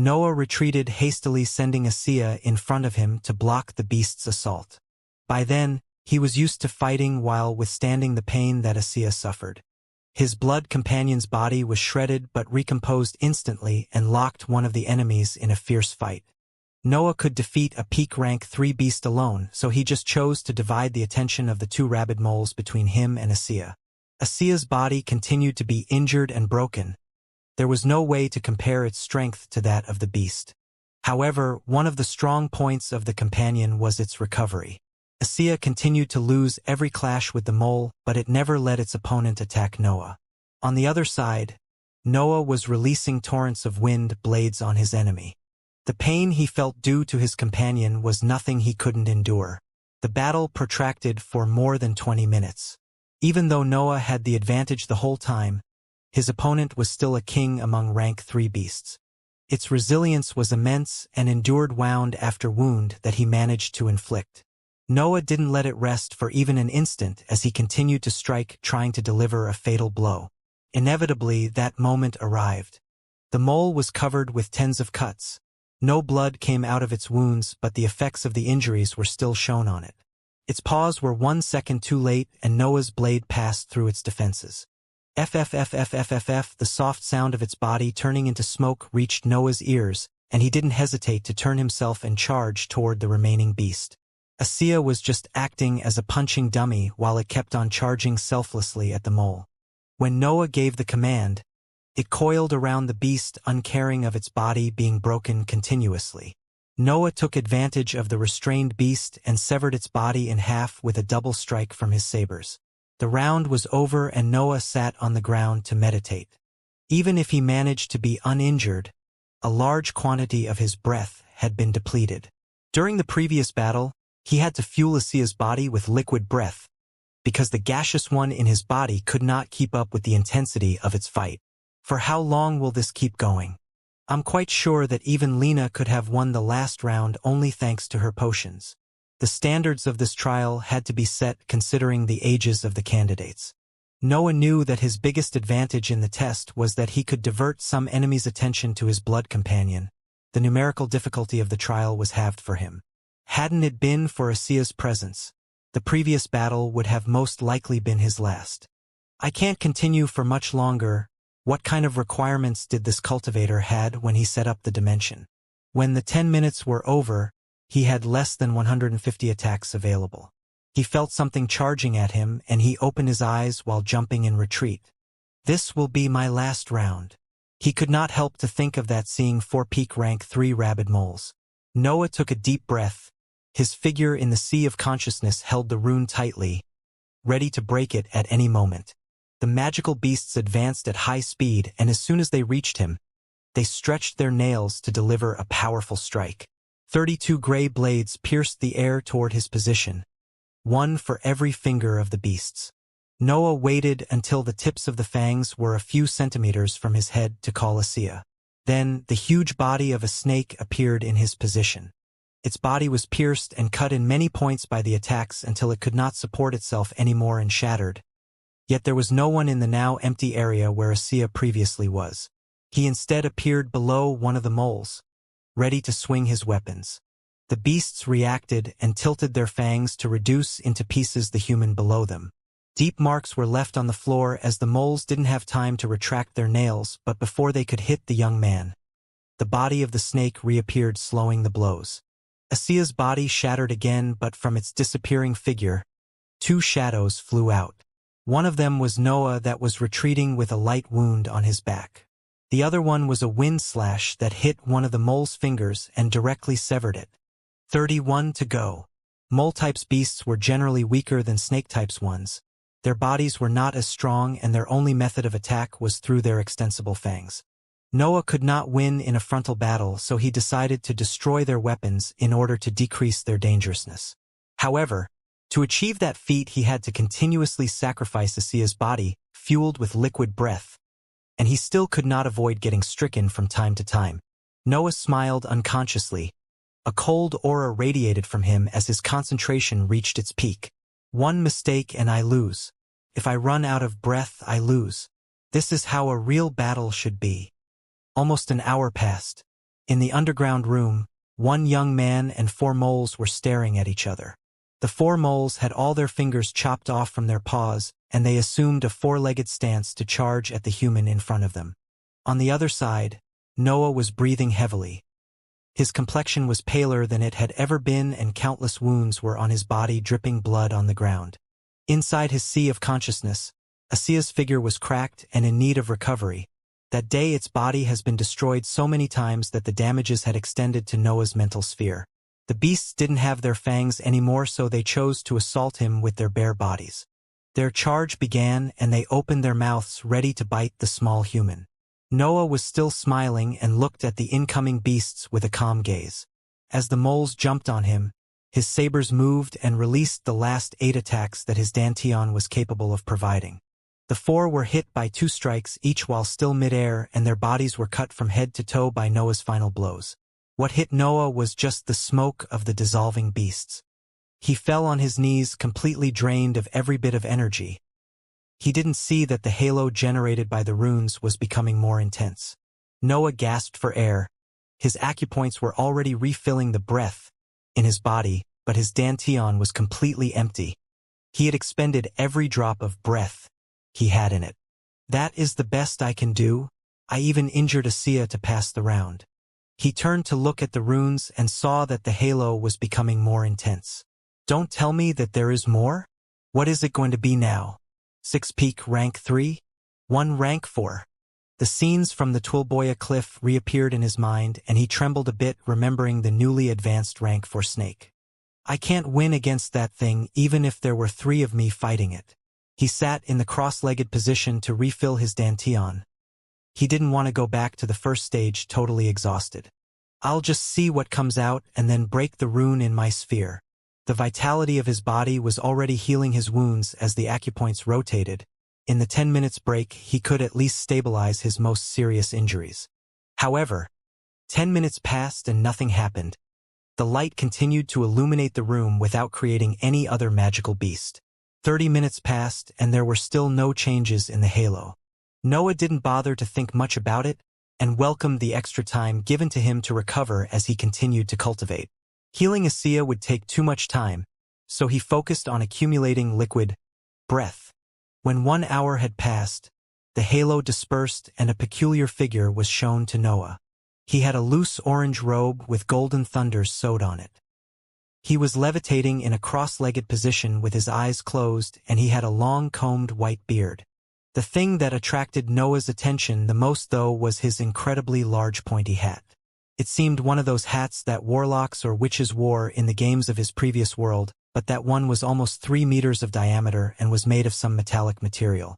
Noah retreated hastily, sending Xianxia in front of him to block the beast's assault. By then, he was used to fighting while withstanding the pain that Xianxia suffered. His blood companion's body was shredded but recomposed instantly and locked one of the enemies in a fierce fight. Noah could defeat a peak rank 3 beast alone, so he just chose to divide the attention of the 2 rabid moles between him and Xianxia. Xianxia's body continued to be injured and broken. There was no way to compare its strength to that of the beast. However, one of the strong points of the companion was its recovery. Xianxia continued to lose every clash with the mole, but it never let its opponent attack Noah. On the other side, Noah was releasing torrents of wind blades on his enemy. The pain he felt due to his companion was nothing he couldn't endure. The battle protracted for more than 20 minutes. Even though Noah had the advantage the whole time, his opponent was still a king among rank 3 beasts. Its resilience was immense and endured wound after wound that he managed to inflict. Noah didn't let it rest for even an instant as he continued to strike, trying to deliver a fatal blow. Inevitably, that moment arrived. The mole was covered with tens of cuts. No blood came out of its wounds, but the effects of the injuries were still shown on it. Its paws were 1 second too late, and Noah's blade passed through its defenses. FFFFFFF, the soft sound of its body turning into smoke reached Noah's ears, and he didn't hesitate to turn himself and charge toward the remaining beast. Xianxia was just acting as a punching dummy while it kept on charging selflessly at the mole. When Noah gave the command, it coiled around the beast, uncaring of its body being broken continuously. Noah took advantage of the restrained beast and severed its body in half with a double strike from his sabers. The round was over and Noah sat on the ground to meditate. Even if he managed to be uninjured, a large quantity of his breath had been depleted. During the previous battle, he had to fuel Xianxia's body with liquid breath, because the gaseous one in his body could not keep up with the intensity of its fight. For how long will this keep going? I'm quite sure that even Lena could have won the last round only thanks to her potions. The standards of this trial had to be set considering the ages of the candidates. Noah knew that his biggest advantage in the test was that he could divert some enemy's attention to his blood companion. The numerical difficulty of the trial was halved for him. Hadn't it been for Xianxia's presence, the previous battle would have most likely been his last. I can't continue for much longer. What kind of requirements did this cultivator had when he set up the dimension? When the 10 minutes were over, he had less than 150 attacks available. He felt something charging at him and he opened his eyes while jumping in retreat. This will be my last round. He could not help to think of that, seeing 4 peak rank 3 rabid moles. Noah took a deep breath. His figure in the sea of consciousness held the rune tightly, ready to break it at any moment. The magical beasts advanced at high speed, and as soon as they reached him, they stretched their nails to deliver a powerful strike. 32 gray blades pierced the air toward his position, one for every finger of the beasts. Noah waited until the tips of the fangs were a few centimeters from his head to call Xianxia. Then, the huge body of a snake appeared in his position. Its body was pierced and cut in many points by the attacks until it could not support itself anymore and shattered. Yet there was no one in the now empty area where Xianxia previously was. He instead appeared below one of the moles, ready to swing his weapons. The beasts reacted and tilted their fangs to reduce into pieces the human below them. Deep marks were left on the floor as the moles didn't have time to retract their nails, but before they could hit the young man, the body of the snake reappeared, slowing the blows. Xianxia's body shattered again, but from its disappearing figure, 2 shadows flew out. One of them was Noah, that was retreating with a light wound on his back. The other one was a wind slash that hit one of the mole's fingers and directly severed it. 31 to go. Mole-types beasts were generally weaker than snake-types ones. Their bodies were not as strong and their only method of attack was through their extensible fangs. Noah could not win in a frontal battle, so he decided to destroy their weapons in order to decrease their dangerousness. However, to achieve that feat he had to continuously sacrifice Xianxia's body, fueled with liquid breath, and he still could not avoid getting stricken from time to time. Noah smiled unconsciously. A cold aura radiated from him as his concentration reached its peak. One mistake and I lose. If I run out of breath, I lose. This is how a real battle should be. Almost an hour passed. In the underground room, one young man and 4 moles were staring at each other. The 4 moles had all their fingers chopped off from their paws, and they assumed a 4-legged stance to charge at the human in front of them. On the other side, Noah was breathing heavily. His complexion was paler than it had ever been, and countless wounds were on his body, dripping blood on the ground. Inside his sea of consciousness, Xianxia's figure was cracked and in need of recovery. That day its body has been destroyed so many times that the damages had extended to Noah's mental sphere. The beasts didn't have their fangs anymore, so they chose to assault him with their bare bodies. Their charge began, and they opened their mouths ready to bite the small human. Noah was still smiling and looked at the incoming beasts with a calm gaze. As the moles jumped on him, his sabers moved and released the last 8 attacks that his dantian was capable of providing. The 4 were hit by 2 strikes each while still mid-air, and their bodies were cut from head to toe by Noah's final blows. What hit Noah was just the smoke of the dissolving beasts. He fell on his knees, completely drained of every bit of energy. He didn't see that the halo generated by the runes was becoming more intense. Noah gasped for air. His acupoints were already refilling the breath in his body, but his dantian was completely empty. He had expended every drop of breath he had in it. That is the best I can do. I even injured Xianxia to pass the round. He turned to look at the runes and saw that the halo was becoming more intense. Don't tell me that there is more? What is it going to be now? 6 peak rank 3? 1 rank 4? The scenes from the Twilboya cliff reappeared in his mind, and he trembled a bit, remembering the newly advanced rank 4 snake. I can't win against that thing even if there were 3 of me fighting it. He sat in the cross-legged position to refill his dantian. He didn't want to go back to the first stage totally exhausted. I'll just see what comes out and then break the rune in my sphere. The vitality of his body was already healing his wounds as the acupoints rotated. In the 10 minutes break, he could at least stabilize his most serious injuries. However, 10 minutes passed and nothing happened. The light continued to illuminate the room without creating any other magical beast. 30 minutes passed and there were still no changes in the halo. Noah didn't bother to think much about it and welcomed the extra time given to him to recover as he continued to cultivate. Healing Xianxia would take too much time, so he focused on accumulating liquid breath. When 1 hour had passed, the halo dispersed and a peculiar figure was shown to Noah. He had a loose orange robe with golden thunders sewed on it. He was levitating in a cross-legged position with his eyes closed, and he had a long combed white beard. The thing that attracted Noah's attention the most, though, was his incredibly large pointy hat. It seemed one of those hats that warlocks or witches wore in the games of his previous world, but that one was almost 3 meters of diameter and was made of some metallic material.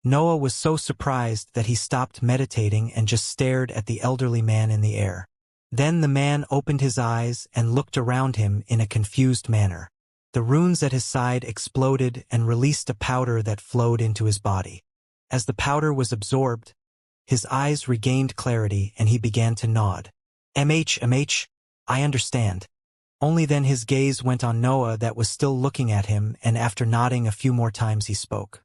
Noah was so surprised that he stopped meditating and just stared at the elderly man in the air. Then the man opened his eyes and looked around him in a confused manner. The runes at his side exploded and released a powder that flowed into his body. As the powder was absorbed, his eyes regained clarity and he began to nod. MH, I understand. Only then his gaze went on Noah that was still looking at him, and after nodding a few more times he spoke.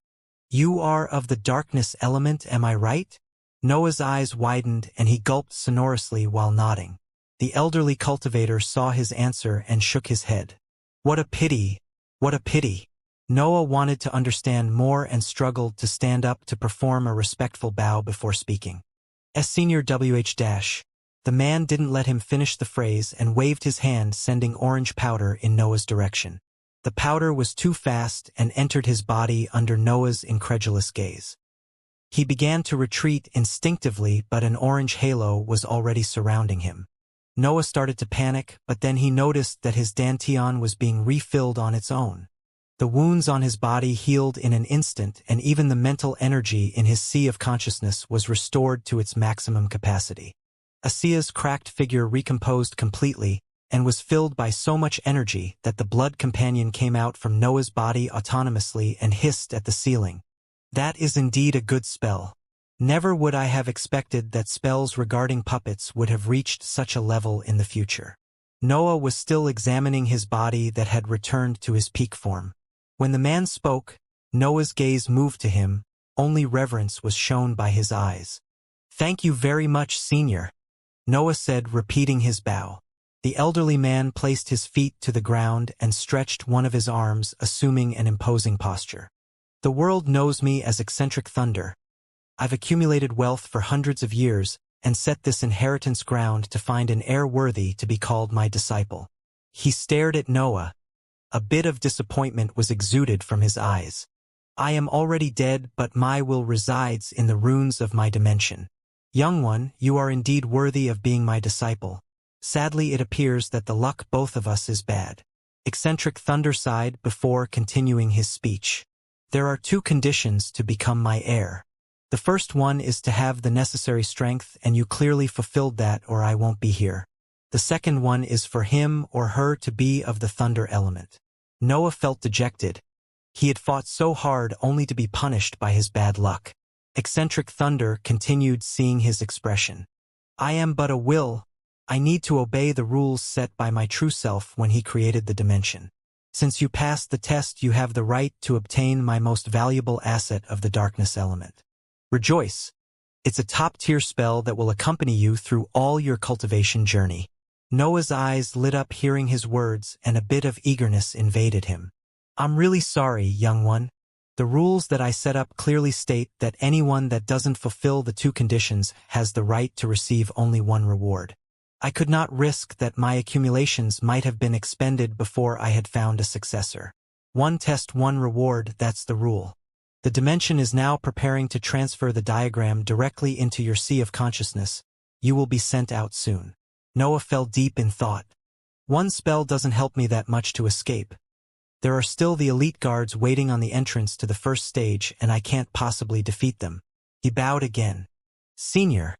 You are of the darkness element, am I right? Noah's eyes widened and he gulped sonorously while nodding. The elderly cultivator saw his answer and shook his head. What a pity, what a pity. Noah wanted to understand more and struggled to stand up to perform a respectful bow before speaking. Senior WH-. The man didn't let him finish the phrase and waved his hand, sending orange powder in Noah's direction. The powder was too fast and entered his body under Noah's incredulous gaze. He began to retreat instinctively, but an orange halo was already surrounding him. Noah started to panic, but then he noticed that his dantian was being refilled on its own. The wounds on his body healed in an instant, and even the mental energy in his sea of consciousness was restored to its maximum capacity. Xianxia's cracked figure recomposed completely and was filled by so much energy that the blood companion came out from Noah's body autonomously and hissed at the ceiling. That is indeed a good spell. Never would I have expected that spells regarding puppets would have reached such a level in the future. Noah was still examining his body that had returned to his peak form. When the man spoke, Noah's gaze moved to him, only reverence was shown by his eyes. Thank you very much, Senior. Noah said, repeating his bow. The elderly man placed his feet to the ground and stretched one of his arms, assuming an imposing posture. The world knows me as eccentric thunder. I've accumulated wealth for hundreds of years and set this inheritance ground to find an heir worthy to be called my disciple. He stared at Noah. A bit of disappointment was exuded from his eyes. I am already dead, but my will resides in the runes of my dimension. Young one, you are indeed worthy of being my disciple. Sadly, it appears that the luck both of us is bad. Eccentric thunder sighed before continuing his speech. There are 2 conditions to become my heir. The first one is to have the necessary strength, and you clearly fulfilled that, or I won't be here. The second one is for him or her to be of the thunder element. Noah felt dejected. He had fought so hard only to be punished by his bad luck. Eccentric thunder continued, seeing his expression. I am but a will. I need to obey the rules set by my true self when he created the dimension. Since you passed the test, you have the right to obtain my most valuable asset of the darkness element. Rejoice. It's a top-tier spell that will accompany you through all your cultivation journey. Noah's eyes lit up hearing his words, and a bit of eagerness invaded him. I'm really sorry, young one. The rules that I set up clearly state that anyone that doesn't fulfill the 2 conditions has the right to receive only 1 reward. I could not risk that my accumulations might have been expended before I had found a successor. 1 test, 1 reward, that's the rule. The dimension is now preparing to transfer the diagram directly into your sea of consciousness. You will be sent out soon. Noah fell deep in thought. 1 spell doesn't help me that much to escape. There are still the elite guards waiting on the entrance to the first stage, and I can't possibly defeat them. He bowed again. Senior,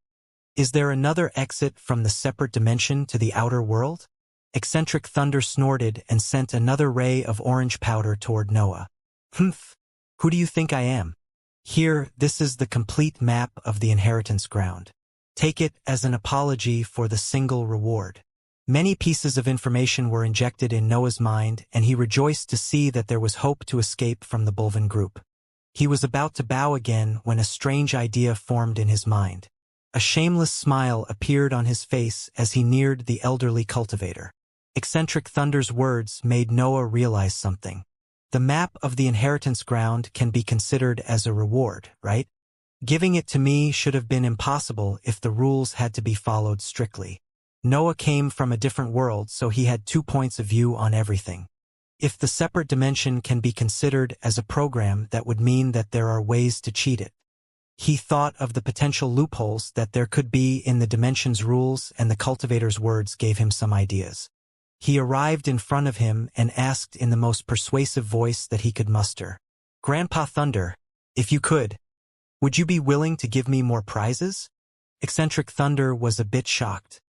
is there another exit from the separate dimension to the outer world? Eccentric thunder snorted and sent another ray of orange powder toward Noah. Humph, who do you think I am? Here, this is the complete map of the inheritance ground. Take it as an apology for the single reward. Many pieces of information were injected in Noah's mind, and he rejoiced to see that there was hope to escape from the Bulvan group. He was about to bow again when a strange idea formed in his mind. A shameless smile appeared on his face as he neared the elderly cultivator. Eccentric Thunder's words made Noah realize something. The map of the inheritance ground can be considered as a reward, right? Giving it to me should have been impossible if the rules had to be followed strictly. Noah came from a different world, so he had 2 points of view on everything. If the separate dimension can be considered as a program, that would mean that there are ways to cheat it. He thought of the potential loopholes that there could be in the dimension's rules, and the cultivator's words gave him some ideas. He arrived in front of him and asked in the most persuasive voice that he could muster. Grandpa Thunder, if you could, would you be willing to give me more prizes? Eccentric Thunder was a bit shocked.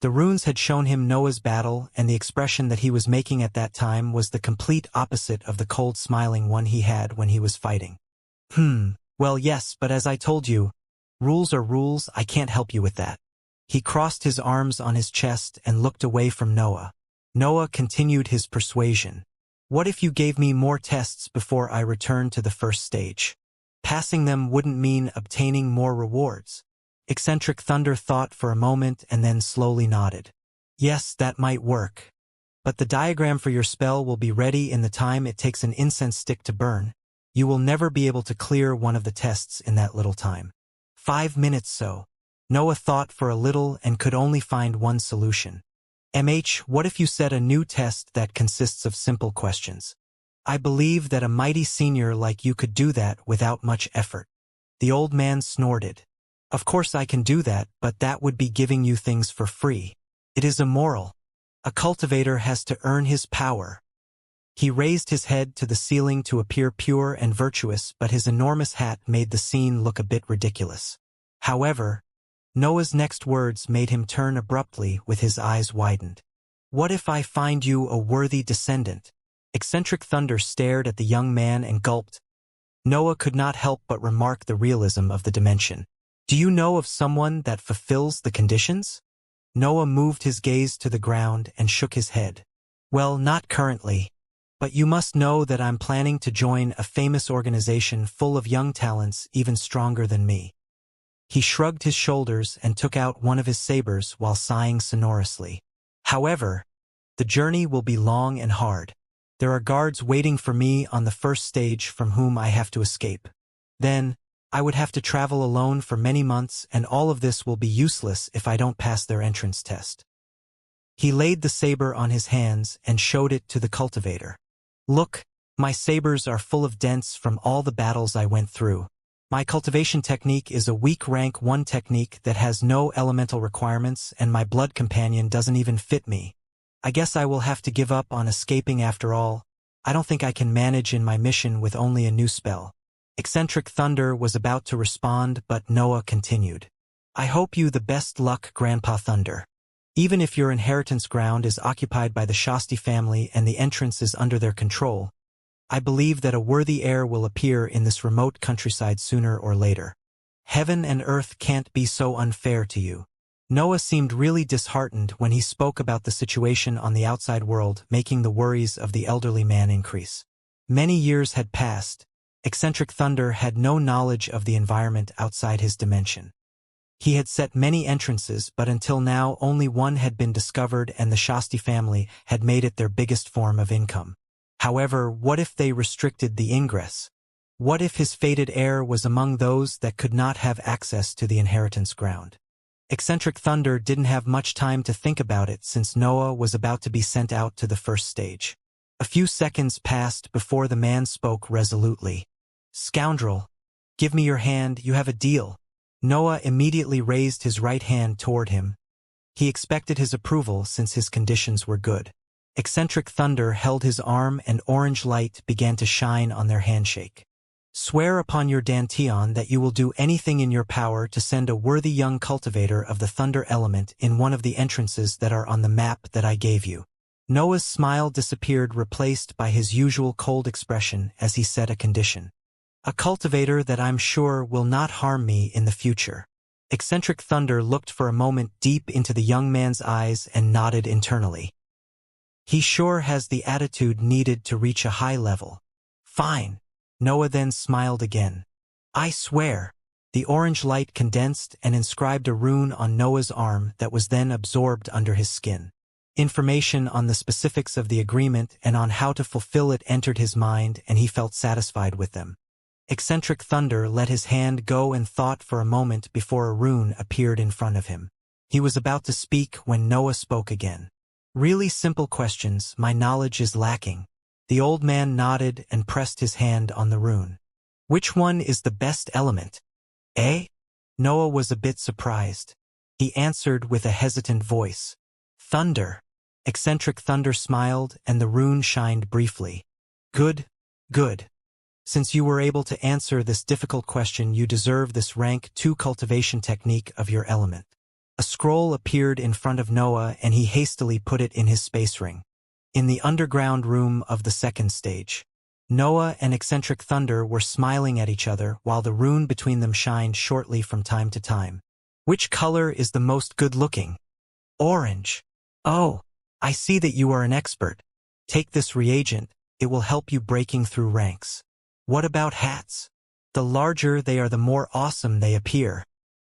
The runes had shown him Noah's battle, and the expression that he was making at that time was the complete opposite of the cold smiling one he had when he was fighting. Well yes, but as I told you, rules are rules, I can't help you with that. He crossed his arms on his chest and looked away from Noah. Noah continued his persuasion. What if you gave me more tests before I returned to the first stage? Passing them wouldn't mean obtaining more rewards. Eccentric Thunder thought for a moment and then slowly nodded. Yes, that might work. But the diagram for your spell will be ready in the time it takes an incense stick to burn. You will never be able to clear one of the tests in that little time. 5 minutes so. Noah thought for a little and could only find one solution. What if you set a new test that consists of simple questions? I believe that a mighty senior like you could do that without much effort. The old man snorted. Of course I can do that, but that would be giving you things for free. It is immoral. A cultivator has to earn his power. He raised his head to the ceiling to appear pure and virtuous, but his enormous hat made the scene look a bit ridiculous. However, Noah's next words made him turn abruptly with his eyes widened. What if I find you a worthy descendant? Eccentric Thunder stared at the young man and gulped. Noah could not help but remark the realism of the dimension. Do you know of someone that fulfills the conditions? Noah moved his gaze to the ground and shook his head. Well, not currently. But you must know that I'm planning to join a famous organization full of young talents even stronger than me. He shrugged his shoulders and took out one of his sabers while sighing sonorously. However, the journey will be long and hard. There are guards waiting for me on the first stage from whom I have to escape. Then, I would have to travel alone for many months, and all of this will be useless if I don't pass their entrance test. He laid the saber on his hands and showed it to the cultivator. Look, my sabers are full of dents from all the battles I went through. My cultivation technique is a weak rank 1 technique that has no elemental requirements, and my blood companion doesn't even fit me. I guess I will have to give up on escaping after all. I don't think I can manage in my mission with only a new spell. Eccentric Thunder was about to respond, but Noah continued. I hope you the best luck, Grandpa Thunder. Even if your inheritance ground is occupied by the Shasti family and the entrance is under their control, I believe that a worthy heir will appear in this remote countryside sooner or later. Heaven and earth can't be so unfair to you. Noah seemed really disheartened when he spoke about the situation on the outside world, making the worries of the elderly man increase. Many years had passed. Eccentric Thunder had no knowledge of the environment outside his dimension. He had set many entrances, but until now only one had been discovered, and the Shasti family had made it their biggest form of income. However, what if they restricted the ingress? What if his fated heir was among those that could not have access to the inheritance ground? Eccentric Thunder didn't have much time to think about it since Noah was about to be sent out to the first stage. A few seconds passed before the man spoke resolutely. Scoundrel, give me your hand, you have a deal. Noah immediately raised his right hand toward him. He expected his approval since his conditions were good. Eccentric Thunder held his arm and orange light began to shine on their handshake. Swear upon your dantian that you will do anything in your power to send a worthy young cultivator of the thunder element in one of the entrances that are on the map that I gave you. Noah's smile disappeared, replaced by his usual cold expression as he set a condition. A cultivator that I'm sure will not harm me in the future. Eccentric Thunder looked for a moment deep into the young man's eyes and nodded internally. He sure has the attitude needed to reach a high level. Fine. Noah then smiled again. I swear. The orange light condensed and inscribed a rune on Noah's arm that was then absorbed under his skin. Information on the specifics of the agreement and on how to fulfill it entered his mind, and he felt satisfied with them. Eccentric Thunder let his hand go and thought for a moment before a rune appeared in front of him. He was about to speak when Noah spoke again. Really simple questions, my knowledge is lacking. The old man nodded and pressed his hand on the rune. Which one is the best element? Eh? Noah was a bit surprised. He answered with a hesitant voice. Thunder. Eccentric Thunder smiled and the rune shined briefly. Good, good. Since you were able to answer this difficult question, you deserve this rank 2 cultivation technique of your element. A scroll appeared in front of Noah and he hastily put it in his space ring. In the underground room of the second stage, Noah and Eccentric Thunder were smiling at each other while the rune between them shined shortly from time to time. Which color is the most good-looking? Orange. Oh, I see that you are an expert. Take this reagent, it will help you breaking through ranks. What about hats? The larger they are, the more awesome they appear.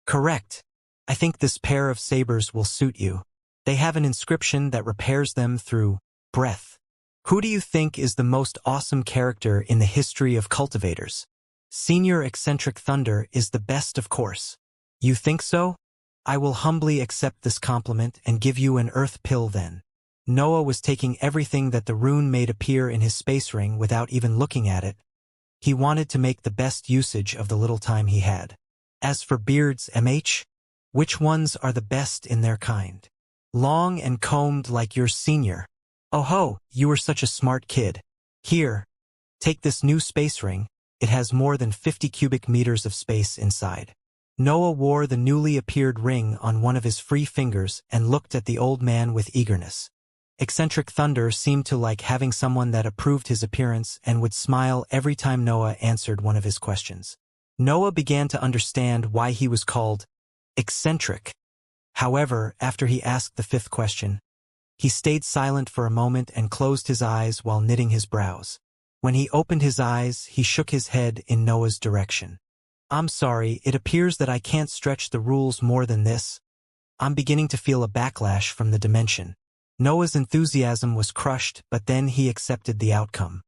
Correct. I think this pair of sabers will suit you. They have an inscription that repairs them through breath. Who do you think is the most awesome character in the history of cultivators? Senior Eccentric Thunder is the best, of course. You think so? I will humbly accept this compliment and give you an earth pill then. Noah was taking everything that the rune made appear in his space ring without even looking at it. He wanted to make the best usage of the little time he had. As for beards, which ones are the best in their kind? Long and combed like your senior. Oh ho, you were such a smart kid. Here, take this new space ring. It has more than 50 cubic meters of space inside. Noah wore the newly appeared ring on one of his free fingers and looked at the old man with eagerness. Eccentric Thunder seemed to like having someone that approved his appearance and would smile every time Noah answered one of his questions. Noah began to understand why he was called eccentric. However, after he asked the 5th question, he stayed silent for a moment and closed his eyes while knitting his brows. When he opened his eyes, he shook his head in Noah's direction. I'm sorry, it appears that I can't stretch the rules more than this. I'm beginning to feel a backlash from the dimension. Noah's enthusiasm was crushed, but then he accepted the outcome.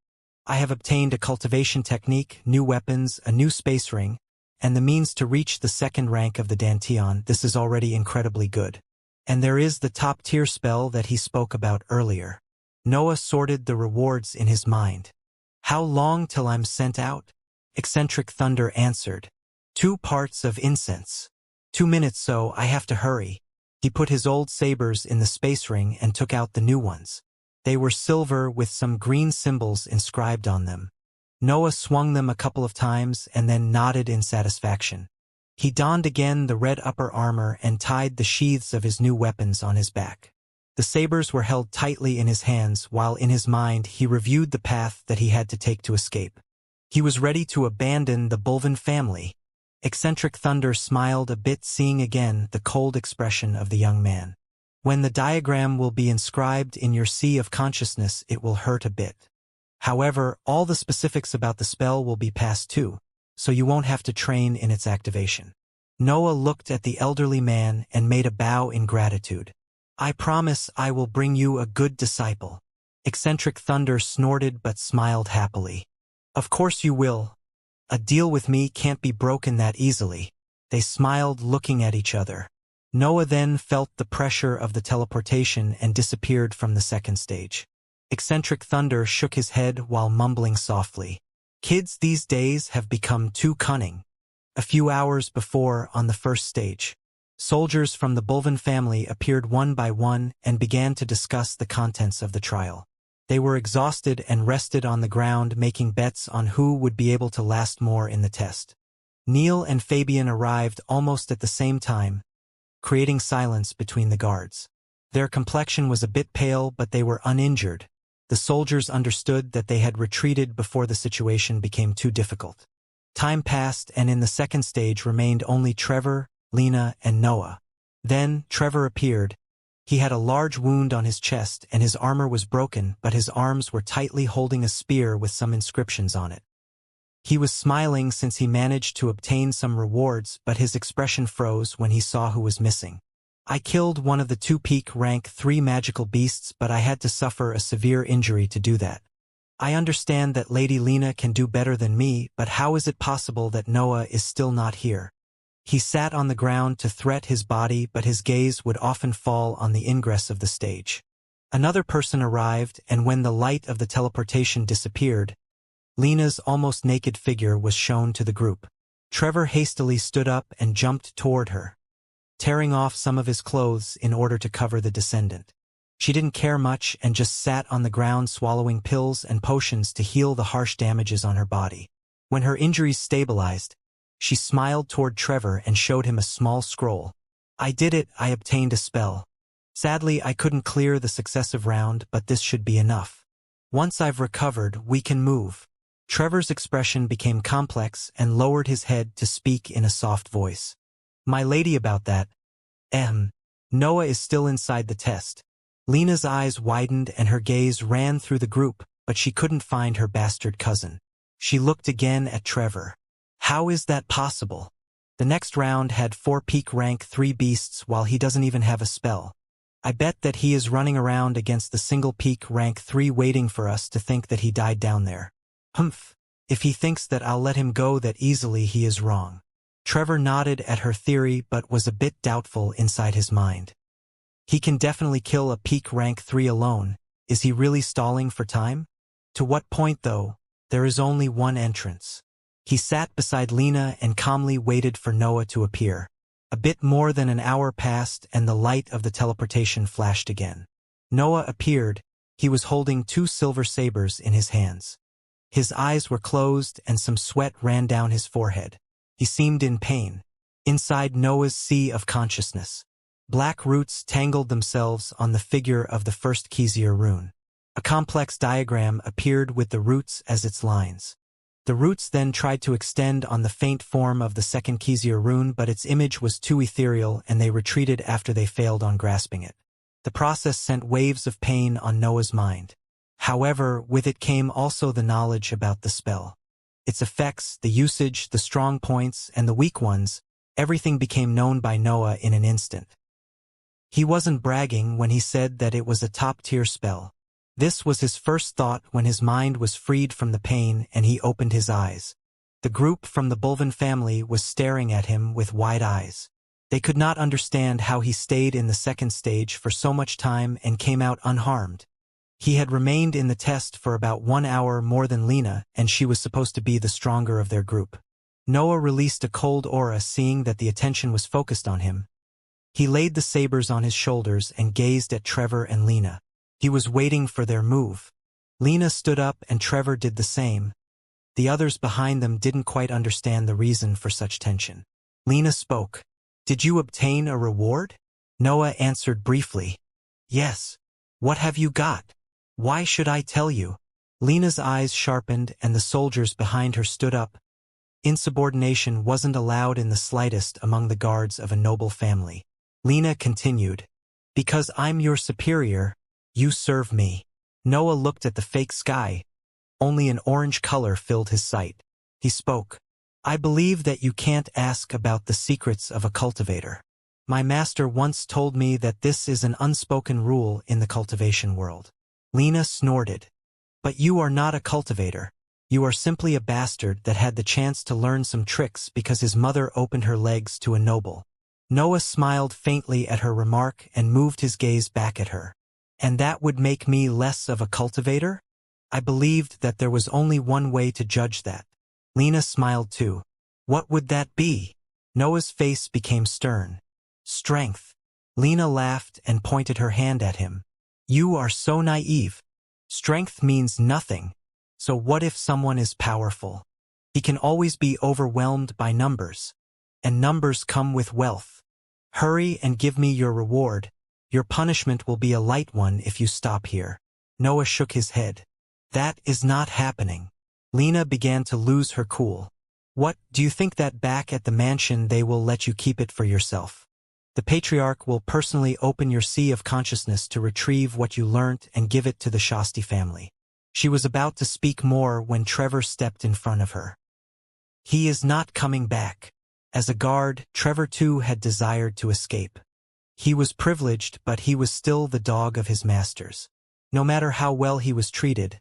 I have obtained a cultivation technique, new weapons, a new space ring, and the means to reach the second rank of the Danteon. This is already incredibly good. And there is the top-tier spell that he spoke about earlier. Noah sorted the rewards in his mind. How long till I'm sent out? Eccentric Thunder answered. 2 parts of incense. 2 minutes, so I have to hurry. He put his old sabers in the space ring and took out the new ones. They were silver with some green symbols inscribed on them. Noah swung them a couple of times and then nodded in satisfaction. He donned again the red upper armor and tied the sheaths of his new weapons on his back. The sabers were held tightly in his hands while in his mind he reviewed the path that he had to take to escape. He was ready to abandon the Bulvin family. Eccentric Thunder smiled a bit, seeing again the cold expression of the young man. When the diagram will be inscribed in your sea of consciousness, it will hurt a bit. However, all the specifics about the spell will be passed too, so you won't have to train in its activation. Noah looked at the elderly man and made a bow in gratitude. I promise I will bring you a good disciple. Eccentric Thunder snorted but smiled happily. Of course you will. A deal with me can't be broken that easily. They smiled, looking at each other. Noah then felt the pressure of the teleportation and disappeared from the second stage. Eccentric Thunder shook his head while mumbling softly. Kids these days have become too cunning. A few hours before, on the first stage, soldiers from the Bulvin family appeared one by one and began to discuss the contents of the trial. They were exhausted and rested on the ground, making bets on who would be able to last more in the test. Neil and Fabian arrived almost at the same time, creating silence between the guards. Their complexion was a bit pale, but they were uninjured. The soldiers understood that they had retreated before the situation became too difficult. Time passed, and in the second stage remained only Trevor, Lena, and Noah. Then Trevor appeared. He had a large wound on his chest and his armor was broken, but his arms were tightly holding a spear with some inscriptions on it. He was smiling since he managed to obtain some rewards, but his expression froze when he saw who was missing. I killed one of the 2 peak rank 3 magical beasts, but I had to suffer a severe injury to do that. I understand that Lady Lena can do better than me, but how is it possible that Noah is still not here? He sat on the ground to threat his body, but his gaze would often fall on the ingress of the stage. Another person arrived, and when the light of the teleportation disappeared, Lena's almost naked figure was shown to the group. Trevor hastily stood up and jumped toward her, tearing off some of his clothes in order to cover the descendant. She didn't care much and just sat on the ground swallowing pills and potions to heal the harsh damages on her body. When her injuries stabilized, she smiled toward Trevor and showed him a small scroll. I did it, I obtained a spell. Sadly, I couldn't clear the successive round, but this should be enough. Once I've recovered, we can move. Trevor's expression became complex and lowered his head to speak in a soft voice. My lady, about that. Noah is still inside the test. Lena's eyes widened and her gaze ran through the group, but she couldn't find her bastard cousin. She looked again at Trevor. How is that possible? The next round had 4 peak rank 3 beasts while he doesn't even have a spell. I bet that he is running around against the single peak rank 3 waiting for us to think that he died down there. Humph. If he thinks that I'll let him go that easily, he is wrong. Trevor nodded at her theory but was a bit doubtful inside his mind. He can definitely kill a peak rank 3 alone. Is he really stalling for time? To what point, though? There is only one entrance. He sat beside Lena and calmly waited for Noah to appear. A bit more than an hour passed and the light of the teleportation flashed again. Noah appeared. He was holding 2 silver sabers in his hands. His eyes were closed and some sweat ran down his forehead. He seemed in pain. Inside Noah's sea of consciousness, black roots tangled themselves on the figure of the first Xianxia rune. A complex diagram appeared with the roots as its lines. The roots then tried to extend on the faint form of the second Xianxia rune, but its image was too ethereal and they retreated after they failed on grasping it. The process sent waves of pain on Noah's mind. However, with it came also the knowledge about the spell. its effects, the usage, the strong points, and the weak ones, everything became known by Noah in an instant. He wasn't bragging when he said that it was a top-tier spell. This was his first thought when his mind was freed from the pain and he opened his eyes. The group from the Bulvan family was staring at him with wide eyes. They could not understand how he stayed in the second stage for so much time and came out unharmed. He had remained in the test for about 1 hour more than Lena, and she was supposed to be the stronger of their group. Noah released a cold aura seeing that the attention was focused on him. He laid the sabers on his shoulders and gazed at Trevor and Lena. He was waiting for their move. Lena stood up and Trevor did the same. The others behind them didn't quite understand the reason for such tension. Lena spoke. "Did you obtain a reward?" Noah answered briefly. "Yes. What have you got? Why should I tell you?" Lena's eyes sharpened and the soldiers behind her stood up. Insubordination wasn't allowed in the slightest among the guards of a noble family. Lena continued, "Because I'm your superior, you serve me." Noah looked at the fake sky. Only an orange color filled his sight. He spoke. "I believe that you can't ask about the secrets of a cultivator. My master once told me that this is an unspoken rule in the cultivation world." Lena snorted. "But you are not a cultivator. You are simply a bastard that had the chance to learn some tricks because his mother opened her legs to a noble." Noah smiled faintly at her remark and moved his gaze back at her. "And that would make me less of a cultivator?" I believed that there was only one way to judge that. Lena smiled too. "What would that be?" Noah's face became stern. "Strength." Lena laughed and pointed her hand at him. "You are so naive. Strength means nothing. So what if someone is powerful? He can always be overwhelmed by numbers. And numbers come with wealth. Hurry and give me your reward. Your punishment will be a light one if you stop here." Noah shook his head. "That is not happening." Lena began to lose her cool. "What, do you think that back at the mansion they will let you keep it for yourself? The patriarch will personally open your sea of consciousness to retrieve what you learnt and give it to the Shasti family." She was about to speak more when Trevor stepped in front of her. "He is not coming back." As a guard, Trevor too had desired to escape. He was privileged, but he was still the dog of his masters. No matter how well he was treated,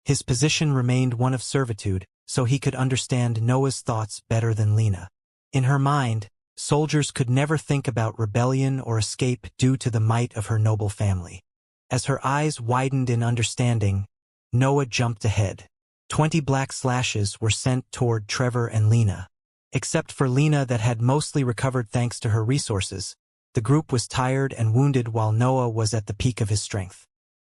his position remained one of servitude, so he could understand Noah's thoughts better than Lena. In her mind, soldiers could never think about rebellion or escape due to the might of her noble family. As her eyes widened in understanding, Noah jumped ahead. 20 black slashes were sent toward Trevor and Lena. Except for Lena that had mostly recovered thanks to her resources, the group was tired and wounded while Noah was at the peak of his strength.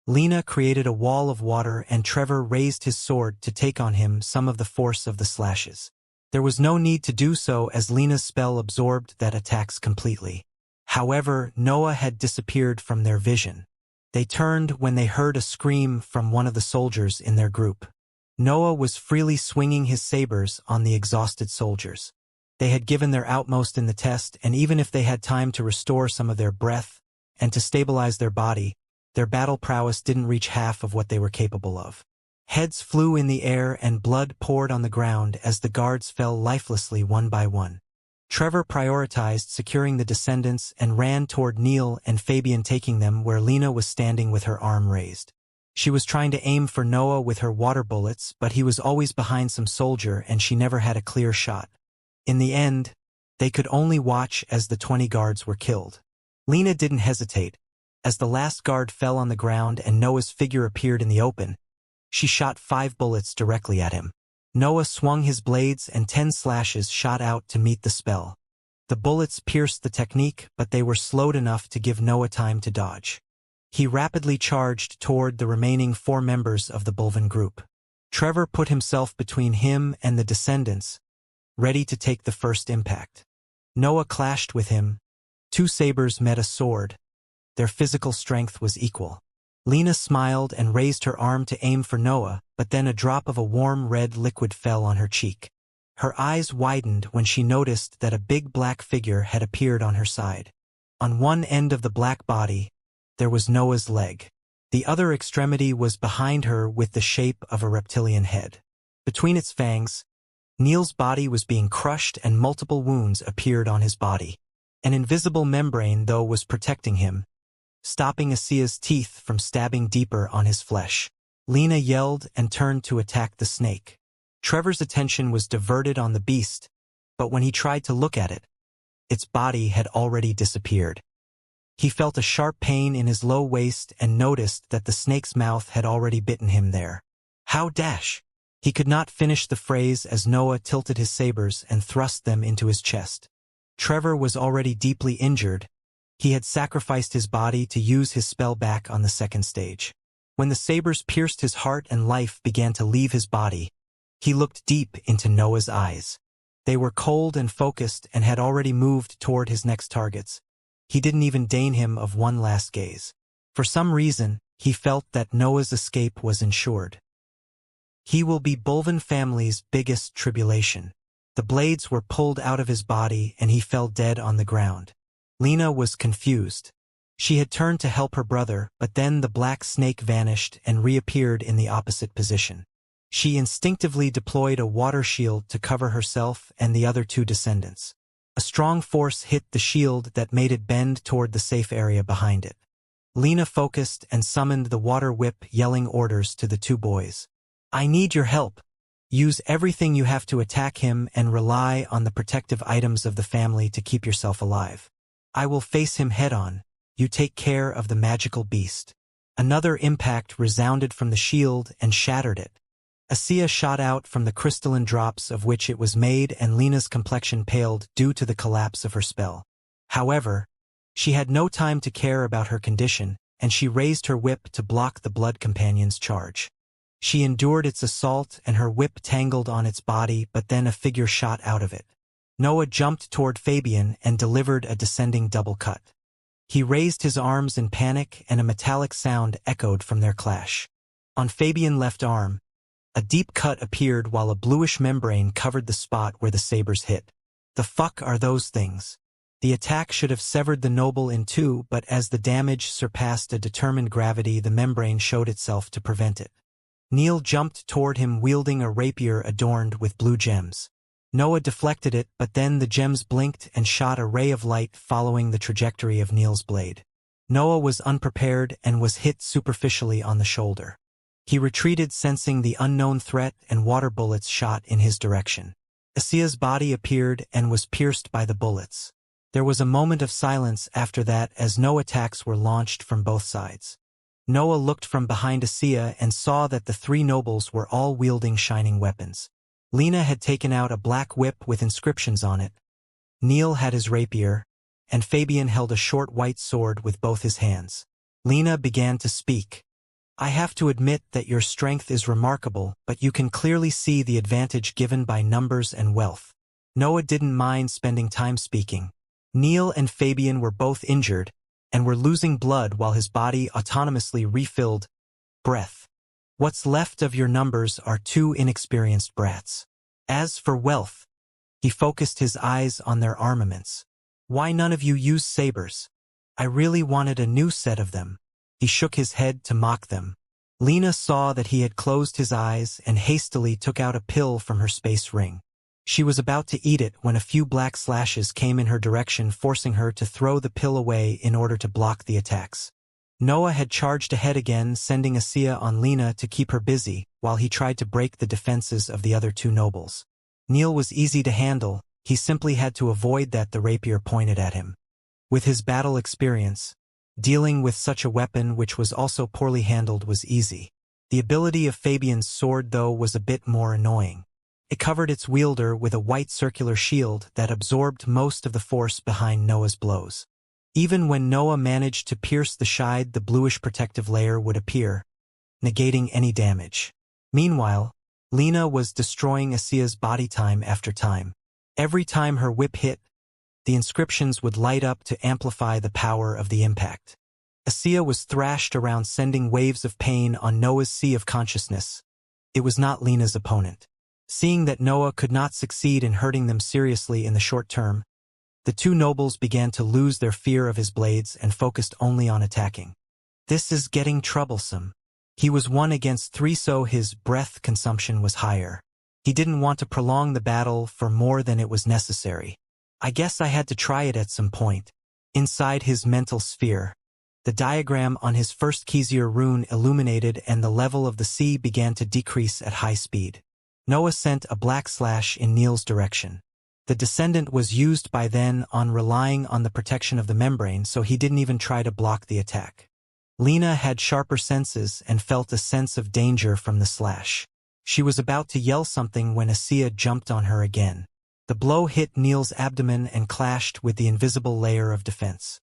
Lena created a wall of water and Trevor raised his sword to take on him some of the force of the slashes. There was no need to do so as Lena's spell absorbed that attacks completely. However, Noah had disappeared from their vision. They turned when they heard a scream from one of the soldiers in their group. Noah was freely swinging his sabers on the exhausted soldiers. They had given their utmost in the test, and even if they had time to restore some of their breath and to stabilize their body, their battle prowess didn't reach half of what they were capable of. Heads flew in the air and blood poured on the ground as the guards fell lifelessly one by one. Trevor prioritized securing the descendants and ran toward Neil and Fabian, taking them where Lena was standing with her arm raised. She was trying to aim for Noah with her water bullets, but he was always behind some soldier and she never had a clear shot. In the end, they could only watch as the 20 guards were killed. Lena didn't hesitate. As the last guard fell on the ground and Noah's figure appeared in the open, she shot 5 bullets directly at him. Noah swung his blades and 10 slashes shot out to meet the spell. The bullets pierced the technique, but they were slowed enough to give Noah time to dodge. He rapidly charged toward the remaining 4 members of the Bulvan group. Trevor put himself between him and the descendants, ready to take the first impact. Noah clashed with him. 2 sabers met a sword. Their physical strength was equal. Lena smiled and raised her arm to aim for Noah, but then a drop of a warm red liquid fell on her cheek. Her eyes widened when she noticed that a big black figure had appeared on her side. On one end of the black body, there was Noah's leg. The other extremity was behind her with the shape of a reptilian head. Between its fangs, Neil's body was being crushed and multiple wounds appeared on his body. An invisible membrane, though, was protecting him, stopping Xianxia's teeth from stabbing deeper on his flesh. Lena yelled and turned to attack the snake. Trevor's attention was diverted on the beast, but when he tried to look at it, its body had already disappeared. He felt a sharp pain in his low waist and noticed that the snake's mouth had already bitten him there. How dash! He could not finish the phrase as Noah tilted his sabers and thrust them into his chest. Trevor was already deeply injured. He had sacrificed his body to use his spell back on the second stage. When the sabers pierced his heart and life began to leave his body, he looked deep into Noah's eyes. They were cold and focused and had already moved toward his next targets. He didn't even deign him of one last gaze. For some reason, he felt that Noah's escape was ensured. He will be Bulvin family's biggest tribulation. The blades were pulled out of his body and he fell dead on the ground. Lena was confused. She had turned to help her brother, but then the black snake vanished and reappeared in the opposite position. She instinctively deployed a water shield to cover herself and the other two descendants. A strong force hit the shield that made it bend toward the safe area behind it. Lena focused and summoned the water whip, yelling orders to the two boys. I need your help. Use everything you have to attack him and rely on the protective items of the family to keep yourself alive. I will face him head-on. You take care of the magical beast. Another impact resounded from the shield and shattered it. Xianxia shot out from the crystalline drops of which it was made, and Lena's complexion paled due to the collapse of her spell. However, she had no time to care about her condition, and she raised her whip to block the blood companion's charge. She endured its assault and her whip tangled on its body, but then a figure shot out of it. Noah jumped toward Fabian and delivered a descending double cut. He raised his arms in panic and a metallic sound echoed from their clash. On Fabian's left arm, a deep cut appeared while a bluish membrane covered the spot where the sabers hit. The fuck are those things? The attack should have severed the noble in two, but as the damage surpassed a determined gravity, the membrane showed itself to prevent it. Neil jumped toward him wielding a rapier adorned with blue gems. Noah deflected it, but then the gems blinked and shot a ray of light following the trajectory of Neil's blade. Noah was unprepared and was hit superficially on the shoulder. He retreated, sensing the unknown threat, and water bullets shot in his direction. Xianxia's body appeared and was pierced by the bullets. There was a moment of silence after that as no attacks were launched from both sides. Noah looked from behind Xianxia and saw that the three nobles were all wielding shining weapons. Lena had taken out a black whip with inscriptions on it. Neil had his rapier, and Fabian held a short white sword with both his hands. Lena began to speak. I have to admit that your strength is remarkable, but you can clearly see the advantage given by numbers and wealth. Noah didn't mind spending time speaking. Neil and Fabian were both injured, and were losing blood while his body autonomously refilled breath. What's left of your numbers are two inexperienced brats. As for wealth, he focused his eyes on their armaments. Why none of you use sabers? I really wanted a new set of them. He shook his head to mock them. Lena saw that he had closed his eyes and hastily took out a pill from her space ring. She was about to eat it when a few black slashes came in her direction, forcing her to throw the pill away in order to block the attacks. Noah had charged ahead again, sending Xianxia on Lena to keep her busy, while he tried to break the defenses of the other two nobles. Neil was easy to handle, he simply had to avoid that the rapier pointed at him. With his battle experience, dealing with such a weapon which was also poorly handled was easy. The ability of Fabian's sword, though, was a bit more annoying. It covered its wielder with a white circular shield that absorbed most of the force behind Noah's blows. Even when Noah managed to pierce the shide, the bluish protective layer would appear, negating any damage. Meanwhile, Lena was destroying Xianxia's body time after time. Every time her whip hit, the inscriptions would light up to amplify the power of the impact. Xianxia was thrashed around, sending waves of pain on Noah's sea of consciousness. It was not Lena's opponent. Seeing that Noah could not succeed in hurting them seriously in the short term, the two nobles began to lose their fear of his blades and focused only on attacking. This is getting troublesome. He was 1 against 3, so his breath consumption was higher. He didn't want to prolong the battle for more than it was necessary. I guess I had to try it at some point. Inside his mental sphere, the diagram on his first Xianxia rune illuminated and the level of the sea began to decrease at high speed. Noah sent a black slash in Neil's direction. The descendant was used by then on relying on the protection of the membrane, so he didn't even try to block the attack. Lena had sharper senses and felt a sense of danger from the slash. She was about to yell something when Xianxia jumped on her again. The blow hit Neil's abdomen and clashed with the invisible layer of defense.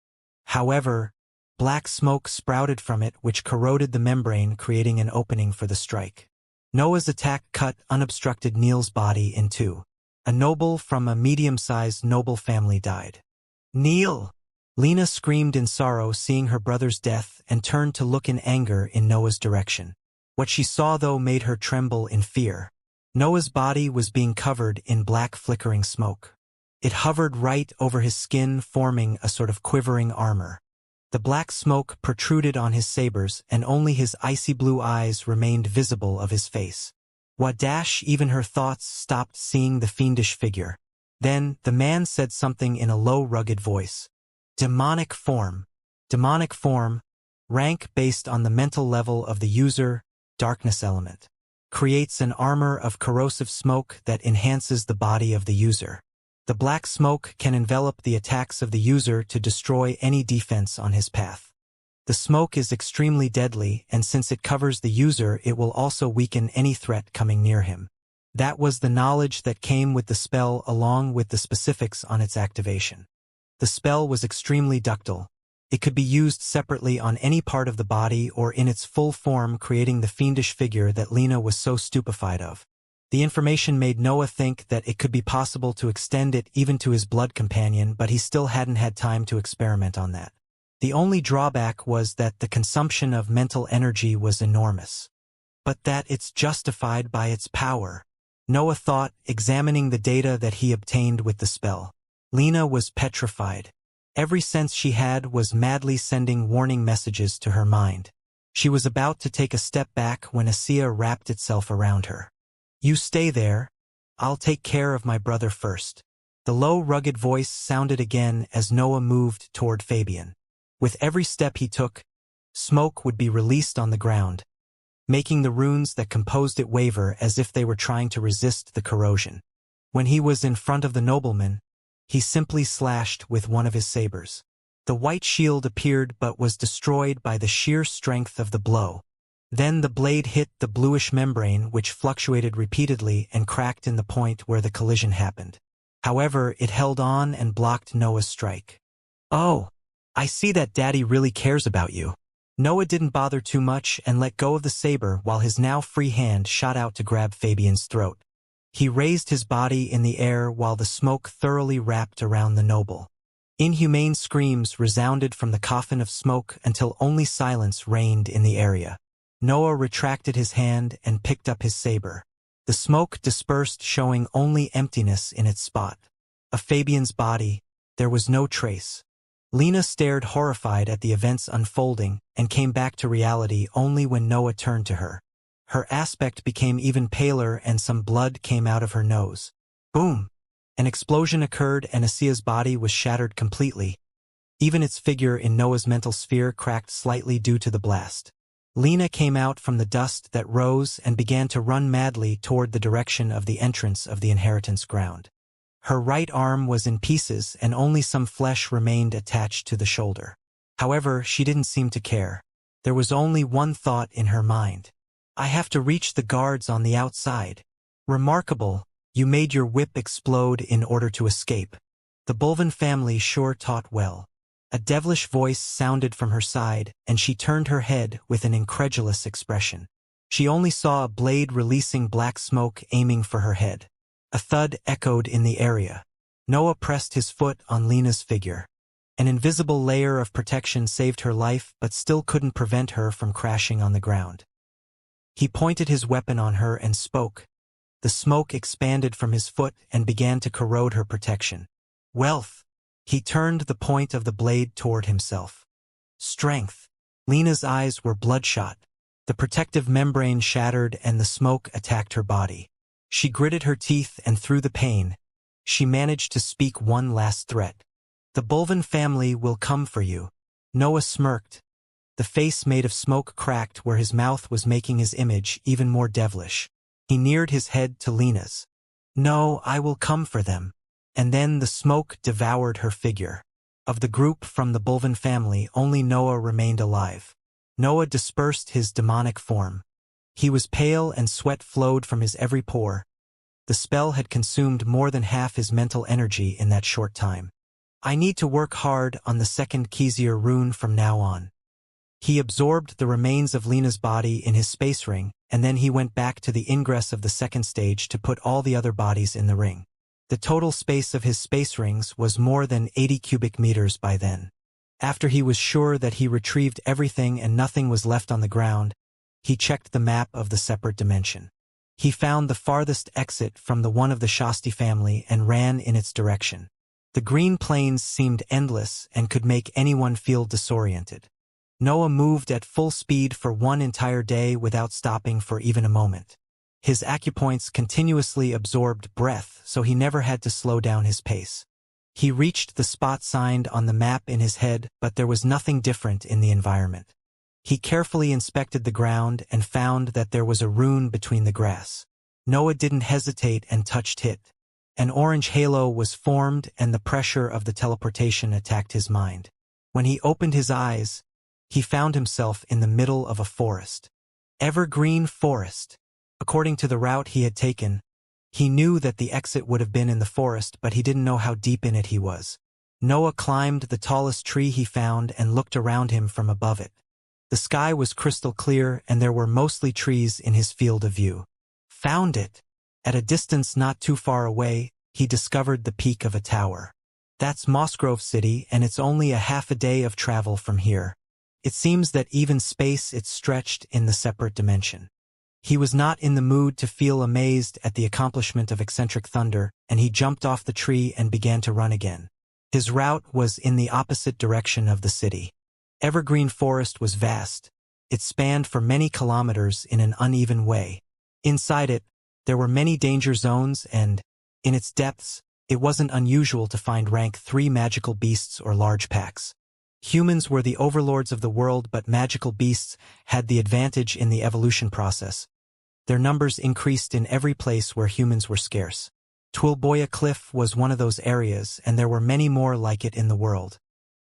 However, black smoke sprouted from it which corroded the membrane, creating an opening for the strike. Noah's attack cut unobstructed Neil's body in two. A noble from a medium-sized noble family died. "Neil!" Lena screamed in sorrow, seeing her brother's death, and turned to look in anger in Noah's direction. What she saw, though, made her tremble in fear. Noah's body was being covered in black flickering smoke. It hovered right over his skin, forming a sort of quivering armor. The black smoke protruded on his sabers, and only his icy blue eyes remained visible of his face. Even her thoughts stopped seeing the fiendish figure. Then, the man said something in a low, rugged voice. Demonic form. Demonic form. Rank based on the mental level of the user, darkness element. Creates an armor of corrosive smoke that enhances the body of the user. The black smoke can envelop the attacks of the user to destroy any defense on his path. The smoke is extremely deadly, and since it covers the user, it will also weaken any threat coming near him. That was the knowledge that came with the spell, along with the specifics on its activation. The spell was extremely ductile. It could be used separately on any part of the body or in its full form, creating the fiendish figure that Lena was so stupefied of. The information made Noah think that it could be possible to extend it even to his blood companion, but he still hadn't had time to experiment on that. The only drawback was that the consumption of mental energy was enormous. But that it's justified by its power, Noah thought, examining the data that he obtained with the spell. Lena was petrified. Every sense she had was madly sending warning messages to her mind. She was about to take a step back when Xianxia wrapped itself around her. "You stay there. I'll take care of my brother first." The low, rugged voice sounded again as Noah moved toward Fabian. With every step he took, smoke would be released on the ground, making the runes that composed it waver as if they were trying to resist the corrosion. When he was in front of the nobleman, he simply slashed with one of his sabers. The white shield appeared but was destroyed by the sheer strength of the blow. Then the blade hit the bluish membrane, which fluctuated repeatedly and cracked in the point where the collision happened. However, it held on and blocked Noah's strike. "Oh, I see that Daddy really cares about you." Noah didn't bother too much and let go of the saber while his now free hand shot out to grab Fabian's throat. He raised his body in the air while the smoke thoroughly wrapped around the noble. Inhumane screams resounded from the coffin of smoke until only silence reigned in the area. Noah retracted his hand and picked up his saber. The smoke dispersed, showing only emptiness in its spot. Of Fabian's body, there was no trace. Lena stared horrified at the events unfolding and came back to reality only when Noah turned to her. Her aspect became even paler and some blood came out of her nose. Boom! An explosion occurred and Xianxia's body was shattered completely. Even its figure in Noah's mental sphere cracked slightly due to the blast. Lena came out from the dust that rose and began to run madly toward the direction of the entrance of the inheritance ground. Her right arm was in pieces and only some flesh remained attached to the shoulder. However, she didn't seem to care. There was only one thought in her mind. "I have to reach the guards on the outside." "Remarkable, you made your whip explode in order to escape. The Bulvin family sure taught well." A devilish voice sounded from her side, and she turned her head with an incredulous expression. She only saw a blade releasing black smoke aiming for her head. A thud echoed in the area. Noah pressed his foot on Lena's figure. An invisible layer of protection saved her life but still couldn't prevent her from crashing on the ground. He pointed his weapon on her and spoke. The smoke expanded from his foot and began to corrode her protection. "Wealth." He turned the point of the blade toward himself. "Strength." Lena's eyes were bloodshot. The protective membrane shattered and the smoke attacked her body. She gritted her teeth, and through the pain, she managed to speak one last threat. "The Bulvin family will come for you." Noah smirked. The face made of smoke cracked where his mouth was making his image even more devilish. He neared his head to Lena's. "No, I will come for them." And then the smoke devoured her figure. Of the group from the Bulvin family, only Noah remained alive. Noah dispersed his demonic form. He was pale and sweat flowed from his every pore. The spell had consumed more than half his mental energy in that short time. "I need to work hard on the second Xianxia rune from now on." He absorbed the remains of Lena's body in his space ring, and then he went back to the ingress of the second stage to put all the other bodies in the ring. The total space of his space rings was more than 80 cubic meters by then. After he was sure that he retrieved everything and nothing was left on the ground, he checked the map of the separate dimension. He found the farthest exit from the one of the Shasti family and ran in its direction. The green plains seemed endless and could make anyone feel disoriented. Noah moved at full speed for one entire day without stopping for even a moment. His acupoints continuously absorbed breath, so he never had to slow down his pace. He reached the spot signed on the map in his head, but there was nothing different in the environment. He carefully inspected the ground and found that there was a rune between the grass. Noah didn't hesitate and touched it. An orange halo was formed and the pressure of the teleportation attacked his mind. When he opened his eyes, he found himself in the middle of a forest. Evergreen forest. According to the route he had taken, he knew that the exit would have been in the forest, but he didn't know how deep in it he was. Noah climbed the tallest tree he found and looked around him from above it. The sky was crystal clear and there were mostly trees in his field of view. Found it! At a distance not too far away, he discovered the peak of a tower. That's Mossgrove City, and it's only a half a day of travel from here. It seems that even space is stretched in the separate dimension. He was not in the mood to feel amazed at the accomplishment of eccentric thunder, and he jumped off the tree and began to run again. His route was in the opposite direction of the city. Evergreen Forest was vast. It spanned for many kilometers in an uneven way. Inside it, there were many danger zones and, in its depths, it wasn't unusual to find rank 3 magical beasts or large packs. Humans were the overlords of the world, but magical beasts had the advantage in the evolution process. Their numbers increased in every place where humans were scarce. Twilboya Cliff was one of those areas, and there were many more like it in the world.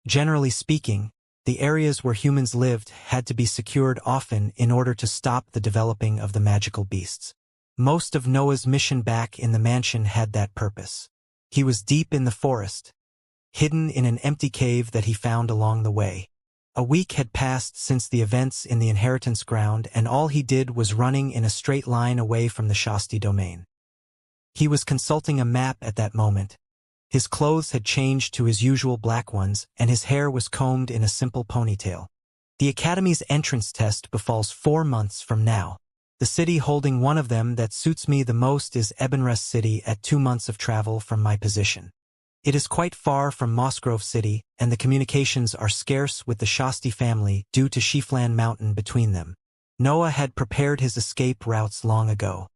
Generally speaking, the areas where humans lived had to be secured often in order to stop the developing of the magical beasts. Most of Noah's mission back in the mansion had that purpose. He was deep in the forest, hidden in an empty cave that he found along the way. A week had passed since the events in the inheritance ground, and all he did was running in a straight line away from the Shasti domain. He was consulting a map at that moment. His clothes had changed to his usual black ones, and his hair was combed in a simple ponytail. The Academy's entrance test befalls 4 months from now. The city holding one of them that suits me the most is Ebenrest City at 2 months of travel from my position. It is quite far from Mossgrove City, and the communications are scarce with the Shasti family due to Shiflan Mountain between them. Noah had prepared his escape routes long ago.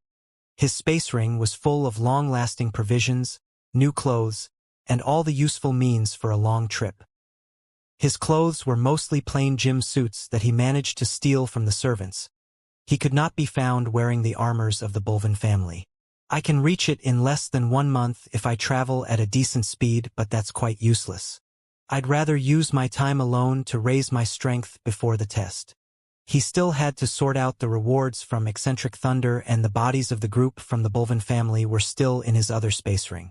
His space ring was full of long-lasting provisions, new clothes, and all the useful means for a long trip. His clothes were mostly plain gym suits that he managed to steal from the servants. He could not be found wearing the armors of the Bulvin family. I can reach it in less than 1 month if I travel at a decent speed, but that's quite useless. I'd rather use my time alone to raise my strength before the test. He still had to sort out the rewards from eccentric thunder, and the bodies of the group from the Bulvin family were still in his other space ring.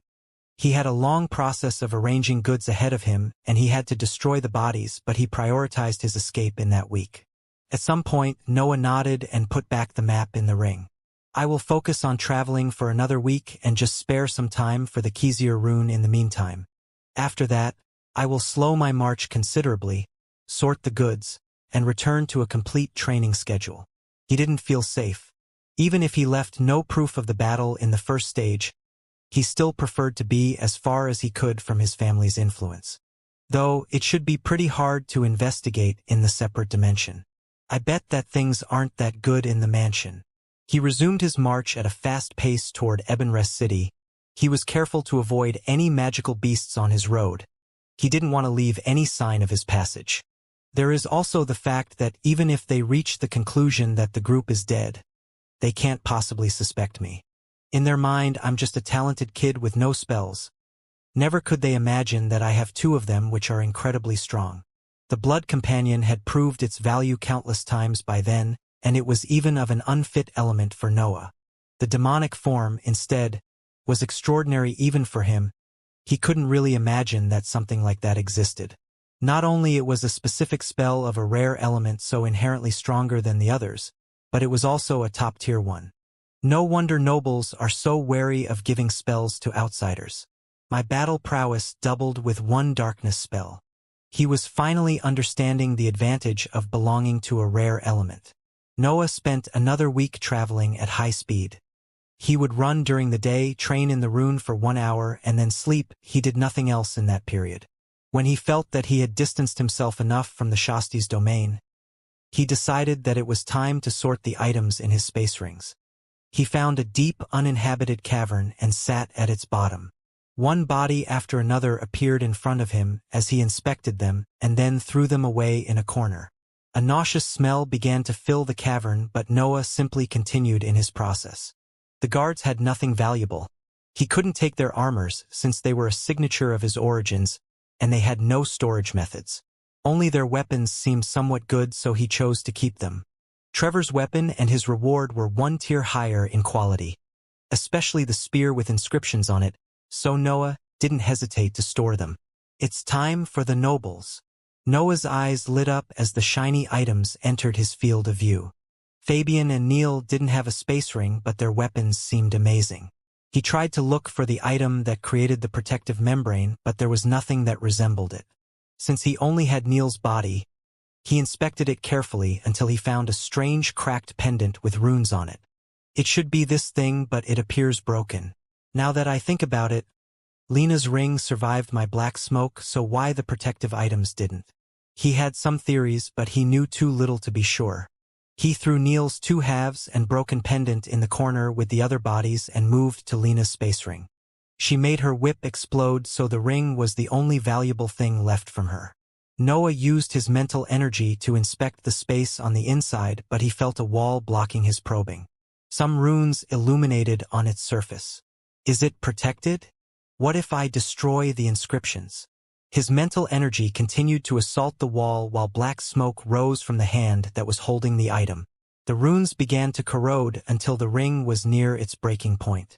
He had a long process of arranging goods ahead of him, and he had to destroy the bodies, but he prioritized his escape in that week. At some point, Noah nodded and put back the map in the ring. I will focus on traveling for another week and just spare some time for the Xianxia rune in the meantime. After that, I will slow my march considerably, sort the goods, and return to a complete training schedule. He didn't feel safe. Even if he left no proof of the battle in the first stage, he still preferred to be as far as he could from his family's influence. Though it should be pretty hard to investigate in the separate dimension. I bet that things aren't that good in the mansion. He resumed his march at a fast pace toward Ebonrest City. He was careful to avoid any magical beasts on his road. He didn't want to leave any sign of his passage. There is also the fact that even if they reach the conclusion that the group is dead, they can't possibly suspect me. In their mind, I'm just a talented kid with no spells. Never could they imagine that I have two of them which are incredibly strong. The blood companion had proved its value countless times by then, and it was even of an unfit element for Noah. The demonic form, instead, was extraordinary even for him. He couldn't really imagine that something like that existed. Not only it was a specific spell of a rare element so inherently stronger than the others, but it was also a top-tier one. No wonder nobles are so wary of giving spells to outsiders. My battle prowess doubled with one darkness spell. He was finally understanding the advantage of belonging to a rare element. Noah spent another week traveling at high speed. He would run during the day, train in the rune for 1 hour, and then sleep. He did nothing else in that period. When he felt that he had distanced himself enough from the Shasti's domain, he decided that it was time to sort the items in his space rings. He found a deep, uninhabited cavern and sat at its bottom. One body after another appeared in front of him as he inspected them and then threw them away in a corner. A nauseous smell began to fill the cavern, but Noah simply continued in his process. The guards had nothing valuable. He couldn't take their armors since they were a signature of his origins, and they had no storage methods. Only their weapons seemed somewhat good, so he chose to keep them. Trevor's weapon and his reward were one tier higher in quality, especially the spear with inscriptions on it, so Noah didn't hesitate to store them. It's time for the nobles. Noah's eyes lit up as the shiny items entered his field of view. Fabian and Neil didn't have a space ring, but their weapons seemed amazing. He tried to look for the item that created the protective membrane, but there was nothing that resembled it. Since he only had Neil's body, he inspected it carefully until he found a strange cracked pendant with runes on it. It should be this thing, but it appears broken. Now that I think about it, Lena's ring survived my black smoke, so why the protective items didn't? He had some theories, but he knew too little to be sure. He threw Neil's 2 halves and broken pendant in the corner with the other bodies and moved to Lena's space ring. She made her whip explode, so the ring was the only valuable thing left from her. Noah used his mental energy to inspect the space on the inside, but he felt a wall blocking his probing. Some runes illuminated on its surface. Is it protected? What if I destroy the inscriptions? His mental energy continued to assault the wall while black smoke rose from the hand that was holding the item. The runes began to corrode until the ring was near its breaking point.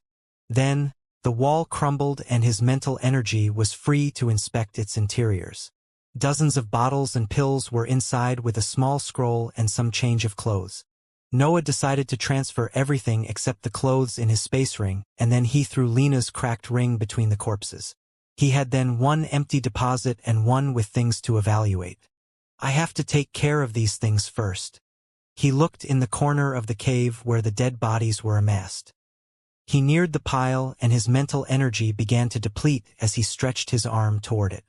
Then, the wall crumbled and his mental energy was free to inspect its interiors. Dozens of bottles and pills were inside with a small scroll and some change of clothes. Noah decided to transfer everything except the clothes in his space ring, and then he threw Lena's cracked ring between the corpses. He had then one empty deposit and one with things to evaluate. I have to take care of these things first. He looked in the corner of the cave where the dead bodies were amassed. He neared the pile and his mental energy began to deplete as he stretched his arm toward it.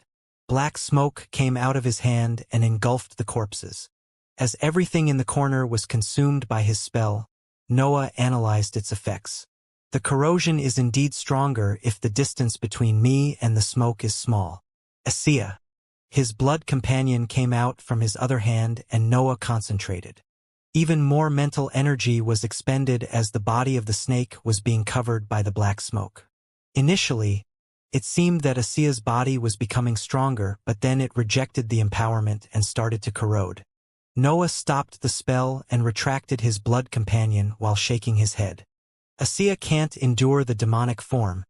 Black smoke came out of his hand and engulfed the corpses. As everything in the corner was consumed by his spell, Noah analyzed its effects. The corrosion is indeed stronger if the distance between me and the smoke is small. Xianxia. His blood companion came out from his other hand and Noah concentrated. Even more mental energy was expended as the body of the snake was being covered by the black smoke. Initially, it seemed that Xianxia's body was becoming stronger, but then it rejected the empowerment and started to corrode. Noah stopped the spell and retracted his blood companion while shaking his head. Xianxia can't endure the demonic form.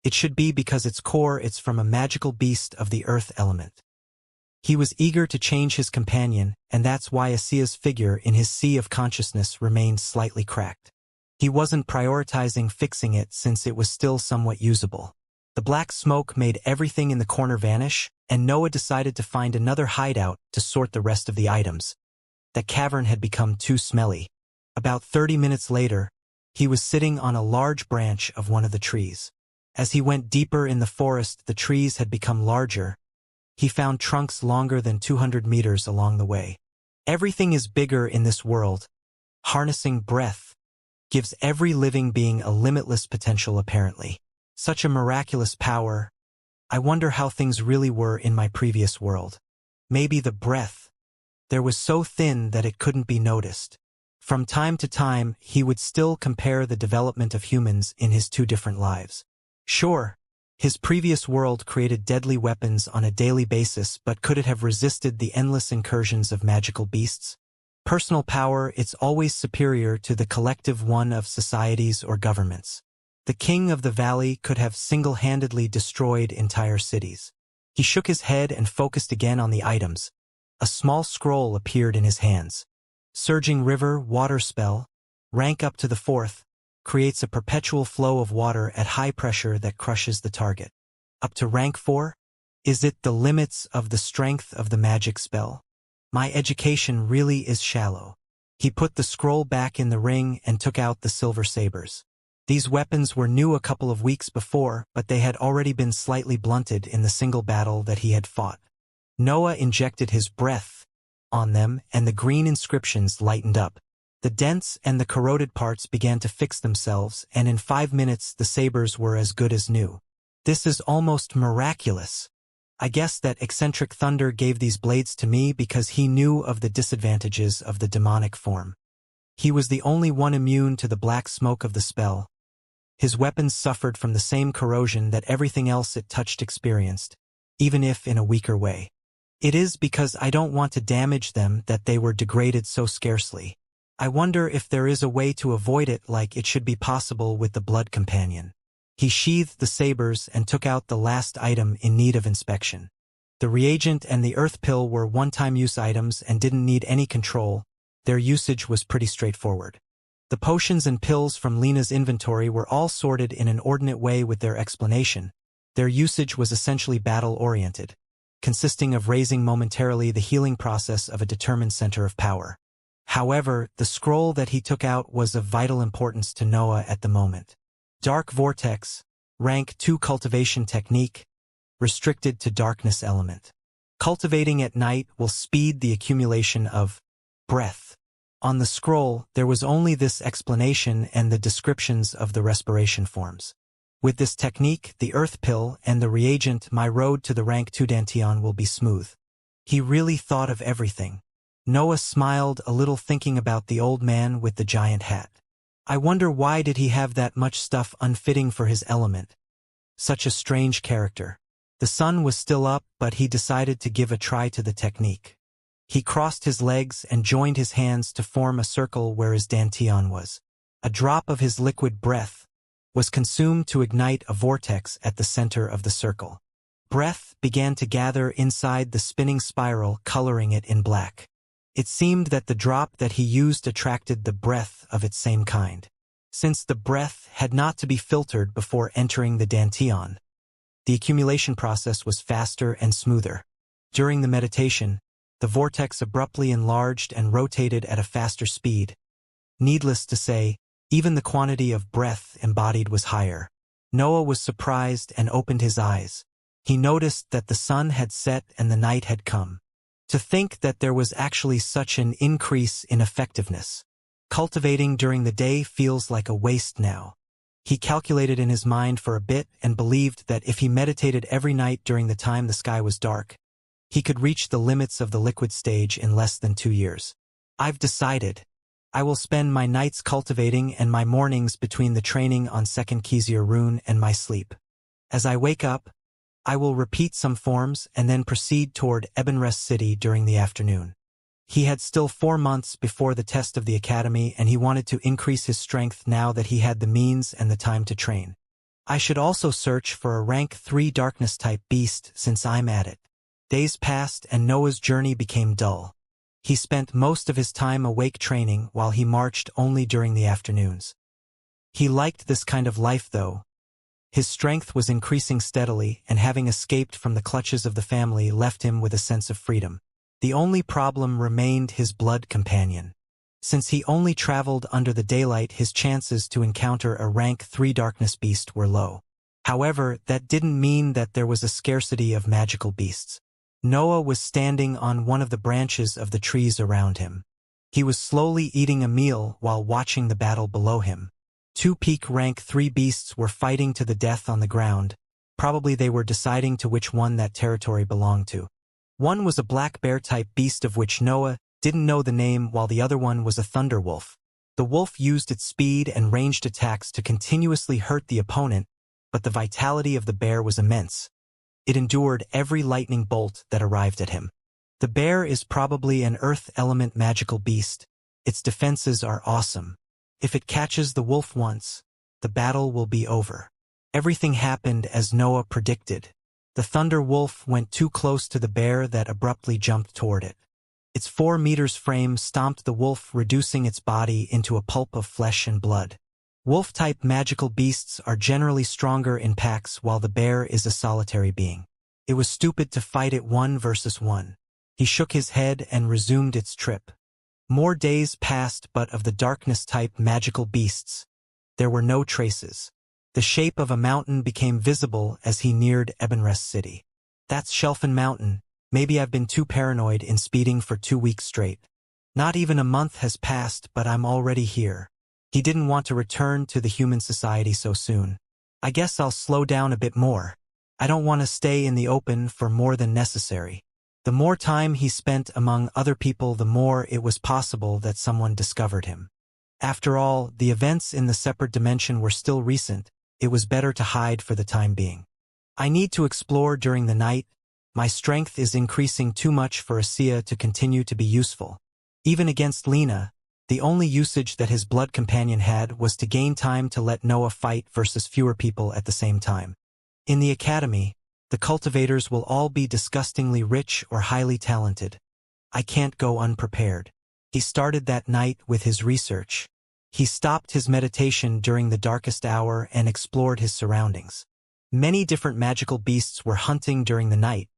It should be because its core it's from a magical beast of the earth element. He was eager to change his companion, and that's why Xianxia's figure in his sea of consciousness remained slightly cracked. He wasn't prioritizing fixing it since it was still somewhat usable. The black smoke made everything in the corner vanish, and Noah decided to find another hideout to sort the rest of the items. The cavern had become too smelly. About 30 minutes later, he was sitting on a large branch of one of the trees. As he went deeper in the forest, the trees had become larger. He found trunks longer than 200 meters along the way. Everything is bigger in this world. Harnessing breath. gives every living being a limitless potential apparently. Such a miraculous power. I wonder how things really were in my previous world. Maybe the breath there was so thin that it couldn't be noticed. From time to time, he would still compare the development of humans in his two different lives. Sure, his previous world created deadly weapons on a daily basis, but could it have resisted the endless incursions of magical beasts? Personal power, it's always superior to the collective one of societies or governments. The king of the valley could have single-handedly destroyed entire cities. He shook his head and focused again on the items. A small scroll appeared in his hands. Surging river, water spell, rank up to the 4th, creates a perpetual flow of water at high pressure that crushes the target. Up to rank 4? Is it the limits of the strength of the magic spell? My education really is shallow. He put the scroll back in the ring and took out the silver sabers. These weapons were new a couple of weeks before, but they had already been slightly blunted in the single battle that he had fought. Noah injected his breath on them, and the green inscriptions lightened up. The dents and the corroded parts began to fix themselves, and in 5 minutes the sabers were as good as new. This is almost miraculous. I guess that eccentric thunder gave these blades to me because he knew of the disadvantages of the demonic form. He was the only one immune to the black smoke of the spell. His weapons suffered from the same corrosion that everything else it touched experienced, even if in a weaker way. It is because I don't want to damage them that they were degraded so scarcely. I wonder if there is a way to avoid it, like it should be possible with the blood companion. He sheathed the sabers and took out the last item in need of inspection. The reagent and the earth pill were one-time use items and didn't need any control. Their usage was pretty straightforward. The potions and pills from Lena's inventory were all sorted in an ordinate way with their explanation. Their usage was essentially battle-oriented, consisting of raising momentarily the healing process of a determined center of power. However, the scroll that he took out was of vital importance to Noah at the moment. Dark Vortex, rank 2 cultivation technique, restricted to darkness element. Cultivating at night will speed the accumulation of breath. On the scroll, there was only this explanation and the descriptions of the respiration forms. With this technique, the earth pill, and the reagent, my road to the rank 2 Danteon will be smooth. He really thought of everything. Noah smiled a little thinking about the old man with the giant hat. I wonder why did he have that much stuff unfitting for his element? Such a strange character. The sun was still up, but he decided to give a try to the technique. He crossed his legs and joined his hands to form a circle where his Danteon was. A drop of his liquid breath was consumed to ignite a vortex at the center of the circle. Breath began to gather inside the spinning spiral, coloring it in black. It seemed that the drop that he used attracted the breath of its same kind. Since the breath had not to be filtered before entering the Danteon, the accumulation process was faster and smoother. During the meditation, the vortex abruptly enlarged and rotated at a faster speed. Needless to say, even the quantity of breath embodied was higher. Noah was surprised and opened his eyes. He noticed that the sun had set and the night had come. To think that there was actually such an increase in effectiveness. Cultivating during the day feels like a waste now. He calculated in his mind for a bit and believed that if he meditated every night during the time the sky was dark, he could reach the limits of the liquid stage in less than 2 years. I've decided. I will spend my nights cultivating and my mornings between the training on Second Xianxia rune and my sleep. As I wake up, I will repeat some forms and then proceed toward Ebenrest City during the afternoon. He had still 4 months before the test of the academy, and he wanted to increase his strength now that he had the means and the time to train. I should also search for a rank 3 darkness-type beast since I'm at it. Days passed and Noah's journey became dull. He spent most of his time awake training while he marched only during the afternoons. He liked this kind of life though. His strength was increasing steadily, and having escaped from the clutches of the family left him with a sense of freedom. The only problem remained his blood companion. Since he only traveled under the daylight, his chances to encounter a rank 3 darkness beast were low. However, that didn't mean that there was a scarcity of magical beasts. Noah was standing on one of the branches of the trees around him. He was slowly eating a meal while watching the battle below him. Two peak rank 3 beasts were fighting to the death on the ground. Probably they were deciding to which one that territory belonged to. One was a black bear-type beast of which Noah didn't know the name, while the other one was a thunder wolf. The wolf used its speed and ranged attacks to continuously hurt the opponent, but the vitality of the bear was immense. It endured every lightning bolt that arrived at him. The bear is probably an earth element magical beast. Its defenses are awesome. If it catches the wolf once, the battle will be over. Everything happened as Noah predicted. The thunder wolf went too close to the bear that abruptly jumped toward it. Its 4 meters frame stomped the wolf, reducing its body into a pulp of flesh and blood. Wolf-type magical beasts are generally stronger in packs, while the bear is a solitary being. It was stupid to fight it 1 versus 1. He shook his head and resumed its trip. More days passed, but of the darkness-type magical beasts, there were no traces. The shape of a mountain became visible as he neared Ebenrest City. That's Shelfen Mountain. Maybe I've been too paranoid in speeding for 2 weeks straight. Not even a month has passed, but I'm already here. He didn't want to return to the human society so soon. I guess I'll slow down a bit more. I don't want to stay in the open for more than necessary. The more time he spent among other people, the more it was possible that someone discovered him. After all, the events in the separate dimension were still recent. It was better to hide for the time being. I need to explore during the night. My strength is increasing too much for Xianxia to continue to be useful. Even against Lena, the only usage that his blood companion had was to gain time to let Noah fight versus fewer people at the same time. In the academy, the cultivators will all be disgustingly rich or highly talented. I can't go unprepared. He started that night with his research. He stopped his meditation during the darkest hour and explored his surroundings. Many different magical beasts were hunting during the night.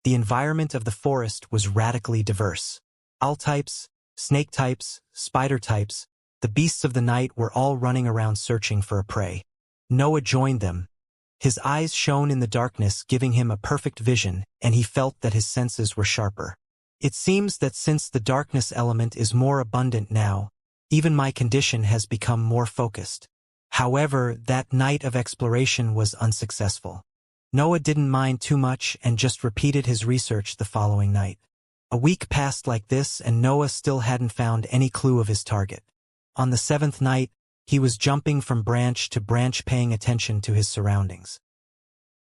The environment of the forest was radically diverse. Owl types, snake types, spider types, the beasts of the night were all running around searching for a prey. Noah joined them. His eyes shone in the darkness, giving him a perfect vision, and he felt that his senses were sharper. It seems that since the darkness element is more abundant now, even my condition has become more focused. However, that night of exploration was unsuccessful. Noah didn't mind too much and just repeated his research the following night. A week passed like this, and Noah still hadn't found any clue of his target. On the 7th night, he was jumping from branch to branch, paying attention to his surroundings.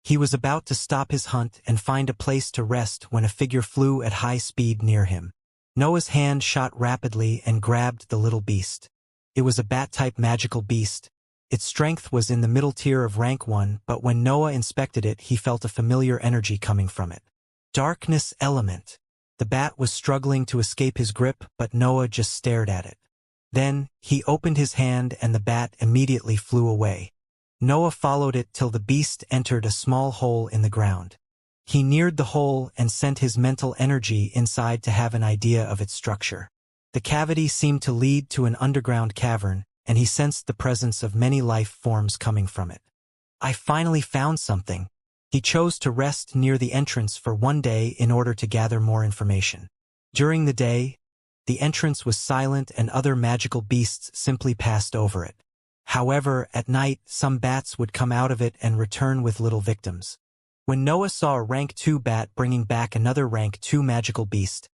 He was about to stop his hunt and find a place to rest when a figure flew at high speed near him. Noah's hand shot rapidly and grabbed the little beast. It was a bat-type magical beast. Its strength was in the middle tier of rank 1, but when Noah inspected it, he felt a familiar energy coming from it. Darkness element. The bat was struggling to escape his grip, but Noah just stared at it. Then, he opened his hand and the bat immediately flew away. Noah followed it till the beast entered a small hole in the ground. He neared the hole and sent his mental energy inside to have an idea of its structure. The cavity seemed to lead to an underground cavern, and he sensed the presence of many life forms coming from it. I finally found something. He chose to rest near the entrance for 1 day in order to gather more information. During the day, the entrance was silent and other magical beasts simply passed over it. However, at night, some bats would come out of it and return with little victims. When Noah saw a rank 2 bat bringing back another rank 2 magical beast,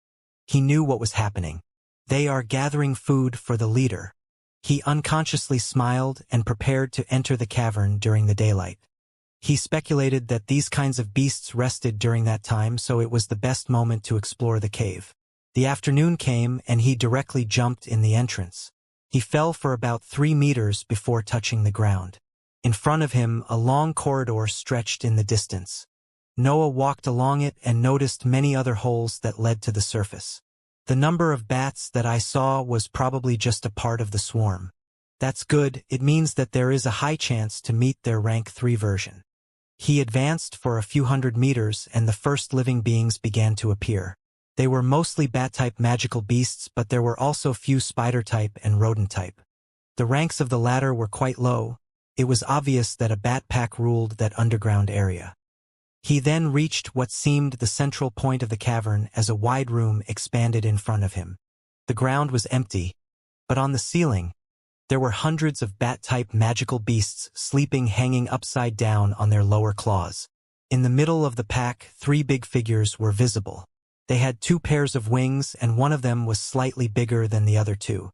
he knew what was happening. They are gathering food for the leader. He unconsciously smiled and prepared to enter the cavern during the daylight. He speculated that these kinds of beasts rested during that time, so it was the best moment to explore the cave. The afternoon came and he directly jumped in the entrance. He fell for about 3 meters before touching the ground. In front of him, a long corridor stretched in the distance. Noah walked along it and noticed many other holes that led to the surface. The number of bats that I saw was probably just a part of the swarm. That's good, it means that there is a high chance to meet their rank 3 version. He advanced for a few hundred meters and the first living beings began to appear. They were mostly bat-type magical beasts, but there were also few spider-type and rodent-type. The ranks of the latter were quite low. It was obvious that a bat pack ruled that underground area. He then reached what seemed the central point of the cavern as a wide room expanded in front of him. The ground was empty, but on the ceiling, there were hundreds of bat-type magical beasts sleeping hanging upside down on their lower claws. In the middle of the pack, 3 big figures were visible. They had 2 pairs of wings and one of them was slightly bigger than the other 2.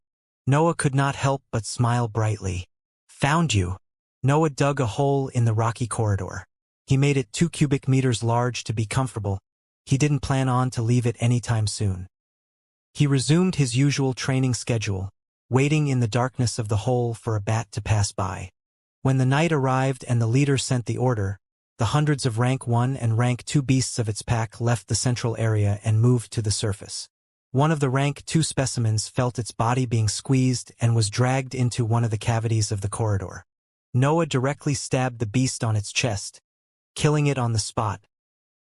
Noah could not help but smile brightly. "Found you." Noah dug a hole in the rocky corridor. He made it 2 cubic meters large to be comfortable. He didn't plan on to leave it anytime soon. He resumed his usual training schedule, waiting in the darkness of the hole for a bat to pass by. When the night arrived and the leader sent the order, the hundreds of rank 1 and rank 2 beasts of its pack left the central area and moved to the surface. One of the rank 2 specimens felt its body being squeezed and was dragged into one of the cavities of the corridor. Noah directly stabbed the beast on its chest, killing it on the spot.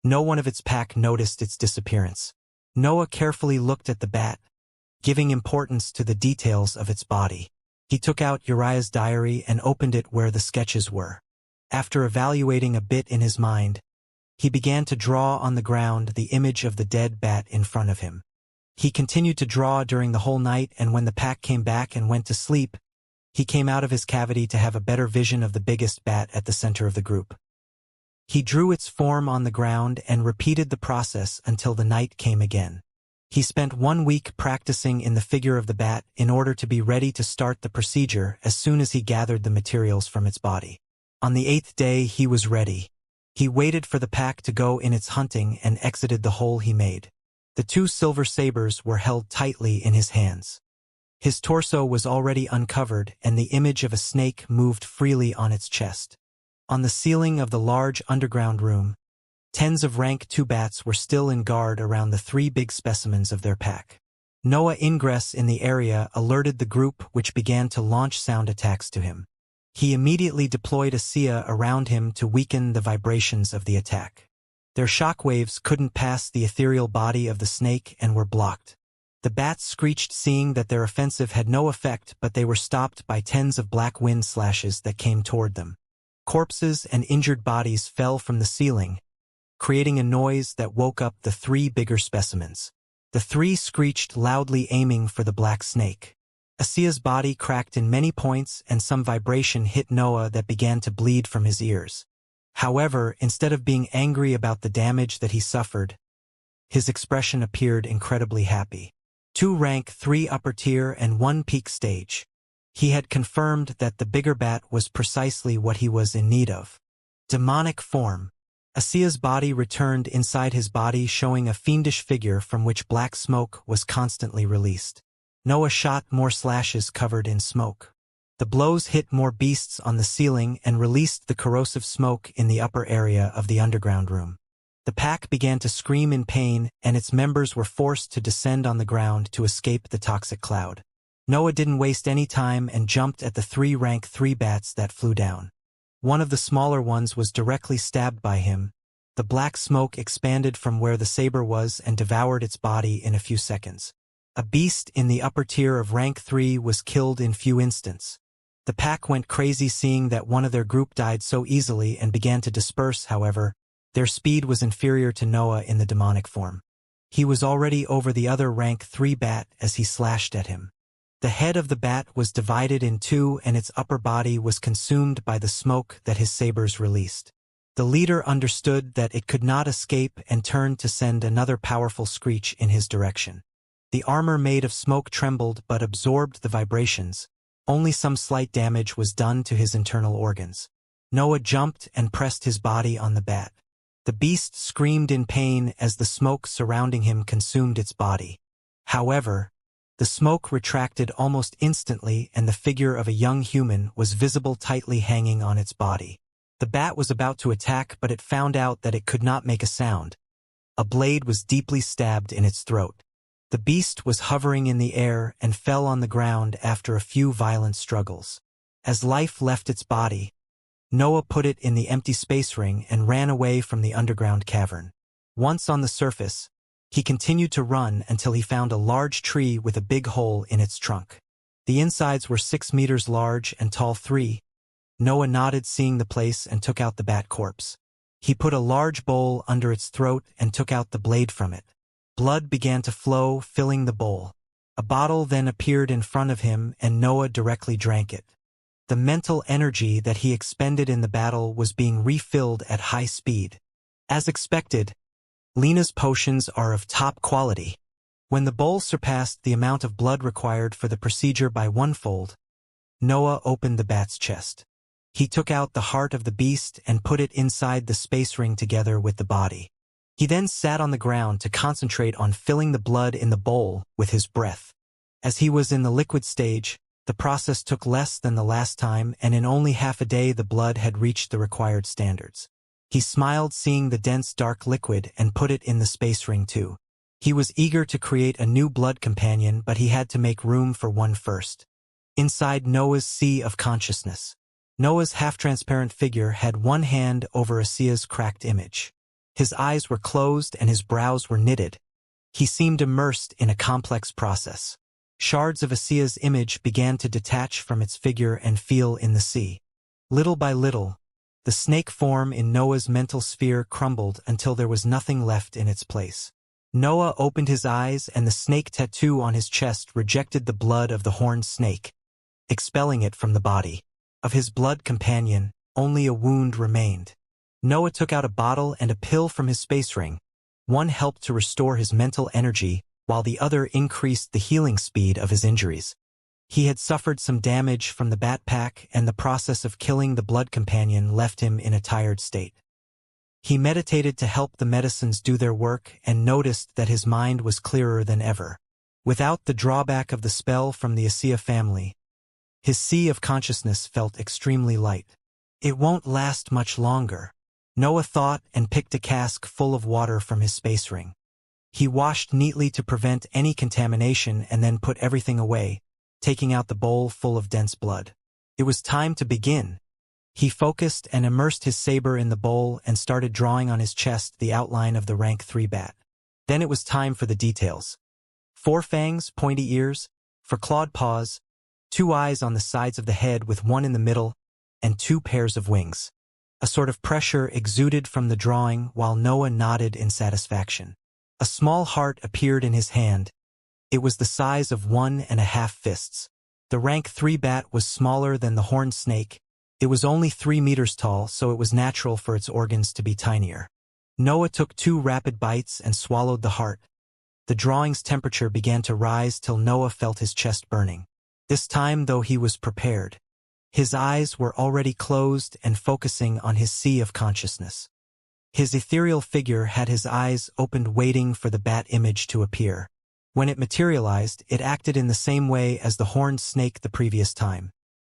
No one of its pack noticed its disappearance. Noah carefully looked at the bat, giving importance to the details of its body. He took out Uriah's diary and opened it where the sketches were. After evaluating a bit in his mind, he began to draw on the ground the image of the dead bat in front of him. He continued to draw during the whole night, and when the pack came back and went to sleep, he came out of his cavity to have a better vision of the biggest bat at the center of the group. He drew its form on the ground and repeated the process until the night came again. He spent 1 week practicing in the figure of the bat in order to be ready to start the procedure as soon as he gathered the materials from its body. On the 8th day he was ready. He waited for the pack to go in its hunting and exited the hole he made. The 2 silver sabers were held tightly in his hands. His torso was already uncovered and the image of a snake moved freely on its chest. On the ceiling of the large underground room, tens of rank 2 bats were still in guard around the 3 big specimens of their pack. Noah ingress in the area alerted the group, which began to launch sound attacks to him. He immediately deployed a Xianxia around him to weaken the vibrations of the attack. Their shockwaves couldn't pass the ethereal body of the snake and were blocked. The bats screeched, seeing that their offensive had no effect, but they were stopped by tens of black wind slashes that came toward them. Corpses and injured bodies fell from the ceiling, creating a noise that woke up the 3 bigger specimens. The 3 screeched loudly, aiming for the black snake. Xianxia's body cracked in many points and some vibration hit Noah that began to bleed from his ears. However, instead of being angry about the damage that he suffered, his expression appeared incredibly happy. 2 rank 3 upper tier and 1 peak stage. He had confirmed that the bigger bat was precisely what he was in need of. Demonic form. Xianxia's body returned inside his body, showing a fiendish figure from which black smoke was constantly released. Noah shot more slashes covered in smoke. The blows hit more beasts on the ceiling and released the corrosive smoke in the upper area of the underground room. The pack began to scream in pain, and its members were forced to descend on the ground to escape the toxic cloud. Noah didn't waste any time and jumped at the 3 rank 3 bats that flew down. One of the smaller ones was directly stabbed by him. The black smoke expanded from where the saber was and devoured its body in a few seconds. A beast in the upper tier of rank 3 was killed in few instants. The pack went crazy seeing that one of their group died so easily and began to disperse. However, their speed was inferior to Noah in the demonic form. He was already over the other rank 3 bat as he slashed at him. The head of the bat was divided in 2 and its upper body was consumed by the smoke that his sabers released. The leader understood that it could not escape and turned to send another powerful screech in his direction. The armor made of smoke trembled but absorbed the vibrations. Only some slight damage was done to his internal organs. Noah jumped and pressed his body on the bat. The beast screamed in pain as the smoke surrounding him consumed its body. However, the smoke retracted almost instantly and the figure of a young human was visible tightly hanging on its body. The bat was about to attack, but it found out that it could not make a sound. A blade was deeply stabbed in its throat. The beast was hovering in the air and fell on the ground after a few violent struggles. As life left its body, Noah put it in the empty space ring and ran away from the underground cavern. Once on the surface, he continued to run until he found a large tree with a big hole in its trunk. The insides were 6 meters large and tall 3. Noah nodded, seeing the place, and took out the bat corpse. He put a large bowl under its throat and took out the blade from it. Blood began to flow, filling the bowl. A bottle then appeared in front of him and Noah directly drank it. The mental energy that he expended in the battle was being refilled at high speed. As expected, Lena's potions are of top quality. When the bowl surpassed the amount of blood required for the procedure by onefold, Noah opened the bat's chest. He took out the heart of the beast and put it inside the space ring together with the body. He then sat on the ground to concentrate on filling the blood in the bowl with his breath. As he was in the liquid stage, the process took less than the last time, and in only half a day the blood had reached the required standards. He smiled seeing the dense dark liquid and put it in the space ring too. He was eager to create a new blood companion, but he had to make room for one first. Inside Noah's sea of consciousness, Noah's half-transparent figure had one hand over Asia's cracked image. His eyes were closed and his brows were knitted. He seemed immersed in a complex process. Shards of Asia's image began to detach from its figure and feel in the sea. Little by little, the snake form in Noah's mental sphere crumbled until there was nothing left in its place. Noah opened his eyes and the snake tattoo on his chest rejected the blood of the horned snake, expelling it from the body. Of his blood companion, only a wound remained. Noah took out a bottle and a pill from his space ring. One helped to restore his mental energy, while the other increased the healing speed of his injuries. He had suffered some damage from the bat pack, and the process of killing the blood companion left him in a tired state. He meditated to help the medicines do their work and noticed that his mind was clearer than ever. Without the drawback of the spell from the Asia family, his sea of consciousness felt extremely light. It won't last much longer, Noah thought, and picked a cask full of water from his space ring. He washed neatly to prevent any contamination and then put everything away, taking out the bowl full of dense blood. It was time to begin. He focused and immersed his saber in the bowl and started drawing on his chest the outline of the rank 3 bat. Then it was time for the details. 4 fangs, pointy ears, for clawed paws, 2 eyes on the sides of the head with one in the middle, and 2 pairs of wings. A sort of pressure exuded from the drawing while Noah nodded in satisfaction. A small heart appeared in his hand. It was the size of 1.5 fists. The rank 3 bat was smaller than the horned snake. It was only 3 meters tall, so it was natural for its organs to be tinier. Noah took 2 rapid bites and swallowed the heart. The drawing's temperature began to rise till Noah felt his chest burning. This time, though, he was prepared. His eyes were already closed and focusing on his sea of consciousness. His ethereal figure had his eyes opened waiting for the bat image to appear. When it materialized, it acted in the same way as the horned snake the previous time.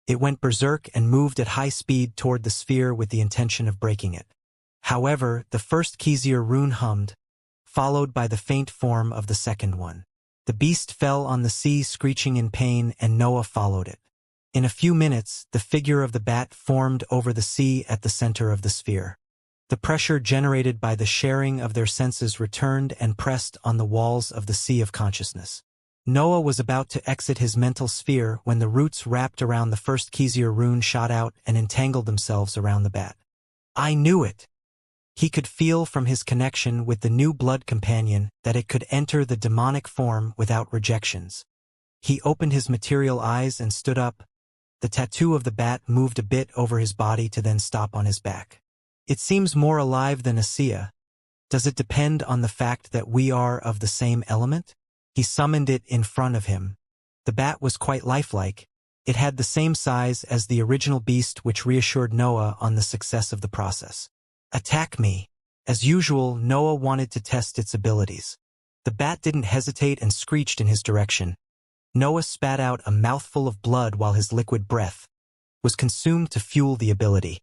It went berserk and moved at high speed toward the sphere with the intention of breaking it. However, the first Xianxia rune hummed, followed by the faint form of the second one. The beast fell on the sea screeching in pain and Noah followed it. In a few minutes, the figure of the bat formed over the sea at the center of the sphere. The pressure generated by the sharing of their senses returned and pressed on the walls of the sea of consciousness. Noah was about to exit his mental sphere when the roots wrapped around the first Xianxia rune shot out and entangled themselves around the bat. I knew it! He could feel from his connection with the new blood companion that it could enter the demonic form without rejections. He opened his material eyes and stood up. The tattoo of the bat moved a bit over his body to then stop on his back. It seems more alive than Xianxia. Does it depend on the fact that we are of the same element? He summoned it in front of him. The bat was quite lifelike. It had the same size as the original beast, which reassured Noah on the success of the process. Attack me. As usual, Noah wanted to test its abilities. The bat didn't hesitate and screeched in his direction. Noah spat out a mouthful of blood while his liquid breath was consumed to fuel the ability.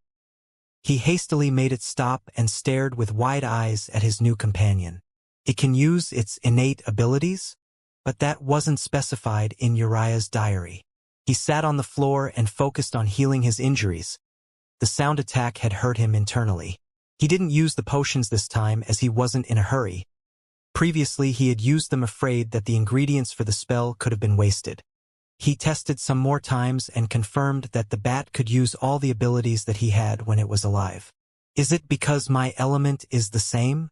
He hastily made it stop and stared with wide eyes at his new companion. It can use its innate abilities? But that wasn't specified in Uriah's diary. He sat on the floor and focused on healing his injuries. The sound attack had hurt him internally. He didn't use the potions this time as he wasn't in a hurry. Previously, he had used them afraid that the ingredients for the spell could have been wasted. He tested some more times and confirmed that the bat could use all the abilities that he had when it was alive. Is it because my element is the same?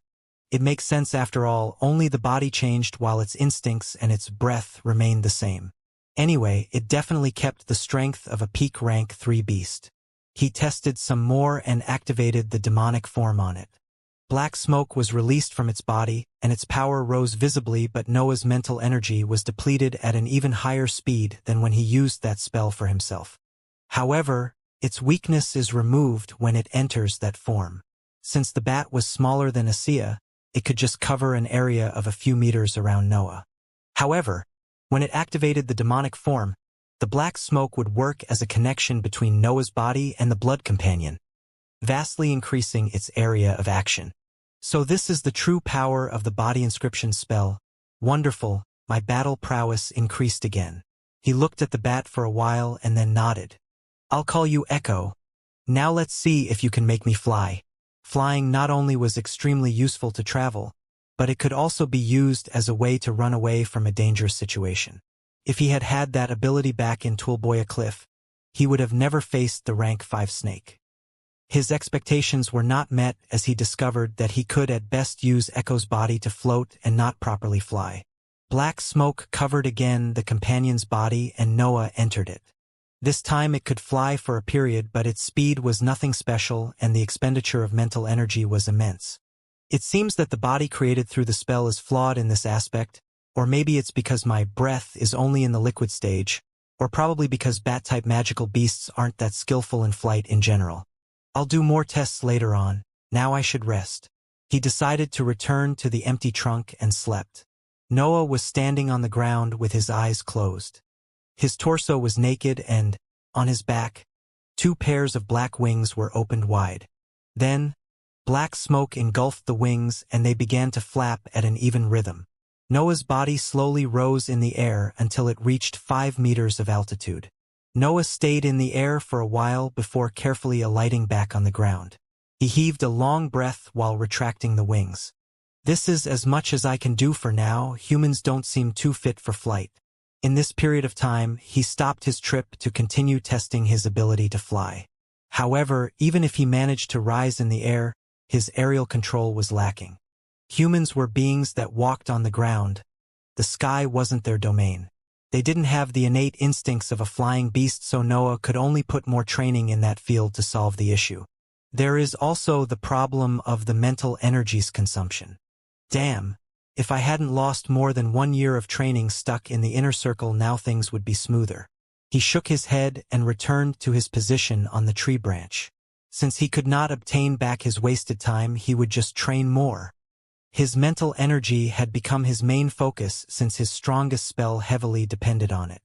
It makes sense after all, only the body changed while its instincts and its breath remained the same. Anyway, it definitely kept the strength of a peak rank 3 beast. He tested some more and activated the demonic form on it. Black smoke was released from its body, and its power rose visibly, but Noah's mental energy was depleted at an even higher speed than when he used that spell for himself. However, its weakness is removed when it enters that form. Since the bat was smaller than Xianxia, it could just cover an area of a few meters around Noah. However, when it activated the demonic form, the black smoke would work as a connection between Noah's body and the blood companion, vastly increasing its area of action. So this is the true power of the body inscription spell. Wonderful, my battle prowess increased again. He looked at the bat for a while and then nodded. I'll call you Echo. Now let's see if you can make me fly. Flying not only was extremely useful to travel, but it could also be used as a way to run away from a dangerous situation. If he had had that ability back in Toolboya Cliff, he would have never faced the rank 5 snake. His expectations were not met as he discovered that he could at best use Echo's body to float and not properly fly. Black smoke covered again the companion's body and Noah entered it. This time it could fly for a period, but its speed was nothing special and the expenditure of mental energy was immense. It seems that the body created through the spell is flawed in this aspect, or maybe it's because my breath is only in the liquid stage, or probably because bat-type magical beasts aren't that skillful in flight in general. I'll do more tests later on, now I should rest. He decided to return to the empty trunk and slept. Noah was standing on the ground with his eyes closed. His torso was naked and, on his back, 2 pairs of black wings were opened wide. Then, black smoke engulfed the wings and they began to flap at an even rhythm. Noah's body slowly rose in the air until it reached 5 meters of altitude. Noah stayed in the air for a while before carefully alighting back on the ground. He heaved a long breath while retracting the wings. This is as much as I can do for now. Humans don't seem too fit for flight. In this period of time, he stopped his trip to continue testing his ability to fly. However, even if he managed to rise in the air, his aerial control was lacking. Humans were beings that walked on the ground. The sky wasn't their domain. They didn't have the innate instincts of a flying beast, so Noah could only put more training in that field to solve the issue. There is also the problem of the mental energies consumption. Damn, if I hadn't lost more than 1 year of training stuck in the inner circle, now things would be smoother. He shook his head and returned to his position on the tree branch. Since he could not obtain back his wasted time, he would just train more. His mental energy had become his main focus since his strongest spell heavily depended on it.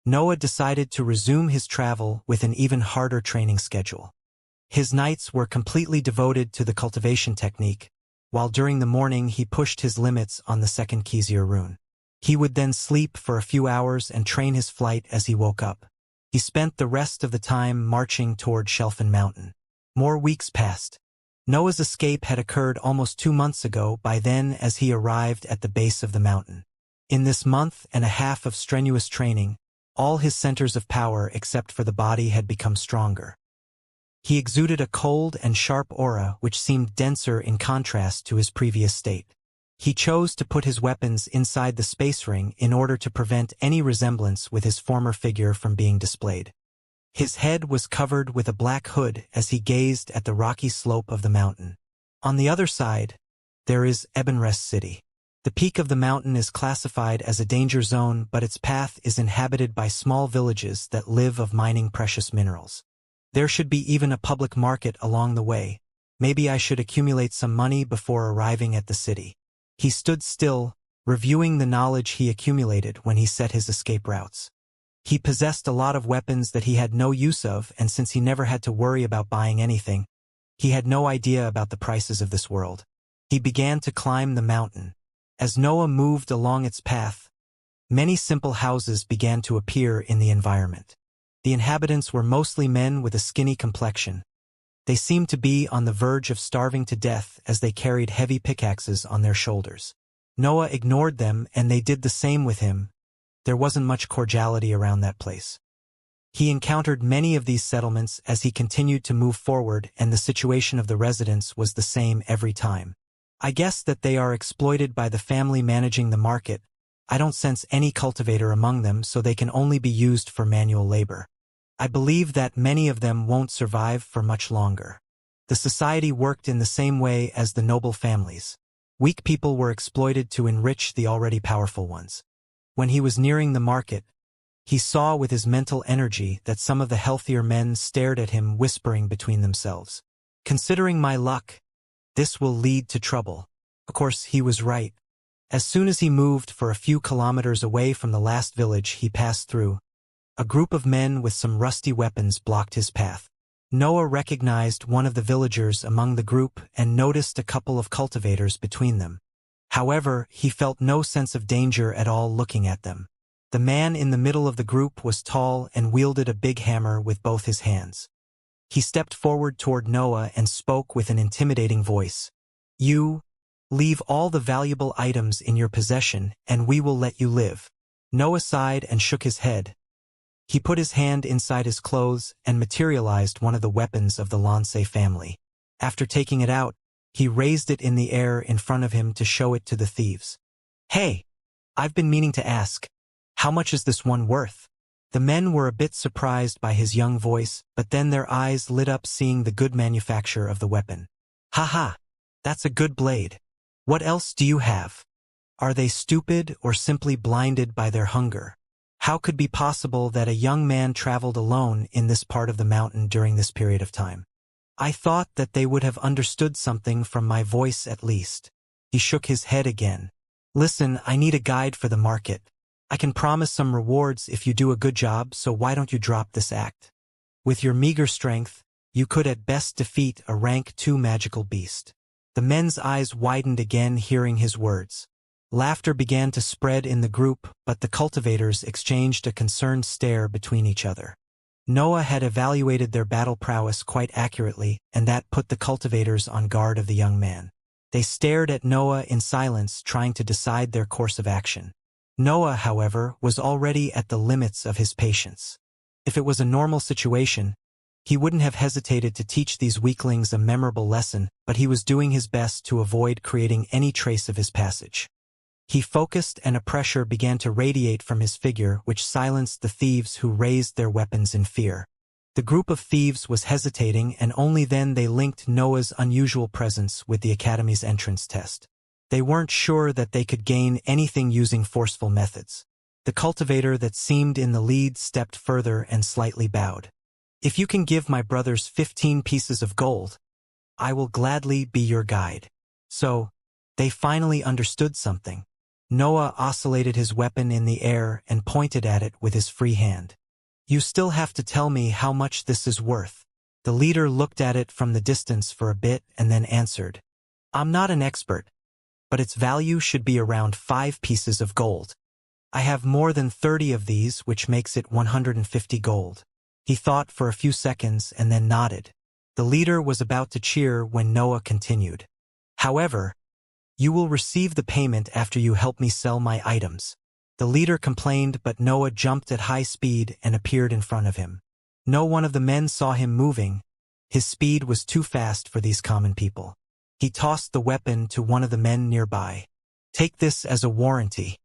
Noah decided to resume his travel with an even harder training schedule. His nights were completely devoted to the cultivation technique, while during the morning he pushed his limits on the second Xianxia rune. He would then sleep for a few hours and train his flight as he woke up. He spent the rest of the time marching toward Shelfen Mountain. More weeks passed. Noah's escape had occurred almost 2 months ago by then as he arrived at the base of the mountain. In this month and a half of strenuous training, all his centers of power except for the body had become stronger. He exuded a cold and sharp aura which seemed denser in contrast to his previous state. He chose to put his weapons inside the space ring in order to prevent any resemblance with his former figure from being displayed. His head was covered with a black hood as he gazed at the rocky slope of the mountain. On the other side, there is Ebonrest City. The peak of the mountain is classified as a danger zone, but its path is inhabited by small villages that live of mining precious minerals. There should be even a public market along the way. Maybe I should accumulate some money before arriving at the city. He stood still, reviewing the knowledge he accumulated when he set his escape routes. He possessed a lot of weapons that he had no use of, and since he never had to worry about buying anything, he had no idea about the prices of this world. He began to climb the mountain. As Noah moved along its path, many simple houses began to appear in the environment. The inhabitants were mostly men with a skinny complexion. They seemed to be on the verge of starving to death as they carried heavy pickaxes on their shoulders. Noah ignored them and they did the same with him. There wasn't much cordiality around that place. He encountered many of these settlements as he continued to move forward, and the situation of the residents was the same every time. I guess that they are exploited by the family managing the market. I don't sense any cultivator among them, so they can only be used for manual labor. I believe that many of them won't survive for much longer. The society worked in the same way as the noble families. Weak people were exploited to enrich the already powerful ones. When he was nearing the market, he saw with his mental energy that some of the healthier men stared at him, whispering between themselves, "Considering my luck, this will lead to trouble." Of course, he was right. As soon as he moved for a few kilometers away from the last village he passed through, a group of men with some rusty weapons blocked his path. Noah recognized one of the villagers among the group and noticed a couple of cultivators between them. However, he felt no sense of danger at all looking at them. The man in the middle of the group was tall and wielded a big hammer with both his hands. He stepped forward toward Noah and spoke with an intimidating voice. "You, leave all the valuable items in your possession and we will let you live." Noah sighed and shook his head. He put his hand inside his clothes and materialized one of the weapons of the Lance family. After taking it out, he raised it in the air in front of him to show it to the thieves. "Hey, I've been meaning to ask, how much is this one worth?" The men were a bit surprised by his young voice, but then their eyes lit up seeing the good manufacture of the weapon. "Haha, that's a good blade. What else do you have?" Are they stupid or simply blinded by their hunger? How could it be possible that a young man traveled alone in this part of the mountain during this period of time? I thought that they would have understood something from my voice at least. He shook his head again. "Listen, I need a guide for the market. I can promise some rewards if you do a good job, so why don't you drop this act? With your meager strength, you could at best defeat a rank 2 magical beast." The men's eyes widened again hearing his words. Laughter began to spread in the group, but the cultivators exchanged a concerned stare between each other. Noah had evaluated their battle prowess quite accurately, and that put the cultivators on guard of the young man. They stared at Noah in silence, trying to decide their course of action. Noah, however, was already at the limits of his patience. If it was a normal situation, he wouldn't have hesitated to teach these weaklings a memorable lesson, but he was doing his best to avoid creating any trace of his passage. He focused and a pressure began to radiate from his figure, which silenced the thieves who raised their weapons in fear. The group of thieves was hesitating, and only then they linked Noah's unusual presence with the Academy's entrance test. They weren't sure that they could gain anything using forceful methods. The cultivator that seemed in the lead stepped further and slightly bowed. "If you can give my brothers 15 pieces of gold, I will gladly be your guide." So, they finally understood something. Noah oscillated his weapon in the air and pointed at it with his free hand. "You still have to tell me how much this is worth." The leader looked at it from the distance for a bit and then answered, "I'm not an expert, but its value should be around 5 pieces of gold. I have more than 30 of these, which makes it 150 gold." He thought for a few seconds and then nodded. The leader was about to cheer when Noah continued. "However, you will receive the payment after you help me sell my items." The leader complained, but Noah jumped at high speed and appeared in front of him. No one of the men saw him moving. His speed was too fast for these common people. He tossed the weapon to one of the men nearby. "Take this as a warranty.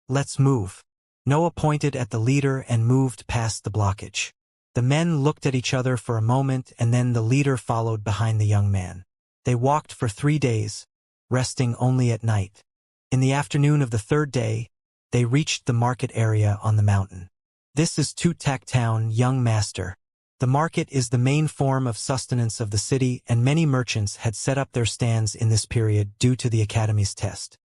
Let's move." Noah pointed at the leader and moved past the blockage. The men looked at each other for a moment, and then the leader followed behind the young man. They walked for 3 days, resting only at night. In the afternoon of the 3rd day, they reached the market area on the mountain. "This is Tutak Town, young master. The market is the main form of sustenance of the city, and many merchants had set up their stands in this period due to the Academy's test.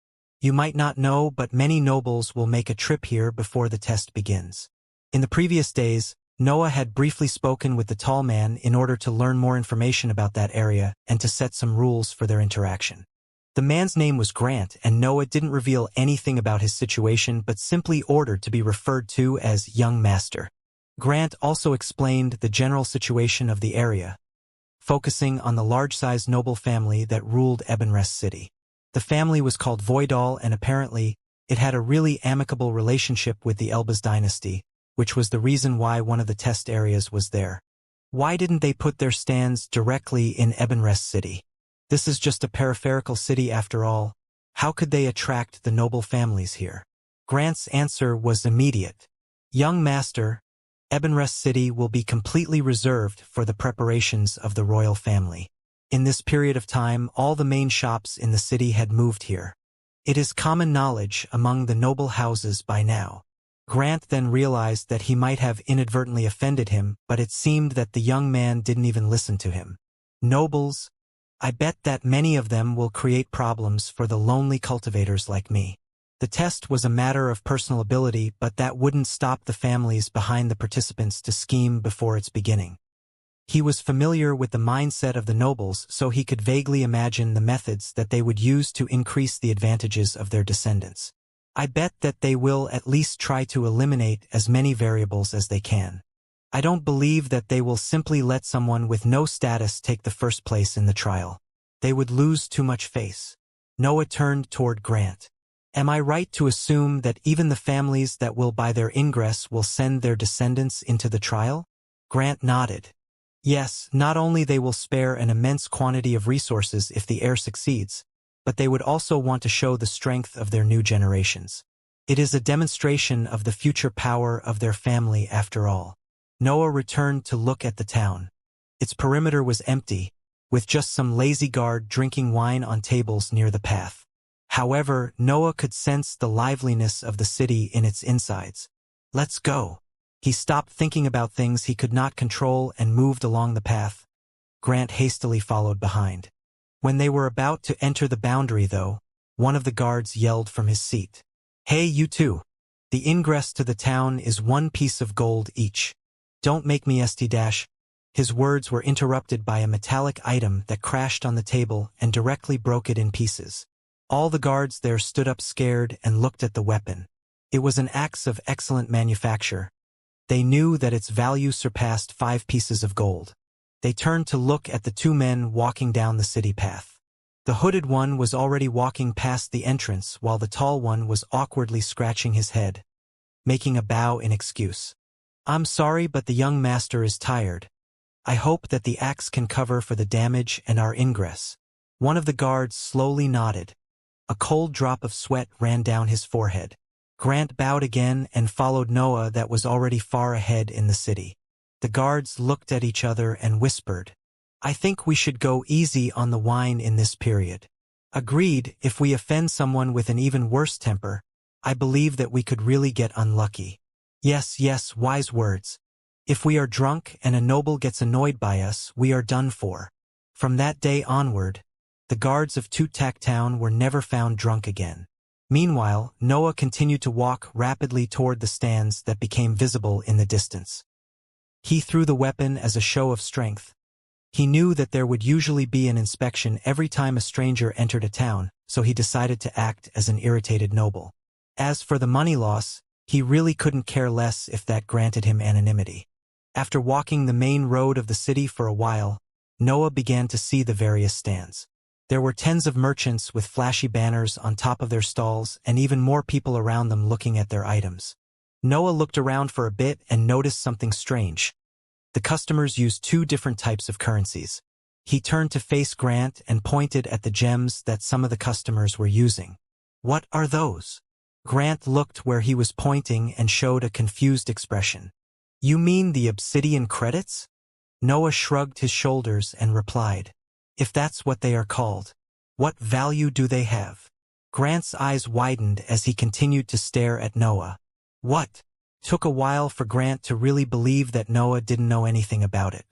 You might not know, but many nobles will make a trip here before the test begins." In the previous days, Noah had briefly spoken with the tall man in order to learn more information about that area and to set some rules for their interaction. The man's name was Grant, and Noah didn't reveal anything about his situation but simply ordered to be referred to as young master. Grant also explained the general situation of the area, focusing on the large-sized noble family that ruled Ebenrest City. The family was called Voidal, and apparently it had a really amicable relationship with the Elbaz dynasty, which was the reason why one of the test areas was there. Why didn't they put their stands directly in Ebenrest City? This is just a peripheral city after all. How could they attract the noble families here? Grant's answer was immediate. Young master, Ebenrest City will be completely reserved for the preparations of the royal family. In this period of time, all the main shops in the city had moved here. It is common knowledge among the noble houses by now. Grant then realized that he might have inadvertently offended him, but it seemed that the young man didn't even listen to him. Nobles, I bet that many of them will create problems for the lonely cultivators like me. The test was a matter of personal ability, but that wouldn't stop the families behind the participants to scheme before its beginning. He was familiar with the mindset of the nobles, so he could vaguely imagine the methods that they would use to increase the advantages of their descendants. I bet that they will at least try to eliminate as many variables as they can. I don't believe that they will simply let someone with no status take the first place in the trial. They would lose too much face. Noah turned toward Grant. Am I right to assume that even the families that will buy their ingress will send their descendants into the trial? Grant nodded. Yes, not only they will spare an immense quantity of resources if the heir succeeds, but they would also want to show the strength of their new generations. It is a demonstration of the future power of their family after all. Noah returned to look at the town. Its perimeter was empty, with just some lazy guard drinking wine on tables near the path. However, Noah could sense the liveliness of the city in its insides. Let's go. He stopped thinking about things he could not control and moved along the path. Grant hastily followed behind. When they were about to enter the boundary, though, one of the guards yelled from his seat. Hey, you two. The ingress to the town is 1 piece of gold each. Don't make me st-. His words were interrupted by a metallic item that crashed on the table and directly broke it in pieces. All the guards there stood up scared and looked at the weapon. It was an axe of excellent manufacture. They knew that its value surpassed 5 pieces of gold. They turned to look at the 2 men walking down the city path. The hooded one was already walking past the entrance while the tall one was awkwardly scratching his head, making a bow in excuse. I'm sorry, but the young master is tired. I hope that the axe can cover for the damage and our ingress. One of the guards slowly nodded. A cold drop of sweat ran down his forehead. Grant bowed again and followed Noah that was already far ahead in the city. The guards looked at each other and whispered, I think we should go easy on the wine in this period. Agreed, if we offend someone with an even worse temper, I believe that we could really get unlucky. Yes, wise words. If we are drunk and a noble gets annoyed by us, we are done for. From that day onward, the guards of Tutak Town were never found drunk again. Meanwhile, Noah continued to walk rapidly toward the stands that became visible in the distance. He threw the weapon as a show of strength. He knew that there would usually be an inspection every time a stranger entered a town, so he decided to act as an irritated noble. As for the money loss, he really couldn't care less if that granted him anonymity. After walking the main road of the city for a while, Noah began to see the various stands. There were tens of merchants with flashy banners on top of their stalls and even more people around them looking at their items. Noah looked around for a bit and noticed something strange. The customers used 2 different types of currencies. He turned to face Grant and pointed at the gems that some of the customers were using. What are those? Grant looked where he was pointing and showed a confused expression. You mean the obsidian credits? Noah shrugged his shoulders and replied, if that's what they are called. What value do they have? Grant's eyes widened as he continued to stare at Noah. What? Took a while for Grant to really believe that Noah didn't know anything about it.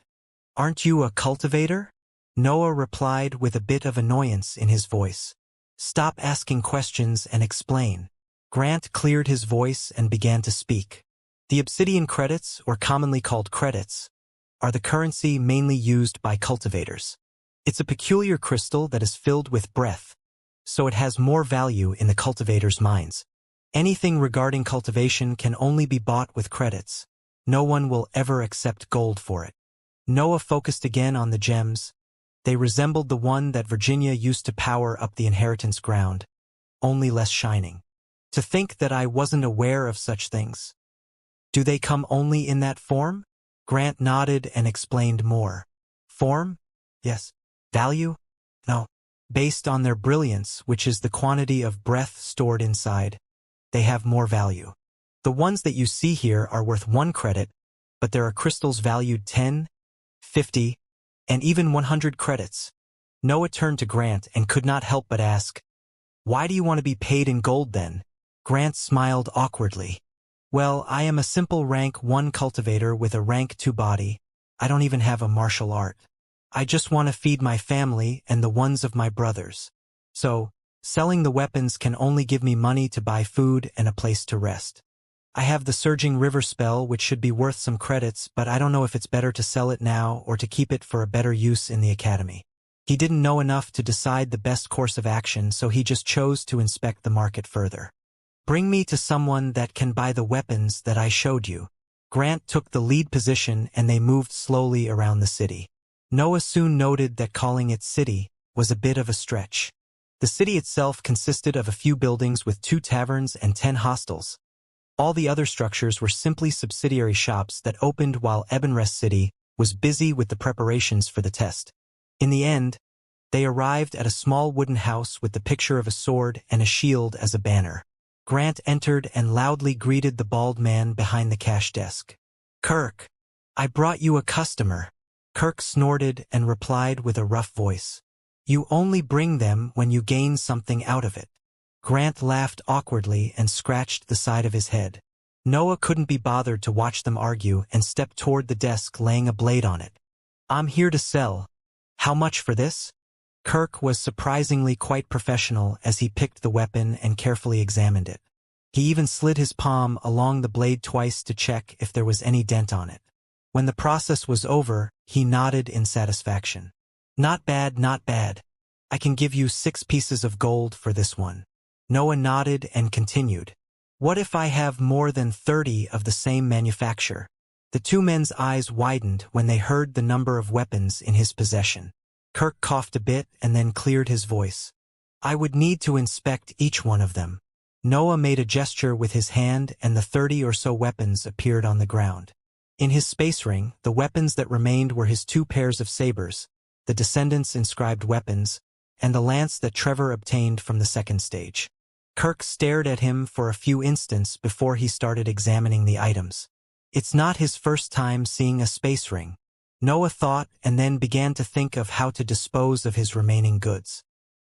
Aren't you a cultivator? Noah replied with a bit of annoyance in his voice. Stop asking questions and explain. Grant cleared his voice and began to speak. The obsidian credits, or commonly called credits, are the currency mainly used by cultivators. It's a peculiar crystal that is filled with breath, so it has more value in the cultivators' minds. Anything regarding cultivation can only be bought with credits. No one will ever accept gold for it. Noah focused again on the gems. They resembled the one that Virginia used to power up the inheritance ground, only less shining. To think that I wasn't aware of such things. Do they come only in that form? Grant nodded and explained more. Form? Yes. Value? No. Based on their brilliance, which is the quantity of breath stored inside, they have more value. The ones that you see here are worth 1 credit, but there are crystals valued 10, 50, and even 100 credits. Noah turned to Grant and could not help but ask, "Why do you want to be paid in gold then?" Grant smiled awkwardly. "Well, I am a simple rank 1 cultivator with a rank 2 body. I don't even have a martial art. I just want to feed my family and the ones of my brothers. So, selling the weapons can only give me money to buy food and a place to rest. I have the Surging River spell, which should be worth some credits, but I don't know if it's better to sell it now or to keep it for a better use in the academy." He didn't know enough to decide the best course of action, so he just chose to inspect the market further. "Bring me to someone that can buy the weapons that I showed you." Grant took the lead position and they moved slowly around the city. Noah soon noted that calling it city was a bit of a stretch. The city itself consisted of a few buildings with 2 taverns and 10 hostels. All the other structures were simply subsidiary shops that opened while Ebenrest City was busy with the preparations for the test. In the end, they arrived at a small wooden house with the picture of a sword and a shield as a banner. Grant entered and loudly greeted the bald man behind the cash desk. "Kirk, I brought you a customer." Kirk snorted and replied with a rough voice, "You only bring them when you gain something out of it." Grant laughed awkwardly and scratched the side of his head. Noah couldn't be bothered to watch them argue and stepped toward the desk laying a blade on it. "I'm here to sell. How much for this?" Kirk was surprisingly quite professional as he picked the weapon and carefully examined it. He even slid his palm along the blade twice to check if there was any dent on it. When the process was over, he nodded in satisfaction. "Not bad, not bad. I can give you 6 pieces of gold for this one." Noah nodded and continued, "What if I have more than 30 of the same manufacture?" The 2 men's eyes widened when they heard the number of weapons in his possession. Kirk coughed a bit and then cleared his voice. "I would need to inspect each one of them." Noah made a gesture with his hand and the 30 or so weapons appeared on the ground. In his space ring, the weapons that remained were his 2 pairs of sabers, the Descendants inscribed weapons, and the lance that Trevor obtained from the 2nd stage. Kirk stared at him for a few instants before he started examining the items. It's not his first time seeing a space ring. Noah thought and then began to think of how to dispose of his remaining goods.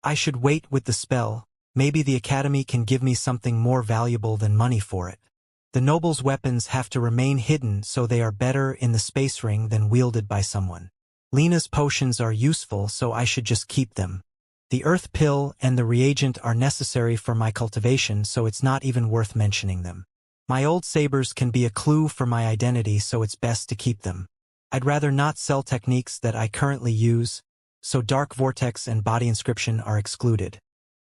"I should wait with the spell. Maybe the Academy can give me something more valuable than money for it. The noble's weapons have to remain hidden so they are better in the space ring than wielded by someone. Lena's potions are useful, so I should just keep them. The earth pill and the reagent are necessary for my cultivation, so it's not even worth mentioning them. My old sabers can be a clue for my identity, so it's best to keep them. I'd rather not sell techniques that I currently use, so Dark Vortex and Body Inscription are excluded.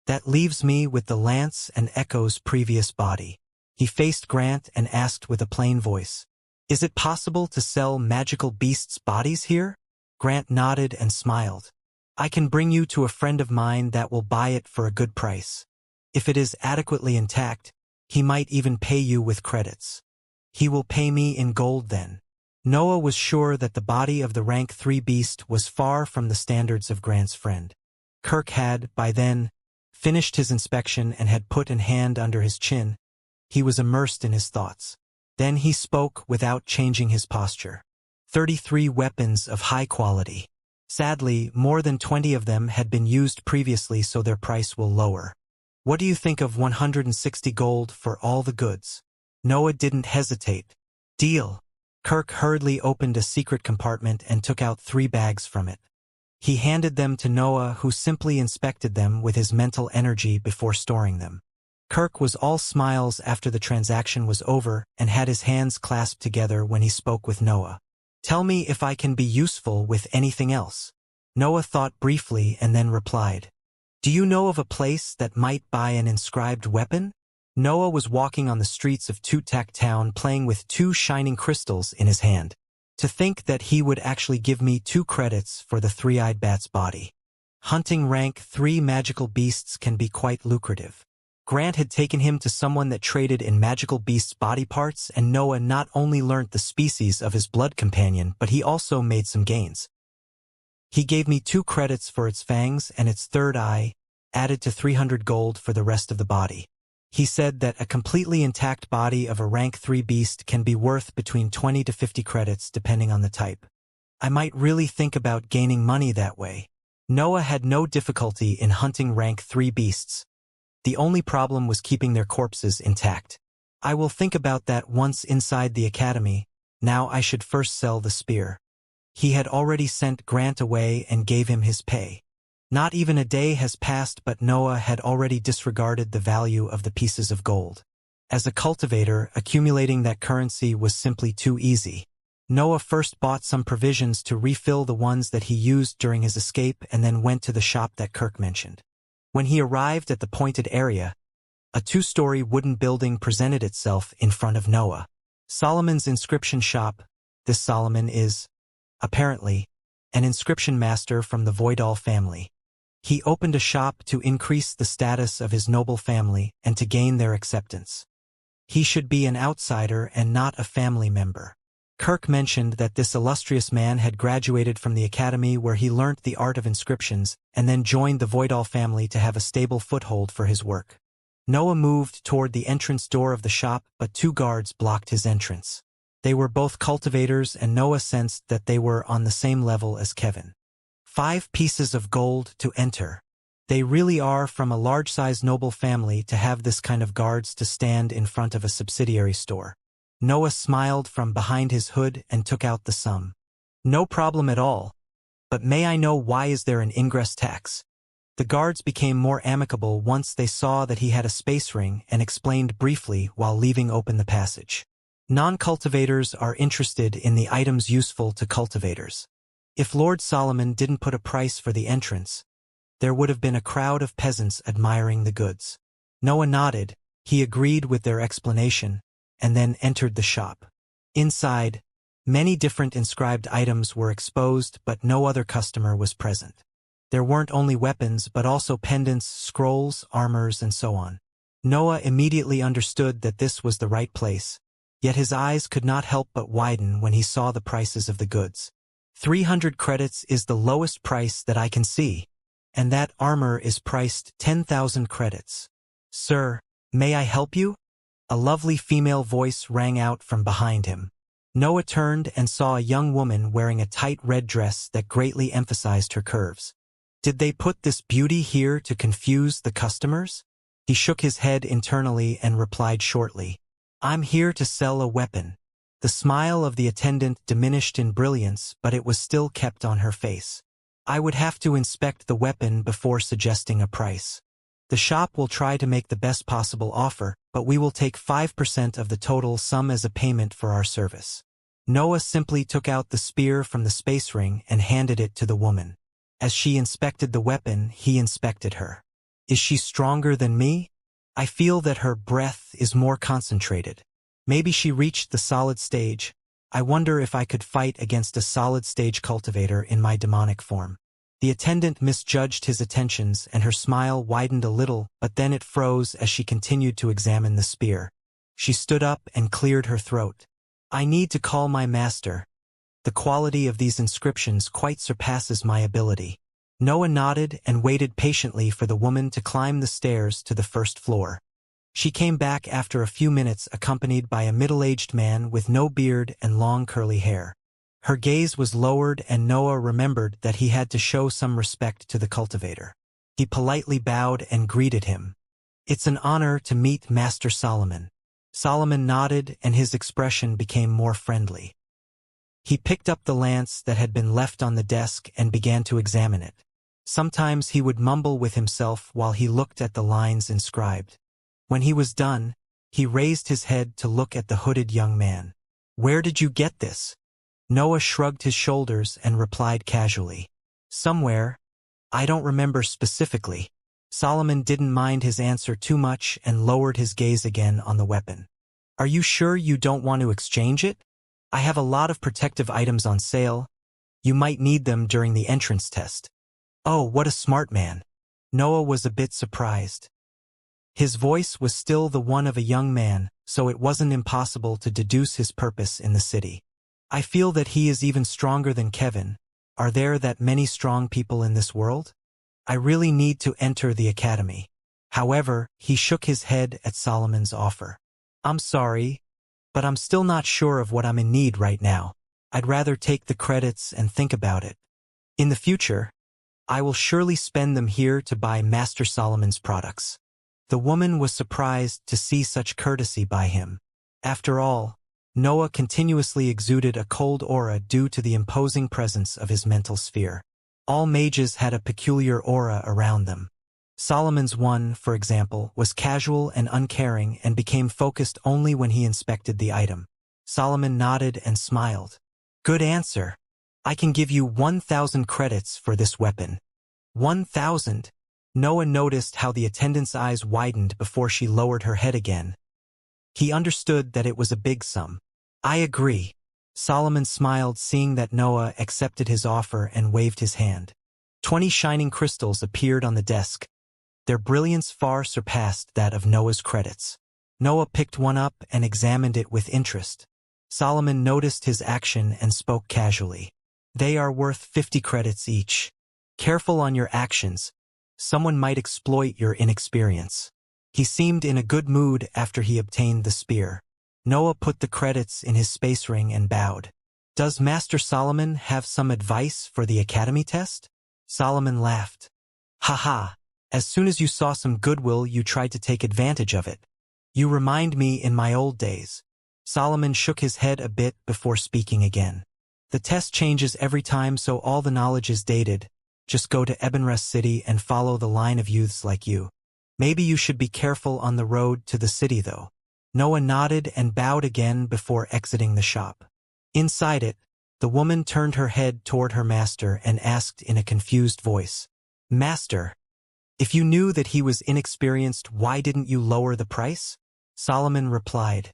That leaves me with the Lance and Echo's previous body." He faced Grant and asked with a plain voice, "Is it possible to sell magical beasts' bodies here?" Grant nodded and smiled. "I can bring you to a friend of mine that will buy it for a good price. If it is adequately intact, he might even pay you with credits." "He will pay me in gold then." Noah was sure that the body of the rank 3 beast was far from the standards of Grant's friend. Kirk had, by then, finished his inspection and had put a hand under his chin. He was immersed in his thoughts. Then he spoke without changing his posture. 33 weapons of high quality. Sadly, more than 20 of them had been used previously, so their price will lower. What do you think of 160 gold for all the goods? Noah didn't hesitate. Deal. Kirk hurriedly opened a secret compartment and took out 3 bags from it. He handed them to Noah, who simply inspected them with his mental energy before storing them. Kirk was all smiles after the transaction was over and had his hands clasped together when he spoke with Noah. Tell me if I can be useful with anything else. Noah thought briefly and then replied, Do you know of a place that might buy an inscribed weapon? Noah was walking on the streets of Tutak Town playing with 2 shining crystals in his hand. To think that he would actually give me 2 credits for the 3-eyed bat's body. Hunting rank 3 magical beasts can be quite lucrative. Grant had taken him to someone that traded in magical beasts' body parts, and Noah not only learnt the species of his blood companion, but he also made some gains. He gave me 2 credits for its fangs and its third eye, added to 300 gold for the rest of the body. He said that a completely intact body of a rank 3 beast can be worth between 20 to 50 credits depending on the type. I might really think about gaining money that way. Noah had no difficulty in hunting rank 3 beasts. The only problem was keeping their corpses intact. I will think about that once inside the academy. Now I should first sell the spear. He had already sent Grant away and gave him his pay. Not even a day has passed, but Noah had already disregarded the value of the pieces of gold. As a cultivator, accumulating that currency was simply too easy. Noah first bought some provisions to refill the ones that he used during his escape and then went to the shop that Kirk mentioned. When he arrived at the pointed area, a 2-story wooden building presented itself in front of Noah. Solomon's inscription shop. This Solomon is, apparently, an inscription master from the Voidal family. He opened a shop to increase the status of his noble family and to gain their acceptance. He should be an outsider and not a family member. Kirk mentioned that this illustrious man had graduated from the academy where he learnt the art of inscriptions and then joined the Voidal family to have a stable foothold for his work. Noah moved toward the entrance door of the shop, but 2 guards blocked his entrance. They were both cultivators, and Noah sensed that they were on the same level as Kevin. 5 pieces of gold to enter. They really are from a large-sized noble family to have this kind of guards to stand in front of a subsidiary store. Noah smiled from behind his hood and took out the sum. No problem at all. But may I know why is there an ingress tax? The guards became more amicable once they saw that he had a space ring and explained briefly while leaving open the passage. Non-cultivators are interested in the items useful to cultivators. If Lord Solomon didn't put a price for the entrance, there would have been a crowd of peasants admiring the goods. Noah nodded, he agreed with their explanation, and then entered the shop. Inside, many different inscribed items were exposed, but no other customer was present. There weren't only weapons, but also pendants, scrolls, armors, and so on. Noah immediately understood that this was the right place, yet his eyes could not help but widen when he saw the prices of the goods. 300 credits is the lowest price that I can see, and that armor is priced 10,000 credits. Sir, may I help you? A lovely female voice rang out from behind him. Noah turned and saw a young woman wearing a tight red dress that greatly emphasized her curves. Did they put this beauty here to confuse the customers? He shook his head internally and replied shortly, I'm here to sell a weapon. The smile of the attendant diminished in brilliance, but it was still kept on her face. I would have to inspect the weapon before suggesting a price. The shop will try to make the best possible offer, but we will take 5% of the total sum as a payment for our service. Noah simply took out the spear from the space ring and handed it to the woman. As she inspected the weapon, he inspected her. Is she stronger than me? I feel that her breath is more concentrated. Maybe she reached the solid stage. I wonder if I could fight against a solid stage cultivator in my demonic form. The attendant misjudged his attentions and her smile widened a little, but then it froze as she continued to examine the spear. She stood up and cleared her throat. I need to call my master. The quality of these inscriptions quite surpasses my ability. Noah nodded and waited patiently for the woman to climb the stairs to the first floor. She came back after a few minutes accompanied by a middle-aged man with no beard and long curly hair. Her gaze was lowered and Noah remembered that he had to show some respect to the cultivator. He politely bowed and greeted him. It's an honor to meet Master Solomon. Solomon nodded and his expression became more friendly. He picked up the lance that had been left on the desk and began to examine it. Sometimes he would mumble with himself while he looked at the lines inscribed. When he was done, he raised his head to look at the hooded young man. Where did you get this? Noah shrugged his shoulders and replied casually. Somewhere. I don't remember specifically. Solomon didn't mind his answer too much and lowered his gaze again on the weapon. Are you sure you don't want to exchange it? I have a lot of protective items on sale. You might need them during the entrance test. Oh, what a smart man. Noah was a bit surprised. His voice was still the one of a young man, so it wasn't impossible to deduce his purpose in the city. I feel that he is even stronger than Kevin, Are there that many strong people in this world? I really need to enter the academy. However, he shook his head at Solomon's offer. I'm sorry, but I'm still not sure of what I'm in need right now. I'd rather take the credits and think about it. In the future, I will surely spend them here to buy Master Solomon's products. The woman was surprised to see such courtesy by him. After all, Noah continuously exuded a cold aura due to the imposing presence of his mental sphere. All mages had a peculiar aura around them. Solomon's one, for example, was casual and uncaring and became focused only when he inspected the item. Solomon nodded and smiled. Good answer. I can give you 1,000 credits for this weapon. 1,000? Noah noticed how the attendant's eyes widened before she lowered her head again. He understood that it was a big sum. I agree. Solomon smiled, seeing that Noah accepted his offer and waved his hand. 20 shining crystals appeared on the desk. Their brilliance far surpassed that of Noah's credits. Noah picked one up and examined it with interest. Solomon noticed his action and spoke casually. They are worth 50 credits each. Careful on your actions. Someone might exploit your inexperience. He seemed in a good mood after he obtained the spear. Noah put the credits in his space ring and bowed. Does Master Solomon have some advice for the academy test? Solomon laughed. Ha. As soon as you saw some goodwill, you tried to take advantage of it. You remind me in my old days. Solomon shook his head a bit before speaking again. The test changes every time, so all the knowledge is dated. Just go to Ebonrest City and follow the line of youths like you. Maybe you should be careful on the road to the city, though. Noah nodded and bowed again before exiting the shop. Inside it, the woman turned her head toward her master and asked in a confused voice, Master, if you knew that he was inexperienced, why didn't you lower the price? Solomon replied,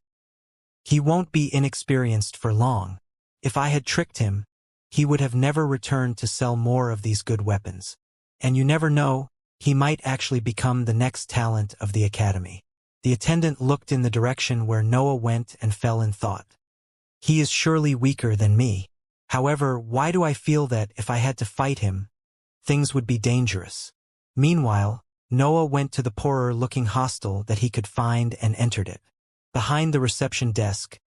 He won't be inexperienced for long. If I had tricked him, he would have never returned to sell more of these good weapons. And you never know, he might actually become the next talent of the academy. The attendant looked in the direction where Noah went and fell in thought. He is surely weaker than me. However, why do I feel that if I had to fight him, things would be dangerous? Meanwhile, Noah went to the poorer-looking hostel that he could find and entered it. Behind the reception desk,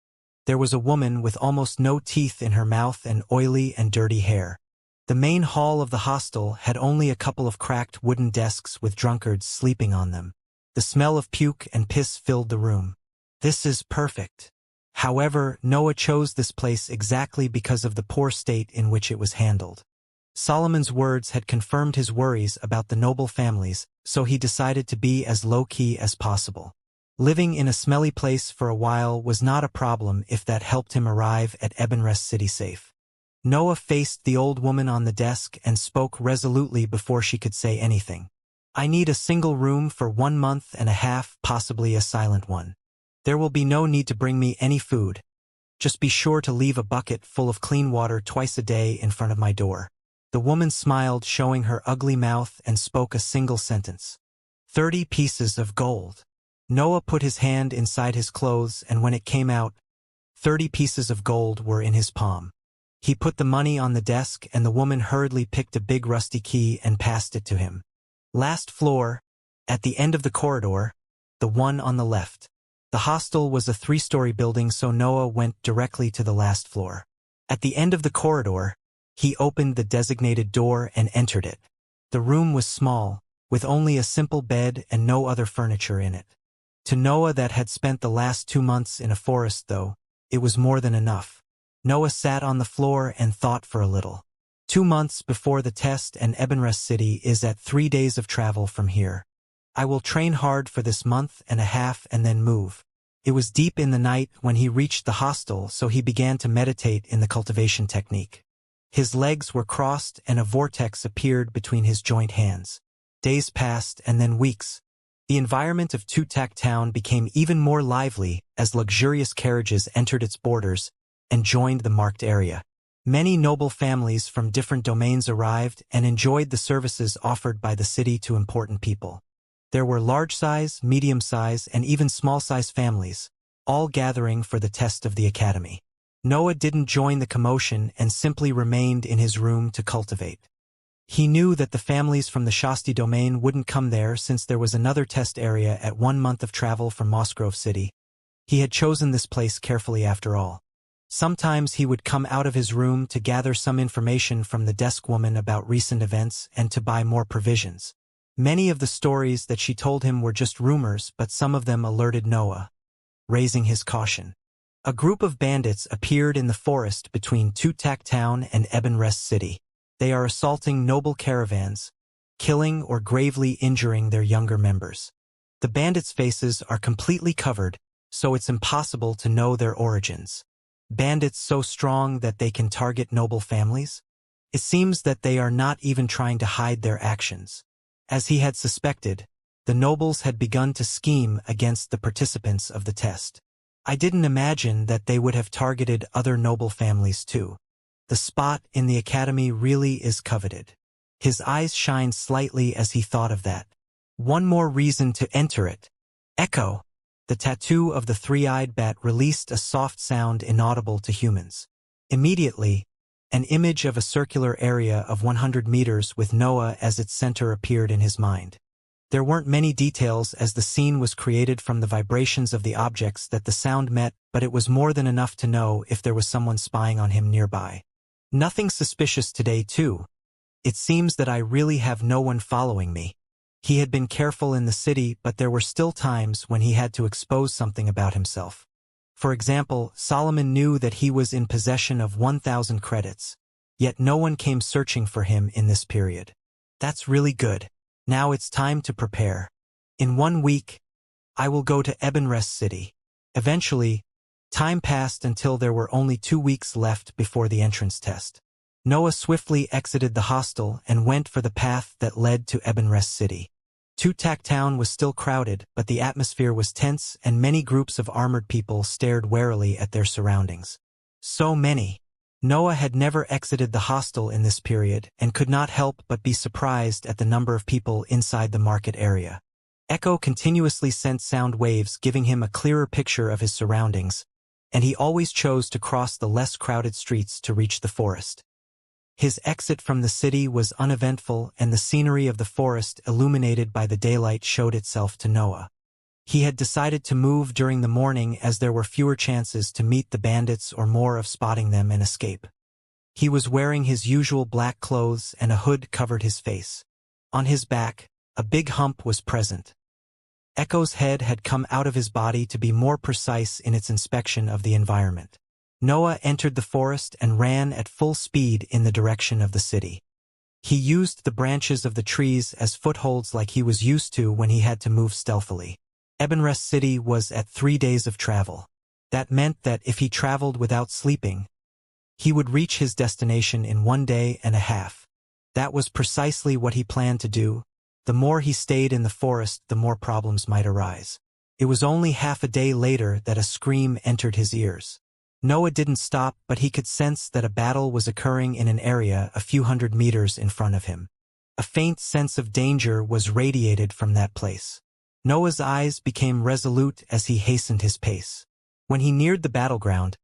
there was a woman with almost no teeth in her mouth and oily and dirty hair. The main hall of the hostel had only a couple of cracked wooden desks with drunkards sleeping on them. The smell of puke and piss filled the room. This is perfect. However, Noah chose this place exactly because of the poor state in which it was handled. Solomon's words had confirmed his worries about the noble families, so he decided to be as low-key as possible. Living in a smelly place for a while was not a problem if that helped him arrive at Ebonrest City safe. Noah faced the old woman on the desk and spoke resolutely before she could say anything. I need a single room for 1 month and a half, possibly a silent one. There will be no need to bring me any food. Just be sure to leave a bucket full of clean water twice a day in front of my door. The woman smiled, showing her ugly mouth, and spoke a single sentence. 30 pieces of gold. Noah put his hand inside his clothes, and when it came out, 30 pieces of gold were in his palm. He put the money on the desk, and the woman hurriedly picked a big rusty key and passed it to him. Last floor, at the end of the corridor, the one on the left. The hostel was a 3-story building, so Noah went directly to the last floor. At the end of the corridor, he opened the designated door and entered it. The room was small, with only a simple bed and no other furniture in it. To Noah, that had spent the last 2 months in a forest, though, it was more than enough. Noah sat on the floor and thought for a little. 2 months before the test, and Ebonrest City is at 3 days of travel from here. I will train hard for this month and a half and then move. It was deep in the night when he reached the hostel, so he began to meditate in the cultivation technique. His legs were crossed and a vortex appeared between his joint hands. Days passed and then weeks. The environment of Tutak town became even more lively as luxurious carriages entered its borders and joined the marked area. Many noble families from different domains arrived and enjoyed the services offered by the city to important people. There were large-size, medium-size, and even small-size families, all gathering for the test of the academy. Noah didn't join the commotion and simply remained in his room to cultivate. He knew that the families from the Shasti domain wouldn't come there since there was another test area at 1 month of travel from Mossgrove City. He had chosen this place carefully after all. Sometimes he would come out of his room to gather some information from the desk woman about recent events and to buy more provisions. Many of the stories that she told him were just rumors, but some of them alerted Noah, raising his caution. A group of bandits appeared in the forest between Tutak Town and Ebonrest City. They are assaulting noble caravans, killing or gravely injuring their younger members. The bandits' faces are completely covered, so it's impossible to know their origins. Bandits so strong that they can target noble families? It seems that they are not even trying to hide their actions. As he had suspected, the nobles had begun to scheme against the participants of the test. I didn't imagine that they would have targeted other noble families too. The spot in the academy really is coveted. His eyes shined slightly as he thought of that. One more reason to enter it. Echo. The tattoo of the three-eyed bat released a soft sound inaudible to humans. Immediately, an image of a circular area of 100 meters with Noah as its center appeared in his mind. There weren't many details as the scene was created from the vibrations of the objects that the sound met, but it was more than enough to know if there was someone spying on him nearby. Nothing suspicious today, too. It seems that I really have no one following me. He had been careful in the city, but there were still times when he had to expose something about himself. For example, Solomon knew that he was in possession of 1,000 credits, yet no one came searching for him in this period. That's really good. Now it's time to prepare. In 1 week, I will go to Ebonrest City. Eventually, time passed until there were only 2 weeks left before the entrance test. Noah swiftly exited the hostel and went for the path that led to Ebonrest City. Tutak Town was still crowded, but the atmosphere was tense and many groups of armored people stared warily at their surroundings. So many. Noah had never exited the hostel in this period and could not help but be surprised at the number of people inside the market area. Echo continuously sent sound waves giving him a clearer picture of his surroundings, and he always chose to cross the less crowded streets to reach the forest. His exit from the city was uneventful and the scenery of the forest illuminated by the daylight showed itself to Noah. He had decided to move during the morning as there were fewer chances to meet the bandits or more of spotting them and escape. He was wearing his usual black clothes and a hood covered his face. On his back, a big hump was present. Echo's head had come out of his body to be more precise in its inspection of the environment. Noah entered the forest and ran at full speed in the direction of the city. He used the branches of the trees as footholds like he was used to when he had to move stealthily. Ebonrest City was at 3 days of travel. That meant that if he traveled without sleeping, he would reach his destination in 1 day and a half. That was precisely what he planned to do. The more he stayed in the forest, the more problems might arise. It was only half a day later that a scream entered his ears. Noah didn't stop, but he could sense that a battle was occurring in an area a few hundred meters in front of him. A faint sense of danger was radiated from that place. Noah's eyes became resolute as he hastened his pace. When he neared the battleground,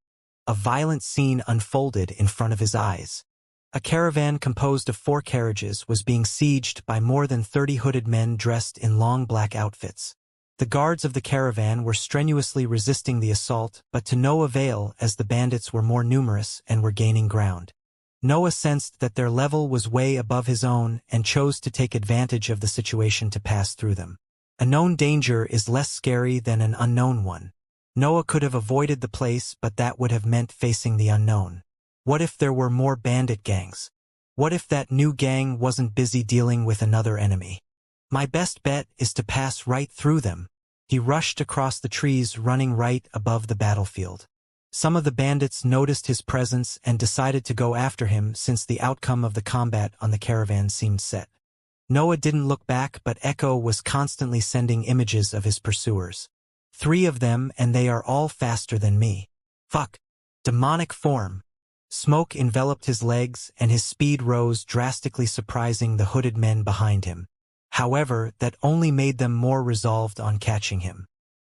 a violent scene unfolded in front of his eyes. A caravan composed of 4 carriages was being sieged by more than 30 hooded men dressed in long black outfits. The guards of the caravan were strenuously resisting the assault, but to no avail as the bandits were more numerous and were gaining ground. Noah sensed that their level was way above his own and chose to take advantage of the situation to pass through them. A known danger is less scary than an unknown one. Noah could have avoided the place, but that would have meant facing the unknown. What if there were more bandit gangs? What if that new gang wasn't busy dealing with another enemy? My best bet is to pass right through them. He rushed across the trees, running right above the battlefield. Some of the bandits noticed his presence and decided to go after him since the outcome of the combat on the caravan seemed set. Noah didn't look back, but Echo was constantly sending images of his pursuers. 3 of them, and they are all faster than me. Fuck. Demonic form. Smoke enveloped his legs, and his speed rose drastically, surprising the hooded men behind him. However, that only made them more resolved on catching him.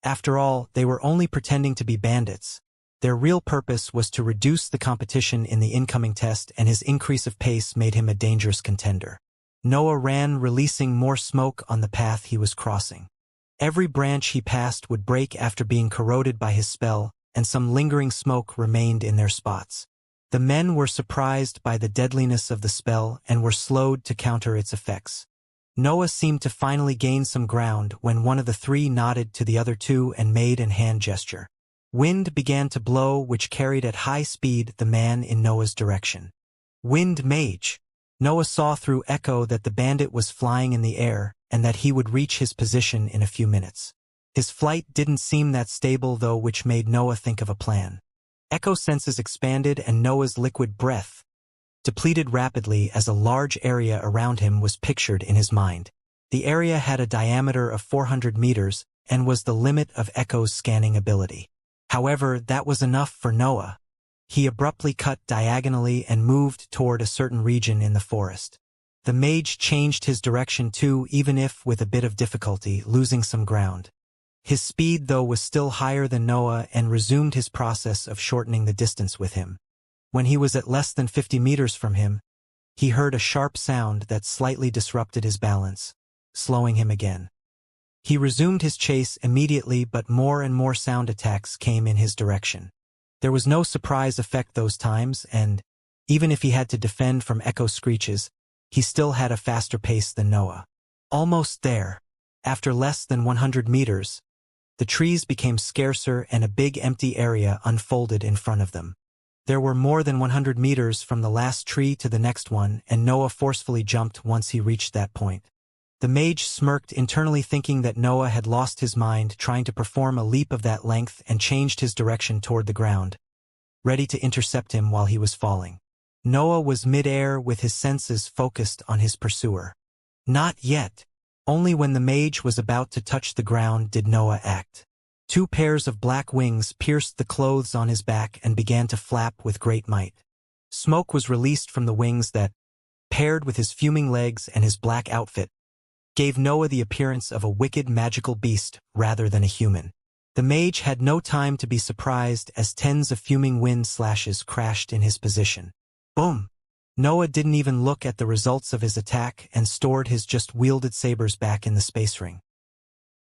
After all, they were only pretending to be bandits. Their real purpose was to reduce the competition in the incoming test, and his increase of pace made him a dangerous contender. Noah ran, releasing more smoke on the path he was crossing. Every branch he passed would break after being corroded by his spell, and some lingering smoke remained in their spots. The men were surprised by the deadliness of the spell and were slowed to counter its effects. Noah seemed to finally gain some ground when one of the three nodded to the other two and made an hand gesture. Wind began to blow, which carried at high speed the man in Noah's direction. Wind Mage! Noah saw through echo that the bandit was flying in the air and that he would reach his position in a few minutes. His flight didn't seem that stable though, which made Noah think of a plan. Echo senses expanded and Noah's liquid breath depleted rapidly as a large area around him was pictured in his mind. The area had a diameter of 400 meters and was the limit of Echo's scanning ability. However, that was enough for Noah. He abruptly cut diagonally and moved toward a certain region in the forest. The mage changed his direction too, even if with a bit of difficulty, losing some ground. His speed, though, was still higher than Noah and resumed his process of shortening the distance with him. When he was at less than 50 meters from him, he heard a sharp sound that slightly disrupted his balance, slowing him again. He resumed his chase immediately, but more and more sound attacks came in his direction. There was no surprise effect those times, and, even if he had to defend from echo screeches, he still had a faster pace than Noah. Almost there. After less than 100 meters, the trees became scarcer and a big empty area unfolded in front of them. There were more than 100 meters from the last tree to the next one, and Noah forcefully jumped once he reached that point. The mage smirked internally, thinking that Noah had lost his mind trying to perform a leap of that length, and changed his direction toward the ground, ready to intercept him while he was falling. Noah was mid-air with his senses focused on his pursuer. Not yet. Only when the mage was about to touch the ground did Noah act. Two pairs of black wings pierced the clothes on his back and began to flap with great might. Smoke was released from the wings that, paired with his fuming legs and his black outfit, gave Noah the appearance of a wicked magical beast rather than a human. The mage had no time to be surprised as tens of fuming wind slashes crashed in his position. Boom! Noah didn't even look at the results of his attack and stored his just-wielded sabers back in the space ring.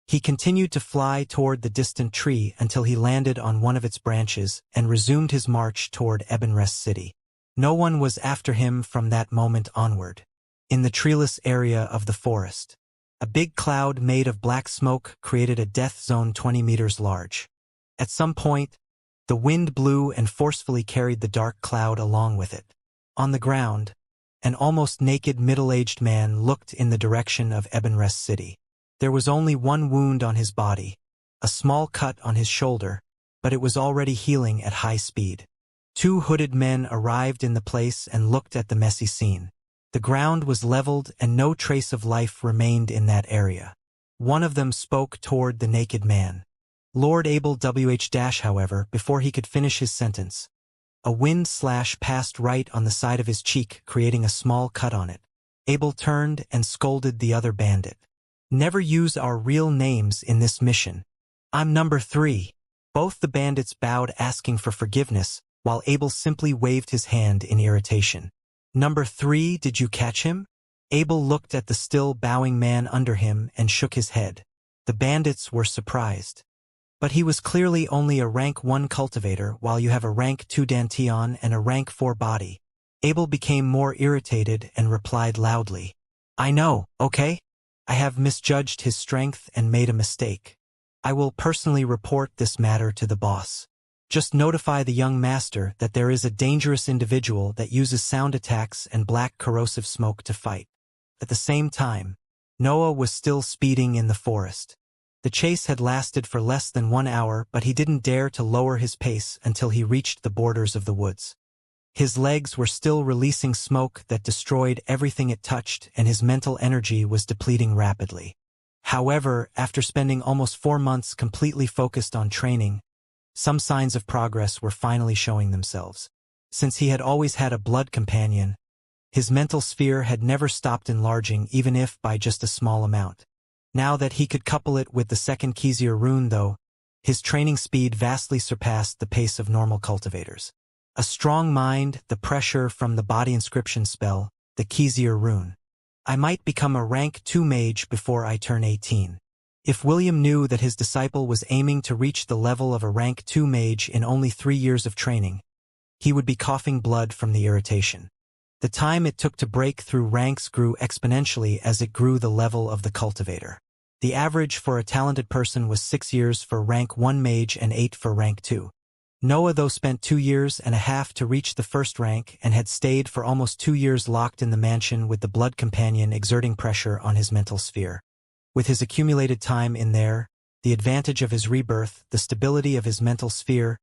He continued to fly toward the distant tree until he landed on one of its branches and resumed his march toward Ebonrest City. No one was after him from that moment onward. In the treeless area of the forest, a big cloud made of black smoke created a death zone 20 meters large. At some point, the wind blew and forcefully carried the dark cloud along with it. On the ground, an almost naked middle-aged man looked in the direction of Ebonrest City. There was only one wound on his body, a small cut on his shoulder, but it was already healing at high speed. Two hooded men arrived in the place and looked at the messy scene. The ground was leveled and no trace of life remained in that area. One of them spoke toward the naked man. Lord Abel WH- however, before he could finish his sentence, a wind slash passed right on the side of his cheek, creating a small cut on it. Abel turned and scolded the other bandit. Never use our real names in this mission. I'm number 3. Both the bandits bowed, asking for forgiveness, while Abel simply waved his hand in irritation. Number 3, did you catch him? Abel looked at the still bowing man under him and shook his head. The bandits were surprised. But he was clearly only a rank 1 cultivator, while you have a rank 2 Danteon and a rank 4 body. Abel became more irritated and replied loudly. I know, okay? I have misjudged his strength and made a mistake. I will personally report this matter to the boss. Just notify the young master that there is a dangerous individual that uses sound attacks and black corrosive smoke to fight. At the same time, Noah was still speeding in the forest. The chase had lasted for less than 1 hour, but he didn't dare to lower his pace until he reached the borders of the woods. His legs were still releasing smoke that destroyed everything it touched, and his mental energy was depleting rapidly. However, after spending almost 4 months completely focused on training, some signs of progress were finally showing themselves. Since he had always had a blood companion, his mental sphere had never stopped enlarging, even if by just a small amount. Now that he could couple it with the second Xianxia rune though, His training speed vastly surpassed the pace of normal cultivators. A strong mind, the pressure from the body inscription spell, the Xianxia rune. I might become a rank 2 mage before I turn 18. If William knew that his disciple was aiming to reach the level of a rank 2 mage in only 3 years of training, he would be coughing blood from the irritation. The time it took to break through ranks grew exponentially as it grew the level of the cultivator. The average for a talented person was 6 years for rank 1 mage and 8 for rank 2. Noah though spent 2 years and a half to reach the first rank and had stayed for almost 2 years locked in the mansion with the blood companion exerting pressure on his mental sphere. With his accumulated time in there, the advantage of his rebirth, the stability of his mental sphere,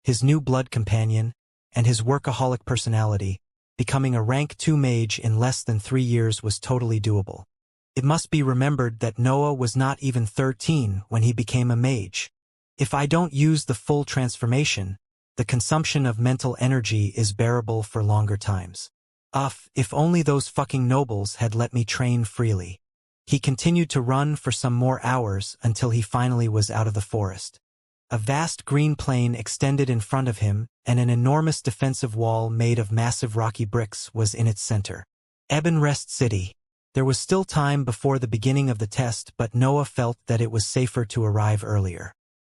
his new blood companion, and his workaholic personality, becoming a rank 2 mage in less than 3 years was totally doable. It must be remembered that Noah was not even 13 when he became a mage. If I don't use the full transformation, the consumption of mental energy is bearable for longer times. If only those fucking nobles had let me train freely. He continued to run for some more hours until he finally was out of the forest. A vast green plain extended in front of him, and an enormous defensive wall made of massive rocky bricks was in its center. Ebon Rest City. There was still time before the beginning of the test, but Noah felt that it was safer to arrive earlier.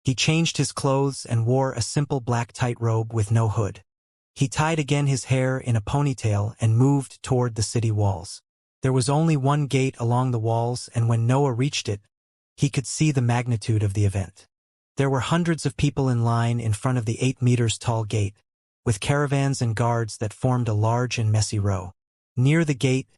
He changed his clothes and wore a simple black tightrobe with no hood. He tied again his hair in a ponytail and moved toward the city walls. There was only one gate along the walls, and when Noah reached it, he could see the magnitude of the event. There were hundreds of people in line in front of the 8 meters tall gate, with caravans and guards that formed a large and messy row. Near the gate,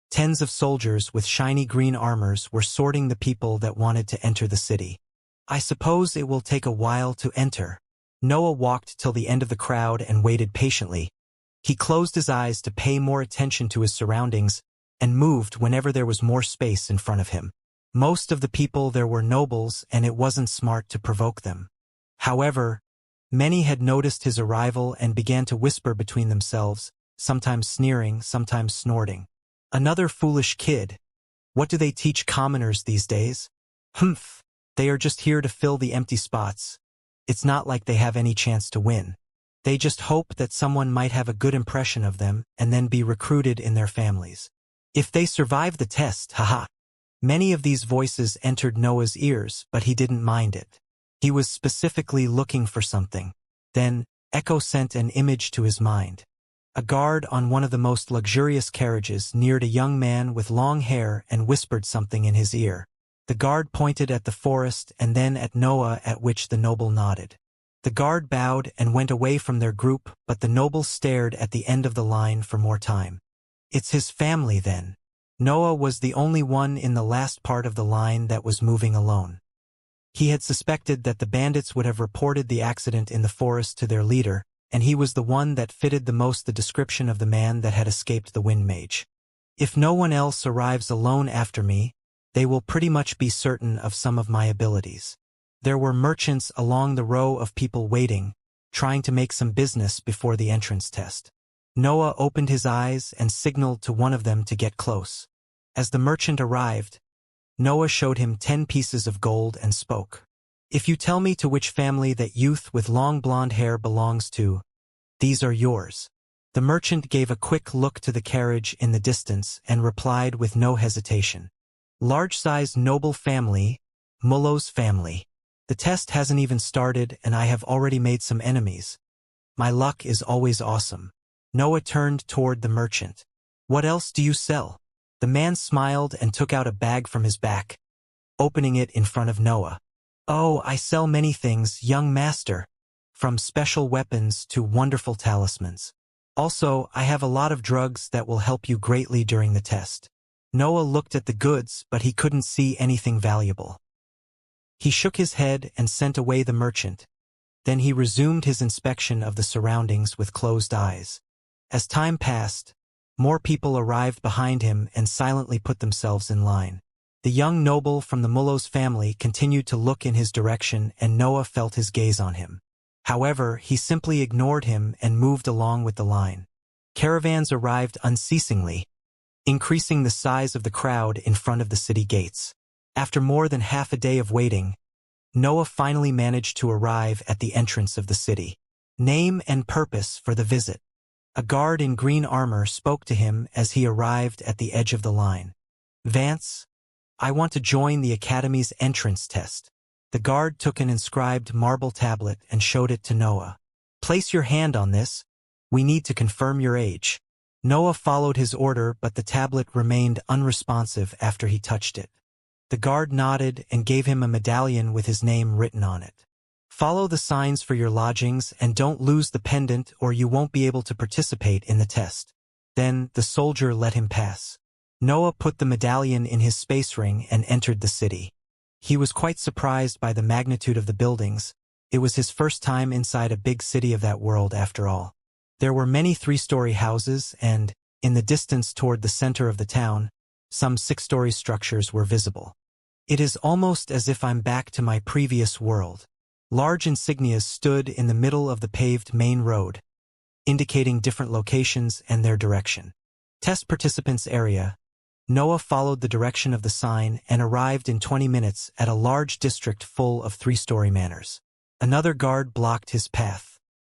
tens of soldiers with shiny green armors were sorting the people that wanted to enter the city. I suppose it will take a while to enter. Noah walked till the end of the crowd and waited patiently. He closed his eyes to pay more attention to his surroundings and moved whenever there was more space in front of him. Most of the people there were nobles, and it wasn't smart to provoke them. However, many had noticed his arrival and began to whisper between themselves, sometimes sneering, sometimes snorting. Another foolish kid. What do they teach commoners these days? Humph. They are just here to fill the empty spots. It's not like they have any chance to win. They just hope that someone might have a good impression of them and then be recruited in their families. If they survive the test, haha. Many of these voices entered Noah's ears, but he didn't mind it. He was specifically looking for something. Then, Echo sent an image to his mind. A guard on one of the most luxurious carriages neared a young man with long hair and whispered something in his ear. The guard pointed at the forest and then at Noah, at which the noble nodded. The guard bowed and went away from their group, but the noble stared at the end of the line for more time. It's his family then. Noah was the only one in the last part of the line that was moving alone. He had suspected that the bandits would have reported the accident in the forest to their leader, and he was the one that fitted the most the description of the man that had escaped the wind mage. If no one else arrives alone after me, they will pretty much be certain of some of my abilities. There were merchants along the row of people waiting, trying to make some business before the entrance test. Noah opened his eyes and signaled to one of them to get close. As the merchant arrived, Noah showed him 10 pieces of gold and spoke. If you tell me to which family that youth with long blonde hair belongs to, these are yours. The merchant gave a quick look to the carriage in the distance and replied with no hesitation. Large-sized noble family, Mullo's family. The test hasn't even started and I have already made some enemies. My luck is always awesome. Noah turned toward the merchant. What else do you sell? The man smiled and took out a bag from his back, opening it in front of Noah. Oh, I sell many things, young master. From special weapons to wonderful talismans. Also, I have a lot of drugs that will help you greatly during the test. Noah looked at the goods, but he couldn't see anything valuable. He shook his head and sent away the merchant. Then he resumed his inspection of the surroundings with closed eyes. As time passed, more people arrived behind him and silently put themselves in line. The young noble from the Mullo's family continued to look in his direction, and Noah felt his gaze on him. However, he simply ignored him and moved along with the line. Caravans arrived unceasingly, increasing the size of the crowd in front of the city gates. After more than half a day of waiting, Noah finally managed to arrive at the entrance of the city. Name and purpose for the visit. A guard in green armor spoke to him as he arrived at the edge of the line. Vance, I want to join the Academy's entrance test. The guard took an inscribed marble tablet and showed it to Noah. Place your hand on this. We need to confirm your age. Noah followed his order, but the tablet remained unresponsive after he touched it. The guard nodded and gave him a medallion with his name written on it. Follow the signs for your lodgings and don't lose the pendant or you won't be able to participate in the test. Then the soldier let him pass. Noah put the medallion in his space ring and entered the city. He was quite surprised by the magnitude of the buildings. It was his first time inside a big city of that world after all. There were many 3-story houses and, in the distance toward the center of the town, some 6-story structures were visible. It is almost as if I'm back to my previous world. Large insignias stood in the middle of the paved main road, indicating different locations and their direction. Test participants area. Noah followed the direction of the sign and arrived in 20 minutes at a large district full of 3-story manors. Another guard blocked his path.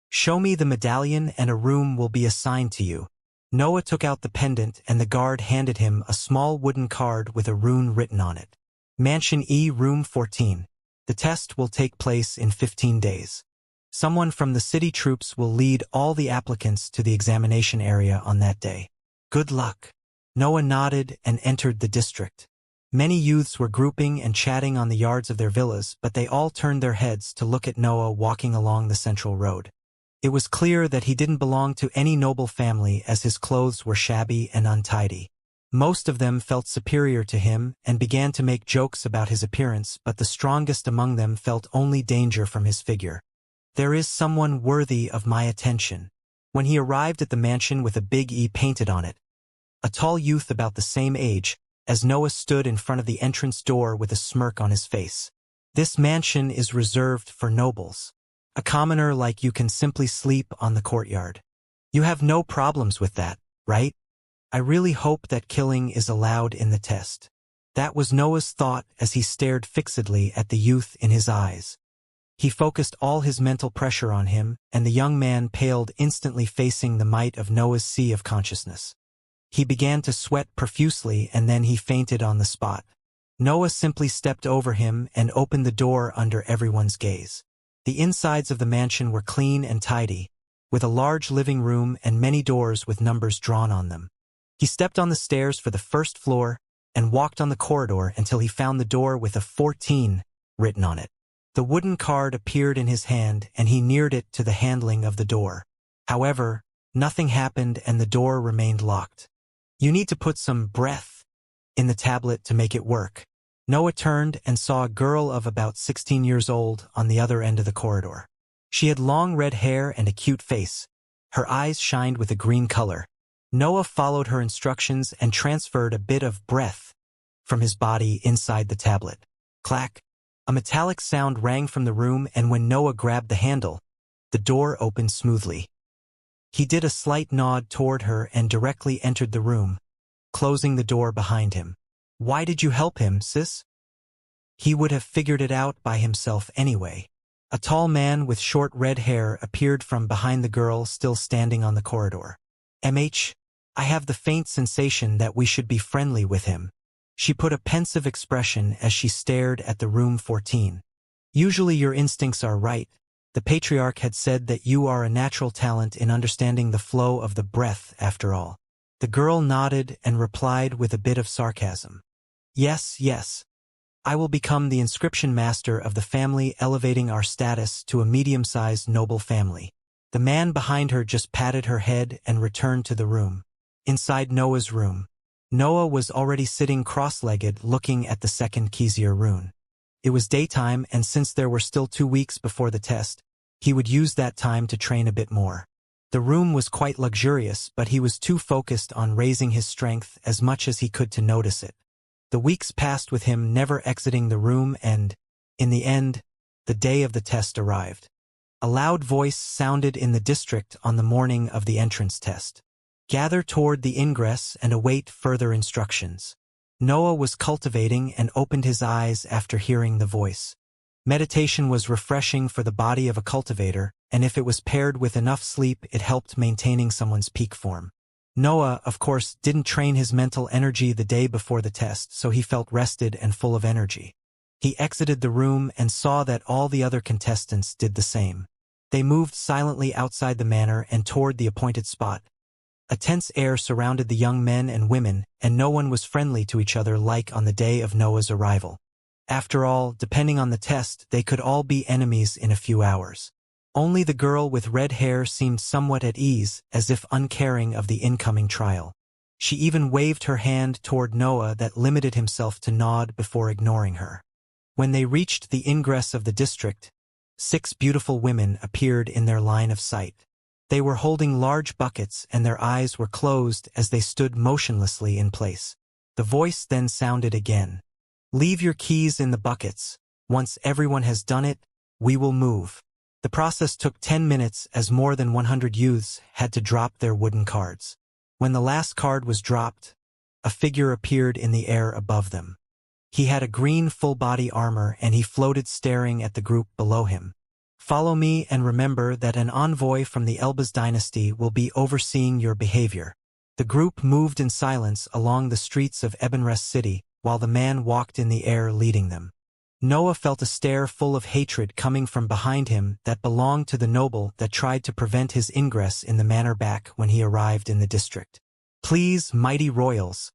Show me the medallion and a room will be assigned to you. Noah took out the pendant and the guard handed him a small wooden card with a rune written on it. Mansion E, Room 14. The test will take place in 15 days. Someone from the city troops will lead all the applicants to the examination area on that day. Good luck. Noah nodded and entered the district. Many youths were grouping and chatting on the yards of their villas, but they all turned their heads to look at Noah walking along the central road. It was clear that he didn't belong to any noble family as his clothes were shabby and untidy. Most of them felt superior to him and began to make jokes about his appearance, but the strongest among them felt only danger from his figure. There is someone worthy of my attention. When he arrived at the mansion with a big E painted on it, a tall youth about the same age as Noah stood in front of the entrance door with a smirk on his face. This mansion is reserved for nobles. A commoner like you can simply sleep on the courtyard. You have no problems with that, right? I really hope that killing is allowed in the test. That was Noah's thought as he stared fixedly at the youth in his eyes. He focused all his mental pressure on him, and the young man paled instantly facing the might of Noah's sea of consciousness. He began to sweat profusely and then he fainted on the spot. Noah simply stepped over him and opened the door under everyone's gaze. The insides of the mansion were clean and tidy, with a large living room and many doors with numbers drawn on them. He stepped on the stairs for the first floor and walked on the corridor until he found the door with a 14 written on it. The wooden card appeared in his hand and he neared it to the handling of the door. However, nothing happened and the door remained locked. You need to put some breath in the tablet to make it work. Noah turned and saw a girl of about 16 years old on the other end of the corridor. She had long red hair and a cute face. Her eyes shined with a green color. Noah followed her instructions and transferred a bit of breath from his body inside the tablet. Clack! A metallic sound rang from the room, and when Noah grabbed the handle, the door opened smoothly. He did a slight nod toward her and directly entered the room, closing the door behind him. Why did you help him, sis? He would have figured it out by himself anyway. A tall man with short red hair appeared from behind the girl still standing on the corridor. I have the faint sensation that we should be friendly with him. She put a pensive expression as she stared at the room 14. Usually your instincts are right. The patriarch had said that you are a natural talent in understanding the flow of the breath after all. The girl nodded and replied with a bit of sarcasm. Yes. I will become the inscription master of the family, elevating our status to a medium-sized noble family. The man behind her just patted her head and returned to the room. Inside Noah's room, Noah was already sitting cross-legged looking at the second Xianxia rune. It was daytime, and since there were still 2 weeks before the test, he would use that time to train a bit more. The room was quite luxurious, but he was too focused on raising his strength as much as he could to notice it. The weeks passed with him never exiting the room and, in the end, the day of the test arrived. A loud voice sounded in the district on the morning of the entrance test. Gather toward the ingress and await further instructions. Noah was cultivating and opened his eyes after hearing the voice. Meditation was refreshing for the body of a cultivator, and if it was paired with enough sleep, it helped maintaining someone's peak form. Noah, of course, didn't train his mental energy the day before the test, so he felt rested and full of energy. He exited the room and saw that all the other contestants did the same. They moved silently outside the manor and toward the appointed spot. A tense air surrounded the young men and women, and no one was friendly to each other like on the day of Noah's arrival. After all, depending on the test, they could all be enemies in a few hours. Only the girl with red hair seemed somewhat at ease, as if uncaring of the incoming trial. She even waved her hand toward Noah that limited himself to nod before ignoring her. When they reached the ingress of the district, 6 beautiful women appeared in their line of sight. They were holding large buckets and their eyes were closed as they stood motionlessly in place. The voice then sounded again. "Leave your keys in the buckets. Once everyone has done it, we will move." The process took 10 minutes as more than 100 youths had to drop their wooden cards. When the last card was dropped, a figure appeared in the air above them. He had a green full-body armor and he floated staring at the group below him. "Follow me and remember that an envoy from the Elbaz dynasty will be overseeing your behavior." The group moved in silence along the streets of Ebenrest City, while the man walked in the air leading them. Noah felt a stare full of hatred coming from behind him that belonged to the noble that tried to prevent his ingress in the manor back when he arrived in the district. "Please, mighty royals,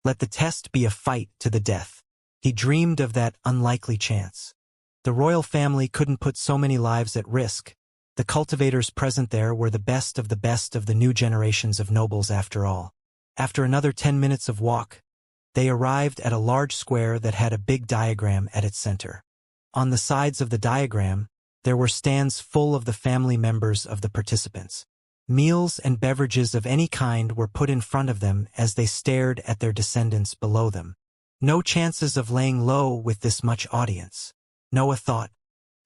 let the test be a fight to the death." He dreamed of that unlikely chance. The royal family couldn't put so many lives at risk. The cultivators present there were the best of the new generations of nobles after all. After another 10 minutes of walk, they arrived at a large square that had a big diagram at its center. On the sides of the diagram, there were stands full of the family members of the participants. Meals and beverages of any kind were put in front of them as they stared at their descendants below them. No chances of laying low with this much audience, Noah thought.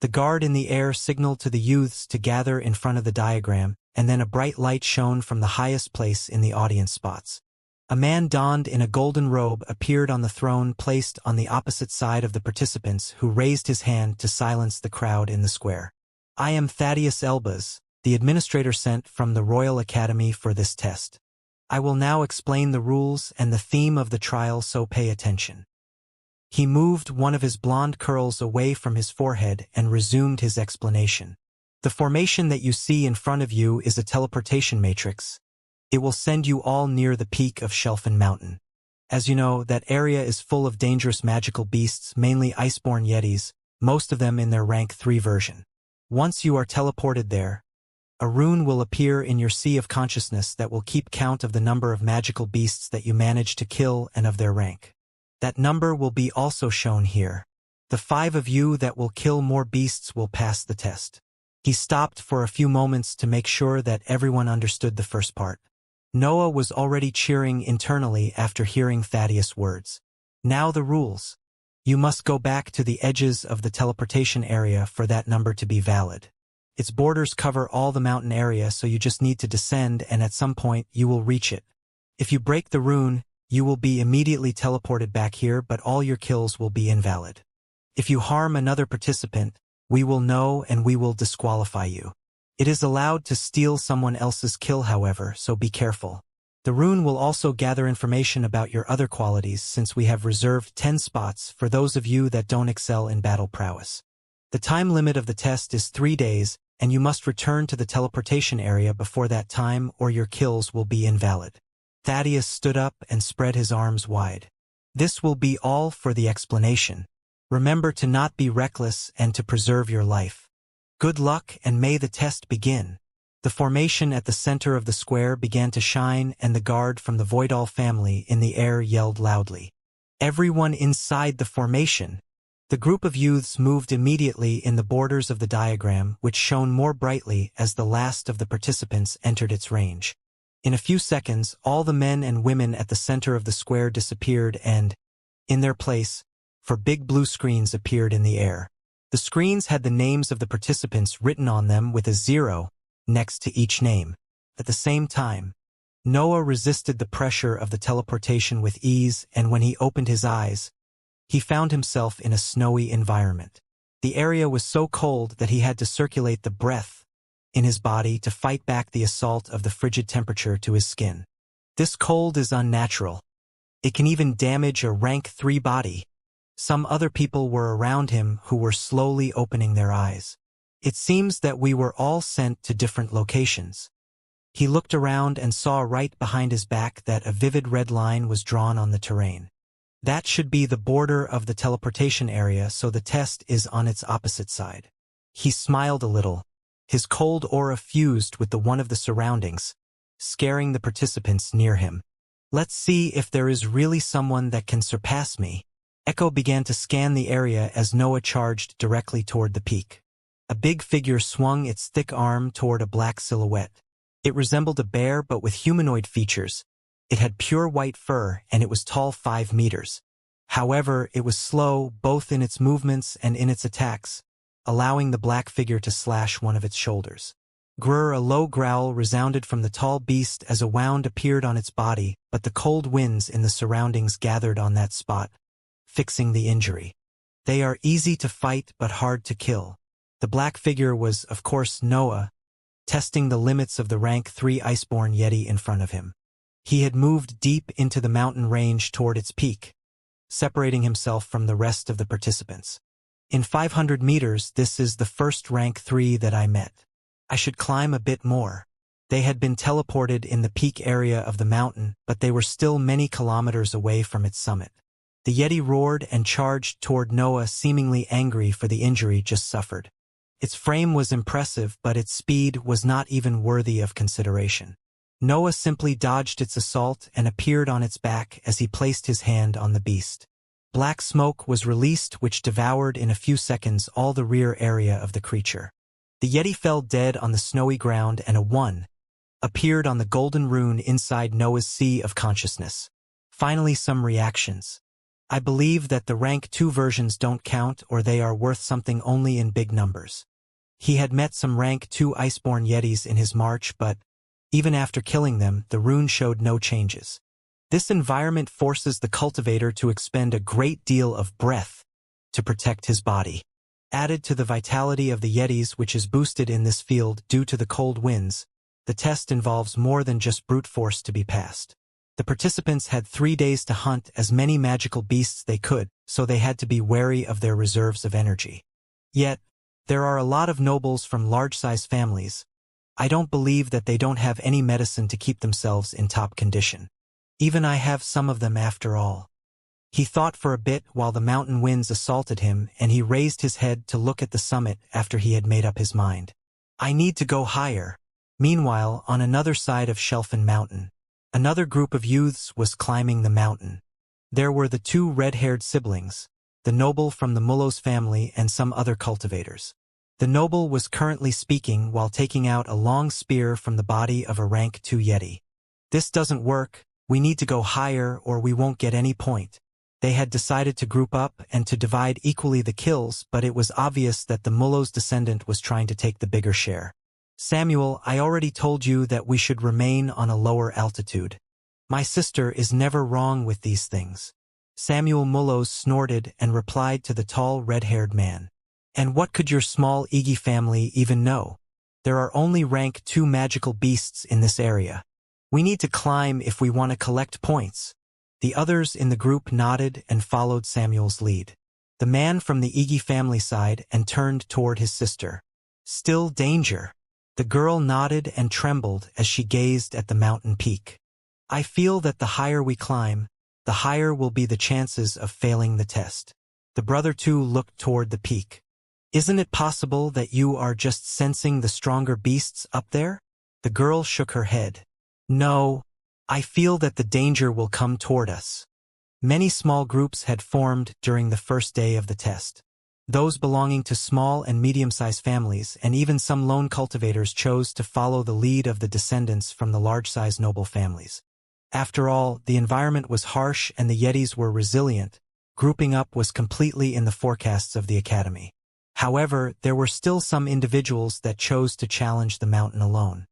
The guard in the air signaled to the youths to gather in front of the diagram, and then a bright light shone from the highest place in the audience spots. A man donned in a golden robe appeared on the throne placed on the opposite side of the participants, who raised his hand to silence the crowd in the square. "I am Thaddeus Elbaz, the administrator sent from the Royal Academy for this test. I will now explain the rules and the theme of the trial, so pay attention." He moved one of his blonde curls away from his forehead and resumed his explanation. "The formation that you see in front of you is a teleportation matrix. It will send you all near the peak of Shelfen Mountain. As you know, that area is full of dangerous magical beasts, mainly iceborne yetis, most of them in their rank 3 version. Once you are teleported there, a rune will appear in your sea of consciousness that will keep count of the number of magical beasts that you manage to kill and of their rank. That number will be also shown here. The 5 of you that will kill more beasts will pass the test." He stopped for a few moments to make sure that everyone understood the first part. Noah was already cheering internally after hearing Thaddeus' words. "Now the rules. You must go back to the edges of the teleportation area for that number to be valid. Its borders cover all the mountain area, so you just need to descend and at some point you will reach it. If you break the rune, you will be immediately teleported back here, but all your kills will be invalid. If you harm another participant, we will know and we will disqualify you. It is allowed to steal someone else's kill, however, so be careful. The rune will also gather information about your other qualities, since we have reserved 10 spots for those of you that don't excel in battle prowess. The time limit of the test is 3 days, and you must return to the teleportation area before that time or your kills will be invalid." Thaddeus stood up and spread his arms wide. "This will be all for the explanation. Remember to not be reckless and to preserve your life. Good luck and may the test begin." The formation at the center of the square began to shine, and the guard from the Voidal family in the air yelled loudly, "Everyone inside the formation!" The group of youths moved immediately in the borders of the diagram, which shone more brightly as the last of the participants entered its range. In a few seconds, all the men and women at the center of the square disappeared and, in their place, 4 big blue screens appeared in the air. The screens had the names of the participants written on them with a 0 next to each name. At the same time, Noah resisted the pressure of the teleportation with ease, and when he opened his eyes, he found himself in a snowy environment. The area was so cold that he had to circulate the breath in his body to fight back the assault of the frigid temperature to his skin. This cold is unnatural. It can even damage a rank 3 body. Some other people were around him who were slowly opening their eyes. It seems that we were all sent to different locations. He looked around and saw right behind his back that a vivid red line was drawn on the terrain. That should be the border of the teleportation area, so the test is on its opposite side. He smiled a little. His cold aura fused with the one of the surroundings, scaring the participants near him. Let's see if there is really someone that can surpass me. Echo began to scan the area as Noah charged directly toward the peak. A big figure swung its thick arm toward a black silhouette. It resembled a bear but with humanoid features. It had pure white fur and it was tall 5 meters. However, it was slow both in its movements and in its attacks, allowing the black figure to slash one of its shoulders. Grr, a low growl resounded from the tall beast as a wound appeared on its body, but the cold winds in the surroundings gathered on that spot, fixing the injury. They are easy to fight but hard to kill. The black figure was, of course, Noah, testing the limits of the rank 3 Iceborne Yeti in front of him. He had moved deep into the mountain range toward its peak, separating himself from the rest of the participants. In 500 meters, this is the first rank 3 that I met. I should climb a bit more. They had been teleported in the peak area of the mountain, but they were still many kilometers away from its summit. The Yeti roared and charged toward Noah, seemingly angry for the injury just suffered. Its frame was impressive, but its speed was not even worthy of consideration. Noah simply dodged its assault and appeared on its back as he placed his hand on the beast. Black smoke was released, which devoured in a few seconds all the rear area of the creature. The Yeti fell dead on the snowy ground, and a 1 appeared on the golden rune inside Noah's sea of consciousness. Finally, some reactions. I believe that the rank 2 versions don't count, or they are worth something only in big numbers. He had met some rank 2 Iceborne Yetis in his march, but even after killing them, the rune showed no changes. This environment forces the cultivator to expend a great deal of breath to protect his body. Added to the vitality of the Yetis, which is boosted in this field due to the cold winds, the test involves more than just brute force to be passed. The participants had 3 days to hunt as many magical beasts they could, so they had to be wary of their reserves of energy. Yet, there are a lot of nobles from large-size families. I don't believe that they don't have any medicine to keep themselves in top condition. Even I have some of them after all. He thought for a bit while the mountain winds assaulted him, and he raised his head to look at the summit after he had made up his mind. I need to go higher. Meanwhile, on another side of Shelfen Mountain, another group of youths was climbing the mountain. There were the 2 red-haired siblings, the noble from the Mullos family and some other cultivators. The noble was currently speaking while taking out a long spear from the body of a rank 2 Yeti. This doesn't work. We need to go higher or we won't get any point. They had decided to group up and to divide equally the kills, but it was obvious that the Mullos descendant was trying to take the bigger share. Samuel, I already told you that we should remain on a lower altitude. My sister is never wrong with these things. Samuel Mullos snorted and replied to the tall red-haired man. And what could your small Iggy family even know? There are only rank 2 magical beasts in this area. We need to climb if we want to collect points. The others in the group nodded and followed Samuel's lead. The man from the Iggy family sighed and turned toward his sister. Still danger. The girl nodded and trembled as she gazed at the mountain peak. I feel that the higher we climb, the higher will be the chances of failing the test. The brother too looked toward the peak. Isn't it possible that you are just sensing the stronger beasts up there? The girl shook her head. No, I feel that the danger will come toward us. Many small groups had formed during the first day of the test. Those belonging to small and medium-sized families and even some lone cultivators chose to follow the lead of the descendants from the large-sized noble families. After all, the environment was harsh and the Yetis were resilient. Grouping up was completely in the forecasts of the Academy. However, there were still some individuals that chose to challenge the mountain alone.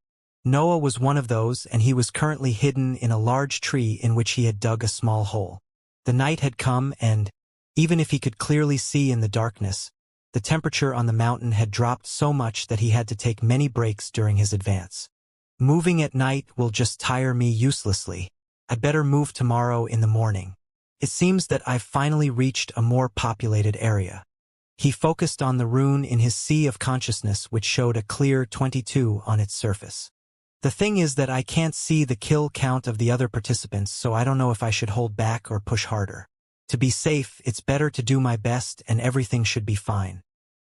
Noah was one of those, and he was currently hidden in a large tree in which he had dug a small hole. The night had come and, even if he could clearly see in the darkness, The temperature on the mountain had dropped so much that he had to take many breaks during his advance. Moving at night will just tire me uselessly. I'd better move tomorrow in the morning. It seems that I've finally reached a more populated area. He focused on the rune in his sea of consciousness, which showed a clear 22 on its surface. The thing is that I can't see the kill count of the other participants, so I don't know if I should hold back or push harder. To be safe, it's better to do my best and everything should be fine.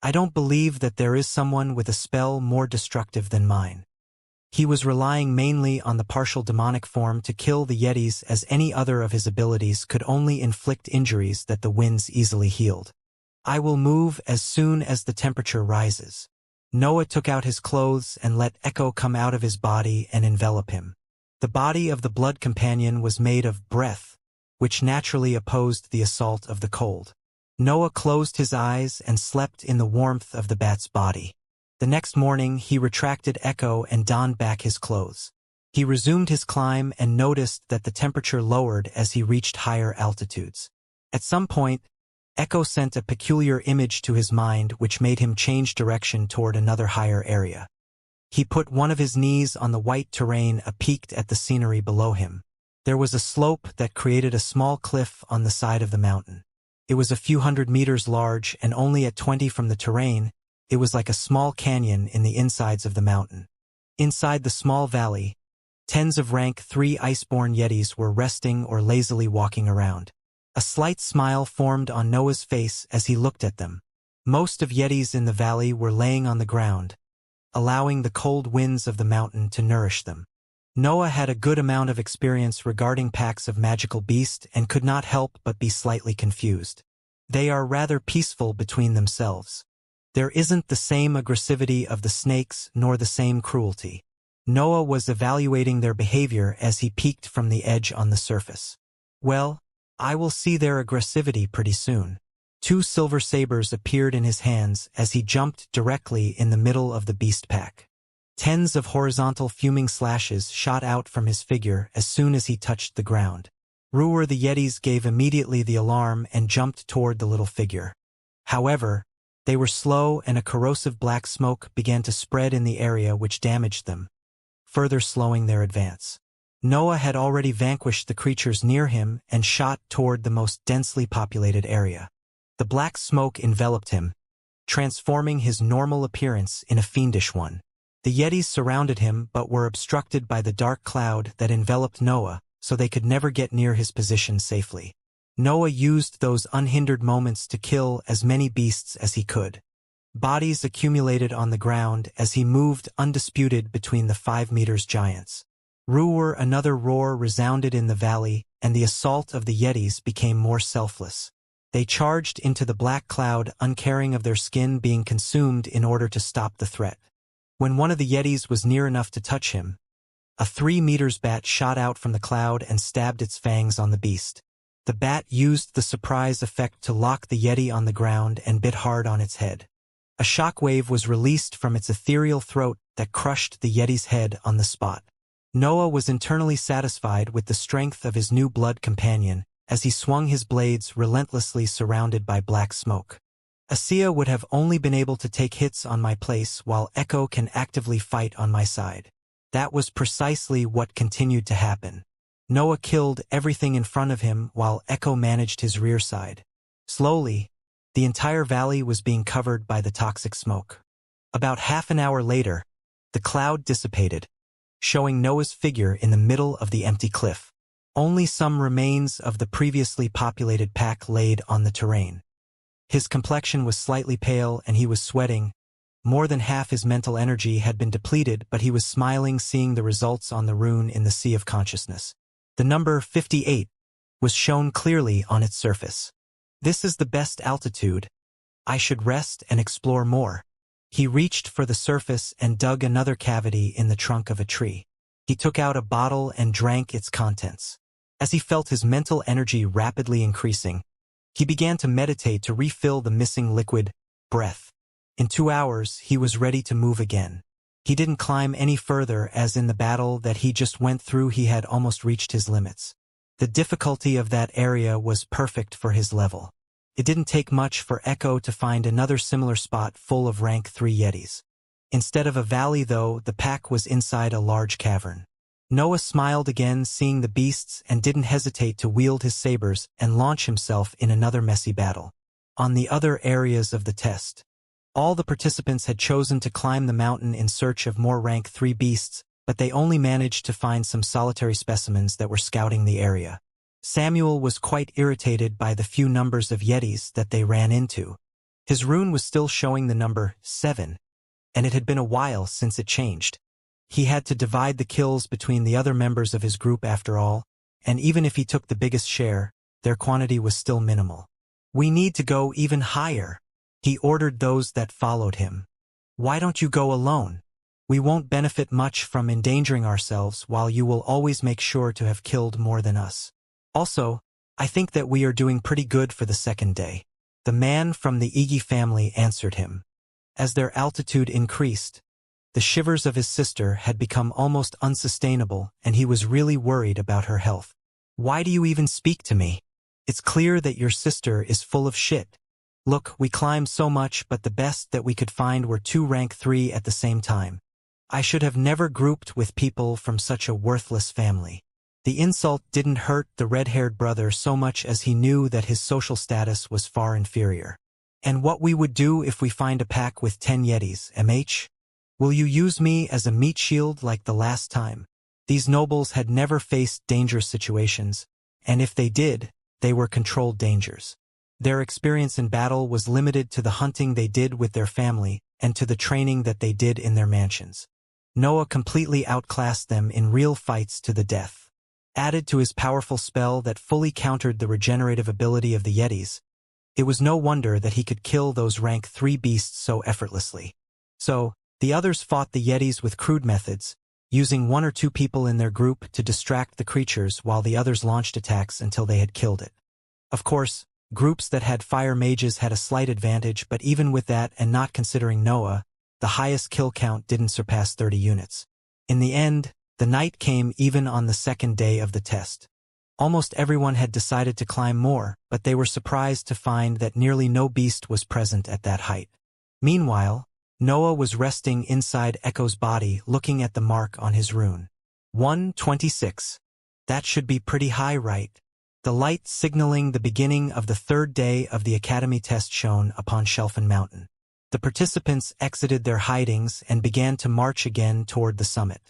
I don't believe that there is someone with a spell more destructive than mine. He was relying mainly on the partial demonic form to kill the Yetis, as any other of his abilities could only inflict injuries that the winds easily healed. I will move as soon as the temperature rises. Noah took out his clothes and let Echo come out of his body and envelop him. The body of the blood companion was made of breath, which naturally opposed the assault of the cold. Noah closed his eyes and slept in the warmth of the bat's body. The next morning he retracted Echo and donned back his clothes. He resumed his climb and noticed that the temperature lowered as he reached higher altitudes. At some point, Echo sent a peculiar image to his mind which made him change direction toward another higher area. He put one of his knees on the white terrain and peeked at the scenery below him. There was a slope that created a small cliff on the side of the mountain. It was a few hundred meters large, and only at 20 from the terrain, it was like a small canyon in the insides of the mountain. Inside the small valley, tens of rank 3 iceborne Yetis were resting or lazily walking around. A slight smile formed on Noah's face as he looked at them. Most of Yetis in the valley were laying on the ground, allowing the cold winds of the mountain to nourish them. Noah had a good amount of experience regarding packs of magical beasts and could not help but be slightly confused. They are rather peaceful between themselves. There isn't the same aggressivity of the snakes nor the same cruelty. Noah was evaluating their behavior as he peeked from the edge on the surface. Well, I will see their aggressivity pretty soon. 2 silver sabers appeared in his hands as he jumped directly in the middle of the beast pack. Tens of horizontal fuming slashes shot out from his figure as soon as he touched the ground. Ruhr the Yetis gave immediately the alarm and jumped toward the little figure. However, they were slow and a corrosive black smoke began to spread in the area which damaged them, further slowing their advance. Noah had already vanquished the creatures near him and shot toward the most densely populated area. The black smoke enveloped him, transforming his normal appearance in a fiendish one. The Yetis surrounded him but were obstructed by the dark cloud that enveloped Noah, so they could never get near his position safely. Noah used those unhindered moments to kill as many beasts as he could. Bodies accumulated on the ground as he moved undisputed between the 5 meters giants. Another roar resounded in the valley, and the assault of the Yetis became more selfless. They charged into the black cloud, uncaring of their skin being consumed in order to stop the threat. When one of the Yetis was near enough to touch him, a 3 meters bat shot out from the cloud and stabbed its fangs on the beast. The bat used the surprise effect to lock the Yeti on the ground and bit hard on its head. A shockwave was released from its ethereal throat that crushed the Yeti's head on the spot. Noah was internally satisfied with the strength of his new blood companion as he swung his blades relentlessly surrounded by black smoke. Xianxia would have only been able to take hits on my place while Echo can actively fight on my side. That was precisely what continued to happen. Noah killed everything in front of him while Echo managed his rear side. Slowly, the entire valley was being covered by the toxic smoke. About half an hour later, the cloud dissipated, showing Noah's figure in the middle of the empty cliff. Only some remains of the previously populated pack laid on the terrain. His complexion was slightly pale and he was sweating. More than half his mental energy had been depleted, but he was smiling seeing the results on the rune in the sea of consciousness. The number 58 was shown clearly on its surface. This is the best altitude. I should rest and explore more. He reached for the surface and dug another cavity in the trunk of a tree. He took out a bottle and drank its contents. As he felt his mental energy rapidly increasing, he began to meditate to refill the missing liquid, breath. In 2 hours, he was ready to move again. He didn't climb any further as in the battle that he just went through he had almost reached his limits. The difficulty of that area was perfect for his level. It didn't take much for Echo to find another similar spot full of rank 3 Yetis. Instead of a valley though, the pack was inside a large cavern. Noah smiled again seeing the beasts and didn't hesitate to wield his sabers and launch himself in another messy battle. On the other areas of the test, all the participants had chosen to climb the mountain in search of more rank 3 beasts, but they only managed to find some solitary specimens that were scouting the area. Samuel was quite irritated by the few numbers of Yetis that they ran into. His rune was still showing the number 7, and it had been a while since it changed. He had to divide the kills between the other members of his group after all, and even if he took the biggest share, their quantity was still minimal. "We need to go even higher," he ordered those that followed him. "Why don't you go alone? We won't benefit much from endangering ourselves while you will always make sure to have killed more than us. Also, I think that we are doing pretty good for the second day." The man from the Iggy family answered him. As their altitude increased, the shivers of his sister had become almost unsustainable and he was really worried about her health. "Why do you even speak to me? It's clear that your sister is full of shit. Look, we climbed so much but the best that we could find were 2 rank 3 at the same time. I should have never grouped with people from such a worthless family." The insult didn't hurt the red-haired brother so much as he knew that his social status was far inferior. "And what we would do if we find a pack with 10 Yetis, MH? Will you use me as a meat shield like the last time?" These nobles had never faced dangerous situations, and if they did, they were controlled dangers. Their experience in battle was limited to the hunting they did with their family and to the training that they did in their mansions. Noah completely outclassed them in real fights to the death. Added to his powerful spell that fully countered the regenerative ability of the Yetis, it was no wonder that he could kill those rank 3 beasts so effortlessly. So, the others fought the Yetis with crude methods, using 1 or 2 people in their group to distract the creatures while the others launched attacks until they had killed it. Of course, groups that had fire mages had a slight advantage, but even with that and not considering Noah, the highest kill count didn't surpass 30 units. In the end, the night came even on the second day of the test. Almost everyone had decided to climb more, but they were surprised to find that nearly no beast was present at that height. Meanwhile, Noah was resting inside Echo's body looking at the mark on his rune. 126. That should be pretty high, right? The light signaling the beginning of the third day of the Academy test shone upon Shelfen Mountain. The participants exited their hidings and began to march again toward the summit.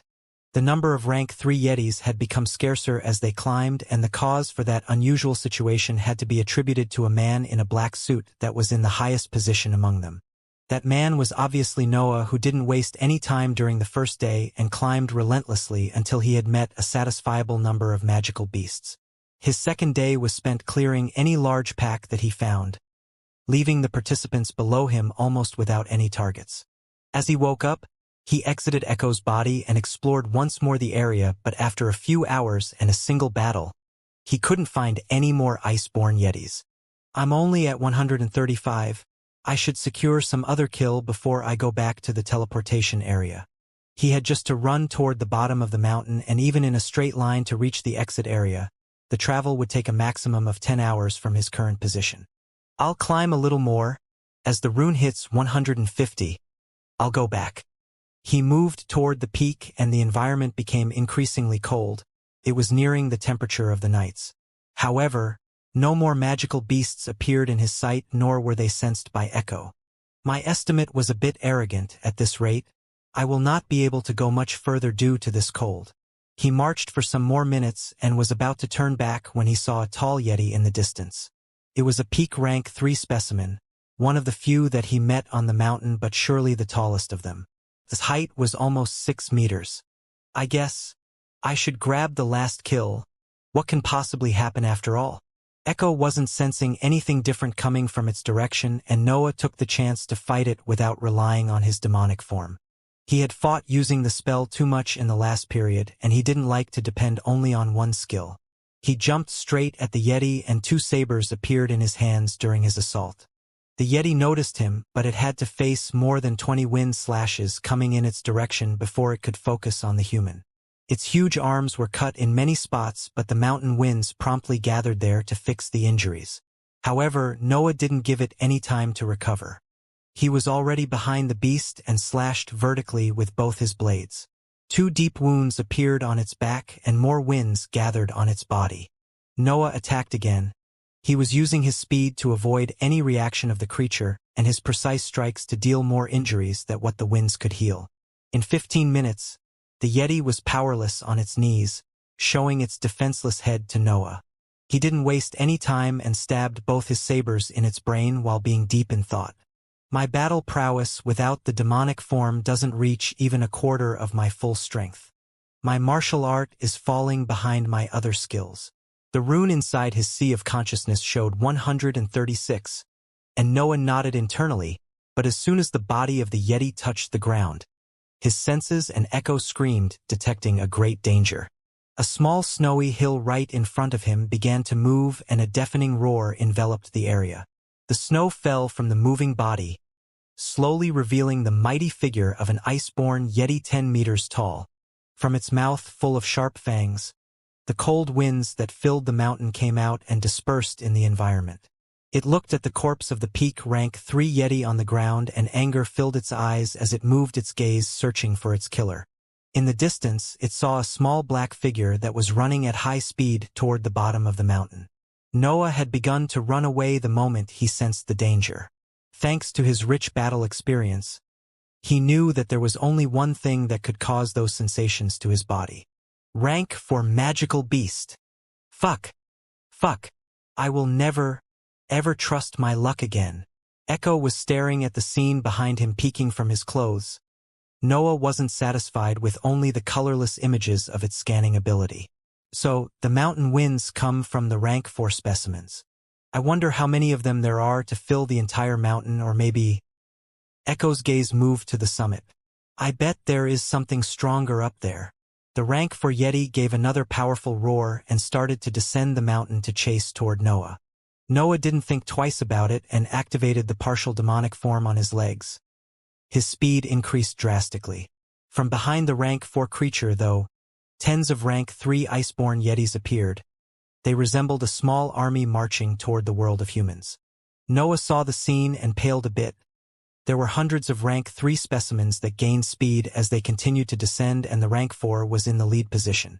The number of rank 3 Yetis had become scarcer as they climbed, and the cause for that unusual situation had to be attributed to a man in a black suit that was in the highest position among them. That man was obviously Noah, who didn't waste any time during the first day and climbed relentlessly until he had met a satisfiable number of magical beasts. His second day was spent clearing any large pack that he found, leaving the participants below him almost without any targets. As he woke up, he exited Echo's body and explored once more the area, but after a few hours and a single battle, he couldn't find any more iceborne Yetis. "I'm only at 135. I should secure some other kill before I go back to the teleportation area." He had just to run toward the bottom of the mountain, and even in a straight line to reach the exit area, the travel would take a maximum of 10 hours from his current position. "I'll climb a little more. As the rune hits 150, I'll go back." He moved toward the peak and the environment became increasingly cold. It was nearing the temperature of the nights. However, no more magical beasts appeared in his sight, nor were they sensed by Echo. "My estimate was a bit arrogant. At this rate, I will not be able to go much further due to this cold." He marched for some more minutes and was about to turn back when he saw a tall Yeti in the distance. It was a peak rank 3 specimen, one of the few that he met on the mountain, but surely the tallest of them. His height was almost 6 meters. "I guess I should grab the last kill. What can possibly happen after all?" Echo wasn't sensing anything different coming from its direction, and Noah took the chance to fight it without relying on his demonic form. He had fought using the spell too much in the last period, and he didn't like to depend only on one skill. He jumped straight at the Yeti, and 2 sabers appeared in his hands during his assault. The Yeti noticed him, but it had to face more than 20 wind slashes coming in its direction before it could focus on the human. Its huge arms were cut in many spots, but the mountain winds promptly gathered there to fix the injuries. However, Noah didn't give it any time to recover. He was already behind the beast and slashed vertically with both his blades. 2 deep wounds appeared on its back and more winds gathered on its body. Noah attacked again. He was using his speed to avoid any reaction of the creature and his precise strikes to deal more injuries than what the winds could heal. In 15 minutes, the Yeti was powerless on its knees, showing its defenseless head to Noah. He didn't waste any time and stabbed both his sabers in its brain while being deep in thought. My battle prowess without the demonic form doesn't reach even a quarter of my full strength. My martial art is falling behind my other skills. The rune inside his sea of consciousness showed 136, and Noah nodded internally, but as soon as the body of the Yeti touched the ground, his senses and Echo screamed, detecting a great danger. A small snowy hill right in front of him began to move and a deafening roar enveloped the area. The snow fell from the moving body, slowly revealing the mighty figure of an iceborn Yeti 10 meters tall. From its mouth full of sharp fangs, the cold winds that filled the mountain came out and dispersed in the environment. It looked at the corpse of the peak rank 3 Yeti on the ground and anger filled its eyes as it moved its gaze searching for its killer. In the distance, it saw a small black figure that was running at high speed toward the bottom of the mountain. Noah had begun to run away the moment he sensed the danger. Thanks to his rich battle experience, he knew that there was only one thing that could cause those sensations to his body. Rank for magical beast. Fuck. I will never, ever trust my luck again. Echo was staring at the scene behind him peeking from his clothes. Noah wasn't satisfied with only the colorless images of its scanning ability. So, the mountain winds come from the rank 4 specimens. I wonder how many of them there are to fill the entire mountain, or maybe... Echo's gaze moved to the summit. I bet there is something stronger up there. The rank 4 Yeti gave another powerful roar and started to descend the mountain to chase toward Noah. Noah didn't think twice about it and activated the partial demonic form on his legs. His speed increased drastically. From behind the rank 4 creature, though, tens of rank 3 iceborn Yetis appeared. They resembled a small army marching toward the world of humans. Noah saw the scene and paled a bit. There were hundreds of rank 3 specimens that gained speed as they continued to descend, and the rank 4 was in the lead position.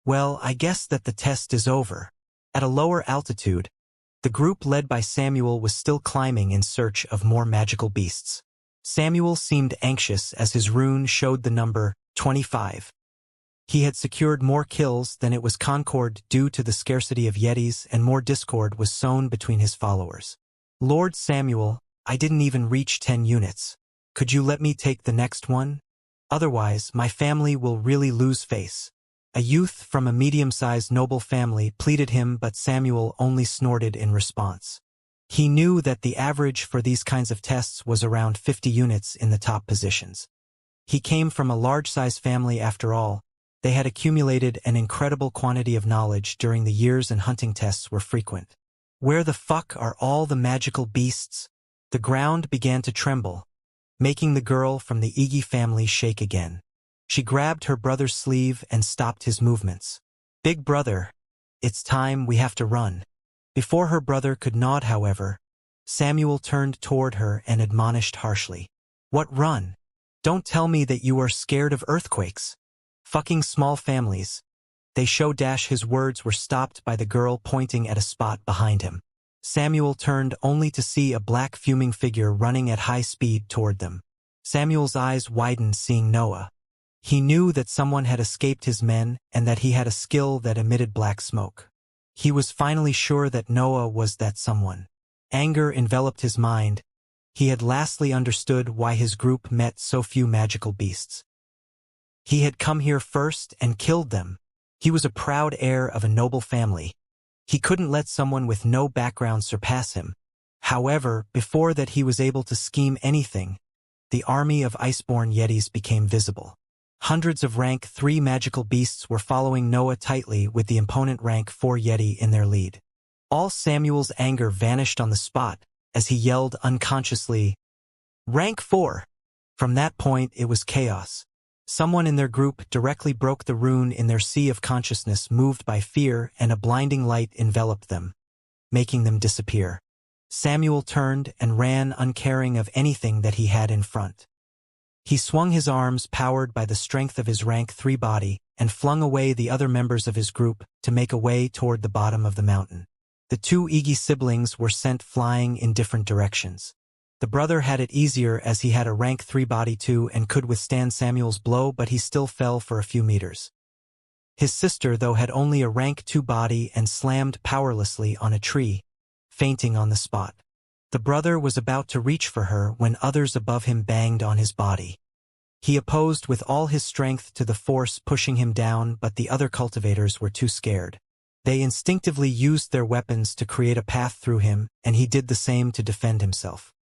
Well, I guess that the test is over. At a lower altitude, the group led by Samuel was still climbing in search of more magical beasts. Samuel seemed anxious as his rune showed the number 25. He had secured more kills than it was Concord due to the scarcity of Yetis, and more discord was sown between his followers. Lord Samuel, I didn't even reach 10 units. Could you let me take the next one? Otherwise, my family will really lose face. A youth from a medium-sized noble family pleaded him, but Samuel only snorted in response. He knew that the average for these kinds of tests was around 50 units in the top positions. He came from a large-sized family after all. They had accumulated an incredible quantity of knowledge during the years and hunting tests were frequent. Where the fuck are all the magical beasts? The ground began to tremble, making the girl from the Iggy family shake again. She grabbed her brother's sleeve and stopped his movements. Big brother, it's time, we have to run. Before her brother could nod, however, Samuel turned toward her and admonished harshly. What run? Don't tell me that you are scared of earthquakes. Fucking small families. They show dash his words were stopped by the girl pointing at a spot behind him. Samuel turned only to see a black fuming figure running at high speed toward them. Samuel's eyes widened seeing Noah. He knew that someone had escaped his men and that he had a skill that emitted black smoke. He was finally sure that Noah was that someone. Anger enveloped his mind. He had lastly understood why his group met so few magical beasts. He had come here first and killed them. He was a proud heir of a noble family. He couldn't let someone with no background surpass him. However, before that he was able to scheme anything, the army of iceborn Yetis became visible. Hundreds of rank 3 magical beasts were following Noah tightly, with the opponent rank 4 Yeti in their lead. All Samuel's anger vanished on the spot as he yelled unconsciously, "Rank 4!" From that point it was chaos. Someone in their group directly broke the rune in their sea of consciousness, moved by fear, and a blinding light enveloped them, making them disappear. Samuel turned and ran uncaring of anything that he had in front. He swung his arms powered by the strength of his rank 3 body and flung away the other members of his group to make a way toward the bottom of the mountain. The 2 Iggy siblings were sent flying in different directions. The brother had it easier as he had a rank 3 body too and could withstand Samuel's blow, but he still fell for a few meters. His sister, though, had only a rank 2 body and slammed powerlessly on a tree, fainting on the spot. The brother was about to reach for her when others above him banged on his body. He opposed with all his strength to the force pushing him down, but the other cultivators were too scared. They instinctively used their weapons to create a path through him, and he did the same to defend himself.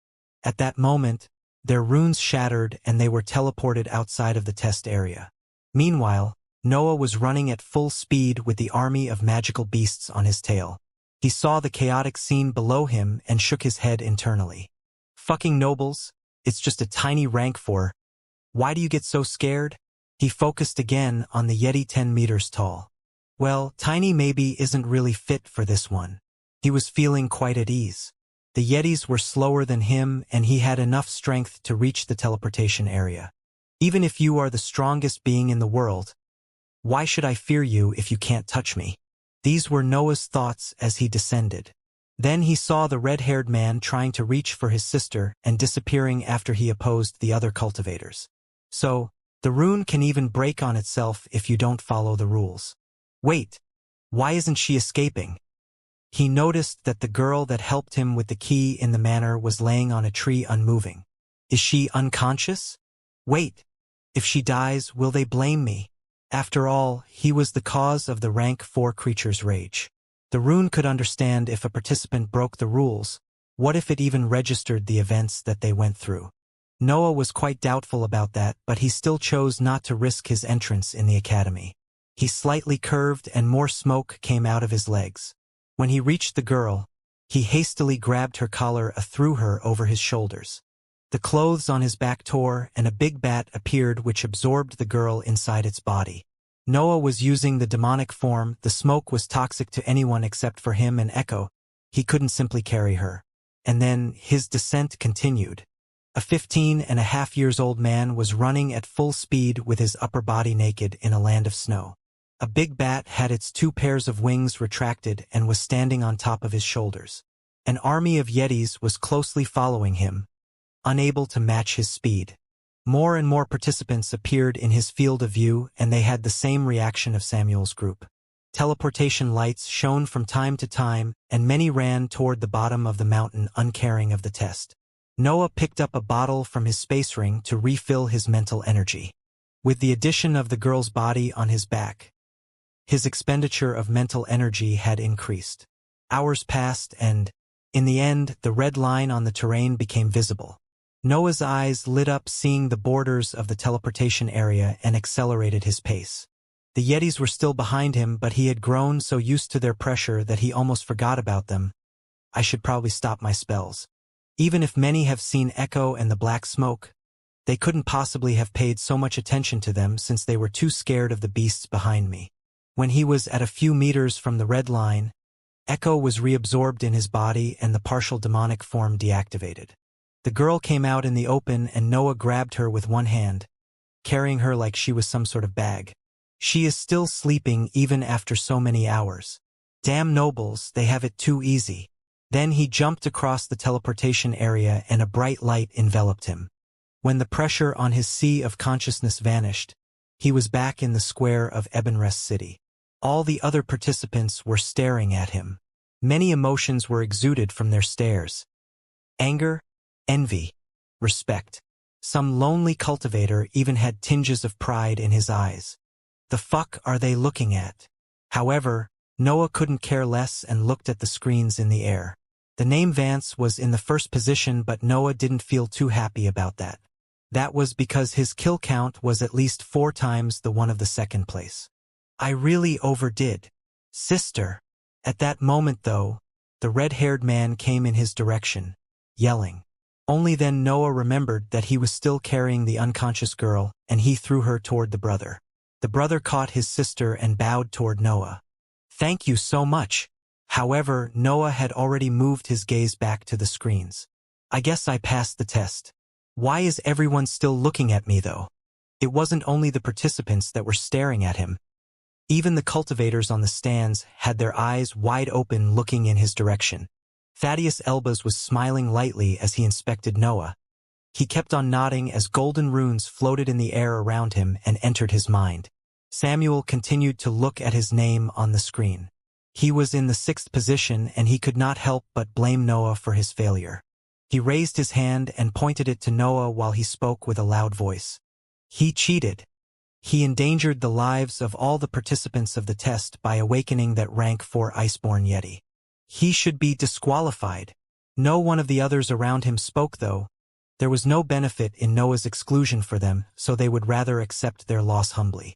At that moment, their runes shattered and they were teleported outside of the test area. Meanwhile, Noah was running at full speed with the army of magical beasts on his tail. He saw the chaotic scene below him and shook his head internally. Fucking nobles, it's just a tiny rank 4. Why do you get so scared? He focused again on the Yeti 10 meters tall. Well, tiny maybe isn't really fit for this one. He was feeling quite at ease. The Yetis were slower than him and he had enough strength to reach the teleportation area. Even if you are the strongest being in the world, why should I fear you if you can't touch me? These were Noah's thoughts as he descended. Then he saw the red-haired man trying to reach for his sister and disappearing after he opposed the other cultivators. So, the rune can even break on itself if you don't follow the rules. Wait, why isn't she escaping? He noticed that the girl that helped him with the key in the manor was laying on a tree unmoving. Is she unconscious? Wait, if she dies, will they blame me? After all, he was the cause of the rank 4 creature's rage. The rune could understand if a participant broke the rules. What if it even registered the events that they went through? Noah was quite doubtful about that, but he still chose not to risk his entrance in the academy. He slightly curved and more smoke came out of his legs. When he reached the girl, he hastily grabbed her collar and threw her over his shoulders. The clothes on his back tore and a big bat appeared which absorbed the girl inside its body. Noah was using the demonic form. The smoke was toxic to anyone except for him and Echo. He couldn't simply carry her. And then his descent continued. A 15-and-a-half-years-old man was running at full speed with his upper body naked in a land of snow. A big bat had its 2 pairs of wings retracted and was standing on top of his shoulders. An army of Yetis was closely following him, unable to match his speed. More and more participants appeared in his field of view, and they had the same reaction of Samuel's group. Teleportation lights shone from time to time, and many ran toward the bottom of the mountain uncaring of the test. Noah picked up a bottle from his space ring to refill his mental energy. With the addition of the girl's body on his back, his expenditure of mental energy had increased. Hours passed and, in the end, the red line on the terrain became visible. Noah's eyes lit up seeing the borders of the teleportation area and accelerated his pace. The Yetis were still behind him, but he had grown so used to their pressure that he almost forgot about them. I should probably stop my spells. Even if many have seen Echo and the black smoke, they couldn't possibly have paid so much attention to them since they were too scared of the beasts behind me. When he was at a few meters from the red line, Echo was reabsorbed in his body and the partial demonic form deactivated. The girl came out in the open and Noah grabbed her with one hand, carrying her like she was some sort of bag. She is still sleeping even after so many hours. Damn nobles, they have it too easy. Then he jumped across the teleportation area and a bright light enveloped him. When the pressure on his sea of consciousness vanished, he was back in the square of Ebenrest City. All the other participants were staring at him. Many emotions were exuded from their stares. Anger, envy, respect. Some lonely cultivator even had tinges of pride in his eyes. The fuck are they looking at? However, Noah couldn't care less and looked at the screens in the air. The name Vance was in the first position, but Noah didn't feel too happy about that. That was because his kill count was at least 4 times the one of the second place. I really overdid. Sister. At that moment though, the red-haired man came in his direction, yelling. Only then Noah remembered that he was still carrying the unconscious girl, and he threw her toward the brother. The brother caught his sister and bowed toward Noah. Thank you so much. However, Noah had already moved his gaze back to the screens. I guess I passed the test. Why is everyone still looking at me though? It wasn't only the participants that were staring at him. Even the cultivators on the stands had their eyes wide open looking in his direction. Thaddeus Elbaz was smiling lightly as he inspected Noah. He kept on nodding as golden runes floated in the air around him and entered his mind. Samuel continued to look at his name on the screen. He was in the 6th position and he could not help but blame Noah for his failure. He raised his hand and pointed it to Noah while he spoke with a loud voice. He cheated. He endangered the lives of all the participants of the test by awakening that rank 4 Iceborn Yeti. He should be disqualified. No one of the others around him spoke though. There was no benefit in Noah's exclusion for them, so they would rather accept their loss humbly.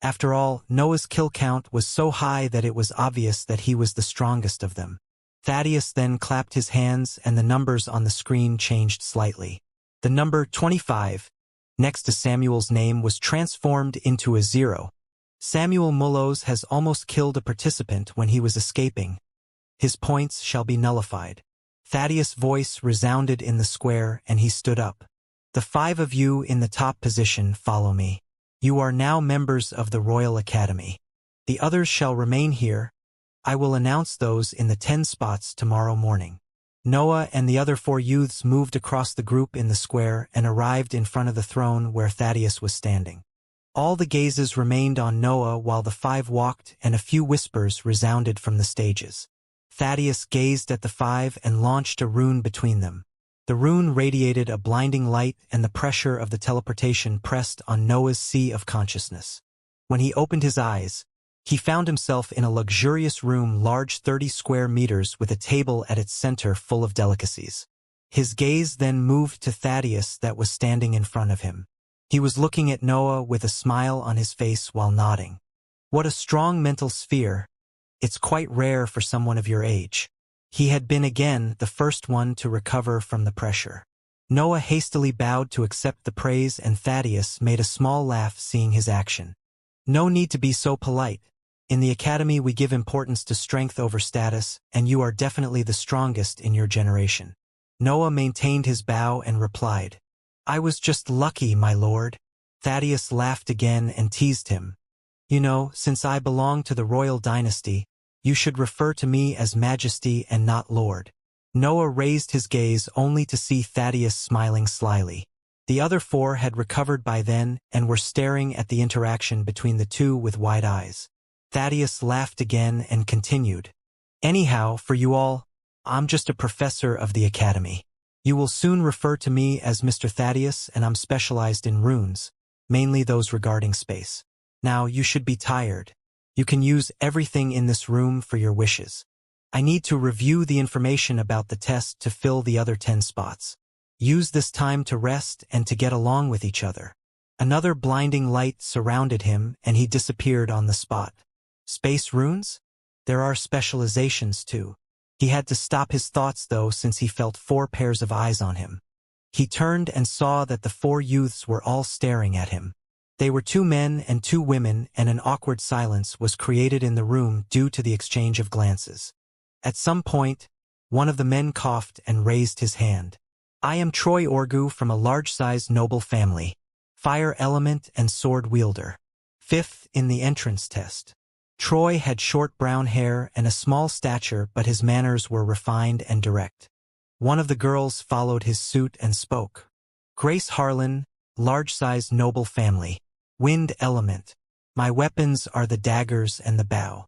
After all, Noah's kill count was so high that it was obvious that he was the strongest of them. Thaddeus then clapped his hands and the numbers on the screen changed slightly. The number 25, next to Samuel's name, was transformed into a 0. Samuel Mullows has almost killed a participant when he was escaping. His points shall be nullified. Thaddeus' voice resounded in the square and he stood up. The 5 of you in the top position follow me. You are now members of the Royal Academy. The others shall remain here. I will announce those in the 10 spots tomorrow morning. Noah and the other 4 youths moved across the group in the square and arrived in front of the throne where Thaddeus was standing. All the gazes remained on Noah while the 5 walked and a few whispers resounded from the stages. Thaddeus gazed at the 5 and launched a rune between them. The rune radiated a blinding light and the pressure of the teleportation pressed on Noah's sea of consciousness. When he opened his eyes, he found himself in a luxurious room large 30 square meters with a table at its center full of delicacies. His gaze then moved to Thaddeus that was standing in front of him. He was looking at Noah with a smile on his face while nodding. What a strong mental sphere. It's quite rare for someone of your age. He had been again the first one to recover from the pressure. Noah hastily bowed to accept the praise and Thaddeus made a small laugh seeing his action. No need to be so polite. In the academy we give importance to strength over status, and you are definitely the strongest in your generation. Noah maintained his bow and replied, I was just lucky, my lord. Thaddeus laughed again and teased him. You know, since I belong to the royal dynasty, you should refer to me as Majesty and not Lord. Noah raised his gaze only to see Thaddeus smiling slyly. The other 4 had recovered by then and were staring at the interaction between the 2 with wide eyes. Thaddeus laughed again and continued. Anyhow, for you all, I'm just a professor of the academy. You will soon refer to me as Mr. Thaddeus, and I'm specialized in runes, mainly those regarding space. Now, you should be tired. You can use everything in this room for your wishes. I need to review the information about the test to fill the other 10 spots. Use this time to rest and to get along with each other. Another blinding light surrounded him and he disappeared on the spot. Space runes? There are specializations too. He had to stop his thoughts though since he felt 4 pairs of eyes on him. He turned and saw that the 4 youths were all staring at him. They were 2 men and 2 women, and an awkward silence was created in the room due to the exchange of glances. At some point, one of the men coughed and raised his hand. I am Troy Orgu from a large-sized noble family, fire element and sword wielder. 5th in the entrance test. Troy had short brown hair and a small stature, but his manners were refined and direct. One of the girls followed his suit and spoke. Grace Harlan, large-sized noble family. Wind element. My weapons are the daggers and the bow.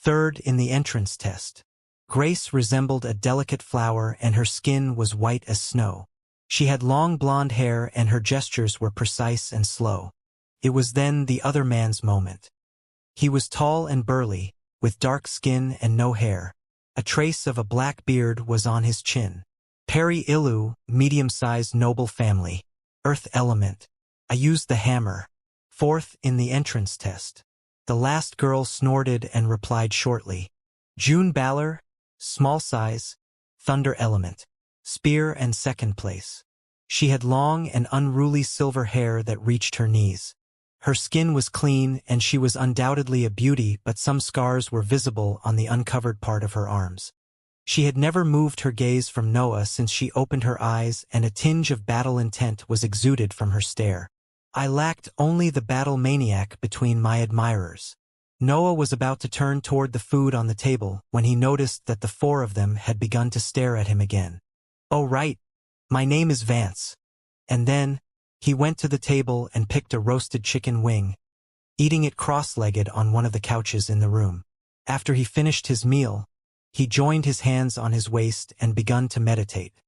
3rd in the entrance test. Grace resembled a delicate flower and her skin was white as snow. She had long blonde hair and her gestures were precise and slow. It was then the other man's moment. He was tall and burly, with dark skin and no hair. A trace of a black beard was on his chin. Perry Ilu, medium-sized noble family. Earth element. I used the hammer. 4th in the entrance test. The last girl snorted and replied shortly. June Baller, small size, thunder element. Spear and 2nd place. She had long and unruly silver hair that reached her knees. Her skin was clean and she was undoubtedly a beauty, but some scars were visible on the uncovered part of her arms. She had never moved her gaze from Noah since she opened her eyes, and a tinge of battle intent was exuded from her stare. I lacked only the battle maniac between my admirers. Noah was about to turn toward the food on the table when he noticed that the four of them had begun to stare at him again. "Oh right, my name is Vance." And then, he went to the table and picked a roasted chicken wing, eating it cross-legged on one of the couches in the room. After he finished his meal, he joined his hands on his waist and begun to meditate.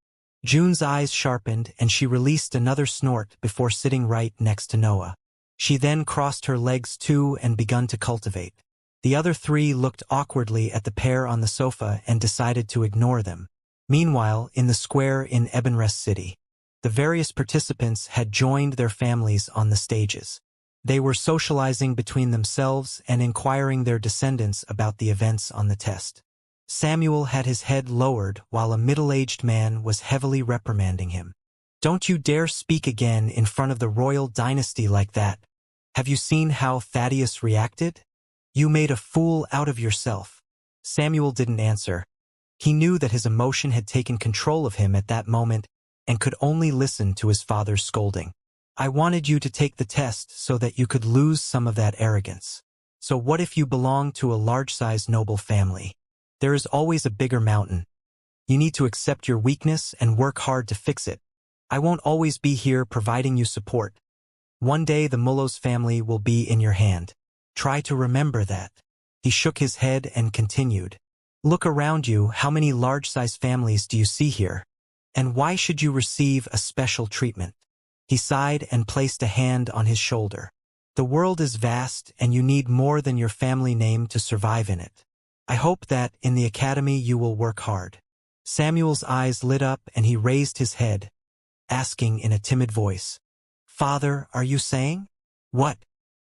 June's eyes sharpened and she released another snort before sitting right next to Noah. She then crossed her legs too and begun to cultivate. The other three looked awkwardly at the pair on the sofa and decided to ignore them. Meanwhile, in the square in Ebenrest City, the various participants had joined their families on the stages. They were socializing between themselves and inquiring their descendants about the events on the test. Samuel had his head lowered while a middle-aged man was heavily reprimanding him. "Don't you dare speak again in front of the royal dynasty like that. Have you seen how Thaddeus reacted? You made a fool out of yourself." Samuel didn't answer. He knew that his emotion had taken control of him at that moment and could only listen to his father's scolding. "I wanted you to take the test so that you could lose some of that arrogance. So what if you belong to a large-sized noble family? There is always a bigger mountain. You need to accept your weakness and work hard to fix it. I won't always be here providing you support. One day the Mullo's family will be in your hand. Try to remember that." He shook his head and continued. "Look around you. How many large-sized families do you see here? And why should you receive a special treatment?" He sighed and placed a hand on his shoulder. "The world is vast and you need more than your family name to survive in it. I hope that, in the academy, you will work hard." Samuel's eyes lit up and he raised his head, asking in a timid voice, "Father, are you saying?" "What?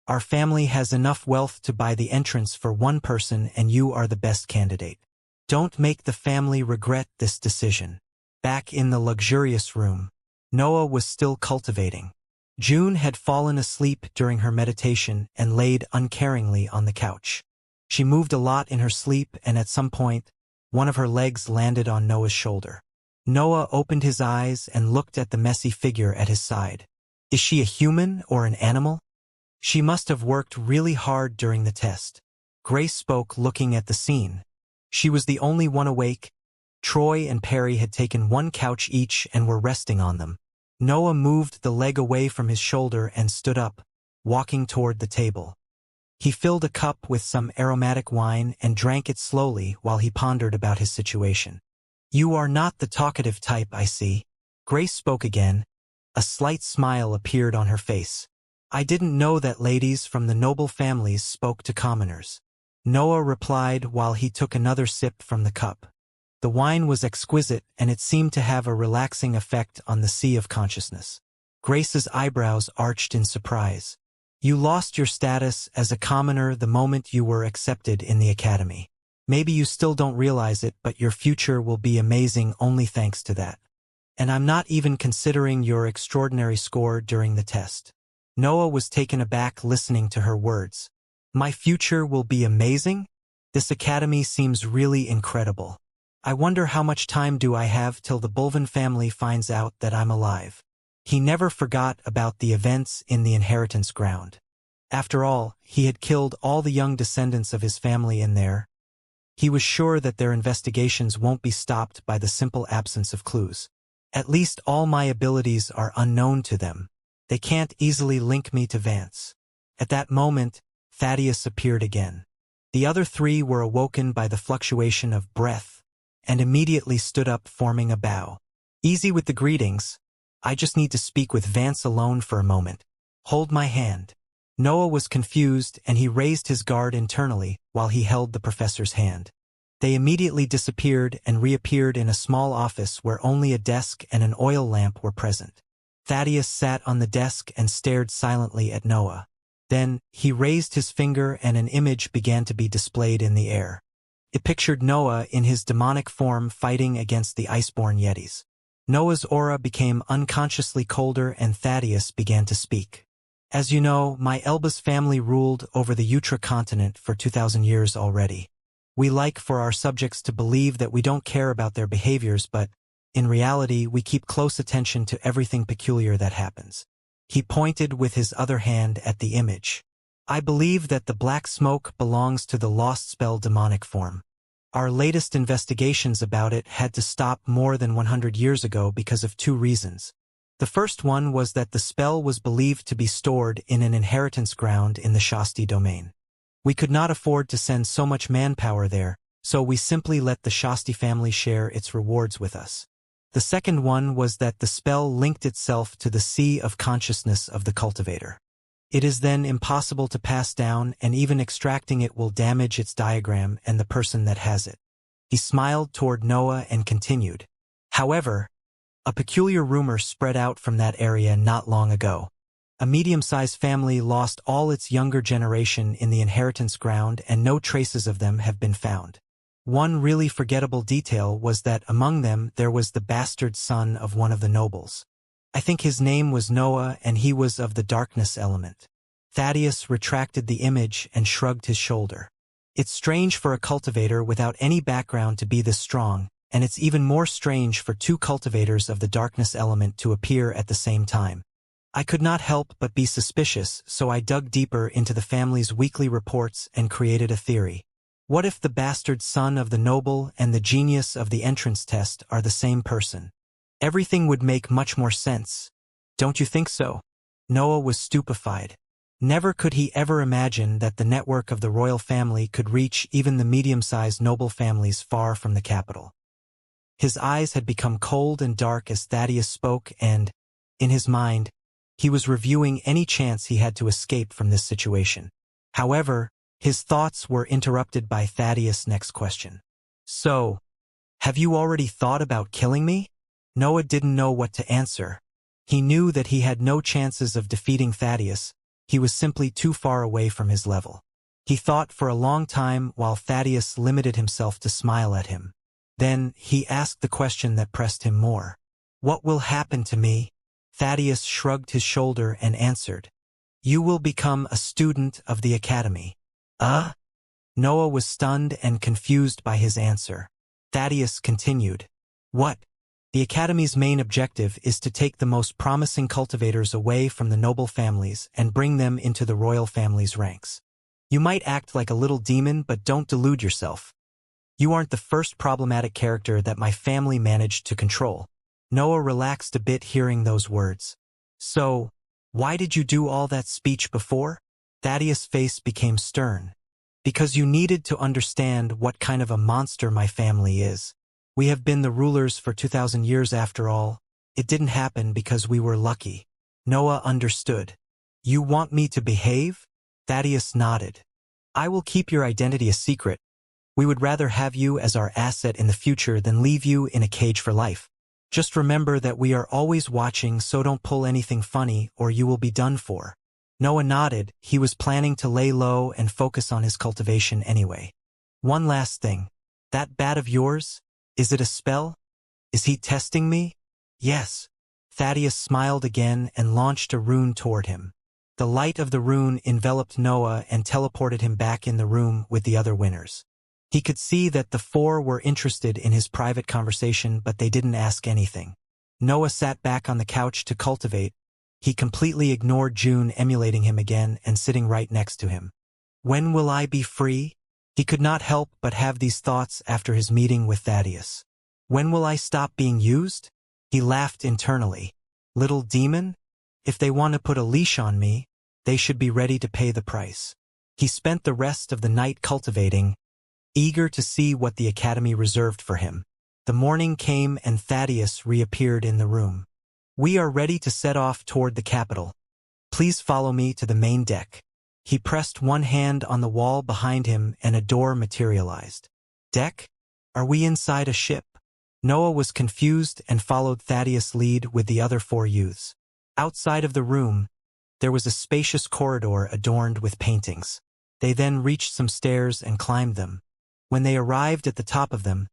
Our family has enough wealth to buy the entrance for one person and you are the best candidate. Don't make the family regret this decision." Back in the luxurious room, Noah was still cultivating. June had fallen asleep during her meditation and laid uncaringly on the couch. She moved a lot in her sleep and at some point, one of her legs landed on Noah's shoulder. Noah opened his eyes and looked at the messy figure at his side. Is she a human or an animal? She must have worked really hard during the test. Grace spoke, looking at the scene. She was the only one awake. Troy and Perry had taken one couch each and were resting on them. Noah moved the leg away from his shoulder and stood up, walking toward the table. He filled a cup with some aromatic wine and drank it slowly while he pondered about his situation. "You are not the talkative type, I see." Grace spoke again. A slight smile appeared on her face. "I didn't know that ladies from the noble families spoke to commoners." Noah replied while he took another sip from the cup. The wine was exquisite and it seemed to have a relaxing effect on the sea of consciousness. Grace's eyebrows arched in surprise. "You lost your status as a commoner the moment you were accepted in the academy. Maybe you still don't realize it, but your future will be amazing only thanks to that. And I'm not even considering your extraordinary score during the test." Noah was taken aback listening to her words. "My future will be amazing? This academy seems really incredible. I wonder how much time do I have till the Bulvin family finds out that I'm alive." He never forgot about the events in the inheritance ground. After all, he had killed all the young descendants of his family in there. He was sure that their investigations won't be stopped by the simple absence of clues. At least all my abilities are unknown to them. They can't easily link me to Vance. At that moment, Thaddeus appeared again. The other three were awoken by the fluctuation of breath and immediately stood up, forming a bow. "Easy with the greetings. I just need to speak with Vance alone for a moment. Hold my hand." Noah was confused and he raised his guard internally while he held the professor's hand. They immediately disappeared and reappeared in a small office where only a desk and an oil lamp were present. Thaddeus sat on the desk and stared silently at Noah. Then, he raised his finger and an image began to be displayed in the air. It pictured Noah in his demonic form fighting against the iceborne yetis. Noah's aura became unconsciously colder and Thaddeus began to speak. As you know, my Elbas family ruled over the Utra continent for 2,000 years already. We like for our subjects to believe that we don't care about their behaviors, but in reality, we keep close attention to everything peculiar that happens. He pointed with his other hand at the image. I believe that the black smoke belongs to the lost spell demonic form. Our latest investigations about it had to stop more than 100 years ago because of two reasons. The first one was that the spell was believed to be stored in an inheritance ground in the Shasti domain. We could not afford to send so much manpower there, so we simply let the Shasti family share its rewards with us. The second one was that the spell linked itself to the sea of consciousness of the cultivator. It is then impossible to pass down, and even extracting it will damage its diagram and the person that has it. He smiled toward Noah and continued. However, a peculiar rumor spread out from that area not long ago. A medium-sized family lost all its younger generation in the inheritance ground, and no traces of them have been found. One really forgettable detail was that among them there was the bastard son of one of the nobles. I think his name was Noah, and he was of the darkness element. Thaddeus retracted the image and shrugged his shoulder. It's strange for a cultivator without any background to be this strong, and it's even more strange for two cultivators of the darkness element to appear at the same time. I could not help but be suspicious, so I dug deeper into the family's weekly reports and created a theory. What if the bastard son of the noble and the genius of the entrance test are the same person? Everything would make much more sense. Don't you think so? Noah was stupefied. Never could he ever imagine that the network of the royal family could reach even the medium-sized noble families far from the capital. His eyes had become cold and dark as Thaddeus spoke, and, in his mind, he was reviewing any chance he had to escape from this situation. However, his thoughts were interrupted by Thaddeus' next question. So, have you already thought about killing me? Noah didn't know what to answer. He knew that he had no chances of defeating Thaddeus. He was simply too far away from his level. He thought for a long time while Thaddeus limited himself to smile at him. Then, he asked the question that pressed him more. What will happen to me? Thaddeus shrugged his shoulder and answered. You will become a student of the academy. Noah was stunned and confused by his answer. Thaddeus continued. What? The academy's main objective is to take the most promising cultivators away from the noble families and bring them into the royal family's ranks. You might act like a little demon, but don't delude yourself. You aren't the first problematic character that my family managed to control. Noah relaxed a bit hearing those words. So, why did you do all that speech before? Thaddeus' face became stern. Because you needed to understand what kind of a monster my family is. We have been the rulers for 2,000 years after all. It didn't happen because we were lucky. Noah understood. You want me to behave? Thaddeus nodded. I will keep your identity a secret. We would rather have you as our asset in the future than leave you in a cage for life. Just remember that we are always watching, so don't pull anything funny or you will be done for. Noah nodded. He was planning to lay low and focus on his cultivation anyway. One last thing. That bat of yours? Is it a spell? Is he testing me? Yes. Thaddeus smiled again and launched a rune toward him. The light of the rune enveloped Noah and teleported him back in the room with the other winners. He could see that the four were interested in his private conversation, but they didn't ask anything. Noah sat back on the couch to cultivate. He completely ignored June emulating him again and sitting right next to him. When will I be free? He could not help but have these thoughts after his meeting with Thaddeus. When will I stop being used? He laughed internally. Little demon? If they want to put a leash on me, they should be ready to pay the price. He spent the rest of the night cultivating, eager to see what the academy reserved for him. The morning came and Thaddeus reappeared in the room. We are ready to set off toward the capital. Please follow me to the main deck. He pressed one hand on the wall behind him and a door materialized. Deck? Are we inside a ship? Noah was confused and followed Thaddeus' lead with the other four youths. Outside of the room, there was a spacious corridor adorned with paintings. They then reached some stairs and climbed them. When they arrived at the top of them,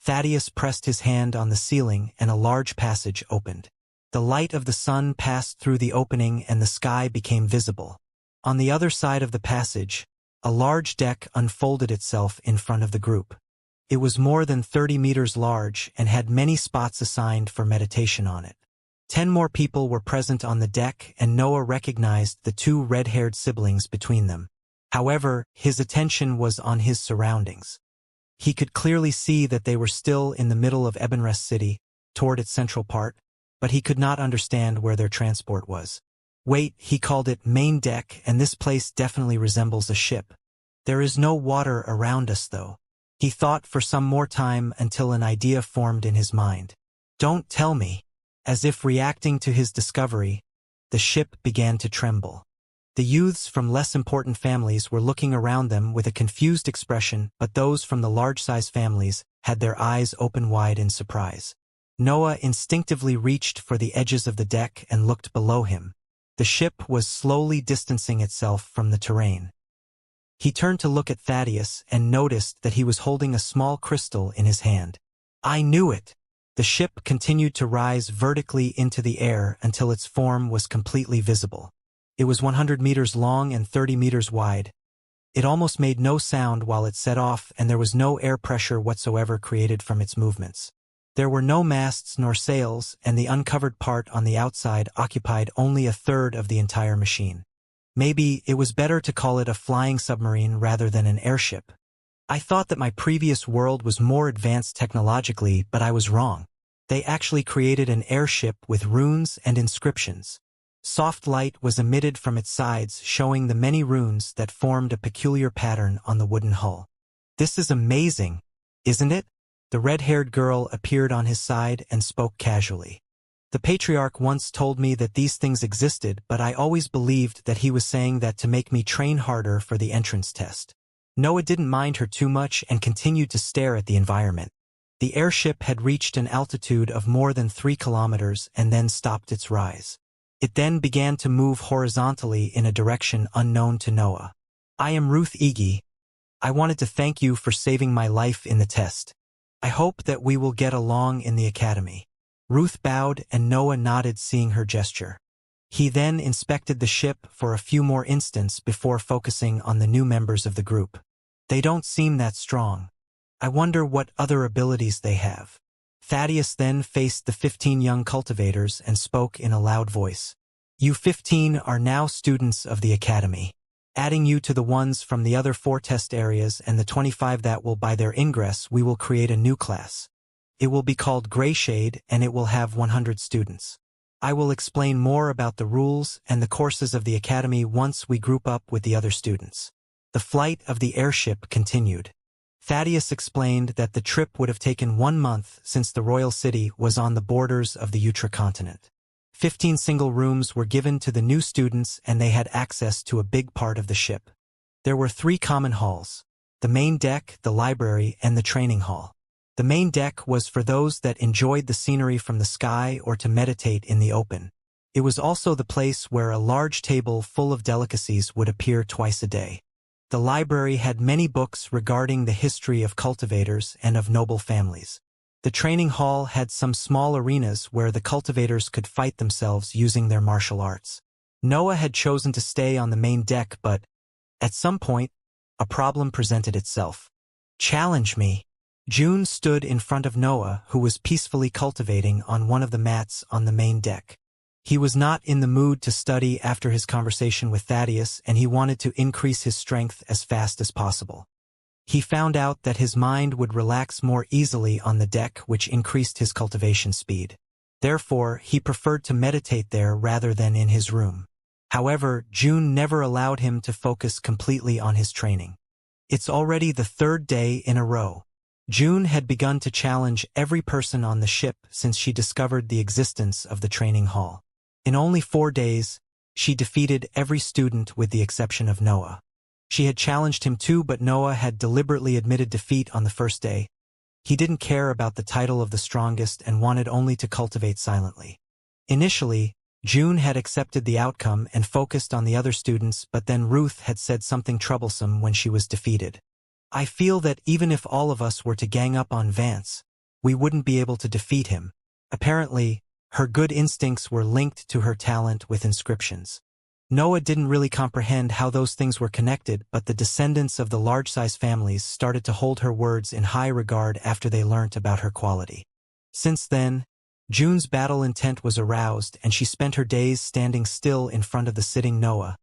Thaddeus pressed his hand on the ceiling and a large passage opened. The light of the sun passed through the opening and the sky became visible. On the other side of the passage, a large deck unfolded itself in front of the group. It was more than 30 meters large and had many spots assigned for meditation on it. 10 more people were present on the deck, and Noah recognized the two red-haired siblings between them. However, his attention was on his surroundings. He could clearly see that they were still in the middle of Ebenrest City, toward its central part, but he could not understand where their transport was. Wait, he called it main deck, and this place definitely resembles a ship. There is no water around us, though. He thought for some more time until an idea formed in his mind. Don't tell me. As if reacting to his discovery, the ship began to tremble. The youths from less important families were looking around them with a confused expression, but those from the large-size families had their eyes open wide in surprise. Noah instinctively reached for the edges of the deck and looked below him. The ship was slowly distancing itself from the terrain. He turned to look at Thaddeus and noticed that he was holding a small crystal in his hand. I knew it! The ship continued to rise vertically into the air until its form was completely visible. It was 100 meters long and 30 meters wide. It almost made no sound while it set off, and there was no air pressure whatsoever created from its movements. There were no masts nor sails, and the uncovered part on the outside occupied only a third of the entire machine. Maybe it was better to call it a flying submarine rather than an airship. I thought that my previous world was more advanced technologically, but I was wrong. They actually created an airship with runes and inscriptions. Soft light was emitted from its sides, showing the many runes that formed a peculiar pattern on the wooden hull. This is amazing, isn't it? The red-haired girl appeared on his side and spoke casually. The patriarch once told me that these things existed, but I always believed that he was saying that to make me train harder for the entrance test. Noah didn't mind her too much and continued to stare at the environment. The airship had reached an altitude of more than 3 kilometers and then stopped its rise. It then began to move horizontally in a direction unknown to Noah. I am Ruth Iggy. I wanted to thank you for saving my life in the test. I hope that we will get along in the academy. Ruth bowed and Noah nodded, seeing her gesture. He then inspected the ship for a few more instants before focusing on the new members of the group. They don't seem that strong. I wonder what other abilities they have. Thaddeus then faced the 15 young cultivators and spoke in a loud voice. You 15 are now students of the academy. Adding you to the ones from the other 4 test areas and the 25 that will buy their ingress, we will create a new class. It will be called Gray Shade, and it will have 100 students. I will explain more about the rules and the courses of the academy once we group up with the other students. The flight of the airship continued. Thaddeus explained that the trip would have taken 1 month since the royal city was on the borders of the Utra continent. 15 single rooms were given to the new students, and they had access to a big part of the ship. There were 3 common halls: the main deck, the library, and the training hall. The main deck was for those that enjoyed the scenery from the sky or to meditate in the open. It was also the place where a large table full of delicacies would appear twice a day. The library had many books regarding the history of cultivators and of noble families. The training hall had some small arenas where the cultivators could fight themselves using their martial arts. Noah had chosen to stay on the main deck, but at some point, a problem presented itself. Challenge me. June stood in front of Noah, who was peacefully cultivating on one of the mats on the main deck. He was not in the mood to study after his conversation with Thaddeus, and he wanted to increase his strength as fast as possible. He found out that his mind would relax more easily on the deck, which increased his cultivation speed. Therefore, he preferred to meditate there rather than in his room. However, June never allowed him to focus completely on his training. It's already the 3rd day in a row. June had begun to challenge every person on the ship since she discovered the existence of the training hall. In only 4 days, she defeated every student with the exception of Noah. She had challenged him too, but Noah had deliberately admitted defeat on the first day. He didn't care about the title of the strongest and wanted only to cultivate silently. Initially, June had accepted the outcome and focused on the other students, but then Ruth had said something troublesome when she was defeated. I feel that even if all of us were to gang up on Vance, we wouldn't be able to defeat him. Apparently, Her good instincts were linked to her talent with inscriptions. Noah didn't really comprehend how those things were connected, but the descendants of the large-size families started to hold her words in high regard after they learnt about her quality. Since then, June's battle intent was aroused, and she spent her days standing still in front of the sitting Noah,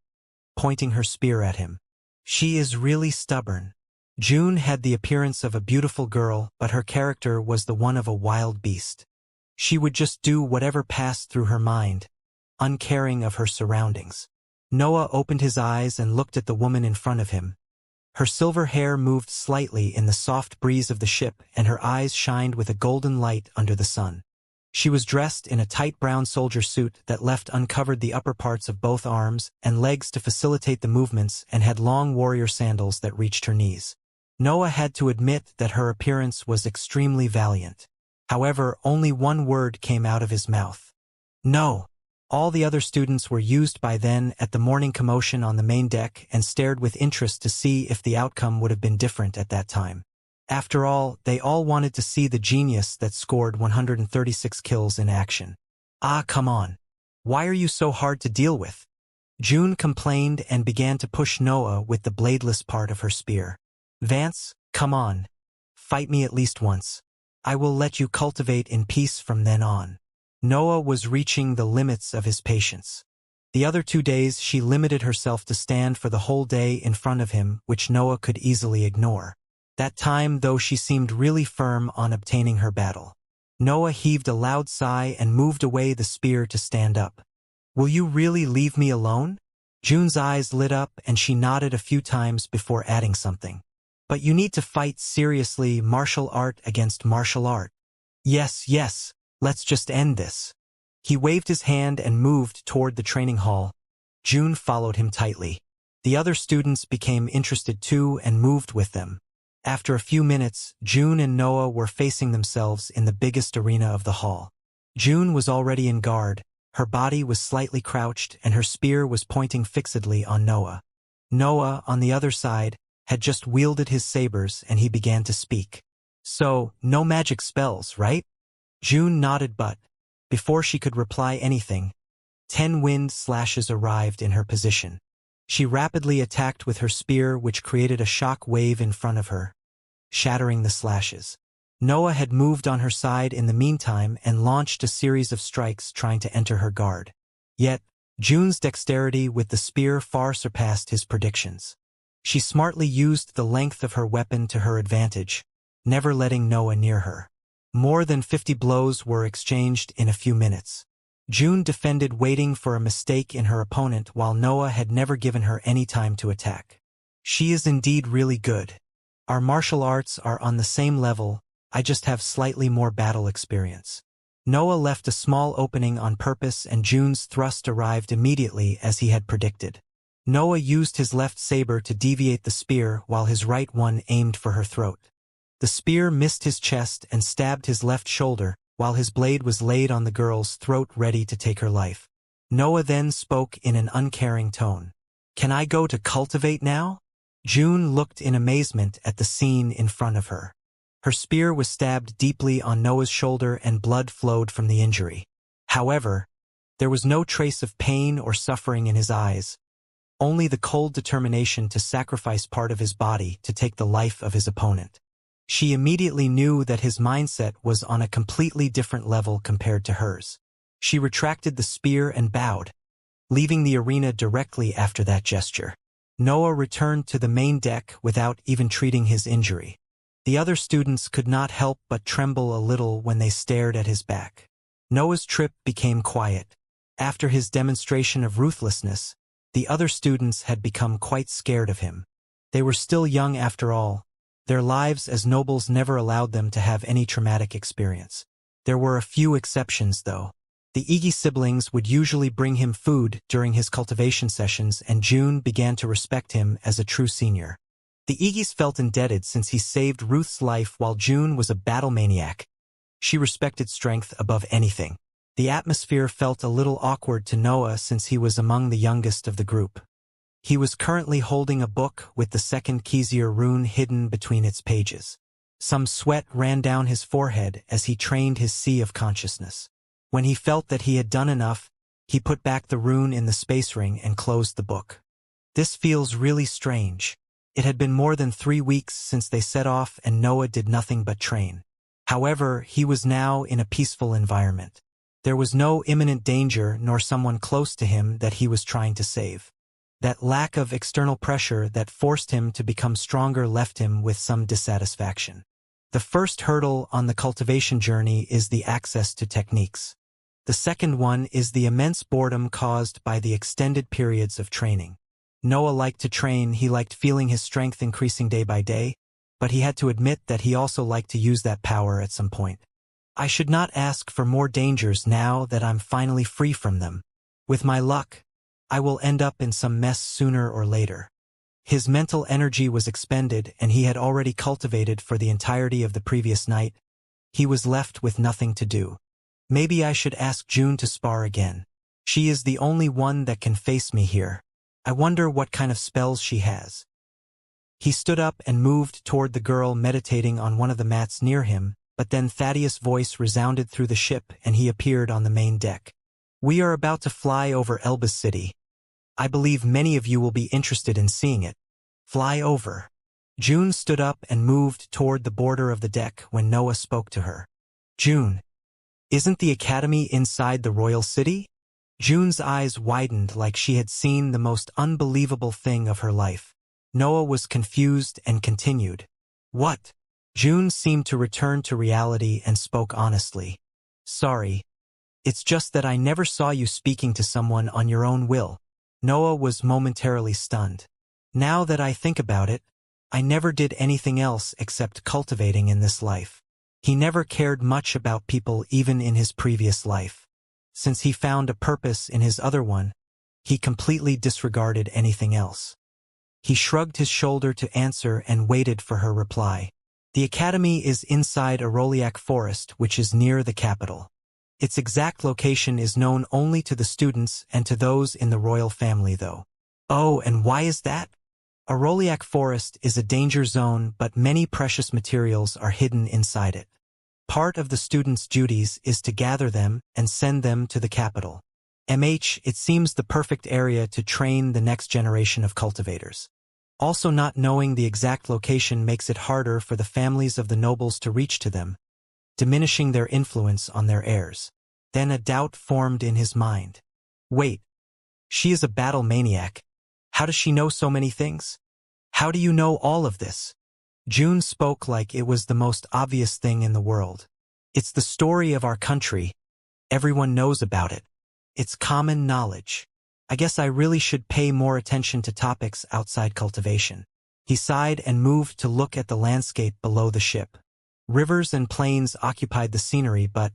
pointing her spear at him. She is really stubborn. June had the appearance of a beautiful girl, but her character was the one of a wild beast. She would just do whatever passed through her mind, uncaring of her surroundings. Noah opened his eyes and looked at the woman in front of him. Her silver hair moved slightly in the soft breeze of the ship, and her eyes shined with a golden light under the sun. She was dressed in a tight brown soldier suit that left uncovered the upper parts of both arms and legs to facilitate the movements, and had long warrior sandals that reached her knees. Noah had to admit that her appearance was extremely valiant. However, only one word came out of his mouth. No. All the other students were used by then at the morning commotion on the main deck and stared with interest to see if the outcome would have been different at that time. After all, they all wanted to see the genius that scored 136 kills in action. Ah, come on. Why are you so hard to deal with? June complained and began to push Noah with the bladeless part of her spear. Vance, come on. Fight me at least once. I will let you cultivate in peace from then on. Noah was reaching the limits of his patience. The other 2 days she limited herself to stand for the whole day in front of him, which Noah could easily ignore. That time, though, she seemed really firm on obtaining her battle. Noah heaved a loud sigh and moved away the spear to stand up. Will you really leave me alone? June's eyes lit up and she nodded a few times before adding something. But you need to fight seriously, martial art against martial art. Yes, let's just end this. He waved his hand and moved toward the training hall. June followed him tightly. The other students became interested too and moved with them. After a few minutes, June and Noah were facing themselves in the biggest arena of the hall. June was already in guard, her body was slightly crouched, and her spear was pointing fixedly on Noah. Noah, on the other side, had just wielded his sabers, and he began to speak. So, no magic spells, right? June nodded, but, before she could reply anything, 10 wind slashes arrived in her position. She rapidly attacked with her spear, which created a shock wave in front of her, shattering the slashes. Noah had moved on her side in the meantime and launched a series of strikes trying to enter her guard. Yet, June's dexterity with the spear far surpassed his predictions. She smartly used the length of her weapon to her advantage, never letting Noah near her. More than 50 blows were exchanged in a few minutes. June defended, waiting for a mistake in her opponent, while Noah had never given her any time to attack. She is indeed really good. Our martial arts are on the same level, I just have slightly more battle experience. Noah left a small opening on purpose, and June's thrust arrived immediately as he had predicted. Noah used his left saber to deviate the spear while his right one aimed for her throat. The spear missed his chest and stabbed his left shoulder, while his blade was laid on the girl's throat ready to take her life. Noah then spoke in an uncaring tone. Can I go to cultivate now? June looked in amazement at the scene in front of her. Her spear was stabbed deeply on Noah's shoulder and blood flowed from the injury. However, there was no trace of pain or suffering in his eyes, only the cold determination to sacrifice part of his body to take the life of his opponent. She immediately knew that his mindset was on a completely different level compared to hers. She retracted the spear and bowed, leaving the arena directly after that gesture. Noah returned to the main deck without even treating his injury. The other students could not help but tremble a little when they stared at his back. Noah's trip became quiet. After his demonstration of ruthlessness, the other students had become quite scared of him. They were still young after all. Their lives as nobles never allowed them to have any traumatic experience. There were a few exceptions, though. The Iggy siblings would usually bring him food during his cultivation sessions, and June began to respect him as a true senior. The Iggys felt indebted since he saved Ruth's life while June was a battle maniac. She respected strength above anything. The atmosphere felt a little awkward to Noah since he was among the youngest of the group. He was currently holding a book with the second Xianxia rune hidden between its pages. Some sweat ran down his forehead as he trained his sea of consciousness. When he felt that he had done enough, he put back the rune in the space ring and closed the book. This feels really strange. It had been more than 3 weeks since they set off and Noah did nothing but train. However, he was now in a peaceful environment. There was no imminent danger nor someone close to him that he was trying to save. That lack of external pressure that forced him to become stronger left him with some dissatisfaction. The first hurdle on the cultivation journey is the access to techniques. The second one is the immense boredom caused by the extended periods of training. Noah liked to train, he liked feeling his strength increasing day by day, but he had to admit that he also liked to use that power at some point. I should not ask for more dangers now that I'm finally free from them. With my luck, I will end up in some mess sooner or later. His mental energy was expended and he had already cultivated for the entirety of the previous night. He was left with nothing to do. Maybe I should ask June to spar again. She is the only one that can face me here. I wonder what kind of spells she has. He stood up and moved toward the girl meditating on one of the mats near him, but then Thaddeus' voice resounded through the ship and he appeared on the main deck. We are about to fly over Elba's city. I believe many of you will be interested in seeing it. Fly over. June stood up and moved toward the border of the deck when Noah spoke to her. June, isn't the academy inside the royal city? June's eyes widened like she had seen the most unbelievable thing of her life. Noah was confused and continued. What? June seemed to return to reality and spoke honestly. Sorry. It's just that I never saw you speaking to someone on your own will. Noah was momentarily stunned. Now that I think about it, I never did anything else except cultivating in this life. He never cared much about people even in his previous life. Since he found a purpose in his other one, he completely disregarded anything else. He shrugged his shoulder to answer and waited for her reply. The academy is inside Aroliac Forest, which is near the capital. Its exact location is known only to the students and to those in the royal family though. Oh, and why is that? Aroliac Forest is a danger zone, but many precious materials are hidden inside it. Part of the students' duties is to gather them and send them to the capital. It seems the perfect area to train the next generation of cultivators. Also, not knowing the exact location makes it harder for the families of the nobles to reach to them, diminishing their influence on their heirs. Then a doubt formed in his mind. Wait, she is a battle maniac. How does she know so many things? How do you know all of this? June spoke like it was the most obvious thing in the world. It's the story of our country. Everyone knows about it. It's common knowledge. I guess I really should pay more attention to topics outside cultivation. He sighed and moved to look at the landscape below the ship. Rivers and plains occupied the scenery, but,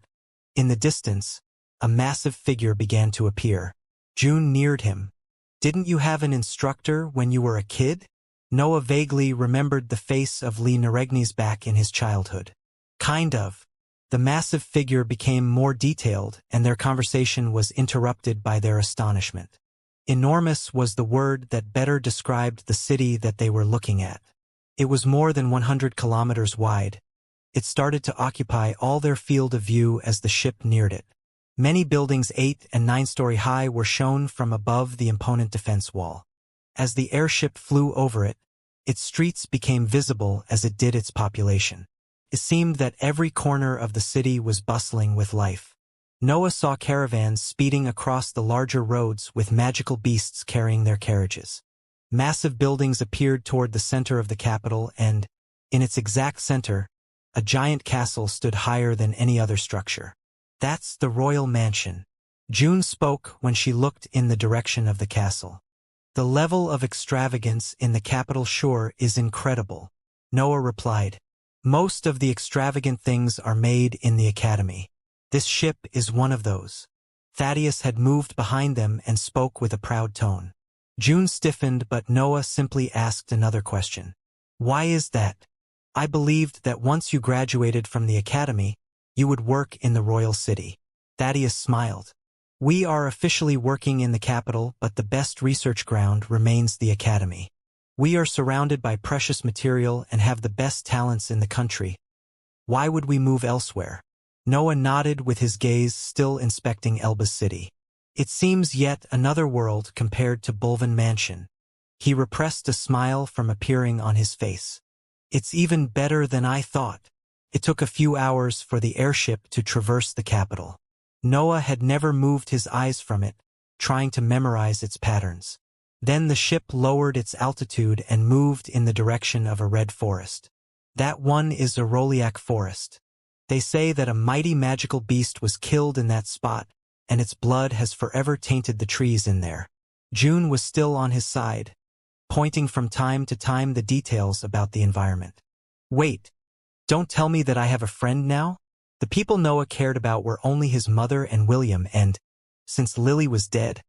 in the distance, a massive figure began to appear. June neared him. Didn't you have an instructor when you were a kid? Noah vaguely remembered the face of Lee Naregni's back in his childhood. Kind of. The massive figure became more detailed, and their conversation was interrupted by their astonishment. Enormous was the word that better described the city that they were looking at. It was more than 100 kilometers wide. It started to occupy all their field of view as the ship neared it. Many buildings 8 and 9-story high were shown from above the imponent defense wall. As the airship flew over it, its streets became visible as it did its population. It seemed that every corner of the city was bustling with life. Noah saw caravans speeding across the larger roads with magical beasts carrying their carriages. Massive buildings appeared toward the center of the capital and, in its exact center, a giant castle stood higher than any other structure. That's the royal mansion. June spoke when she looked in the direction of the castle. The level of extravagance in the capital sure is incredible. Noah replied. Most of the extravagant things are made in the academy. This ship is one of those. Thaddeus had moved behind them and spoke with a proud tone. June stiffened, but Noah simply asked another question. Why is that? I believed that once you graduated from the academy, you would work in the royal city. Thaddeus smiled. We are officially working in the capital, but the best research ground remains the academy. We are surrounded by precious material and have the best talents in the country. Why would we move elsewhere? Noah nodded with his gaze still inspecting Elba's city. It seems yet another world compared to Bulvan Mansion. He repressed a smile from appearing on his face. It's even better than I thought. It took a few hours for the airship to traverse the capital. Noah had never moved his eyes from it, trying to memorize its patterns. Then the ship lowered its altitude and moved in the direction of a red forest. That one is a Roliac forest. They say that a mighty magical beast was killed in that spot, and its blood has forever tainted the trees in there. June was still on his side, pointing from time to time the details about the environment. Wait, don't tell me that I have a friend now? The people Noah cared about were only his mother and William, and, since Lily was dead,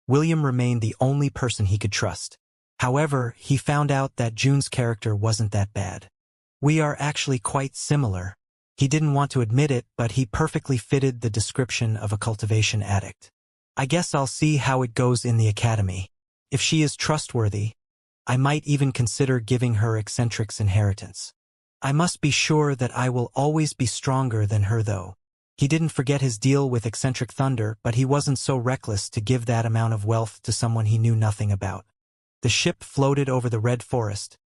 William remained the only person he could trust. However, he found out that June's character wasn't that bad. We are actually quite similar. He didn't want to admit it, but he perfectly fitted the description of a cultivation addict. I guess I'll see how it goes in the academy. If she is trustworthy, I might even consider giving her eccentric's inheritance. I must be sure that I will always be stronger than her though. He didn't forget his deal with eccentric Thunder, but he wasn't so reckless to give that amount of wealth to someone he knew nothing about. The ship floated over the red forest.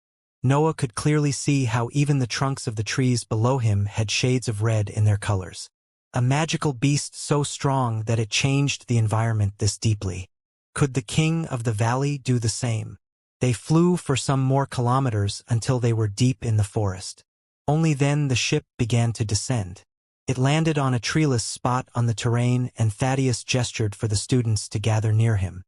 Noah could clearly see how even the trunks of the trees below him had shades of red in their colors. A magical beast so strong that it changed the environment this deeply. Could the king of the valley do the same? They flew for some more kilometers until they were deep in the forest. Only then the ship began to descend. It landed on a treeless spot on the terrain, and Thaddeus gestured for the students to gather near him.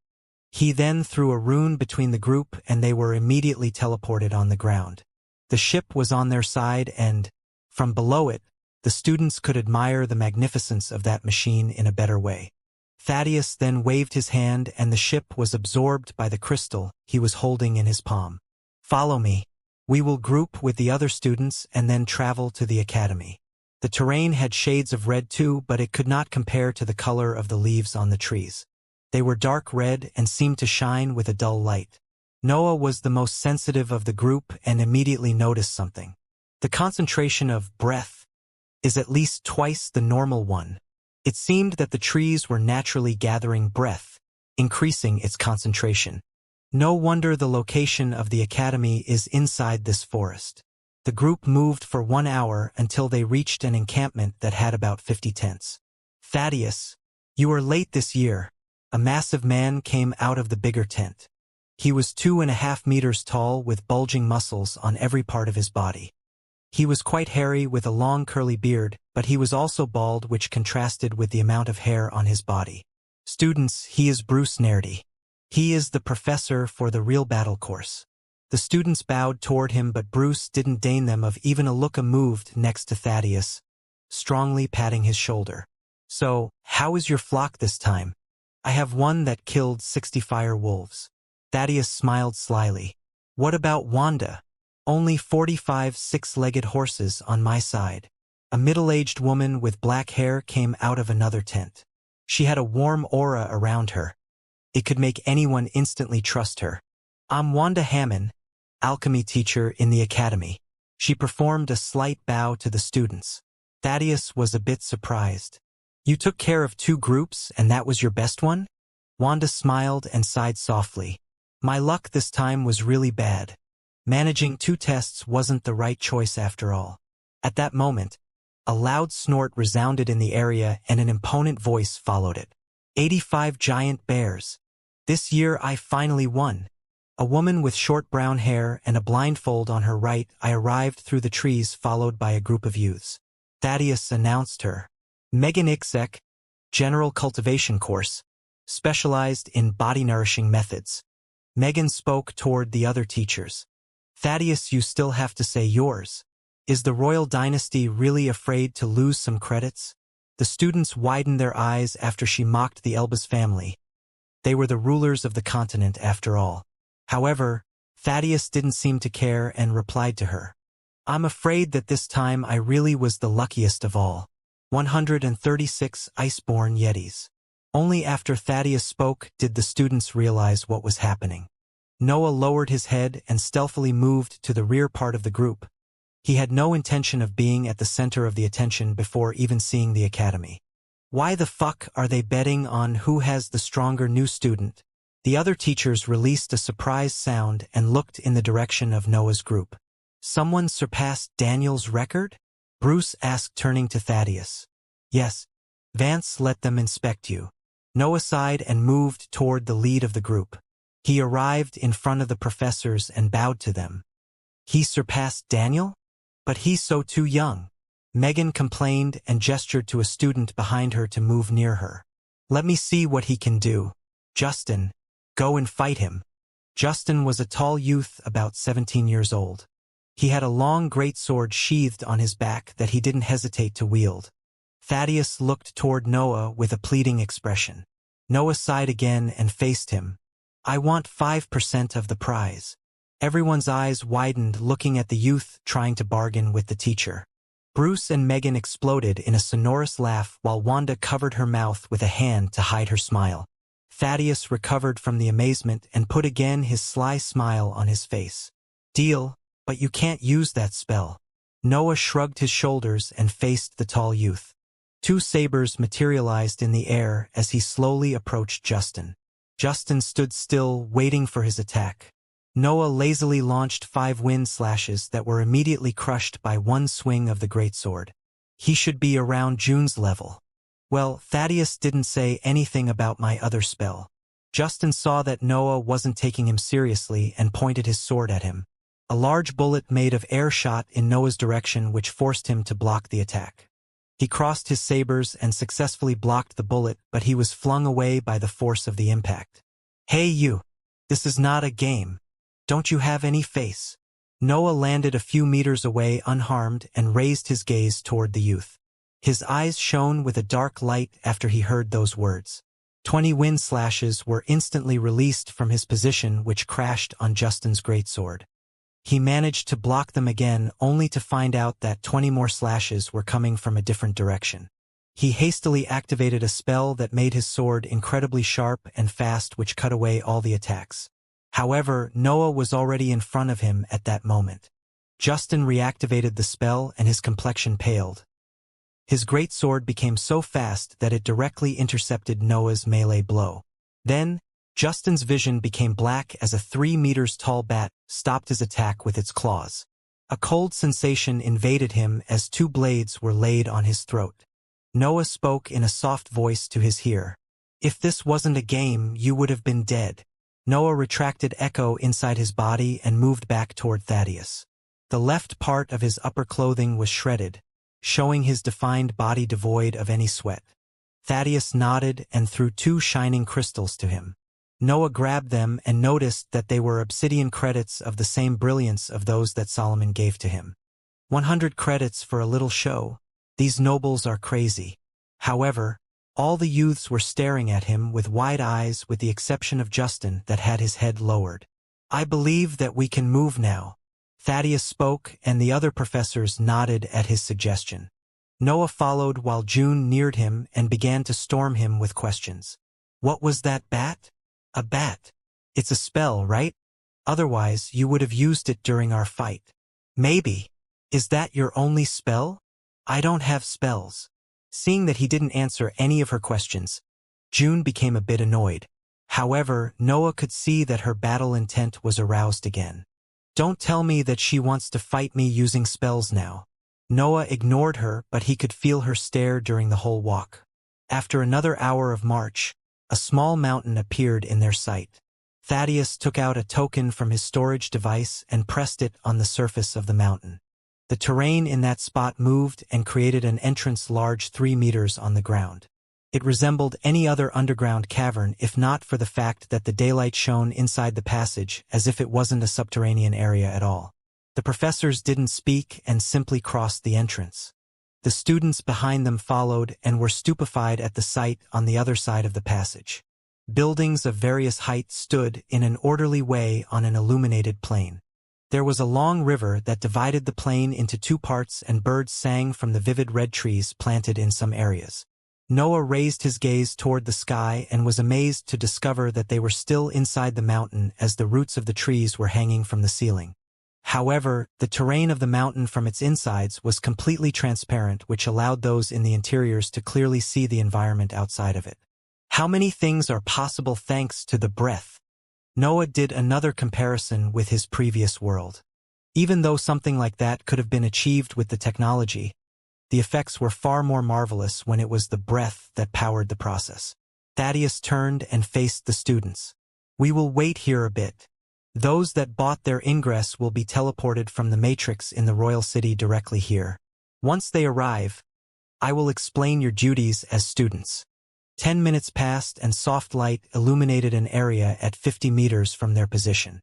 He then threw a rune between the group and they were immediately teleported on the ground. The ship was on their side and, from below it, the students could admire the magnificence of that machine in a better way. Thaddeus then waved his hand and the ship was absorbed by the crystal he was holding in his palm. Follow me. We will group with the other students and then travel to the academy. The terrain had shades of red too, but it could not compare to the color of the leaves on the trees. They were dark red and seemed to shine with a dull light. Noah was the most sensitive of the group and immediately noticed something. The concentration of breath is at least twice the normal one. It seemed that the trees were naturally gathering breath, increasing its concentration. No wonder the location of the academy is inside this forest. The group moved for 1 hour until they reached an encampment that had about 50 tents. Thaddeus, you are late this year. A massive man came out of the bigger tent. He was 2.5 meters tall with bulging muscles on every part of his body. He was quite hairy with a long curly beard, but he was also bald, which contrasted with the amount of hair on his body. Students, he is Bruce Nerdy. He is the professor for the real battle course. The students bowed toward him, but Bruce didn't deign them of even a look. Moved next to Thaddeus, strongly patting his shoulder. So, how is your flock this time? I have one that killed 60 fire wolves. Thaddeus smiled slyly. What about Wanda? Only 45 six-legged horses on my side. A middle-aged woman with black hair came out of another tent. She had a warm aura around her. It could make anyone instantly trust her. I'm Wanda Hammond, alchemy teacher in the academy. She performed a slight bow to the students. Thaddeus was a bit surprised. You took care of 2 groups and that was your best one? Wanda smiled and sighed softly. My luck this time was really bad. Managing 2 tests wasn't the right choice after all. At that moment, a loud snort resounded in the area and an imponent voice followed it. 85 giant bears. This year I finally won. A woman with short brown hair and a blindfold on her right. I arrived through the trees followed by a group of youths. Thaddeus announced her. Megan Ixek, General Cultivation course, specialized in body-nourishing methods. Megan spoke toward the other teachers. Thaddeus, you still have to say yours. Is the royal dynasty really afraid to lose some credits? The students widened their eyes after she mocked the Elbas family. They were the rulers of the continent after all. However, Thaddeus didn't seem to care and replied to her. I'm afraid that this time I really was the luckiest of all. 136 iceborne yetis. Only after Thaddeus spoke did the students realize what was happening. Noah lowered his head and stealthily moved to the rear part of the group. He had no intention of being at the center of the attention before even seeing the academy. Why the fuck are they betting on who has the stronger new student? The other teachers released a surprised sound and looked in the direction of Noah's group. Someone surpassed Daniel's record? Bruce asked, turning to Thaddeus. Yes. Vance let them inspect you. Noah sighed and moved toward the lead of the group. He arrived in front of the professors and bowed to them. He surpassed Daniel? But he's so too young. Megan complained and gestured to a student behind her to move near her. Let me see what he can do. Justin, go and fight him. Justin was a tall youth about 17 years old. He had a long greatsword sheathed on his back that he didn't hesitate to wield. Thaddeus looked toward Noah with a pleading expression. Noah sighed again and faced him. I want 5% of the prize. Everyone's eyes widened, looking at the youth trying to bargain with the teacher. Bruce and Megan exploded in a sonorous laugh while Wanda covered her mouth with a hand to hide her smile. Thaddeus recovered from the amazement and put again his sly smile on his face. Deal, but you can't use that spell. Noah shrugged his shoulders and faced the tall youth. Two sabers materialized in the air as he slowly approached Justin. Justin stood still, waiting for his attack. Noah lazily launched 5 wind slashes that were immediately crushed by one swing of the greatsword. He should be around June's level. Well, Thaddeus didn't say anything about my other spell. Justin saw that Noah wasn't taking him seriously and pointed his sword at him. A large bullet made of air shot in Noah's direction, which forced him to block the attack. He crossed his sabers and successfully blocked the bullet, but he was flung away by the force of the impact. Hey you! This is not a game. Don't you have any face? Noah landed a few meters away unharmed and raised his gaze toward the youth. His eyes shone with a dark light after he heard those words. 20 wind slashes were instantly released from his position, which crashed on Justin's greatsword. He managed to block them again, only to find out that 20 more slashes were coming from a different direction. He hastily activated a spell that made his sword incredibly sharp and fast, which cut away all the attacks. However, Noah was already in front of him at that moment. Justin reactivated the spell and his complexion paled. His greatsword became so fast that it directly intercepted Noah's melee blow. Then, Justin's vision became black as a 3 meters tall bat stopped his attack with its claws. A cold sensation invaded him as 2 blades were laid on his throat. Noah spoke in a soft voice to his hearer. If this wasn't a game, you would have been dead. Noah retracted echo inside his body and moved back toward Thaddeus. The left part of his upper clothing was shredded, showing his defined body devoid of any sweat. Thaddeus nodded and threw 2 shining crystals to him. Noah grabbed them and noticed that they were obsidian credits of the same brilliance of those that Solomon gave to him. 100 credits for a little show. These nobles are crazy. However, all the youths were staring at him with wide eyes, with the exception of Justin that had his head lowered. I believe that we can move now. Thaddeus spoke and the other professors nodded at his suggestion. Noah followed while June neared him and began to storm him with questions. What was that bat? A bat. It's a spell, right? Otherwise, you would have used it during our fight. Maybe. Is that your only spell? I don't have spells. Seeing that he didn't answer any of her questions, June became a bit annoyed. However, Noah could see that her battle intent was aroused again. Don't tell me that she wants to fight me using spells now. Noah ignored her, but he could feel her stare during the whole walk. After another hour of march, a small mountain appeared in their sight. Thaddeus took out a token from his storage device and pressed it on the surface of the mountain. The terrain in that spot moved and created an entrance large 3 meters on the ground. It resembled any other underground cavern, if not for the fact that the daylight shone inside the passage as if it wasn't a subterranean area at all. The professors didn't speak and simply crossed the entrance. The students behind them followed and were stupefied at the sight on the other side of the passage. Buildings of various heights stood in an orderly way on an illuminated plain. There was a long river that divided the plain into 2 parts, and birds sang from the vivid red trees planted in some areas. Noah raised his gaze toward the sky and was amazed to discover that they were still inside the mountain, as the roots of the trees were hanging from the ceiling. However, the terrain of the mountain from its insides was completely transparent, which allowed those in the interiors to clearly see the environment outside of it. How many things are possible thanks to the breath? Noah did another comparison with his previous world. Even though something like that could have been achieved with the technology, the effects were far more marvelous when it was the breath that powered the process. Thaddeus turned and faced the students. We will wait here a bit. Those that bought their ingress will be teleported from the Matrix in the Royal City directly here. Once they arrive, I will explain your duties as students. 10 minutes passed and soft light illuminated an area at 50 meters from their position.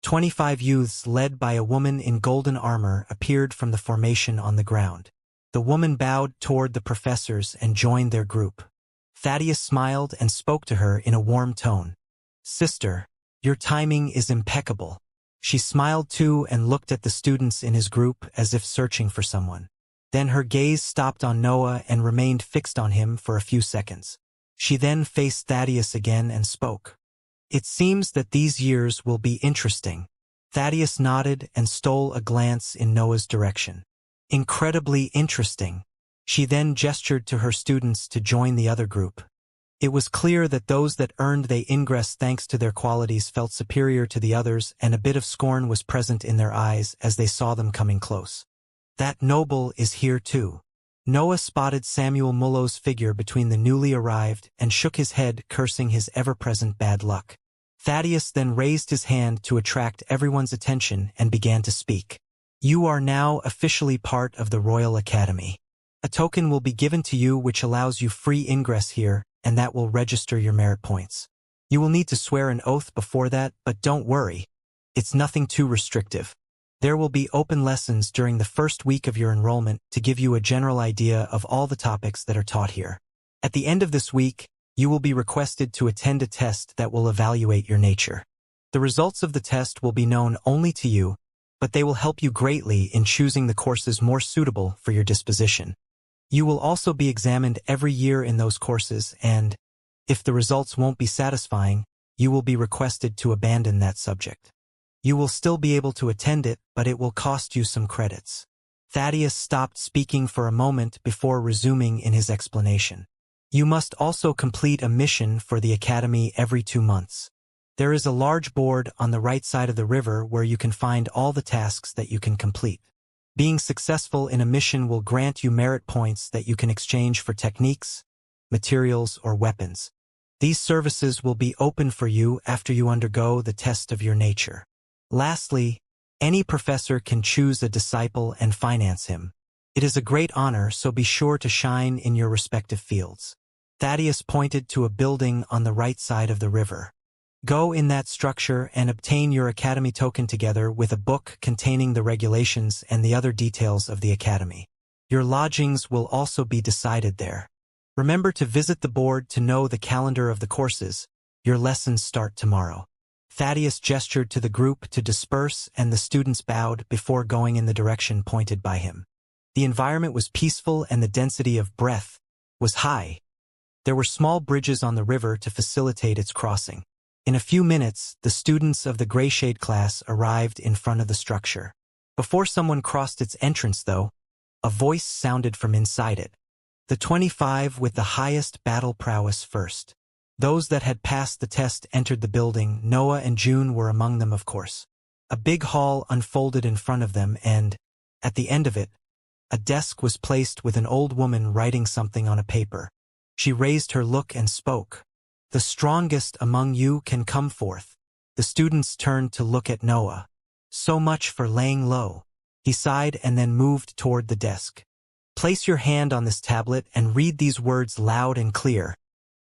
25 youths led by a woman in golden armor appeared from the formation on the ground. The woman bowed toward the professors and joined their group. Thaddeus smiled and spoke to her in a warm tone. Sister, your timing is impeccable. She smiled too and looked at the students in his group as if searching for someone. Then her gaze stopped on Noah and remained fixed on him for a few seconds. She then faced Thaddeus again and spoke. It seems that these years will be interesting. Thaddeus nodded and stole a glance in Noah's direction. Incredibly interesting. She then gestured to her students to join the other group. It was clear that those that earned their ingress thanks to their qualities felt superior to the others, and a bit of scorn was present in their eyes as they saw them coming close. That noble is here too. Noah spotted Samuel Mullo's figure between the newly arrived and shook his head, cursing his ever-present bad luck. Thaddeus then raised his hand to attract everyone's attention and began to speak. You are now officially part of the Royal Academy. A token will be given to you which allows you free ingress here, and that will register your merit points. You will need to swear an oath before that, but don't worry. It's nothing too restrictive. There will be open lessons during the first week of your enrollment to give you a general idea of all the topics that are taught here. At the end of this week, you will be requested to attend a test that will evaluate your nature. The results of the test will be known only to you, but they will help you greatly in choosing the courses more suitable for your disposition. You will also be examined every year in those courses, and, if the results won't be satisfying, you will be requested to abandon that subject. You will still be able to attend it, but it will cost you some credits. Thaddeus stopped speaking for a moment before resuming in his explanation. You must also complete a mission for the Academy every 2 months. There is a large board on the right side of the river where you can find all the tasks that you can complete. Being successful in a mission will grant you merit points that you can exchange for techniques, materials, or weapons. These services will be open for you after you undergo the test of your nature. Lastly, any professor can choose a disciple and finance him. It is a great honor, so be sure to shine in your respective fields. Thaddeus pointed to a building on the right side of the river. Go in that structure and obtain your Academy token together with a book containing the regulations and the other details of the Academy. Your lodgings will also be decided there. Remember to visit the board to know the calendar of the courses. Your lessons start tomorrow. Thaddeus gestured to the group to disperse, and the students bowed before going in the direction pointed by him. The environment was peaceful and the density of breath was high. There were small bridges on the river to facilitate its crossing. In a few minutes, the students of the Gray Shade class arrived in front of the structure. Before someone crossed its entrance, though, a voice sounded from inside it. The 25 with the highest battle prowess first. Those that had passed the test entered the building. Noah and June were among them, of course. A big hall unfolded in front of them, and, at the end of it, a desk was placed with an old woman writing something on a paper. She raised her look and spoke. The strongest among you can come forth. The students turned to look at Noah. So much for laying low. He sighed and then moved toward the desk. Place your hand on this tablet and read these words loud and clear.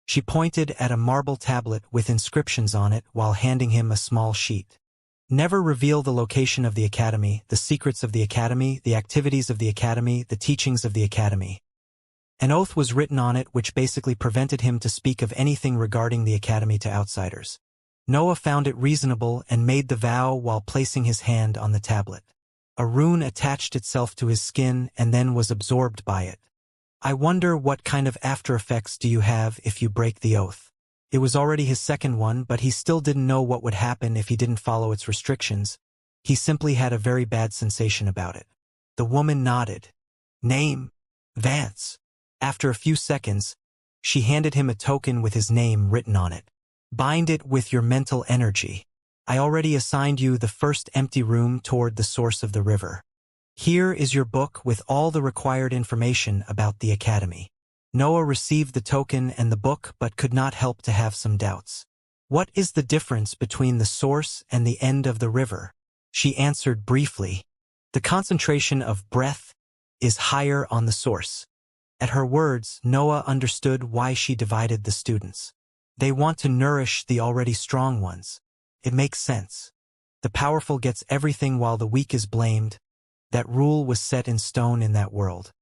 She pointed at a marble tablet with inscriptions on it while handing him a small sheet. Never reveal the location of the Academy, the secrets of the Academy, the activities of the Academy, the teachings of the Academy. An oath was written on it which basically prevented him to speak of anything regarding the Academy to outsiders. Noah found it reasonable and made the vow while placing his hand on the tablet. A rune attached itself to his skin and then was absorbed by it. I wonder what kind of after effects do you have if you break the oath. It was already his second one, but he still didn't know what would happen if he didn't follow its restrictions. He simply had a very bad sensation about it. The woman nodded. Name? Vance. After a few seconds, she handed him a token with his name written on it. Bind it with your mental energy. I already assigned you the first empty room toward the source of the river. Here is your book with all the required information about the academy. Noah received the token and the book but could not help to have some doubts. What is the difference between the source and the end of the river? She answered briefly. The concentration of breath is higher on the source. At her words, Noah understood why she divided the students. They want to nourish the already strong ones. It makes sense. The powerful gets everything while the weak is blamed. That rule was set in stone in that world.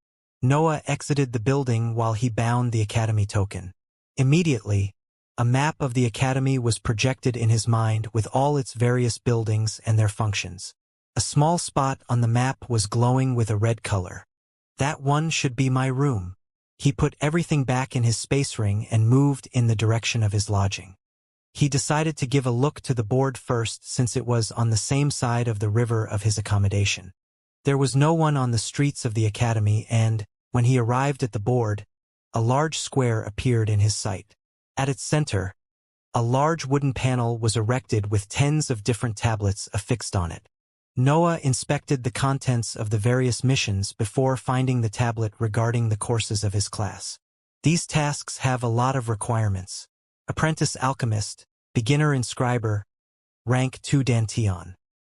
Noah exited the building while he bound the academy token. Immediately, a map of the academy was projected in his mind with all its various buildings and their functions. A small spot on the map was glowing with a red color. That one should be my room. He put everything back in his space ring and moved in the direction of his lodging. He decided to give a look to the board first since it was on the same side of the river of his accommodation. There was no one on the streets of the academy and, when he arrived at the board, a large square appeared in his sight. At its center, a large wooden panel was erected with tens of different tablets affixed on it. Noah inspected the contents of the various missions before finding the tablet regarding the courses of his class. These tasks have a lot of requirements. Apprentice Alchemist, Beginner Inscriber, Rank 2 Danteon.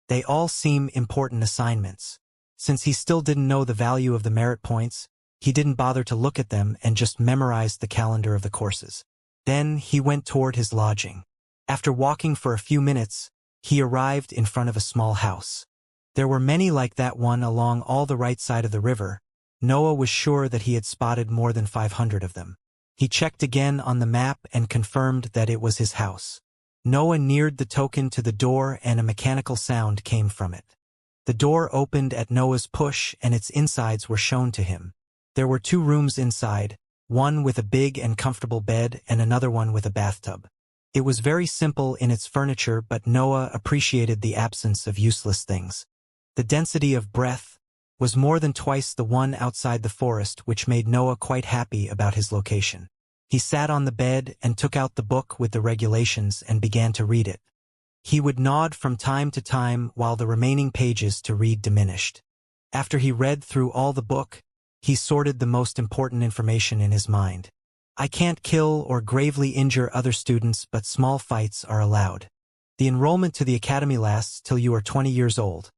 They all seem important assignments. Since he still didn't know the value of the merit points, he didn't bother to look at them and just memorized the calendar of the courses. Then he went toward his lodging. After walking for a few minutes, he arrived in front of a small house. There were many like that one along all the right side of the river. Noah was sure that he had spotted more than 500 of them. He checked again on the map and confirmed that it was his house. Noah neared the token to the door and a mechanical sound came from it. The door opened at Noah's push and its insides were shown to him. There were 2 rooms inside, one with a big and comfortable bed and another one with a bathtub. It was very simple in its furniture, but Noah appreciated the absence of useless things. The density of breath was more than twice the one outside the forest, which made Noah quite happy about his location. He sat on the bed and took out the book with the regulations and began to read it. He would nod from time to time while the remaining pages to read diminished. After he read through all the book, he sorted the most important information in his mind. I can't kill or gravely injure other students, but small fights are allowed. The enrollment to the academy lasts till you are 20 years old.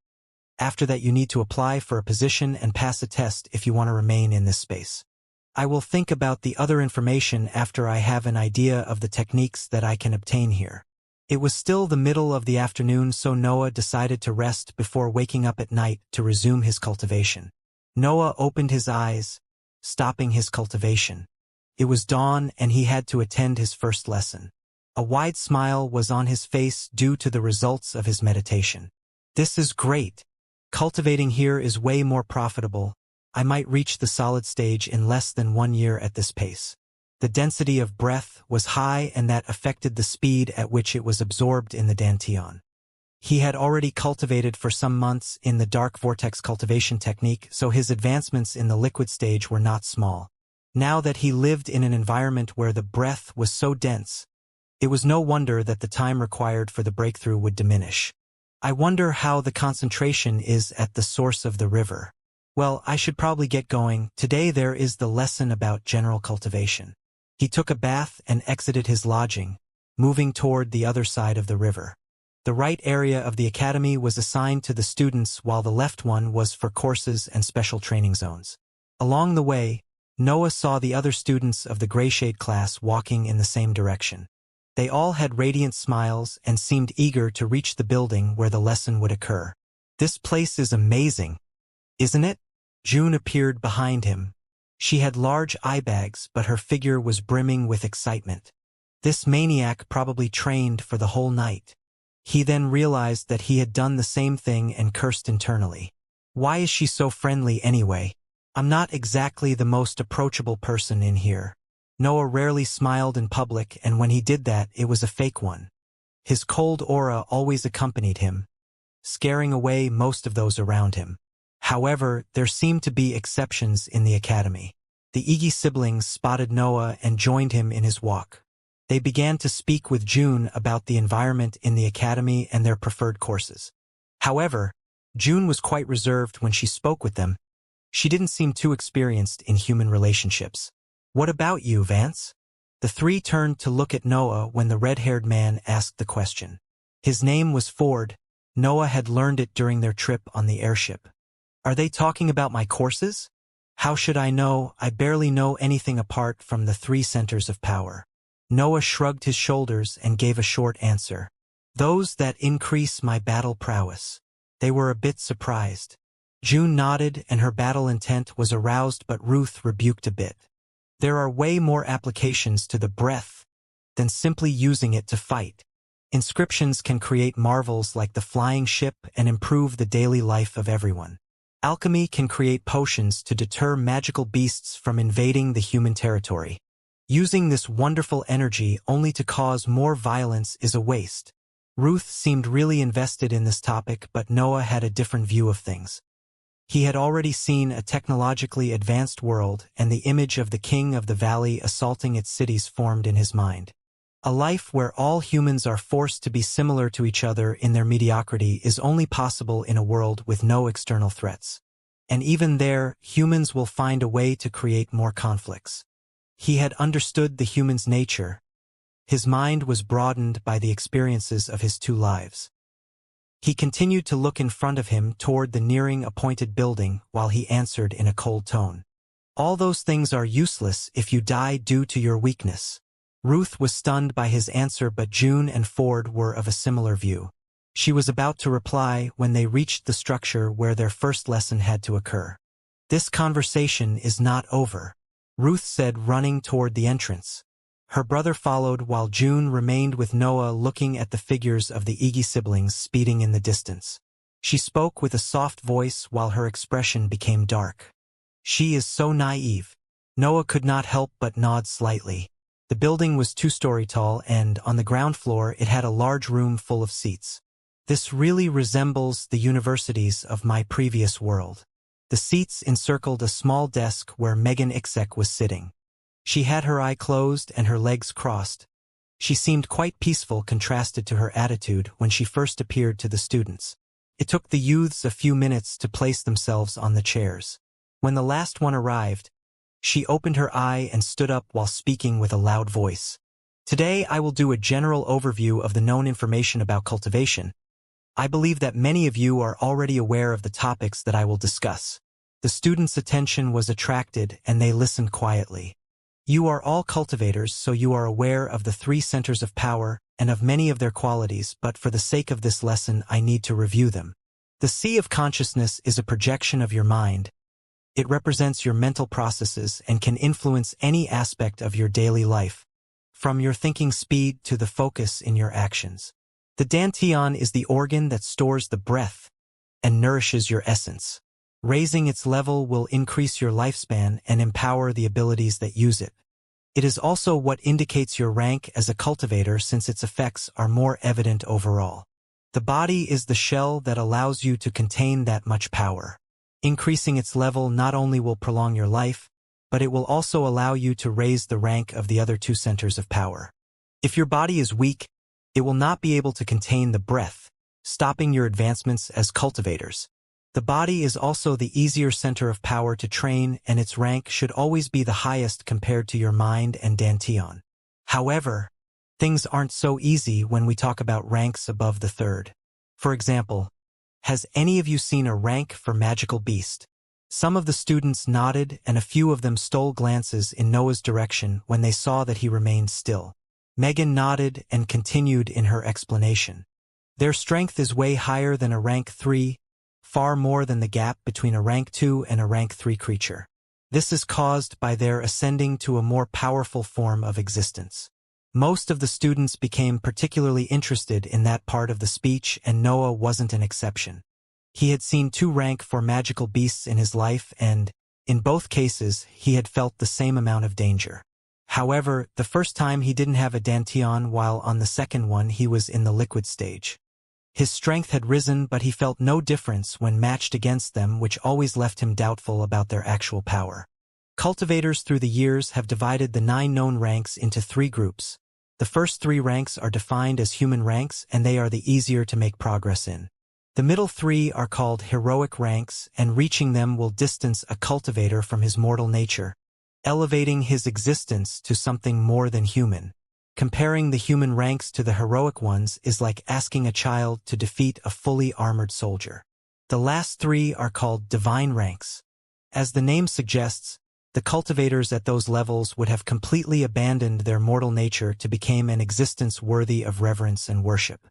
After that you need to apply for a position and pass a test if you want to remain in this space. I will think about the other information after I have an idea of the techniques that I can obtain here. It was still the middle of the afternoon, so Noah decided to rest before waking up at night to resume his cultivation. Noah opened his eyes, stopping his cultivation. It was dawn and he had to attend his first lesson. A wide smile was on his face due to the results of his meditation. This is great. Cultivating here is way more profitable. I might reach the solid stage in less than 1 year at this pace. The density of breath was high and that affected the speed at which it was absorbed in the Danteon. He had already cultivated for some months in the dark vortex cultivation technique, so his advancements in the liquid stage were not small. Now that he lived in an environment where the breath was so dense, it was no wonder that the time required for the breakthrough would diminish. I wonder how the concentration is at the source of the river. Well, I should probably get going. Today there is the lesson about general cultivation. He took a bath and exited his lodging, moving toward the other side of the river. The right area of the academy was assigned to the students while the left one was for courses and special training zones. Along the way, Noah saw the other students of the Grayshade class walking in the same direction. They all had radiant smiles and seemed eager to reach the building where the lesson would occur. This place is amazing, isn't it? June appeared behind him. She had large eye bags, but her figure was brimming with excitement. This maniac probably trained for the whole night. He then realized that he had done the same thing and cursed internally. Why is she so friendly anyway? I'm not exactly the most approachable person in here. Noah rarely smiled in public, and when he did that, it was a fake one. His cold aura always accompanied him. scaring away most of those around him. However, there seemed to be exceptions in the academy. The Iggy siblings spotted Noah and joined him in his walk. They began to speak with June about the environment in the academy and their preferred courses. However, June was quite reserved when she spoke with them. She didn't seem too experienced in human relationships. "What about you, Vance?" The three turned to look at Noah when the red-haired man asked the question. His name was Ford. Noah had learned it during their trip on the airship. "Are they talking about my courses?" "How should I know? I barely know anything apart from the 3 centers of power." Noah shrugged his shoulders and gave a short answer. "Those that increase my battle prowess." They were a bit surprised. June nodded and her battle intent was aroused, but Ruth rebuked a bit. "There are way more applications to the breath than simply using it to fight. Inscriptions can create marvels like the flying ship and improve the daily life of everyone. Alchemy can create potions to deter magical beasts from invading the human territory. Using this wonderful energy only to cause more violence is a waste." Ruth seemed really invested in this topic, but Noah had a different view of things. He had already seen a technologically advanced world, and the image of the king of the valley assaulting its cities formed in his mind. A life where all humans are forced to be similar to each other in their mediocrity is only possible in a world with no external threats. And even there, humans will find a way to create more conflicts. He had understood the human's nature. His mind was broadened by the experiences of his 2 lives. He continued to look in front of him toward the nearing appointed building while he answered in a cold tone. "All those things are useless if you die due to your weakness." Ruth was stunned by his answer, but June and Ford were of a similar view. She was about to reply when they reached the structure where their first lesson had to occur. "This conversation is not over," Ruth said, running toward the entrance. Her brother followed while June remained with Noah, looking at the figures of the Iggy siblings speeding in the distance. She spoke with a soft voice while her expression became dark. "She is so naive." Noah could not help but nod slightly. The building was 2-story tall, and on the ground floor it had a large room full of seats. "This really resembles the universities of my previous world." The seats encircled a small desk where Megan Ixek was sitting. She had her eye closed and her legs crossed. She seemed quite peaceful contrasted to her attitude when she first appeared to the students. It took the youths a few minutes to place themselves on the chairs. When the last one arrived, she opened her eye and stood up while speaking with a loud voice. "Today I will do a general overview of the known information about cultivation. I believe that many of you are already aware of the topics that I will discuss." The students' attention was attracted and they listened quietly. "You are all cultivators, so you are aware of the 3 centers of power and of many of their qualities, but for the sake of this lesson I need to review them. The sea of consciousness is a projection of your mind. It represents your mental processes and can influence any aspect of your daily life, from your thinking speed to the focus in your actions. The dantian is the organ that stores the breath and nourishes your essence. Raising its level will increase your lifespan and empower the abilities that use it. It is also what indicates your rank as a cultivator, since its effects are more evident overall. The body is the shell that allows you to contain that much power. Increasing its level not only will prolong your life, but it will also allow you to raise the rank of the other 2 centers of power. If your body is weak, it will not be able to contain the breath, stopping your advancements as cultivators. The body is also the easier center of power to train, and its rank should always be the highest compared to your mind and dantian. However, things aren't so easy when we talk about ranks above the 3rd. For example, has any of you seen a rank for magical beast? Some of the students nodded and a few of them stole glances in Noah's direction when they saw that he remained still. Megan nodded and continued in her explanation. Their strength is way higher than a rank 3, far more than the gap between a rank 2 and a rank 3 creature. This is caused by their ascending to a more powerful form of existence. Most of the students became particularly interested in that part of the speech, and Noah wasn't an exception. He had seen 2 rank 4 magical beasts in his life, and, in both cases, he had felt the same amount of danger. However, the first time he didn't have a dantian, while on the second one he was in the liquid stage. His strength had risen, but he felt no difference when matched against them, which always left him doubtful about their actual power. Cultivators through the years have divided the 9 known ranks into 3 groups. The first 3 ranks are defined as human ranks, and they are the easier to make progress in. The middle 3 are called heroic ranks, and reaching them will distance a cultivator from his mortal nature, elevating his existence to something more than human. Comparing the human ranks to the heroic ones is like asking a child to defeat a fully armored soldier. The last 3 are called divine ranks. As the name suggests, the cultivators at those levels would have completely abandoned their mortal nature to become an existence worthy of reverence and worship.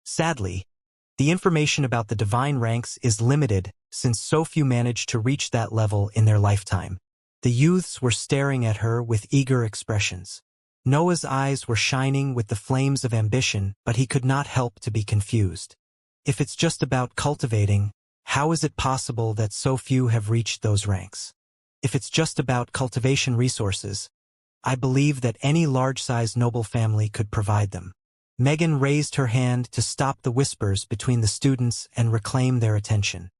Sadly, the information about the divine ranks is limited, since so few manage to reach that level in their lifetime. The youths were staring at her with eager expressions. Noah's eyes were shining with the flames of ambition, but he could not help to be confused. If it's just about cultivating, how is it possible that so few have reached those ranks? If it's just about cultivation resources, I believe that any large-sized noble family could provide them. Megan raised her hand to stop the whispers between the students and reclaim their attention.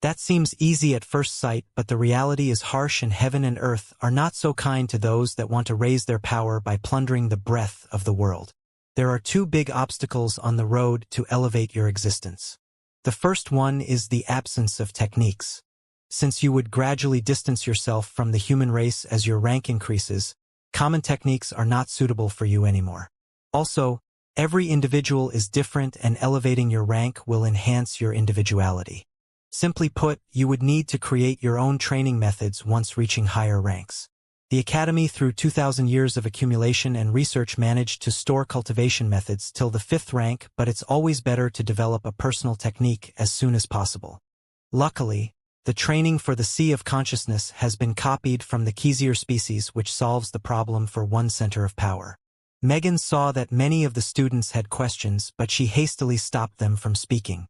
That seems easy at first sight, but the reality is harsh, and heaven and earth are not so kind to those that want to raise their power by plundering the breath of the world. There are 2 big obstacles on the road to elevate your existence. The first one is the absence of techniques. Since you would gradually distance yourself from the human race as your rank increases, common techniques are not suitable for you anymore. Also, every individual is different, and elevating your rank will enhance your individuality. Simply put, you would need to create your own training methods once reaching higher ranks. The Academy, through 2,000 years of accumulation and research, managed to store cultivation methods till the 5th rank, but it's always better to develop a personal technique as soon as possible. Luckily, the training for the Sea of Consciousness has been copied from the Xianxia species, which solves the problem for one center of power. Megan saw that many of the students had questions, but she hastily stopped them from speaking.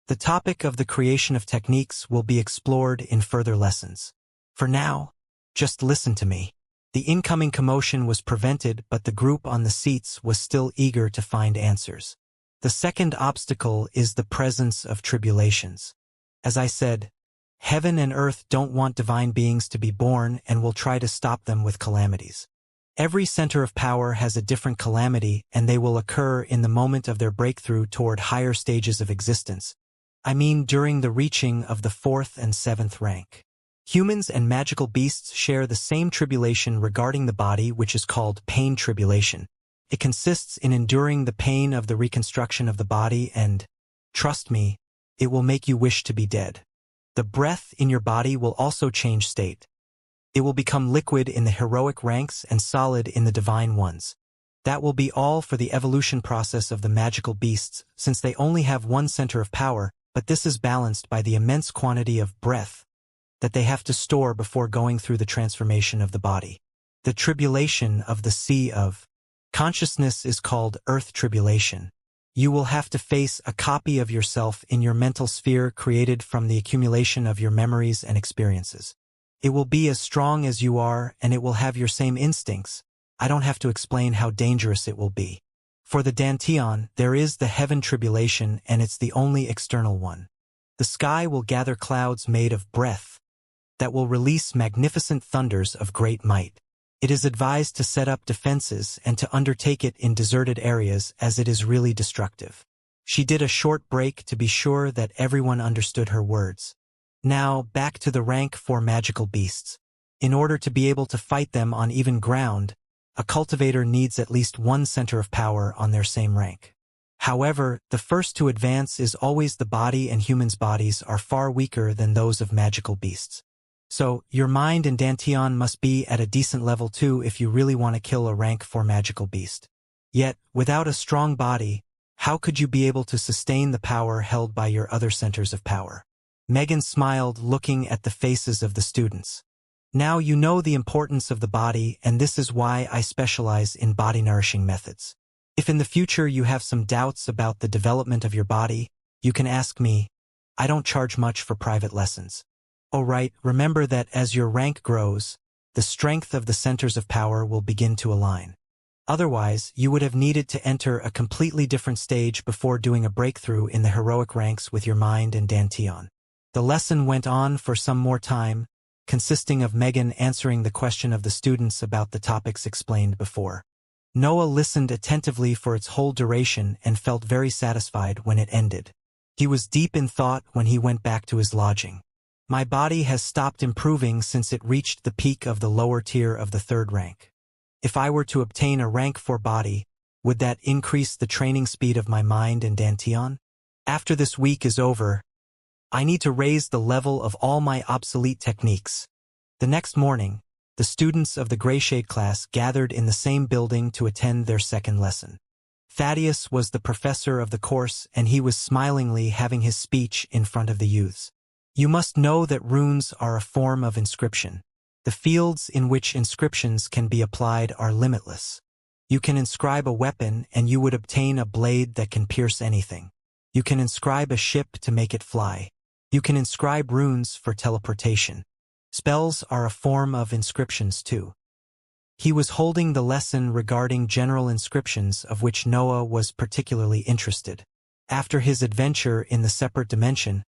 The topic of the creation of techniques will be explored in further lessons. For now, just listen to me. The incoming commotion was prevented, but the group on the seats was still eager to find answers. The second obstacle is the presence of tribulations. As I said, heaven and earth don't want divine beings to be born and will try to stop them with calamities. Every center of power has a different calamity, and they will occur in the moment of their breakthrough toward higher stages of existence. I mean, during the reaching of the 4th and 7th rank. Humans and magical beasts share the same tribulation regarding the body, which is called pain tribulation. It consists in enduring the pain of the reconstruction of the body, and, trust me, it will make you wish to be dead. The breath in your body will also change state. It will become liquid in the heroic ranks and solid in the divine ones. That will be all for the evolution process of the magical beasts, since they only have one center of power, but this is balanced by the immense quantity of breath that they have to store before going through the transformation of the body. The tribulation of the Sea of Consciousness is called Earth Tribulation. You will have to face a copy of yourself in your mental sphere created from the accumulation of your memories and experiences. It will be as strong as you are, and it will have your same instincts. I don't have to explain how dangerous it will be. For the Dantian, there is the heaven tribulation, and it's the only external one. The sky will gather clouds made of breath that will release magnificent thunders of great might. It is advised to set up defenses and to undertake it in deserted areas, as it is really destructive. She did a short break to be sure that everyone understood her words. Now, back to the rank 4 magical beasts. In order to be able to fight them on even ground, a cultivator needs at least one center of power on their same rank. However, the first to advance is always the body, and humans' bodies are far weaker than those of magical beasts. So, your mind and Dantian must be at a decent level too if you really want to kill a rank 4 magical beast. Yet, without a strong body, how could you be able to sustain the power held by your other centers of power? Megan smiled, looking at the faces of the students. Now you know the importance of the body, and this is why I specialize in body nourishing methods. If in the future you have some doubts about the development of your body, you can ask me. I don't charge much for private lessons. Alright, remember that as your rank grows, the strength of the centers of power will begin to align. Otherwise, you would have needed to enter a completely different stage before doing a breakthrough in the heroic ranks with your mind and Dantian. The lesson went on for some more time, consisting of Megan answering the question of the students about the topics explained before. Noah listened attentively for its whole duration and felt very satisfied when it ended. He was deep in thought when he went back to his lodging. My body has stopped improving since it reached the peak of the lower tier of the 3rd rank. If I were to obtain a rank 4 body, would that increase the training speed of my mind and Dantian? After this week is over, I need to raise the level of all my obsolete techniques. The next morning, the students of the Greyshade class gathered in the same building to attend their 2nd lesson. Thaddeus was the professor of the course, and he was smilingly having his speech in front of the youths. You must know that runes are a form of inscription. The fields in which inscriptions can be applied are limitless. You can inscribe a weapon and you would obtain a blade that can pierce anything. You can inscribe a ship to make it fly. You can inscribe runes for teleportation. Spells are a form of inscriptions too. He was holding the lesson regarding general inscriptions of which Noah was particularly interested. After his adventure in the separate dimension,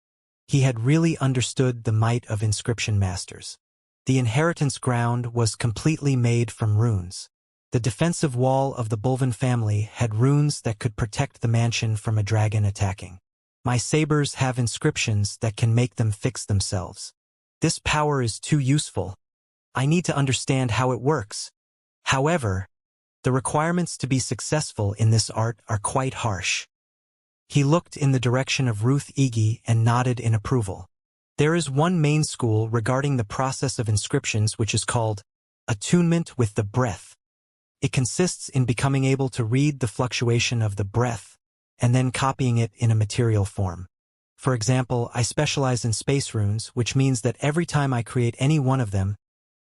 he had really understood the might of inscription masters. The inheritance ground was completely made from runes. The defensive wall of the Bulvin family had runes that could protect the mansion from a dragon attacking. My sabers have inscriptions that can make them fix themselves. This power is too useful. I need to understand how it works. However, the requirements to be successful in this art are quite harsh. He looked in the direction of Ruth Iggy and nodded in approval. There is one main school regarding the process of inscriptions which is called attunement with the breath. It consists in becoming able to read the fluctuation of the breath and then copying it in a material form. For example, I specialize in space runes, which means that every time I create any one of them,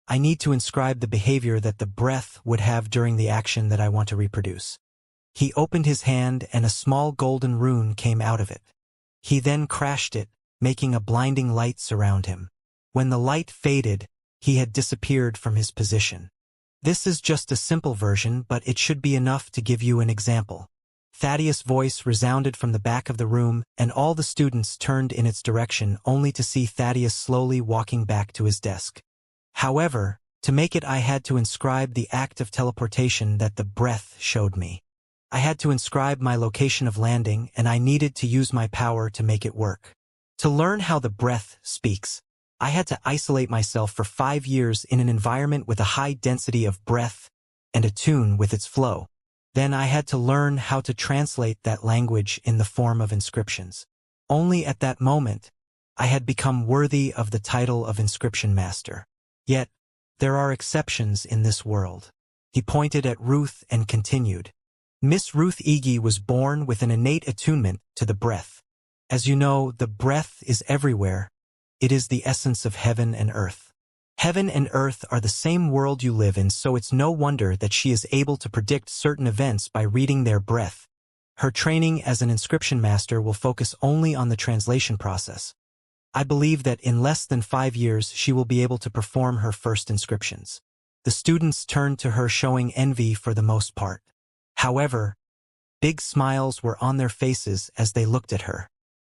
I need to inscribe the behavior that the breath would have during the action that I want to reproduce. He opened his hand and a small golden rune came out of it. He then crashed it, making a blinding light surround him. When the light faded, he had disappeared from his position. This is just a simple version, but it should be enough to give you an example. Thaddeus' voice resounded from the back of the room, and all the students turned in its direction only to see Thaddeus slowly walking back to his desk. However, to make it I had to inscribe the act of teleportation that the breath showed me. I had to inscribe my location of landing, and I needed to use my power to make it work. To learn how the breath speaks, I had to isolate myself for 5 years in an environment with a high density of breath and attune with its flow. Then I had to learn how to translate that language in the form of inscriptions. Only at that moment, I had become worthy of the title of inscription master. Yet, there are exceptions in this world. He pointed at Ruth and continued. Miss Ruth Iggy was born with an innate attunement to the breath. As you know, the breath is everywhere. It is the essence of heaven and earth. Heaven and earth are the same world you live in, so it's no wonder that she is able to predict certain events by reading their breath. Her training as an inscription master will focus only on the translation process. I believe that in less than 5 years she will be able to perform her first inscriptions. The students turned to her showing envy for the most part. However, big smiles were on their faces as they looked at her.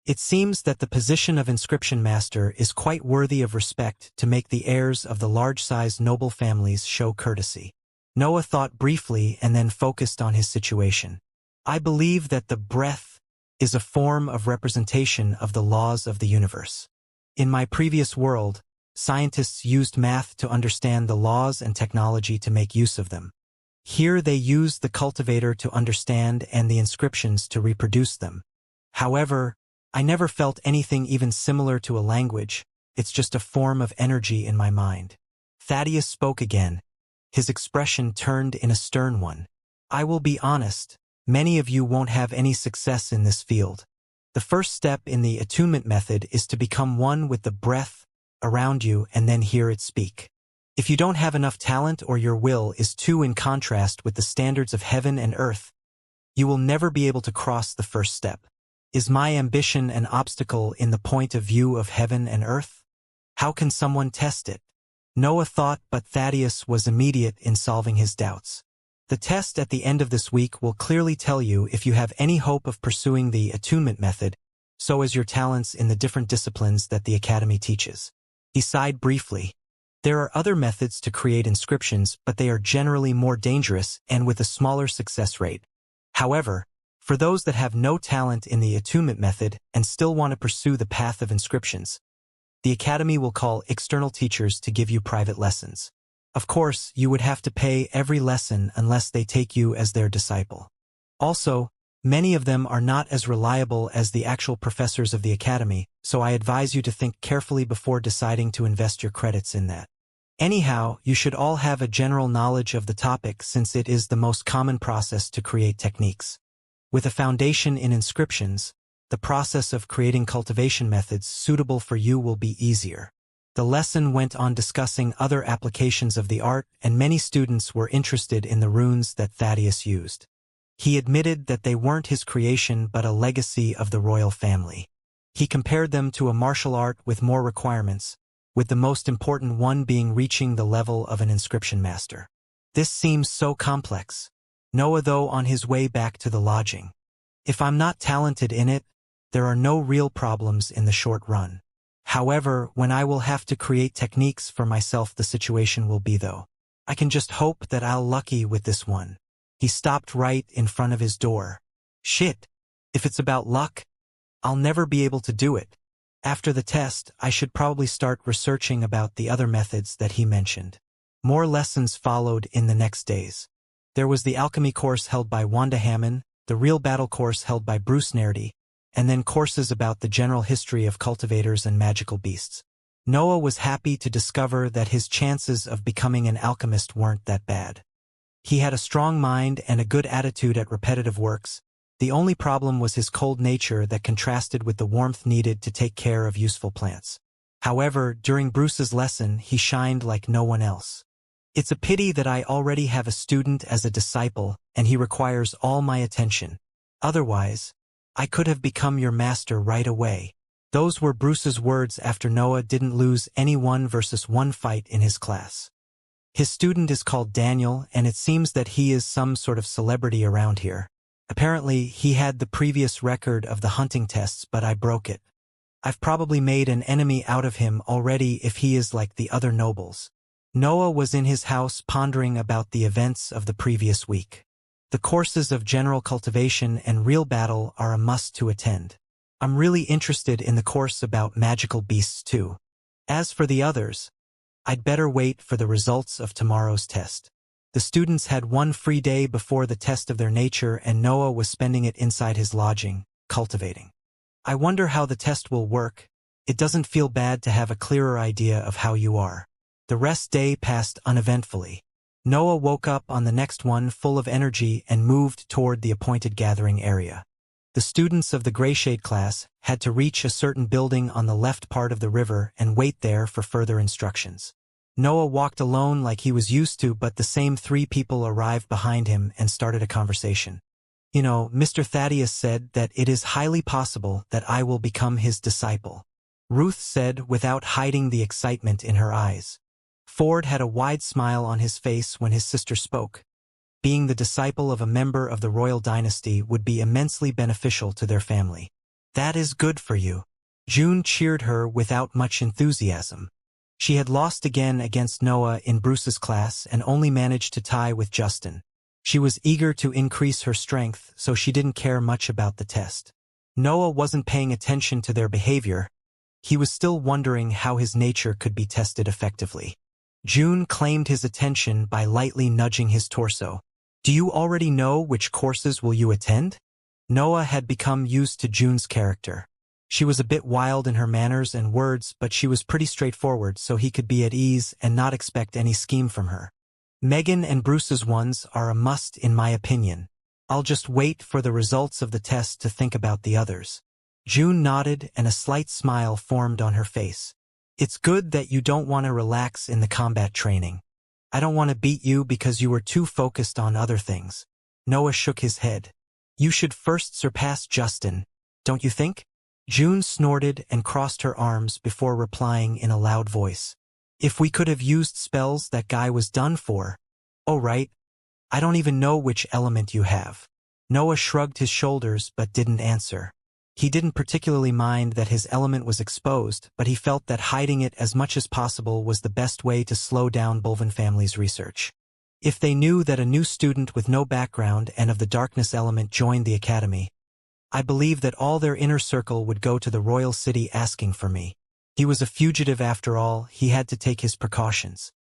It seems that the position of inscription master is quite worthy of respect to make the heirs of the large-sized noble families show courtesy. Noah thought briefly and then focused on his situation. I believe that the breath is a form of representation of the laws of the universe. In my previous world, scientists used math to understand the laws and technology to make use of them. Here they use the cultivator to understand and the inscriptions to reproduce them. However, I never felt anything even similar to a language. It's just a form of energy in my mind. Thaddeus spoke again. His expression turned in a stern one. I will be honest, many of you won't have any success in this field. The first step in the attunement method is to become one with the breath around you and then hear it speak. If you don't have enough talent or your will is too in contrast with the standards of heaven and earth, you will never be able to cross the first step. Is my ambition an obstacle in the point of view of heaven and earth? How can someone test it? Noah thought, but Thaddeus was immediate in solving his doubts. The test at the end of this week will clearly tell you if you have any hope of pursuing the attunement method, so as your talents in the different disciplines that the Academy teaches. He sighed briefly. There are other methods to create inscriptions, but they are generally more dangerous and with a smaller success rate. However, for those that have no talent in the attunement method and still want to pursue the path of inscriptions, the Academy will call external teachers to give you private lessons. Of course, you would have to pay every lesson unless they take you as their disciple. Also, many of them are not as reliable as the actual professors of the Academy, so I advise you to think carefully before deciding to invest your credits in that. Anyhow, you should all have a general knowledge of the topic since it is the most common process to create techniques. With a foundation in inscriptions, the process of creating cultivation methods suitable for you will be easier. The lesson went on discussing other applications of the art, and many students were interested in the runes that Thaddeus used. He admitted that they weren't his creation but a legacy of the royal family. He compared them to a martial art with more requirements, with the most important one being reaching the level of an inscription master. This seems so complex. Noah, though, on his way back to the lodging. If I'm not talented in it, there are no real problems in the short run. However, when I will have to create techniques for myself, the situation will be though. I can just hope that I'll lucky with this one. He stopped right in front of his door. Shit. If it's about luck, I'll never be able to do it. After the test, I should probably start researching about the other methods that he mentioned. More lessons followed in the next days. There was the alchemy course held by Wanda Hammond, the real battle course held by Bruce Nerdy, and then courses about the general history of cultivators and magical beasts. Noah was happy to discover that his chances of becoming an alchemist weren't that bad. He had a strong mind and a good attitude at repetitive works. The only problem was his cold nature that contrasted with the warmth needed to take care of useful plants. However, during Bruce's lesson, he shined like no one else. It's a pity that I already have a student as a disciple, and he requires all my attention. Otherwise, I could have become your master right away. Those were Bruce's words after Noah didn't lose any 1-versus-1 fight in his class. His student is called Daniel, and it seems that he is some sort of celebrity around here. Apparently, he had the previous record of the hunting tests, but I broke it. I've probably made an enemy out of him already if he is like the other nobles. Noah was in his house pondering about the events of the previous week. The courses of general cultivation and real battle are a must to attend. I'm really interested in the course about magical beasts too. As for the others, I'd better wait for the results of tomorrow's test. The students had one free day before the test of their nature, and Noah was spending it inside his lodging, cultivating. I wonder how the test will work. It doesn't feel bad to have a clearer idea of how you are. The rest day passed uneventfully. Noah woke up on the next one full of energy and moved toward the appointed gathering area. The students of the Grayshade class had to reach a certain building on the left part of the river and wait there for further instructions. Noah walked alone like he was used to, but the same 3 people arrived behind him and started a conversation. You know, Mr. Thaddeus said that it is highly possible that I will become his disciple. Ruth said without hiding the excitement in her eyes. Ford had a wide smile on his face when his sister spoke. Being the disciple of a member of the royal dynasty would be immensely beneficial to their family. That is good for you. June cheered her without much enthusiasm. She had lost again against Noah in Bruce's class and only managed to tie with Justin. She was eager to increase her strength, so she didn't care much about the test. Noah wasn't paying attention to their behavior. He was still wondering how his nature could be tested effectively. June claimed his attention by lightly nudging his torso. Do you already know which courses will you attend? Noah had become used to June's character. She was a bit wild in her manners and words, but she was pretty straightforward, so he could be at ease and not expect any scheme from her. Megan and Bruce's ones are a must in my opinion. I'll just wait for the results of the test to think about the others. June nodded and a slight smile formed on her face. It's good that you don't want to relax in the combat training. I don't want to beat you because you were too focused on other things. Noah shook his head. You should first surpass Justin, don't you think? June snorted and crossed her arms before replying in a loud voice. If we could have used spells, that guy was done for. Oh right. I don't even know which element you have. Noah shrugged his shoulders but didn't answer. He didn't particularly mind that his element was exposed, but he felt that hiding it as much as possible was the best way to slow down Bulvin family's research. If they knew that a new student with no background and of the darkness element joined the academy, I believe that all their inner circle would go to the royal city asking for me. He was a fugitive after all, he had to take his precautions.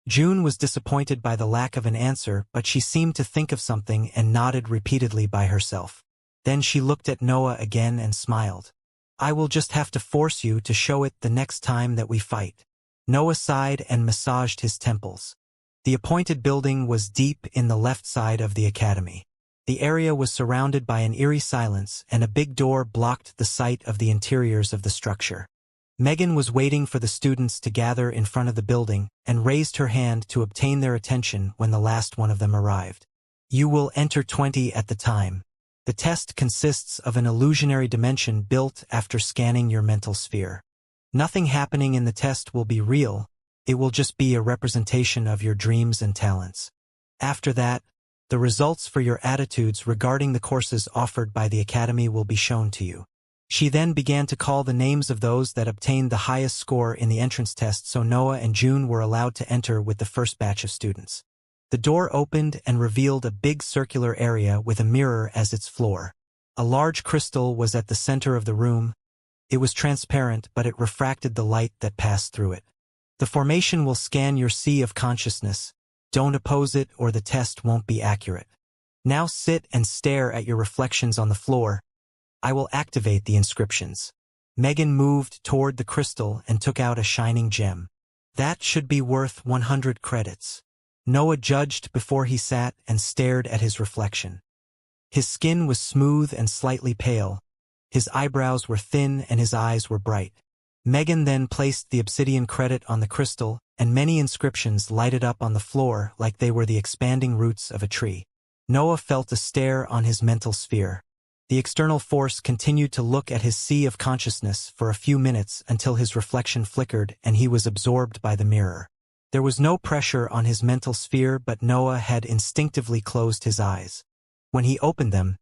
June was disappointed by the lack of an answer, but she seemed to think of something and nodded repeatedly by herself. Then she looked at Noah again and smiled. I will just have to force you to show it the next time that we fight. Noah sighed and massaged his temples. The appointed building was deep in the left side of the academy. The area was surrounded by an eerie silence, and a big door blocked the sight of the interiors of the structure. Megan was waiting for the students to gather in front of the building and raised her hand to obtain their attention when the last one of them arrived. You will enter 20 at the time. The test consists of an illusionary dimension built after scanning your mental sphere. Nothing happening in the test will be real, it will just be a representation of your dreams and talents. After that, the results for your attitudes regarding the courses offered by the Academy will be shown to you. She then began to call the names of those that obtained the highest score in the entrance test, so Noah and June were allowed to enter with the first batch of students. The door opened and revealed a big circular area with a mirror as its floor. A large crystal was at the center of the room. It was transparent, but it refracted the light that passed through it. The formation will scan your sea of consciousness. Don't oppose it or the test won't be accurate. Now sit and stare at your reflections on the floor. I will activate the inscriptions. Megan moved toward the crystal and took out a shining gem. That should be worth 100 credits. Noah judged before he sat and stared at his reflection. His skin was smooth and slightly pale. His eyebrows were thin and his eyes were bright. Megan then placed the obsidian credit on the crystal, and many inscriptions lighted up on the floor like they were the expanding roots of a tree. Noah felt a stare on his mental sphere. The external force continued to look at his sea of consciousness for a few minutes until his reflection flickered and he was absorbed by the mirror. There was no pressure on his mental sphere, but Noah had instinctively closed his eyes. When he opened them,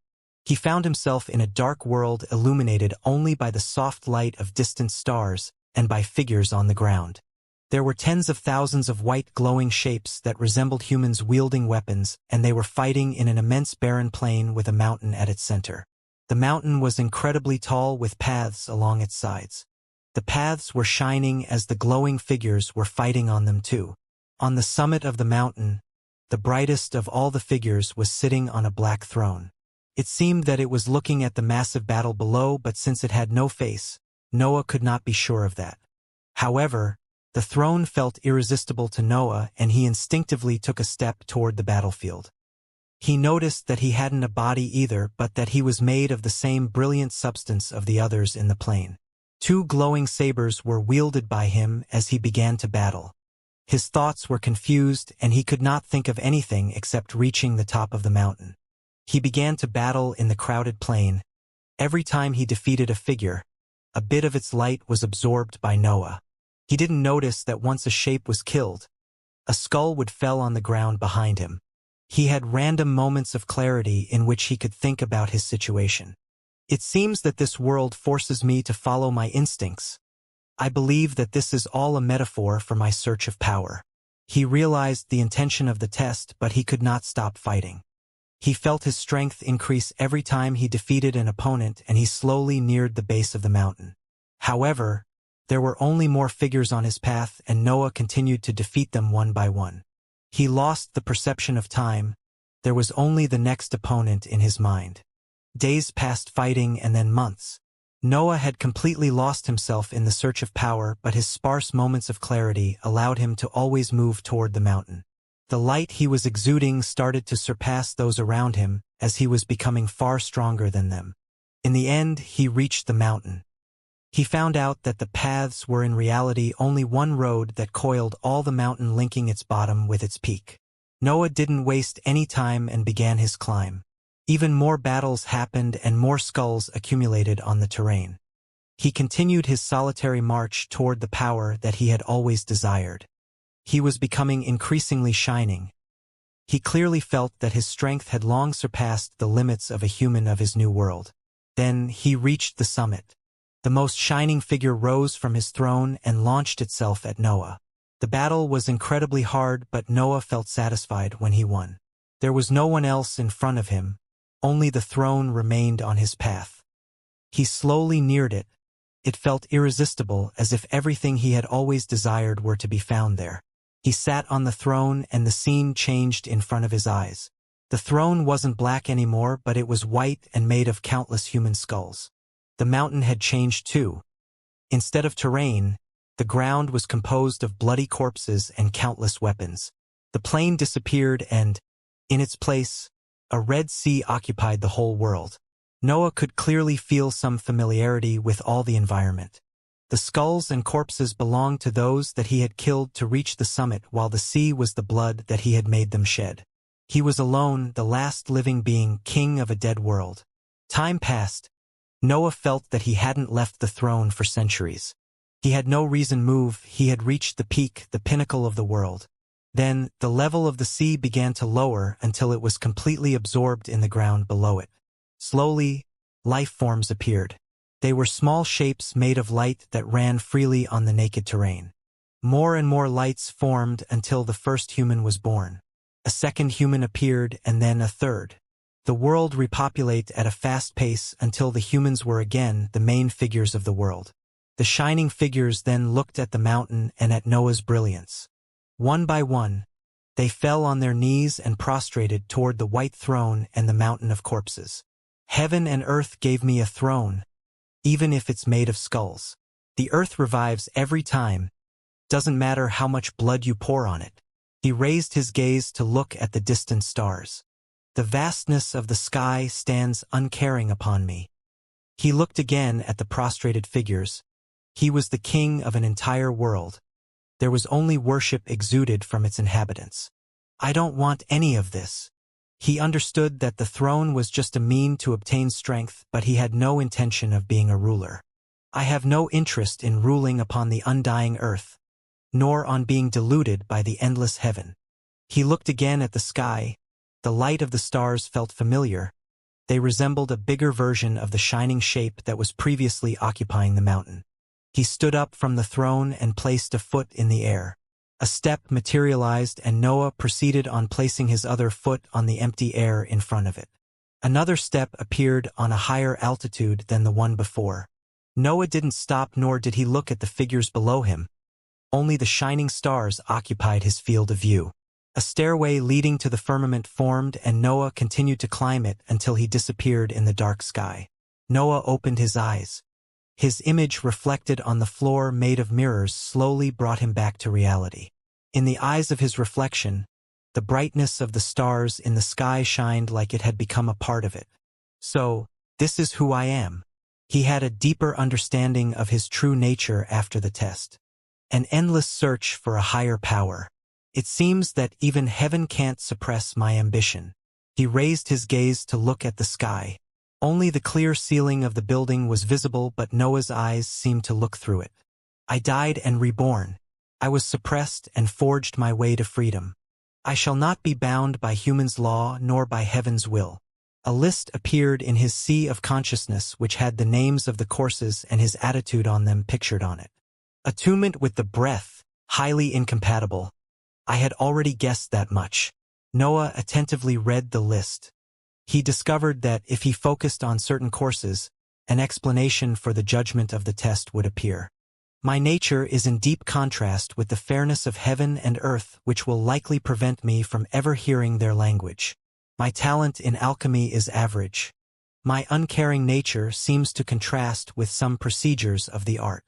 he found himself in a dark world illuminated only by the soft light of distant stars and by figures on the ground. There were tens of thousands of white glowing shapes that resembled humans wielding weapons, and they were fighting in an immense barren plain with a mountain at its center. The mountain was incredibly tall with paths along its sides. The paths were shining as the glowing figures were fighting on them too. On the summit of the mountain, the brightest of all the figures was sitting on a black throne. It seemed that it was looking at the massive battle below, but since it had no face, Noah could not be sure of that. However, the throne felt irresistible to Noah, and he instinctively took a step toward the battlefield. He noticed that he hadn't a body either, but that he was made of the same brilliant substance of the others in the plain. 2 glowing sabers were wielded by him as he began to battle. His thoughts were confused, and he could not think of anything except reaching the top of the mountain. He began to battle in the crowded plain. Every time he defeated a figure, a bit of its light was absorbed by Noah. He didn't notice that once a shape was killed, a skull would fell on the ground behind him. He had random moments of clarity in which he could think about his situation. It seems that this world forces me to follow my instincts. I believe that this is all a metaphor for my search of power. He realized the intention of the test, but he could not stop fighting. He felt his strength increase every time he defeated an opponent, and he slowly neared the base of the mountain. However, there were only more figures on his path, and Noah continued to defeat them one by one. He lost the perception of time. There was only the next opponent in his mind. Days passed fighting, and then months. Noah had completely lost himself in the search of power, but his sparse moments of clarity allowed him to always move toward the mountain. The light he was exuding started to surpass those around him as he was becoming far stronger than them. In the end, he reached the mountain. He found out that the paths were in reality only one road that coiled all the mountain, linking its bottom with its peak. Noah didn't waste any time and began his climb. Even more battles happened and more skulls accumulated on the terrain. He continued his solitary march toward the power that he had always desired. He was becoming increasingly shining. He clearly felt that his strength had long surpassed the limits of a human of his new world. Then he reached the summit. The most shining figure rose from his throne and launched itself at Noah. The battle was incredibly hard, but Noah felt satisfied when he won. There was no one else in front of him, only the throne remained on his path. He slowly neared it. It felt irresistible, as if everything he had always desired were to be found there. He sat on the throne and the scene changed in front of his eyes. The throne wasn't black anymore, but it was white and made of countless human skulls. The mountain had changed too. Instead of terrain, the ground was composed of bloody corpses and countless weapons. The plain disappeared and, in its place, a red sea occupied the whole world. Noah could clearly feel some familiarity with all the environment. The skulls and corpses belonged to those that he had killed to reach the summit, while the sea was the blood that he had made them shed. He was alone, the last living being, king of a dead world. Time passed. Noah felt that he hadn't left the throne for centuries. He had no reason to move. He had reached the peak, the pinnacle of the world. Then, the level of the sea began to lower until it was completely absorbed in the ground below it. Slowly, life forms appeared. They were small shapes made of light that ran freely on the naked terrain. More and more lights formed until the first human was born. A second human appeared, and then a third. The world repopulated at a fast pace until the humans were again the main figures of the world. The shining figures then looked at the mountain and at Noah's brilliance. One by one, they fell on their knees and prostrated toward the white throne and the mountain of corpses. Heaven and earth gave me a throne, even if it's made of skulls. The earth revives every time. Doesn't matter how much blood you pour on it. He raised his gaze to look at the distant stars. The vastness of the sky stands uncaring upon me. He looked again at the prostrated figures. He was the king of an entire world. There was only worship exuded from its inhabitants. I don't want any of this. He understood that the throne was just a mean to obtain strength, but he had no intention of being a ruler. I have no interest in ruling upon the undying earth, nor on being deluded by the endless heaven. He looked again at the sky. The light of the stars felt familiar. They resembled a bigger version of the shining shape that was previously occupying the mountain. He stood up from the throne and placed a foot in the air. A step materialized and Noah proceeded on placing his other foot on the empty air in front of it. Another step appeared on a higher altitude than the one before. Noah didn't stop, nor did he look at the figures below him. Only the shining stars occupied his field of view. A stairway leading to the firmament formed and Noah continued to climb it until he disappeared in the dark sky. Noah opened his eyes. His image reflected on the floor made of mirrors slowly brought him back to reality. In the eyes of his reflection, the brightness of the stars in the sky shined like it had become a part of it. So, this is who I am. He had a deeper understanding of his true nature after the test. An endless search for a higher power. It seems that even heaven can't suppress my ambition. He raised his gaze to look at the sky. Only the clear ceiling of the building was visible, but Noah's eyes seemed to look through it. I died and reborn. I was suppressed and forged my way to freedom. I shall not be bound by human's law nor by heaven's will. A list appeared in his sea of consciousness which had the names of the courses and his attitude on them pictured on it. Attunement with the breath, highly incompatible. I had already guessed that much. Noah attentively read the list. He discovered that if he focused on certain courses, an explanation for the judgment of the test would appear. My nature is in deep contrast with the fairness of heaven and earth, which will likely prevent me from ever hearing their language. My talent in alchemy is average. My uncaring nature seems to contrast with some procedures of the art.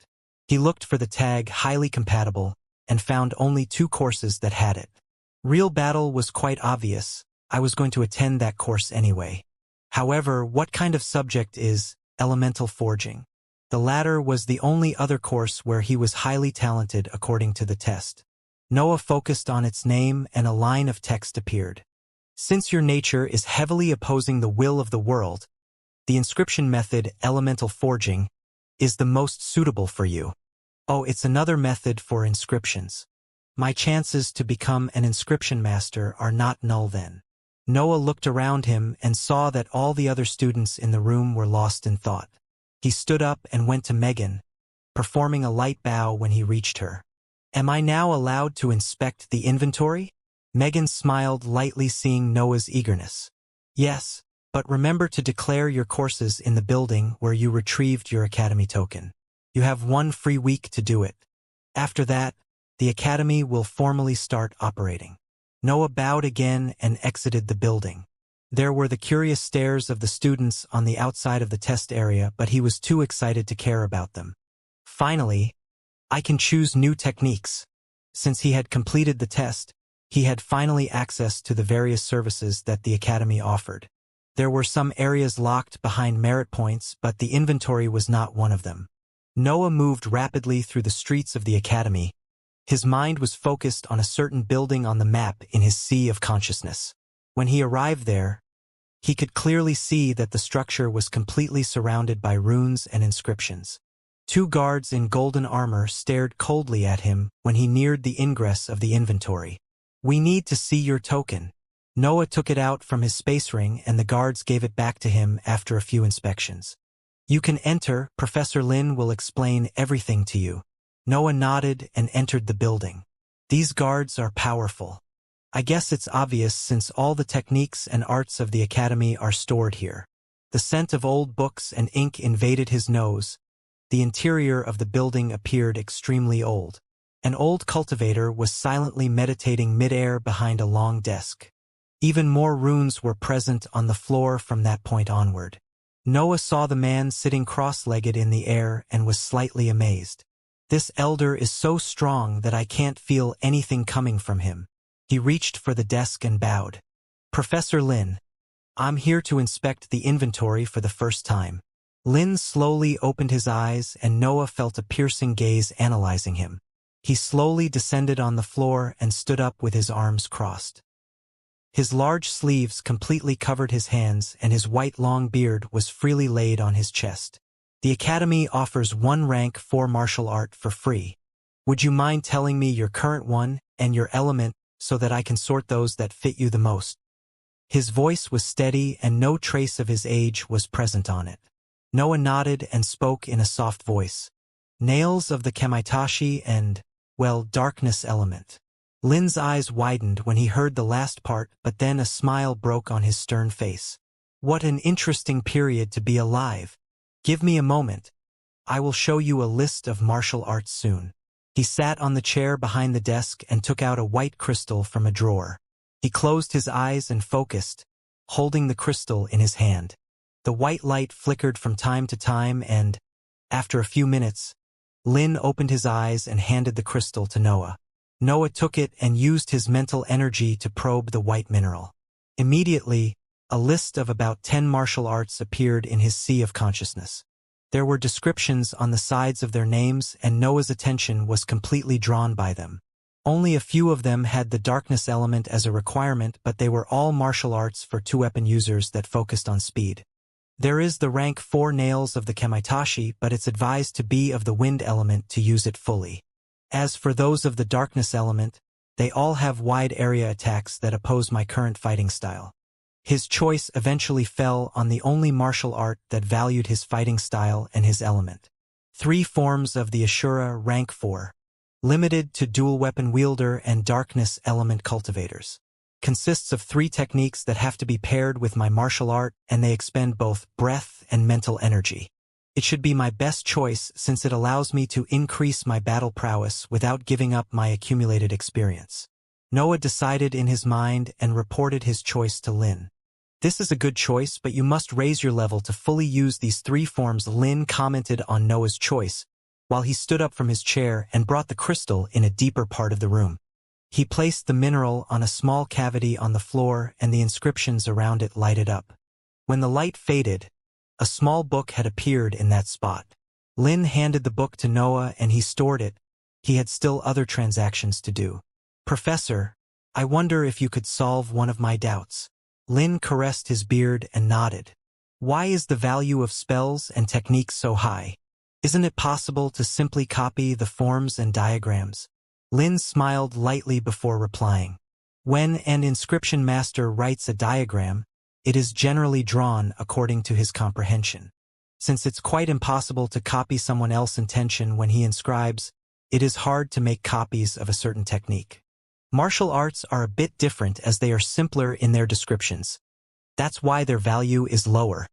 He looked for the tag highly compatible and found only 2 courses that had it. Real battle was quite obvious. I was going to attend that course anyway. However, what kind of subject is elemental forging? The latter was the only other course where he was highly talented according to the test. Noah focused on its name and a line of text appeared. Since your nature is heavily opposing the will of the world, the inscription method elemental forging is the most suitable for you. Oh, it's another method for inscriptions. My chances to become an inscription master are not null then. Noah looked around him and saw that all the other students in the room were lost in thought. He stood up and went to Megan, performing a light bow when he reached her. Am I now allowed to inspect the inventory? Megan smiled lightly, seeing Noah's eagerness. Yes, but remember to declare your courses in the building where you retrieved your academy token. You have 1 free week to do it. After that, the academy will formally start operating. Noah bowed again and exited the building. There were the curious stares of the students on the outside of the test area, but he was too excited to care about them. Finally, I can choose new techniques. Since he had completed the test, he had finally access to the various services that the academy offered. There were some areas locked behind merit points, but the inventory was not one of them. Noah moved rapidly through the streets of the academy. His mind was focused on a certain building on the map in his sea of consciousness. When he arrived there, he could clearly see that the structure was completely surrounded by runes and inscriptions. 2 guards in golden armor stared coldly at him when he neared the ingress of the inventory. We need to see your token. Noah took it out from his space ring and the guards gave it back to him after a few inspections. You can enter, Professor Lin will explain everything to you. Noah nodded and entered the building. These guards are powerful. I guess it's obvious since all the techniques and arts of the academy are stored here. The scent of old books and ink invaded his nose. The interior of the building appeared extremely old. An old cultivator was silently meditating midair behind a long desk. Even more runes were present on the floor from that point onward. Noah saw the man sitting cross-legged in the air and was slightly amazed. This elder is so strong that I can't feel anything coming from him. He reached for the desk and bowed. Professor Lin, I'm here to inspect the inventory for the first time. Lin slowly opened his eyes and Noah felt a piercing gaze analyzing him. He slowly descended on the floor and stood up with his arms crossed. His large sleeves completely covered his hands and his white long beard was freely laid on his chest. The Academy offers 1 rank 4 martial art for free. Would you mind telling me your current one and your element so that I can sort those that fit you the most? His voice was steady and no trace of his age was present on it. Noah nodded and spoke in a soft voice. Nails of the Kamaitashi and, well, darkness element. Lin's eyes widened when he heard the last part, but then a smile broke on his stern face. What an interesting period to be alive. Give me a moment. I will show you a list of martial arts soon. He sat on the chair behind the desk and took out a white crystal from a drawer. He closed his eyes and focused, holding the crystal in his hand. The white light flickered from time to time and, after a few minutes, Lin opened his eyes and handed the crystal to Noah. Noah took it and used his mental energy to probe the white mineral. Immediately, a list of about 10 martial arts appeared in his sea of consciousness. There were descriptions on the sides of their names and Noah's attention was completely drawn by them. Only a few of them had the darkness element as a requirement, but they were all martial arts for 2-weapon users that focused on speed. There is the rank 4 nails of the Kamaitashi, but it's advised to be of the wind element to use it fully. As for those of the darkness element, they all have wide area attacks that oppose my current fighting style. His choice eventually fell on the only martial art that valued his fighting style and his element. 3 forms of the Ashura rank 4, limited to dual weapon wielder and darkness element cultivators. Consists of 3 techniques that have to be paired with my martial art and they expend both breath and mental energy. It should be my best choice since it allows me to increase my battle prowess without giving up my accumulated experience. Noah decided in his mind and reported his choice to Lin. This is a good choice, but you must raise your level to fully use these 3 forms. Lin commented on Noah's choice, while he stood up from his chair and brought the crystal in a deeper part of the room. He placed the mineral on a small cavity on the floor and the inscriptions around it lighted up. When the light faded, a small book had appeared in that spot. Lin handed the book to Noah and he stored it. He had still other transactions to do. Professor, I wonder if you could solve one of my doubts. Lin caressed his beard and nodded. Why is the value of spells and techniques so high? Isn't it possible to simply copy the forms and diagrams? Lin smiled lightly before replying. When an inscription master writes a diagram, it is generally drawn according to his comprehension. Since it's quite impossible to copy someone else's intention when he inscribes, it is hard to make copies of a certain technique. Martial arts are a bit different as they are simpler in their descriptions. That's why their value is lower.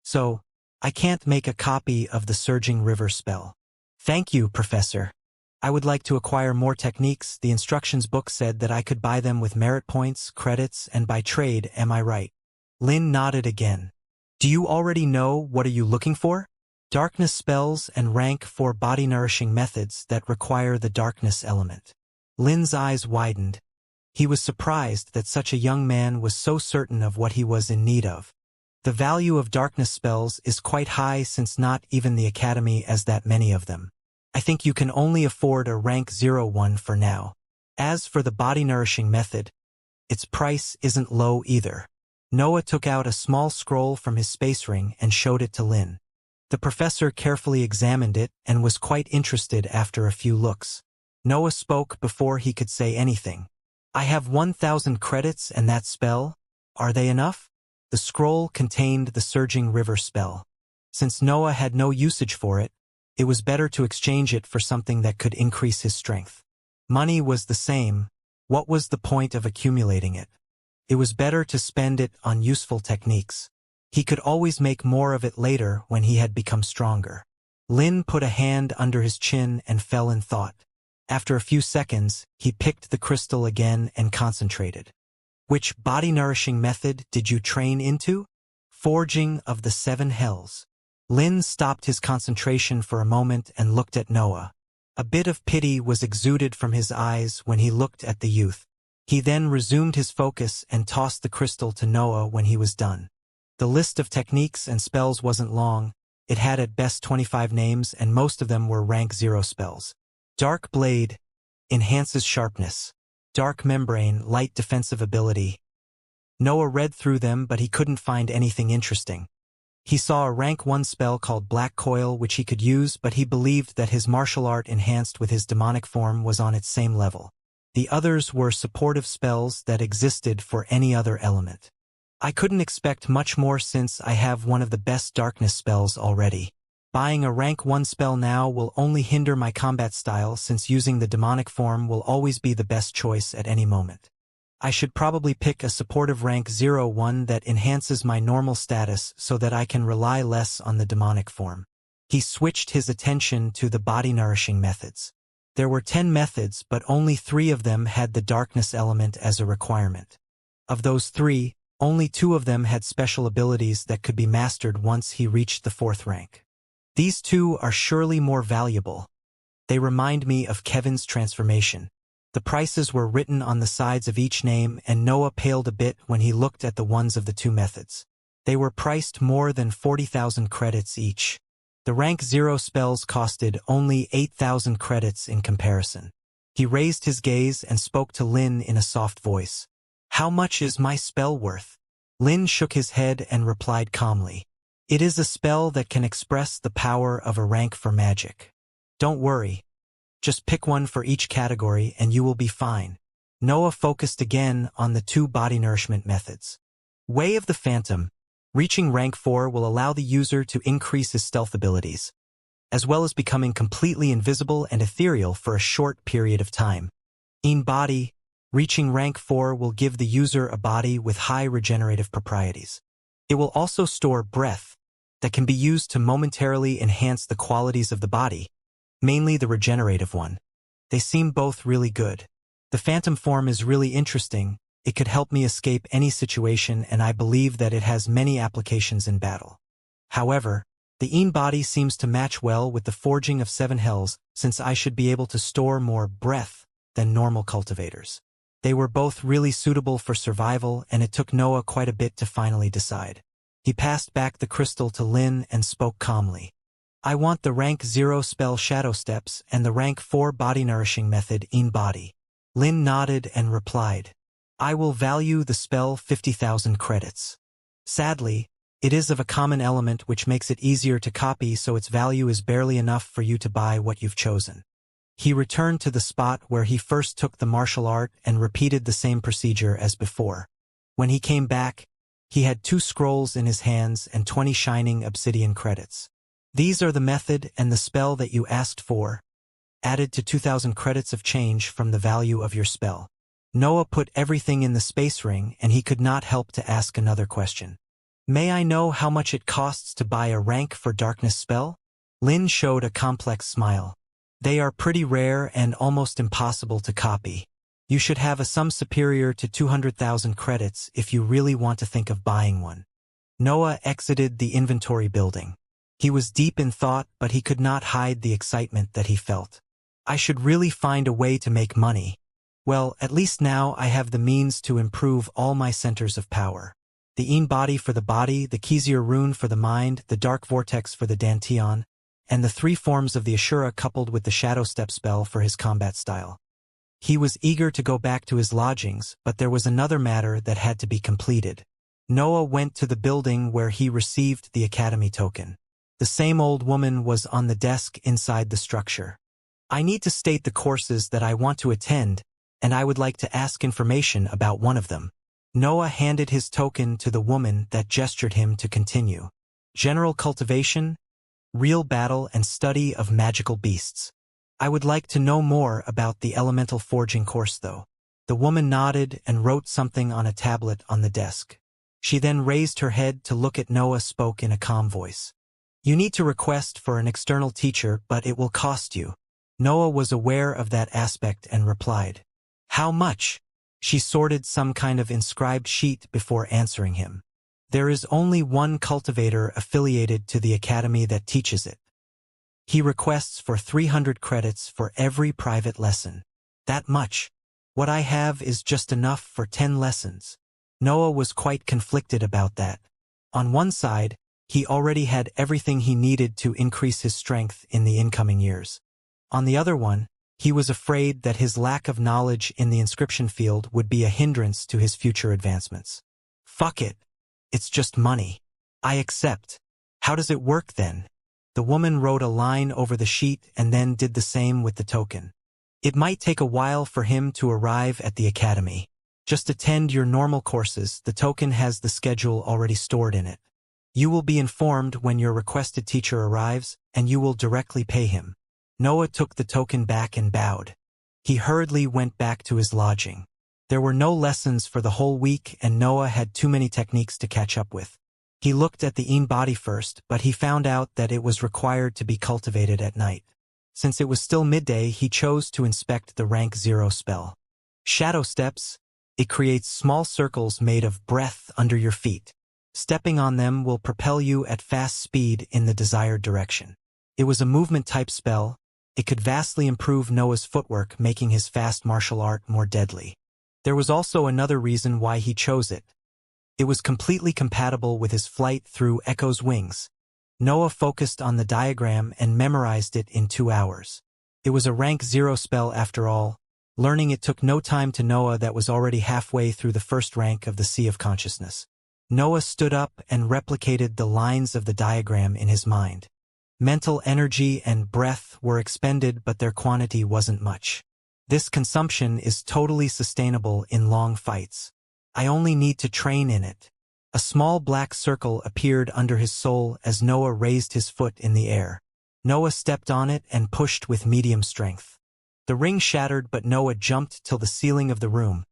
So, I can't make a copy of the Surging River spell. Thank you, Professor. I would like to acquire more techniques. The instructions book said that I could buy them with merit points, credits, and by trade, am I right? Lin nodded again. Do you already know what are you looking for? Darkness spells and rank 4 body-nourishing methods that require the darkness element. Lin's eyes widened. He was surprised that such a young man was so certain of what he was in need of. The value of darkness spells is quite high since not even the Academy has that many of them. I think you can only afford a rank 0 one for now. As for the body-nourishing method, its price isn't low either. Noah took out a small scroll from his space ring and showed it to Lin. The professor carefully examined it and was quite interested after a few looks. Noah spoke before he could say anything. I have 1,000 credits and that spell. Are they enough? The scroll contained the Surging River spell. Since Noah had no usage for it, it was better to exchange it for something that could increase his strength. Money was the same. What was the point of accumulating it? It was better to spend it on useful techniques. He could always make more of it later when he had become stronger. Lin put a hand under his chin and fell in thought. After a few seconds, he picked the crystal again and concentrated. Which body-nourishing method did you train into? Forging of the 7 hells. Lin stopped his concentration for a moment and looked at Noah. A bit of pity was exuded from his eyes when he looked at the youth. He then resumed his focus and tossed the crystal to Noah when he was done. The list of techniques and spells wasn't long. It had at best 25 names and most of them were rank 0 spells. Dark Blade enhances sharpness. Dark Membrane, light defensive ability. Noah read through them but he couldn't find anything interesting. He saw a rank 1 spell called Black Coil which he could use but he believed that his martial art enhanced with his demonic form was on its same level. The others were supportive spells that existed for any other element. I couldn't expect much more since I have one of the best darkness spells already. Buying a rank 1 spell now will only hinder my combat style since using the demonic form will always be the best choice at any moment. I should probably pick a supportive rank 0 one that enhances my normal status so that I can rely less on the demonic form. He switched his attention to the body-nourishing methods. There were 10 methods but only 3 of them had the darkness element as a requirement. Of those 3, only 2 of them had special abilities that could be mastered once he reached the 4th rank. These 2 are surely more valuable. They remind me of Kevin's transformation. The prices were written on the sides of each name and Noah paled a bit when he looked at the ones of the 2 methods. They were priced more than 40,000 credits each. The rank 0 spells costed only 8,000 credits in comparison. He raised his gaze and spoke to Lin in a soft voice. How much is my spell worth? Lin shook his head and replied calmly. It is a spell that can express the power of a rank for magic. Don't worry. Just pick one for each category and you will be fine. Noah focused again on the 2 body nourishment methods. Way of the Phantom. Reaching rank 4 will allow the user to increase his stealth abilities, as well as becoming completely invisible and ethereal for a short period of time. In Body. Reaching rank 4 will give the user a body with high regenerative properties. It will also store breath that can be used to momentarily enhance the qualities of the body, mainly the regenerative one. They seem both really good. The phantom form is really interesting. It could help me escape any situation and I believe that it has many applications in battle. However, the in-body seems to match well with the forging of 7 hells since I should be able to store more breath than normal cultivators. They were both really suitable for survival and it took Noah quite a bit to finally decide. He passed back the crystal to Lin and spoke calmly. I want the rank 0 spell Shadow Steps and the rank 4 body nourishing method in body. Lin nodded and replied. I will value the spell 50,000 credits. Sadly, it is of a common element which makes it easier to copy so its value is barely enough for you to buy what you've chosen. He returned to the spot where he first took the martial art and repeated the same procedure as before. When he came back, he had 2 scrolls in his hands and 20 shining obsidian credits. These are the method and the spell that you asked for, added to 2,000 credits of change from the value of your spell. Noah put everything in the space ring, and he could not help to ask another question. May I know how much it costs to buy a rank for darkness spell? Lin showed a complex smile. They are pretty rare and almost impossible to copy. You should have a sum superior to 200,000 credits if you really want to think of buying one. Noah exited the inventory building. He was deep in thought, but he could not hide the excitement that he felt. I should really find a way to make money. Well, at least now I have the means to improve all my centers of power. The Yin body for the body, the Xianxia rune for the mind, the dark vortex for the Dantian, and the 3 forms of the Ashura coupled with the shadow step spell for his combat style. He was eager to go back to his lodgings, but there was another matter that had to be completed. Noah went to the building where he received the academy token. The same old woman was on the desk inside the structure. I need to state the courses that I want to attend, and I would like to ask information about one of them. Noah handed his token to the woman that gestured him to continue. General Cultivation, Real Battle and Study of Magical Beasts. I would like to know more about the Elemental Forging course though. The woman nodded and wrote something on a tablet on the desk. She then raised her head to look at Noah, spoke in a calm voice. You need to request for an external teacher, but it will cost you. Noah was aware of that aspect and replied. How much? She sorted some kind of inscribed sheet before answering him. There is only one cultivator affiliated to the academy that teaches it. He requests for 300 credits for every private lesson. That much? What I have is just enough for 10 lessons. Noah was quite conflicted about that. On one side, he already had everything he needed to increase his strength in the incoming years. On the other one, he was afraid that his lack of knowledge in the inscription field would be a hindrance to his future advancements. Fuck it. It's just money. I accept. How does it work then? The woman wrote a line over the sheet and then did the same with the token. It might take a while for him to arrive at the academy. Just attend your normal courses. The token has the schedule already stored in it. You will be informed when your requested teacher arrives, and you will directly pay him. Noah took the token back and bowed. He hurriedly went back to his lodging. There were no lessons for the whole week, and Noah had too many techniques to catch up with. He looked at the Yin body first, but he found out that it was required to be cultivated at night. Since it was still midday, he chose to inspect the rank 0 spell. Shadow steps. It creates small circles made of breath under your feet. Stepping on them will propel you at fast speed in the desired direction. It was a movement-type spell. It could vastly improve Noah's footwork, making his fast martial art more deadly. There was also another reason why he chose it. It was completely compatible with his flight through Echo's wings. Noah focused on the diagram and memorized it in 2 hours. It was a rank 0 spell after all. Learning it took no time to Noah that was already halfway through the first rank of the Sea of Consciousness. Noah stood up and replicated the lines of the diagram in his mind. Mental energy and breath were expended, but their quantity wasn't much. This consumption is totally sustainable in long fights. I only need to train in it. A small black circle appeared under his soul as Noah raised his foot in the air. Noah stepped on it and pushed with medium strength. The ring shattered, but Noah jumped till the ceiling of the room,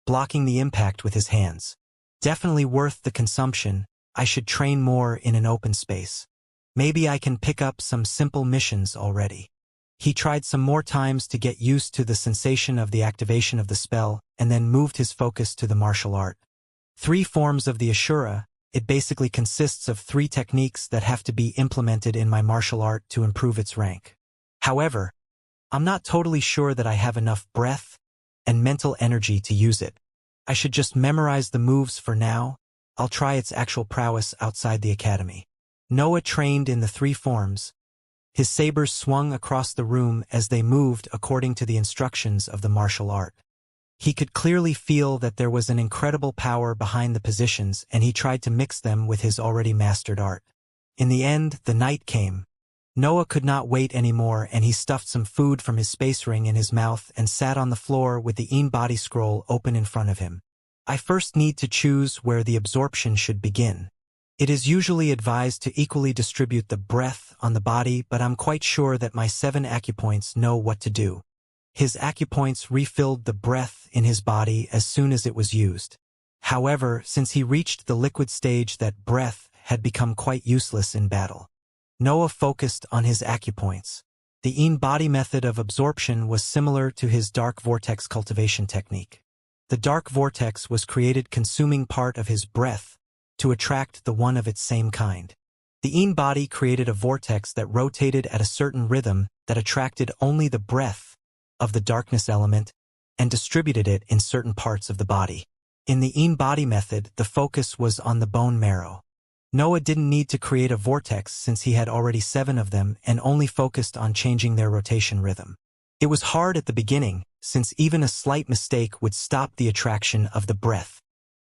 blocking the impact with his hands. Definitely worth the consumption. I should train more in an open space. Maybe I can pick up some simple missions already. He tried some more times to get used to the sensation of the activation of the spell, and then moved his focus to the martial art. 3 forms of the Ashura. It basically consists of 3 techniques that have to be implemented in my martial art to improve its rank. However, I'm not totally sure that I have enough breath and mental energy to use it. I should just memorize the moves for now. I'll try its actual prowess outside the academy. Noah trained in the 3 forms. His sabers swung across the room as they moved according to the instructions of the martial art. He could clearly feel that there was an incredible power behind the positions, and he tried to mix them with his already mastered art. In the end, the night came. Noah could not wait anymore, and he stuffed some food from his space ring in his mouth and sat on the floor with the in-body scroll open in front of him. I first need to choose where the absorption should begin. It is usually advised to equally distribute the breath on the body, but I'm quite sure that my 7 acupoints know what to do. His acupoints refilled the breath in his body as soon as it was used. However, since he reached the liquid stage, that breath had become quite useless in battle. Noah focused on his acupoints. The in-body method of absorption was similar to his dark vortex cultivation technique. The dark vortex was created consuming part of his breath to attract the one of its same kind. The in-body created a vortex that rotated at a certain rhythm that attracted only the breath of the darkness element and distributed it in certain parts of the body. In the in-body method, the focus was on the bone marrow. Noah didn't need to create a vortex since he had already 7 of them and only focused on changing their rotation rhythm. It was hard at the beginning, since even a slight mistake would stop the attraction of the breath.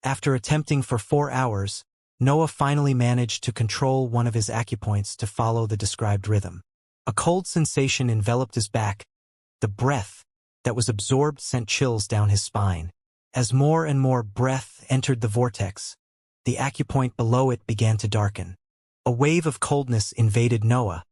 After attempting for 4 hours, Noah finally managed to control one of his acupoints to follow the described rhythm. A cold sensation enveloped his back. The breath that was absorbed sent chills down his spine. As more and more breath entered the vortex, the acupoint below it began to darken. A wave of coldness invaded Noah.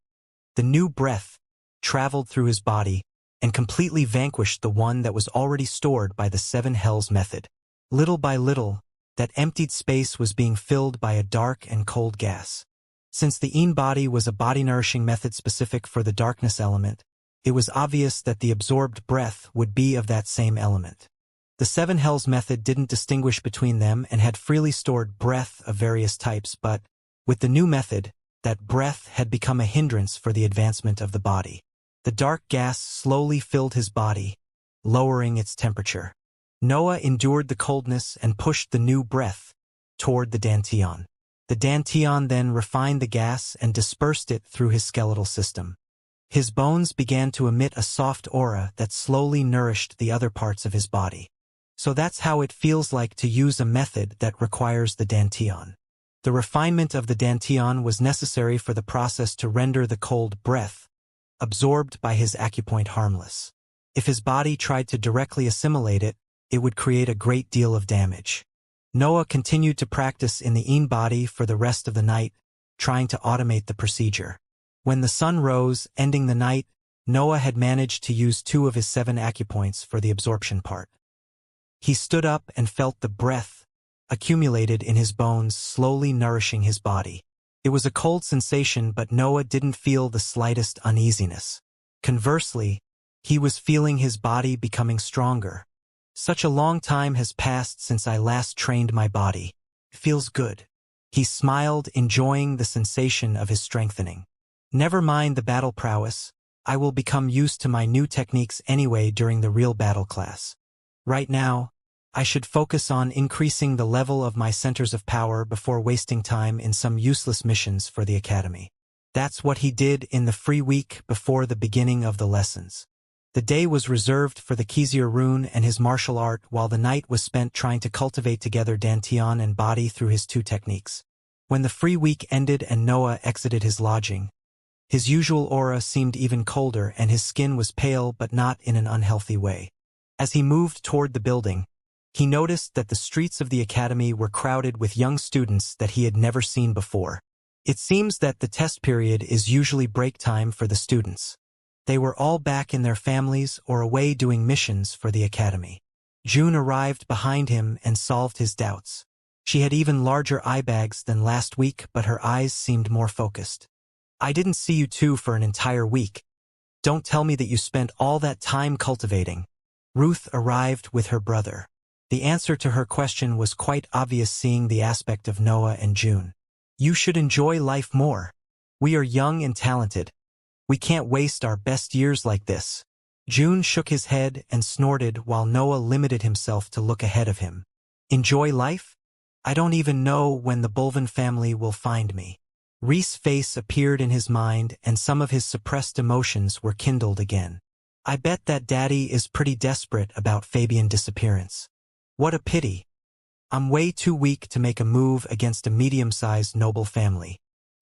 The new breath traveled through his body and completely vanquished the one that was already stored by the 7 hells method. Little by little, that emptied space was being filled by a dark and cold gas. Since the in-body was a body-nourishing method specific for the darkness element, it was obvious that the absorbed breath would be of that same element. The 7 hells method didn't distinguish between them and had freely stored breath of various types, but, with the new method, that breath had become a hindrance for the advancement of the body. The dark gas slowly filled his body, lowering its temperature. Noah endured the coldness and pushed the new breath toward the dantian. The dantian then refined the gas and dispersed it through his skeletal system. His bones began to emit a soft aura that slowly nourished the other parts of his body. So that's how it feels like to use a method that requires the dantian. The refinement of the dantian was necessary for the process to render the cold breath, absorbed by his acupoint, harmless. If his body tried to directly assimilate it, it would create a great deal of damage. Noah continued to practice in the in-body for the rest of the night, trying to automate the procedure. When the sun rose, ending the night, Noah had managed to use 2 of his 7 acupoints for the absorption part. He stood up and felt the breath accumulated in his bones, slowly nourishing his body. It was a cold sensation, but Noah didn't feel the slightest uneasiness. Conversely, he was feeling his body becoming stronger. Such a long time has passed since I last trained my body. It feels good. He smiled, enjoying the sensation of his strengthening. Never mind the battle prowess. I will become used to my new techniques anyway during the real battle class. Right now, I should focus on increasing the level of my centers of power before wasting time in some useless missions for the academy. That's what he did in the free week before the beginning of the lessons. The day was reserved for the Xianxia rune and his martial art, while the night was spent trying to cultivate together dantian and body through his 2 techniques. When the free week ended and Noah exited his lodging, his usual aura seemed even colder and his skin was pale, but not in an unhealthy way. As he moved toward the building, he noticed that the streets of the academy were crowded with young students that he had never seen before. It seems that the test period is usually break time for the students. They were all back in their families or away doing missions for the academy. June arrived behind him and solved his doubts. She had even larger eye bags than last week, but her eyes seemed more focused. I didn't see you 2 for an entire week. Don't tell me that you spent all that time cultivating. Ruth arrived with her brother. The answer to her question was quite obvious, seeing the aspect of Noah and June. You should enjoy life more. We are young and talented. We can't waste our best years like this. June shook his head and snorted while Noah limited himself to look ahead of him. Enjoy life? I don't even know when the Bulvin family will find me. Reese's face appeared in his mind and some of his suppressed emotions were kindled again. I bet that Daddy is pretty desperate about Fabian's disappearance. What a pity. I'm way too weak to make a move against a medium-sized noble family.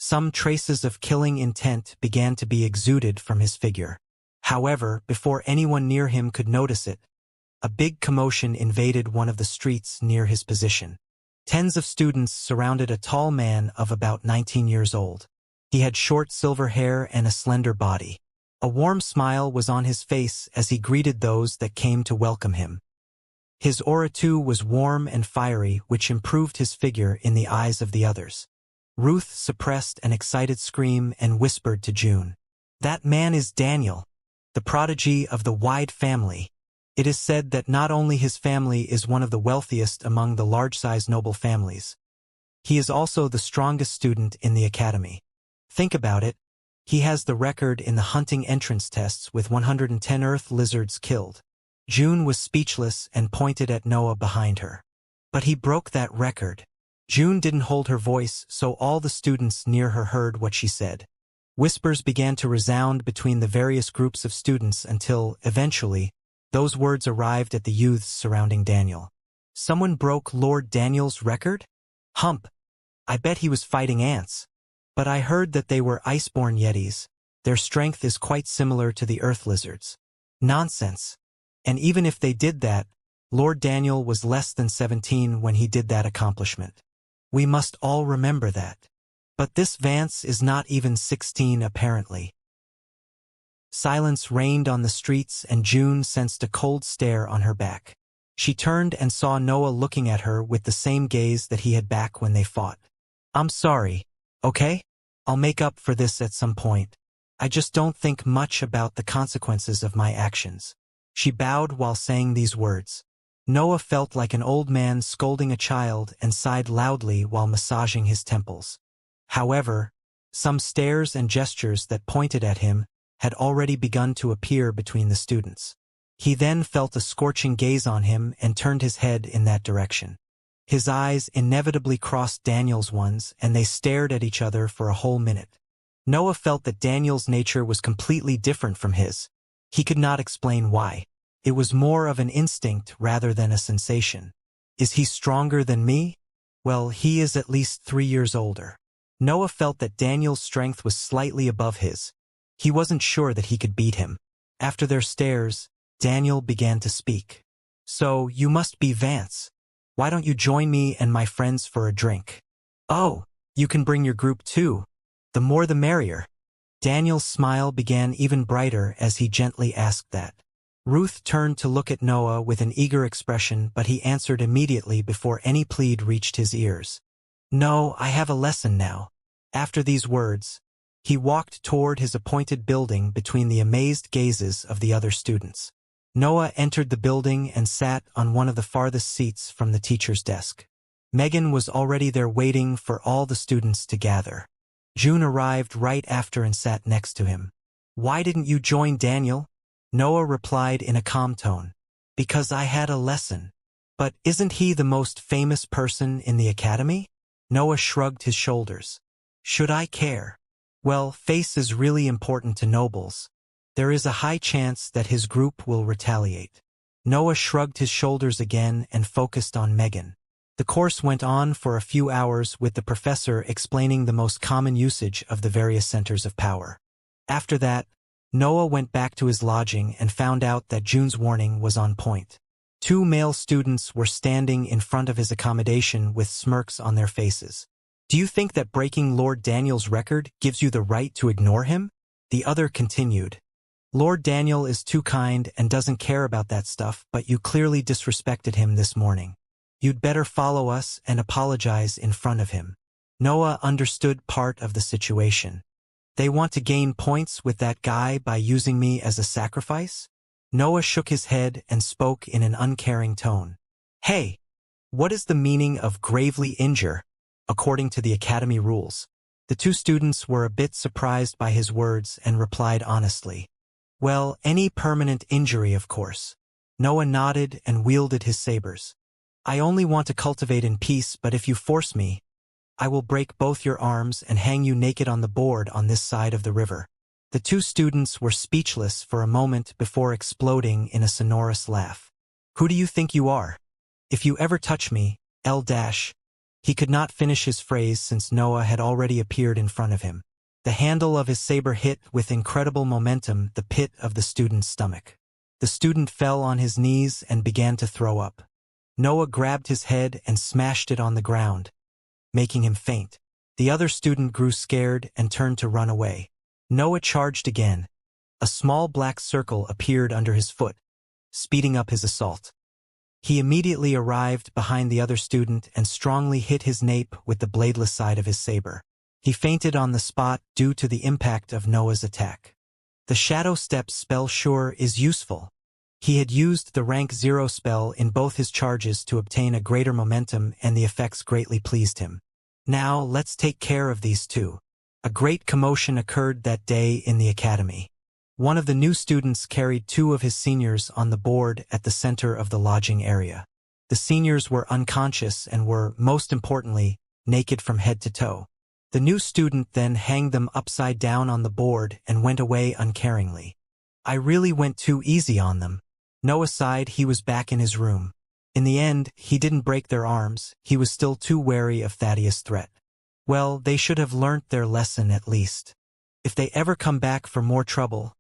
Some traces of killing intent began to be exuded from his figure. However, before anyone near him could notice it, a big commotion invaded one of the streets near his position. Tens of students surrounded a tall man of about 19 years old. He had short silver hair and a slender body. A warm smile was on his face as he greeted those that came to welcome him. His aura too was warm and fiery, which improved his figure in the eyes of the others. Ruth suppressed an excited scream and whispered to June, "That man is Daniel, the prodigy of the Wide family. It is said that not only his family is one of the wealthiest among the large-sized noble families, he is also the strongest student in the academy. Think about it. He has the record in the hunting entrance tests with 110 earth lizards killed." June was speechless and pointed at Noah behind her. "But he broke that record." June didn't hold her voice, so all the students near her heard what she said. Whispers began to resound between the various groups of students until, eventually, those words arrived at the youths surrounding Daniel. "Someone broke Lord Daniel's record? Hump. I bet he was fighting ants. But I heard that they were iceborne yetis. Their strength is quite similar to the earth lizards." "Nonsense. And even if they did that, Lord Daniel was less than 17 when he did that accomplishment. We must all remember that. But this Vance is not even 16 apparently." Silence reigned on the streets and June sensed a cold stare on her back. She turned and saw Noah looking at her with the same gaze that he had back when they fought. "I'm sorry, okay? I'll make up for this at some point. I just don't think much about the consequences of my actions." She bowed while saying these words. Noah felt like an old man scolding a child and sighed loudly while massaging his temples. However, some stares and gestures that pointed at him had already begun to appear between the students. He then felt a scorching gaze on him and turned his head in that direction. His eyes inevitably crossed Daniel's ones, and they stared at each other for a whole minute. Noah felt that Daniel's nature was completely different from his. He could not explain why. It was more of an instinct rather than a sensation. Is he stronger than me? Well, he is at least 3 years older. Noah felt that Daniel's strength was slightly above his. He wasn't sure that he could beat him. After their stares, Daniel began to speak. "So, you must be Vance. Why don't you join me and my friends for a drink?" "Oh, you can bring your group too. The more the merrier." Daniel's smile began even brighter as he gently asked that. Ruth turned to look at Noah with an eager expression, but he answered immediately before any plead reached his ears. "No, I have a lesson now." After these words, he walked toward his appointed building between the amazed gazes of the other students. Noah entered the building and sat on one of the farthest seats from the teacher's desk. Megan was already there waiting for all the students to gather. June arrived right after and sat next to him. "Why didn't you join Daniel?" Noah replied in a calm tone. "Because I had a lesson." "But isn't he the most famous person in the academy?" Noah shrugged his shoulders. "Should I care? Well, face is really important to nobles. There is a high chance that his group will retaliate." Noah shrugged his shoulders again and focused on Megan. The course went on for a few hours with the professor explaining the most common usage of the various centers of power. After that, Noah went back to his lodging and found out that June's warning was on point. 2 male students were standing in front of his accommodation with smirks on their faces. "Do you think that breaking Lord Daniel's record gives you the right to ignore him?" The other continued. "Lord Daniel is too kind and doesn't care about that stuff, but you clearly disrespected him this morning. You'd better follow us and apologize in front of him." Noah understood part of the situation. "They want to gain points with that guy by using me as a sacrifice?" Noah shook his head and spoke in an uncaring tone. "Hey, what is the meaning of gravely injure, according to the academy rules?" The 2 students were a bit surprised by his words and replied honestly. "Well, any permanent injury, of course." Noah nodded and wielded his sabers. "I only want to cultivate in peace, but if you force me, I will break both your arms and hang you naked on the board on this side of the river." The 2 students were speechless for a moment before exploding in a sonorous laugh. "Who do you think you are? If you ever touch me, L-, He could not finish his phrase since Noah had already appeared in front of him. The handle of his saber hit with incredible momentum the pit of the student's stomach. The student fell on his knees and began to throw up. Noah grabbed his head and smashed it on the ground, making him faint. The other student grew scared and turned to run away. Noah charged again. A small black circle appeared under his foot, speeding up his assault. He immediately arrived behind the other student and strongly hit his nape with the bladeless side of his saber. He fainted on the spot due to the impact of Noah's attack. The Shadow Steps spell sure is useful. He had used the rank 0 spell in both his charges to obtain a greater momentum, and the effects greatly pleased him. Now let's take care of these two. A great commotion occurred that day in the academy. One of the new students carried 2 of his seniors on the board at the center of the lodging area. The seniors were unconscious and were, most importantly, naked from head to toe. The new student then hanged them upside down on the board and went away uncaringly. I really went too easy on them. Noah sighed. He was back in his room. In the end, he didn't break their arms. He was still too wary of Thaddeus' threat. Well, they should have learnt their lesson at least. If they ever come back for more trouble,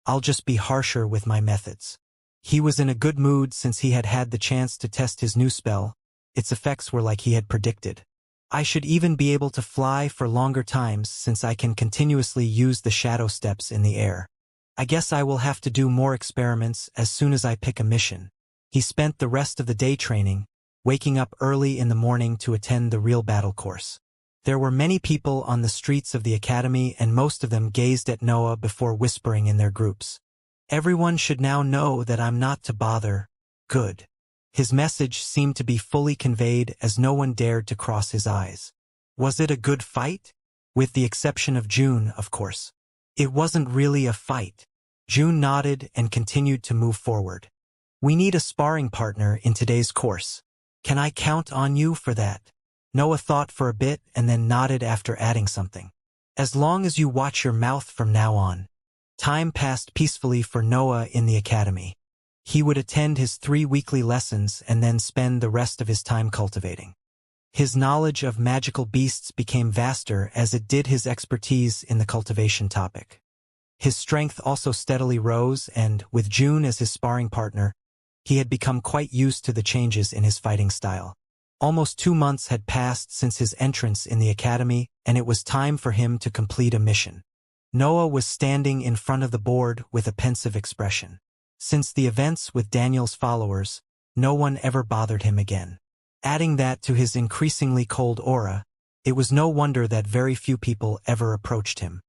I'll just be harsher with my methods. He was in a good mood since he had had the chance to test his new spell. Its effects were like he had predicted. I should even be able to fly for longer times since I can continuously use the Shadow Steps in the air. I guess I will have to do more experiments as soon as I pick a mission. He spent the rest of the day training, waking up early in the morning to attend the real battle course. There were many people on the streets of the academy, and most of them gazed at Noah before whispering in their groups. Everyone should now know that I'm not to bother. Good. His message seemed to be fully conveyed as no one dared to cross his eyes. Was it a good fight? With the exception of June, of course. It wasn't really a fight. June nodded and continued to move forward. We need a sparring partner in today's course. Can I count on you for that? Noah thought for a bit and then nodded after adding something. As long as you watch your mouth from now on. Time passed peacefully for Noah in the academy. He would attend his 3 weekly lessons and then spend the rest of his time cultivating. His knowledge of magical beasts became vaster as it did his expertise in the cultivation topic. His strength also steadily rose, and, with June as his sparring partner, he had become quite used to the changes in his fighting style. Almost 2 months had passed since his entrance in the academy, and it was time for him to complete a mission. Noah was standing in front of the board with a pensive expression. Since the events with Daniel's followers, no one ever bothered him again. Adding that to his increasingly cold aura, it was no wonder that very few people ever approached him.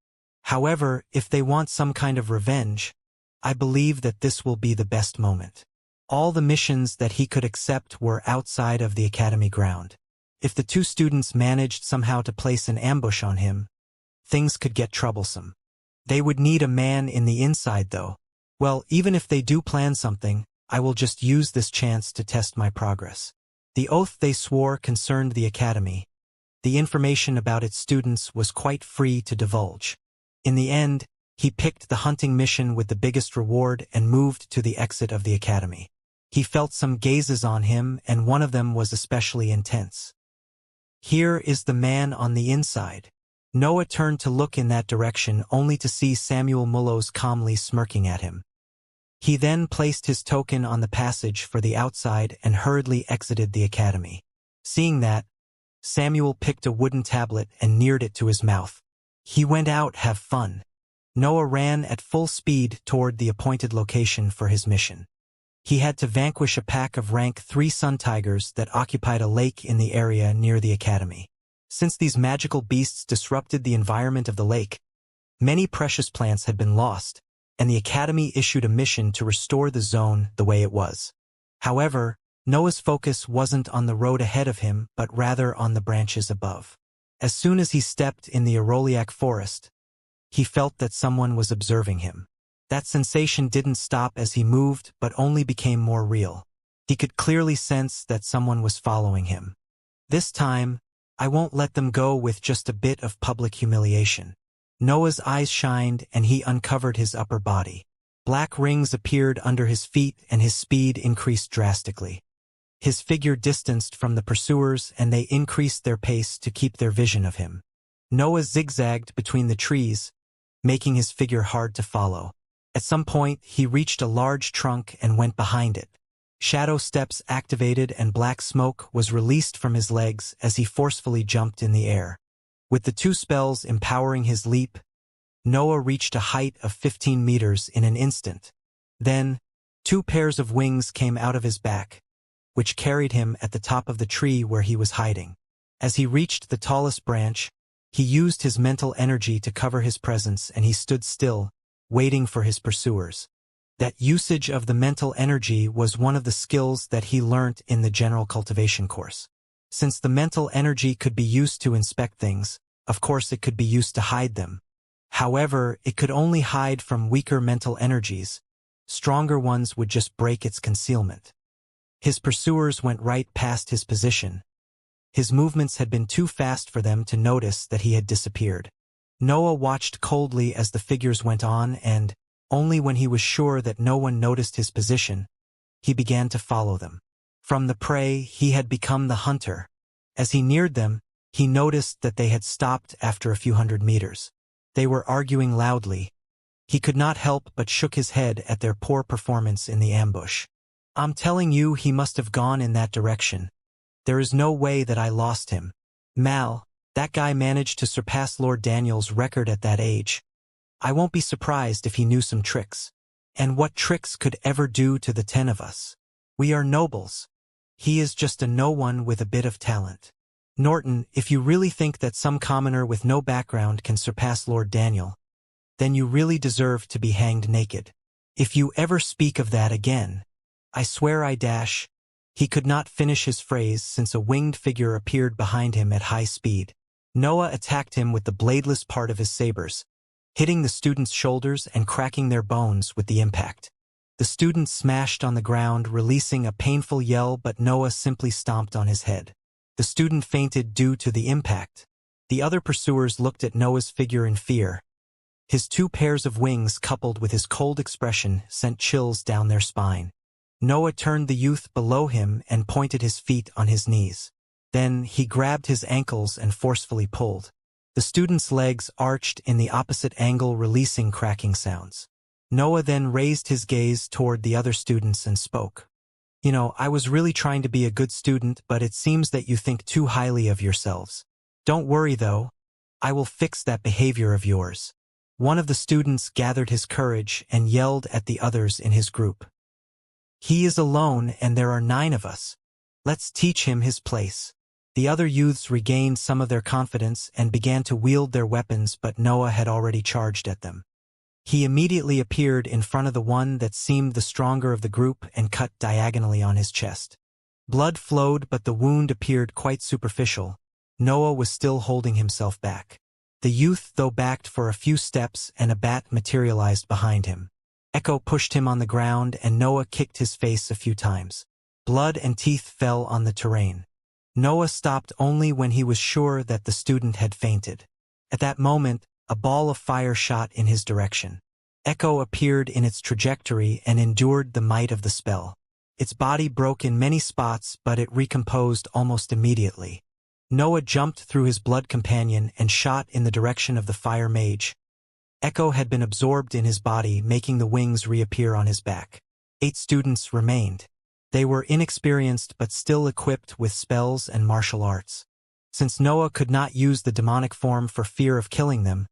However, if they want some kind of revenge, I believe that this will be the best moment. All the missions that he could accept were outside of the academy ground. If the 2 students managed somehow to place an ambush on him, things could get troublesome. They would need a man in the inside though. Well, even if they do plan something, I will just use this chance to test my progress. The oath they swore concerned the academy. The information about its students was quite free to divulge. In the end, he picked the hunting mission with the biggest reward and moved to the exit of the academy. He felt some gazes on him, and one of them was especially intense. Here is the man on the inside. Noah turned to look in that direction only to see Samuel Mullows calmly smirking at him. He then placed his token on the passage for the outside and hurriedly exited the academy. Seeing that, Samuel picked a wooden tablet and neared it to his mouth. He went out, have fun. Noah ran at full speed toward the appointed location for his mission. He had to vanquish a pack of rank 3 sun tigers that occupied a lake in the area near the academy. Since these magical beasts disrupted the environment of the lake, many precious plants had been lost, and the academy issued a mission to restore the zone the way it was. However, Noah's focus wasn't on the road ahead of him, but rather on the branches above. As soon as he stepped in the Aroliac forest, he felt that someone was observing him. That sensation didn't stop as he moved, but only became more real. He could clearly sense that someone was following him. This time, I won't let them go with just a bit of public humiliation. Noah's eyes shined and he uncovered his upper body. Black rings appeared under his feet and his speed increased drastically. His figure distanced from the pursuers and they increased their pace to keep their vision of him. Noah zigzagged between the trees, making his figure hard to follow. At some point, he reached a large trunk and went behind it. Shadow steps activated and black smoke was released from his legs as he forcefully jumped in the air. With the two spells empowering his leap, Noah reached a height of 15 meters in an instant. Then, two pairs of wings came out of his back, which carried him at the top of the tree where he was hiding. As he reached the tallest branch, he used his mental energy to cover his presence and he stood still, waiting for his pursuers. That usage of the mental energy was one of the skills that he learnt in the general cultivation course. Since the mental energy could be used to inspect things, of course it could be used to hide them. However, it could only hide from weaker mental energies. Stronger ones would just break its concealment. His pursuers went right past his position. His movements had been too fast for them to notice that he had disappeared. Noah watched coldly as the figures went on and, only when he was sure that no one noticed his position, he began to follow them. From the prey, he had become the hunter. As he neared them, he noticed that they had stopped after a few hundred meters. They were arguing loudly. He could not help but shook his head at their poor performance in the ambush. I'm telling you, he must have gone in that direction. There is no way that I lost him. Mal, that guy managed to surpass Lord Daniel's record at that age. I won't be surprised if he knew some tricks. And what tricks could ever do to the 10 of us? We are nobles. He is just a no-one with a bit of talent. Norton, if you really think that some commoner with no background can surpass Lord Daniel, then you really deserve to be hanged naked. If you ever speak of that again, I swear I dash. He could not finish his phrase since a winged figure appeared behind him at high speed. Noah attacked him with the bladeless part of his sabers, hitting the student's shoulders and cracking their bones with the impact. The student smashed on the ground, releasing a painful yell, but Noah simply stomped on his head. The student fainted due to the impact. The other pursuers looked at Noah's figure in fear. His two pairs of wings coupled with his cold expression sent chills down their spine. Noah turned the youth below him and pointed his feet on his knees. Then he grabbed his ankles and forcefully pulled. The student's legs arched in the opposite angle, releasing cracking sounds. Noah then raised his gaze toward the other students and spoke. You know, I was really trying to be a good student, but it seems that you think too highly of yourselves. Don't worry though, I will fix that behavior of yours. One of the students gathered his courage and yelled at the others in his group. He is alone and there are 9 of us. Let's teach him his place. The other youths regained some of their confidence and began to wield their weapons, but Noah had already charged at them. He immediately appeared in front of the one that seemed the stronger of the group and cut diagonally on his chest. Blood flowed, but the wound appeared quite superficial. Noah was still holding himself back. The youth, though, backed for a few steps and a bat materialized behind him. Echo pushed him on the ground and Noah kicked his face a few times. Blood and teeth fell on the terrain. Noah stopped only when he was sure that the student had fainted. At that moment, a ball of fire shot in his direction. Echo appeared in its trajectory and endured the might of the spell. Its body broke in many spots, but it recomposed almost immediately. Noah jumped through his blood companion and shot in the direction of the fire mage. Echo had been absorbed in his body, making the wings reappear on his back. 8 students remained. They were inexperienced but still equipped with spells and martial arts. Since Noah could not use the demonic form for fear of killing them,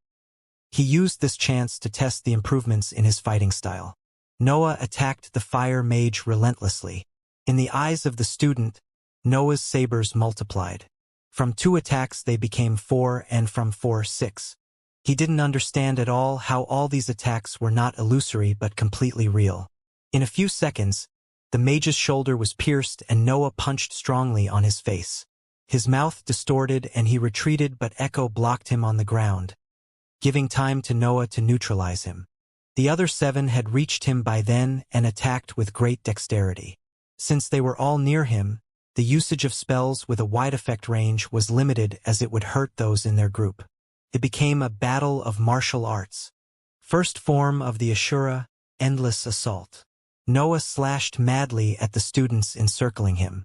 he used this chance to test the improvements in his fighting style. Noah attacked the fire mage relentlessly. In the eyes of the student, Noah's sabers multiplied. From 2 attacks they became 4, and from 4, 6. He didn't understand at all how all these attacks were not illusory but completely real. In a few seconds, the mage's shoulder was pierced and Noah punched strongly on his face. His mouth distorted and he retreated, but Echo blocked him on the ground, giving time to Noah to neutralize him. The other 7 had reached him by then and attacked with great dexterity. Since they were all near him, the usage of spells with a wide effect range was limited as it would hurt those in their group. It became a battle of martial arts. First form of the Ashura, endless assault. Noah slashed madly at the students encircling him.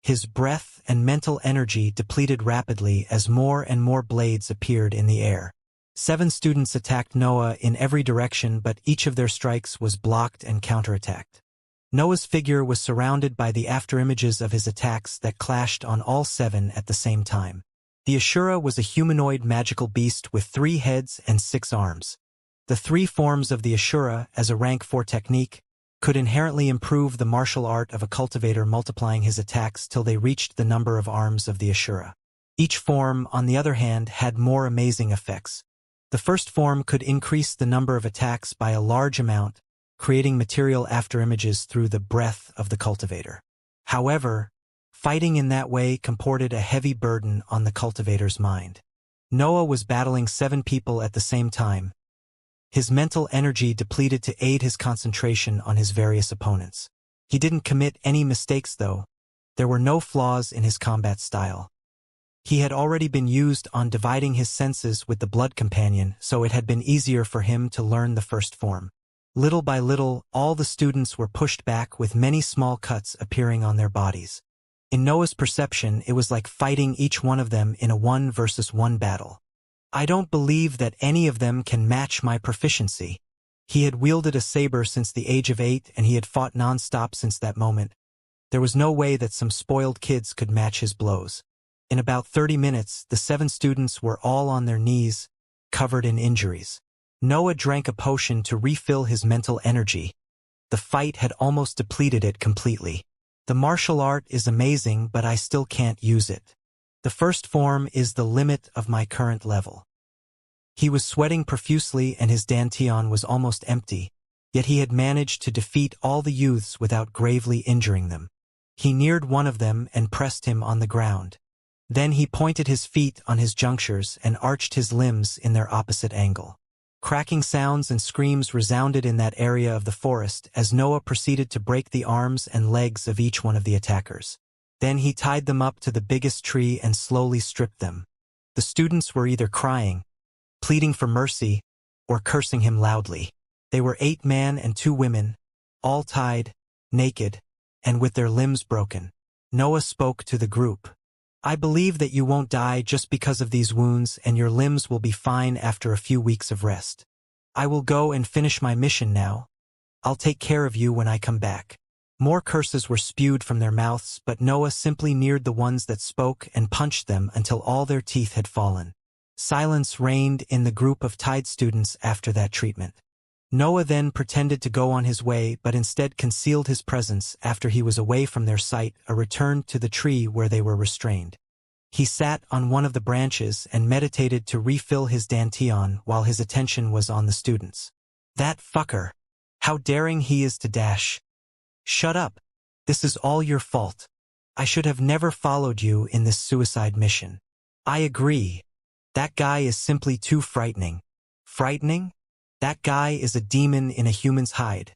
His breath and mental energy depleted rapidly as more and more blades appeared in the air. 7 students attacked Noah in every direction, but each of their strikes was blocked and counterattacked. Noah's figure was surrounded by the afterimages of his attacks that clashed on all 7 at the same time. The Ashura was a humanoid magical beast with 3 heads and 6 arms. The 3 forms of the Ashura, as a rank 4 technique, could inherently improve the martial art of a cultivator, multiplying his attacks till they reached the number of arms of the Ashura. Each form, on the other hand, had more amazing effects. The first form could increase the number of attacks by a large amount, creating material afterimages through the breath of the cultivator. However, fighting in that way comported a heavy burden on the cultivator's mind. Noah was battling 7 people at the same time, his mental energy depleted to aid his concentration on his various opponents. He didn't commit any mistakes, though. There were no flaws in his combat style. He had already been used on dividing his senses with the blood companion, so it had been easier for him to learn the first form. Little by little, all the students were pushed back, with many small cuts appearing on their bodies. In Noah's perception, it was like fighting each one of them in a 1-versus-1 battle. I don't believe that any of them can match my proficiency. He had wielded a saber since the age of 8, and he had fought non-stop since that moment. There was no way that some spoiled kids could match his blows. In about 30 minutes, the 7 students were all on their knees, covered in injuries. Noah drank a potion to refill his mental energy. The fight had almost depleted it completely. The martial art is amazing, but I still can't use it. The first form is the limit of my current level. He was sweating profusely and his dantian was almost empty, yet he had managed to defeat all the youths without gravely injuring them. He neared one of them and pressed him on the ground. Then he pointed his feet on his junctures and arched his limbs in their opposite angle. Cracking sounds and screams resounded in that area of the forest as Noah proceeded to break the arms and legs of each one of the attackers. Then he tied them up to the biggest tree and slowly stripped them. The students were either crying, pleading for mercy, or cursing him loudly. They were 8 men and 2 women, all tied, naked, and with their limbs broken. Noah spoke to the group. I believe that you won't die just because of these wounds, and your limbs will be fine after a few weeks of rest. I will go and finish my mission now. I'll take care of you when I come back. More curses were spewed from their mouths, but Noah simply neared the ones that spoke and punched them until all their teeth had fallen. Silence reigned in the group of tied students after that treatment. Noah then pretended to go on his way, but instead concealed his presence after he was away from their sight, a return to the tree where they were restrained. He sat on one of the branches and meditated to refill his dantian while his attention was on the students. That fucker! How daring he is to dash! Shut up. This is all your fault. I should have never followed you in this suicide mission. I agree. That guy is simply too frightening. Frightening? That guy is a demon in a human's hide.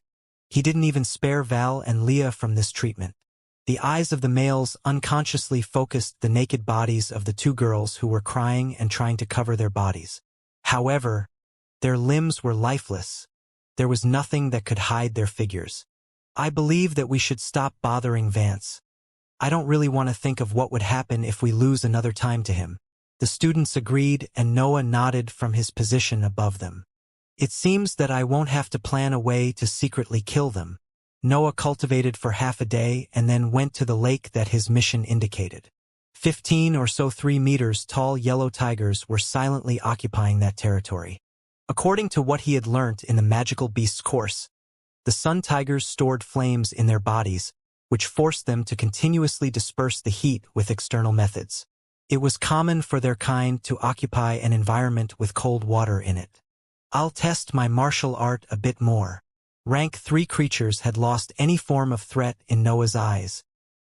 He didn't even spare Val and Leah from this treatment. The eyes of the males unconsciously focused the naked bodies of the 2 girls who were crying and trying to cover their bodies. However, their limbs were lifeless. There was nothing that could hide their figures. I believe that we should stop bothering Vance. I don't really want to think of what would happen if we lose another time to him. The students agreed, and Noah nodded from his position above them. It seems that I won't have to plan a way to secretly kill them. Noah cultivated for half a day and then went to the lake that his mission indicated. 15 or so 3 meters tall yellow tigers were silently occupying that territory. According to what he had learnt in the magical beasts course, the sun tigers stored flames in their bodies, which forced them to continuously disperse the heat with external methods. It was common for their kind to occupy an environment with cold water in it. I'll test my martial art a bit more. Rank 3 creatures had lost any form of threat in Noah's eyes.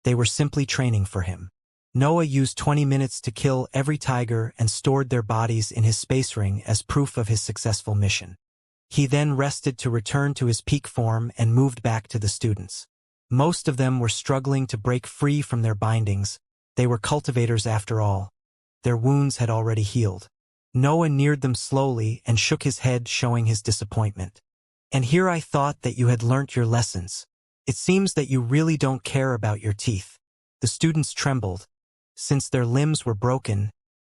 They were simply training for him. Noah used 20 minutes to kill every tiger and stored their bodies in his space ring as proof of his successful mission. He then rested to return to his peak form and moved back to the students. Most of them were struggling to break free from their bindings. They were cultivators after all. Their wounds had already healed. Noah neared them slowly and shook his head, showing his disappointment. And here I thought that you had learnt your lessons. It seems that you really don't care about your teeth. The students trembled. Since their limbs were broken,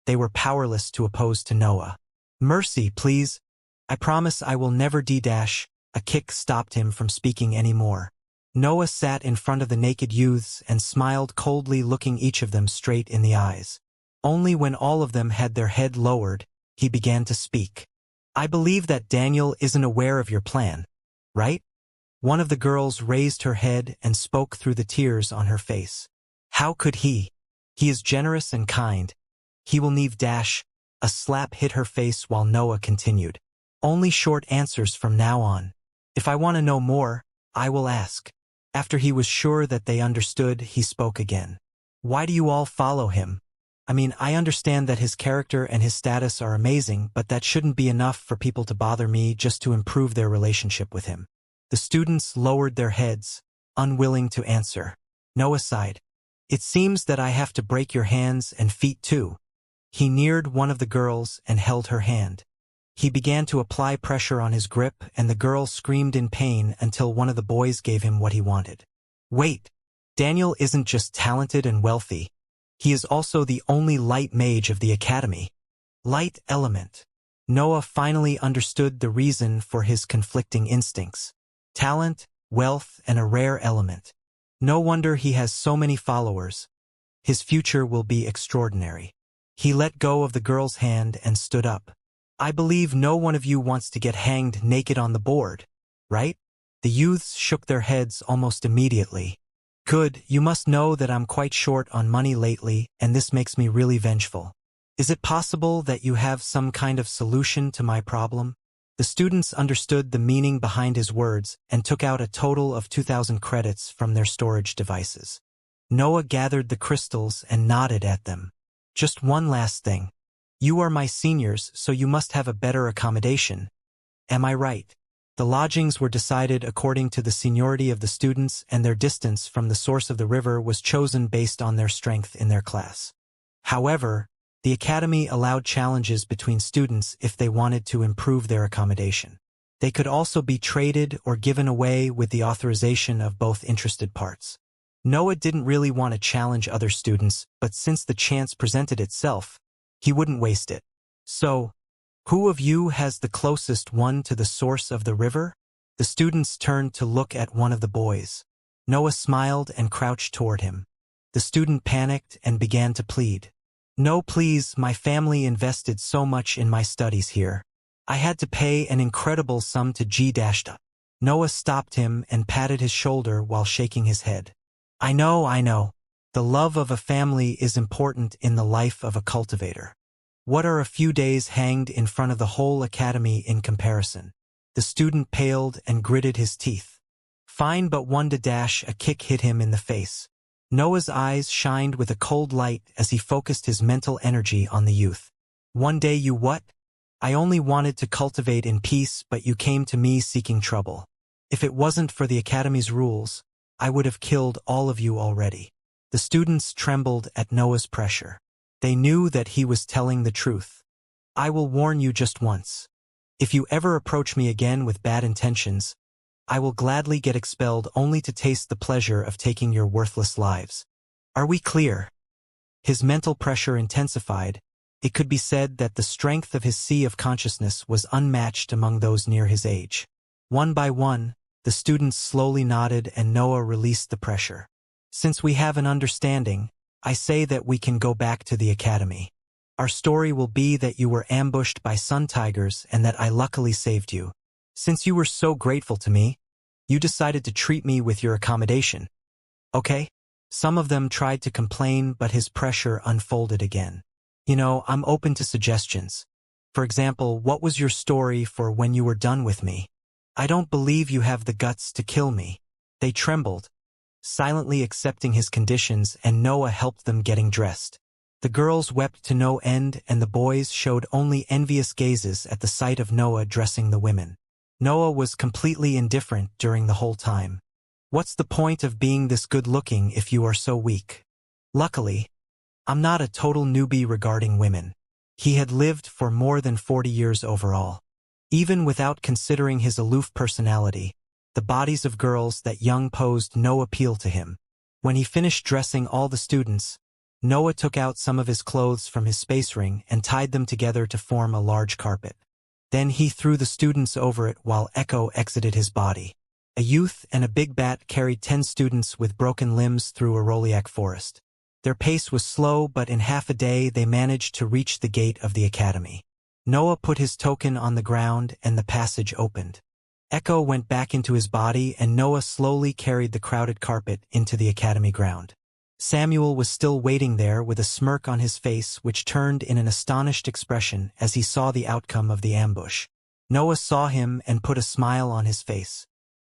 they were powerless to oppose to Noah. "Mercy, please. I promise I will never d-dash." A kick stopped him from speaking any more. Noah sat in front of the naked youths and smiled coldly, looking each of them straight in the eyes. Only when all of them had their head lowered, he began to speak. "I believe that Daniel isn't aware of your plan, right?" One of the girls raised her head and spoke through the tears on her face. "How could he? He is generous and kind. He will need dash." A slap hit her face while Noah continued. "Only short answers from now on. If I want to know more, I will ask." After he was sure that they understood, he spoke again. "Why do you all follow him? I mean, I understand that his character and his status are amazing, but that shouldn't be enough for people to bother me just to improve their relationship with him." The students lowered their heads, unwilling to answer. Noah sighed. "It seems that I have to break your hands and feet too." He neared one of the girls and held her hand. He began to apply pressure on his grip, and the girl screamed in pain until one of the boys gave him what he wanted. "Wait! Daniel isn't just talented and wealthy. He is also the only light mage of the academy." Light element. Noah finally understood the reason for his conflicting instincts. Talent, wealth, and a rare element. No wonder he has so many followers. His future will be extraordinary. He let go of the girl's hand and stood up. "I believe no one of you wants to get hanged naked on the board, right?" The youths shook their heads almost immediately. "Good, you must know that I'm quite short on money lately, and this makes me really vengeful. Is it possible that you have some kind of solution to my problem?" The students understood the meaning behind his words and took out a total of 2,000 credits from their storage devices. Noah gathered the crystals and nodded at them. "Just one last thing. You are my seniors, so you must have a better accommodation. Am I right?" The lodgings were decided according to the seniority of the students, and their distance from the source of the river was chosen based on their strength in their class. However, the academy allowed challenges between students if they wanted to improve their accommodation. They could also be traded or given away with the authorization of both interested parts. Noah didn't really want to challenge other students, but since the chance presented itself, he wouldn't waste it. "So, who of you has the closest one to the source of the river?" The students turned to look at one of the boys. Noah smiled and crouched toward him. The student panicked and began to plead. "No, please, my family invested so much in my studies here. I had to pay an incredible sum to G-up." Noah stopped him and patted his shoulder while shaking his head. I know. The love of a family is important in the life of a cultivator. What are a few days hanged in front of the whole academy in comparison?" The student paled and gritted his teeth. "Fine, but one to dash." A kick hit him in the face. Noah's eyes shined with a cold light as he focused his mental energy on the youth. "One day you what? I only wanted to cultivate in peace, but you came to me seeking trouble. If it wasn't for the academy's rules, I would have killed all of you already." The students trembled at Noah's pressure. They knew that he was telling the truth. "I will warn you just once. If you ever approach me again with bad intentions, I will gladly get expelled only to taste the pleasure of taking your worthless lives. Are we clear?" His mental pressure intensified. It could be said that the strength of his sea of consciousness was unmatched among those near his age. One by one, the students slowly nodded and Noah released the pressure. "Since we have an understanding, I say that we can go back to the academy. Our story will be that you were ambushed by sun tigers and that I luckily saved you. Since you were so grateful to me, you decided to treat me with your accommodation. Okay?" Some of them tried to complain, but his pressure unfolded again. "I'm open to suggestions. For example, what was your story for when you were done with me? I don't believe you have the guts to kill me." They trembled, silently accepting his conditions, and Noah helped them getting dressed. The girls wept to no end, and the boys showed only envious gazes at the sight of Noah dressing the women. Noah was completely indifferent during the whole time. "What's the point of being this good-looking if you are so weak?" Luckily, I'm not a total newbie regarding women. He had lived for more than 40 years overall. Even without considering his aloof personality, the bodies of girls that young posed no appeal to him. When he finished dressing all the students, Noah took out some of his clothes from his space ring and tied them together to form a large carpet. Then he threw the students over it while Echo exited his body. A youth and a big bat carried 10 students with broken limbs through a Roliac forest. Their pace was slow, but in half a day they managed to reach the gate of the academy. Noah put his token on the ground and the passage opened. Echo went back into his body and Noah slowly carried the crowded carpet into the academy ground. Samuel was still waiting there with a smirk on his face which turned in an astonished expression as he saw the outcome of the ambush. Noah saw him and put a smile on his face.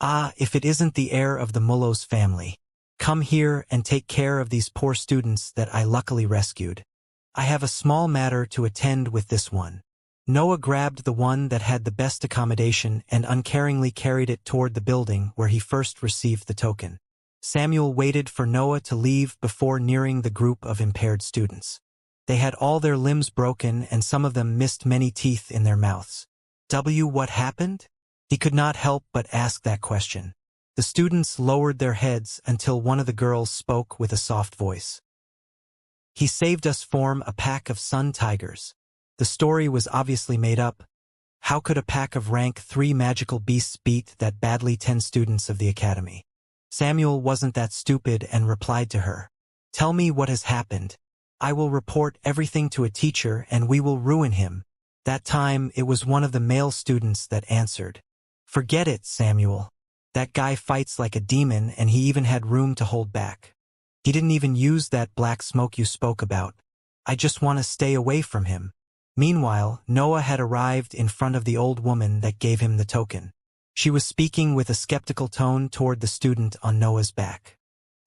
"Ah, if it isn't the heir of the Mullos family. Come here and take care of these poor students that I luckily rescued. I have a small matter to attend with this one." Noah grabbed the one that had the best accommodation and uncaringly carried it toward the building where he first received the token. Samuel waited for Noah to leave before nearing the group of impaired students. They had all their limbs broken and some of them missed many teeth in their mouths. What happened? He could not help but ask that question. The students lowered their heads until one of the girls spoke with a soft voice. "He saved us from a pack of sun tigers." The story was obviously made up. How could a pack of rank 3 magical beasts beat that badly 10 students of the academy? Samuel wasn't that stupid and replied to her. "Tell me what has happened. I will report everything to a teacher and we will ruin him." That time it was one of the male students that answered. "Forget it, Samuel. That guy fights like a demon and he even had room to hold back. He didn't even use that black smoke you spoke about. I just want to stay away from him." Meanwhile, Noah had arrived in front of the old woman that gave him the token. She was speaking with a skeptical tone toward the student on Noah's back.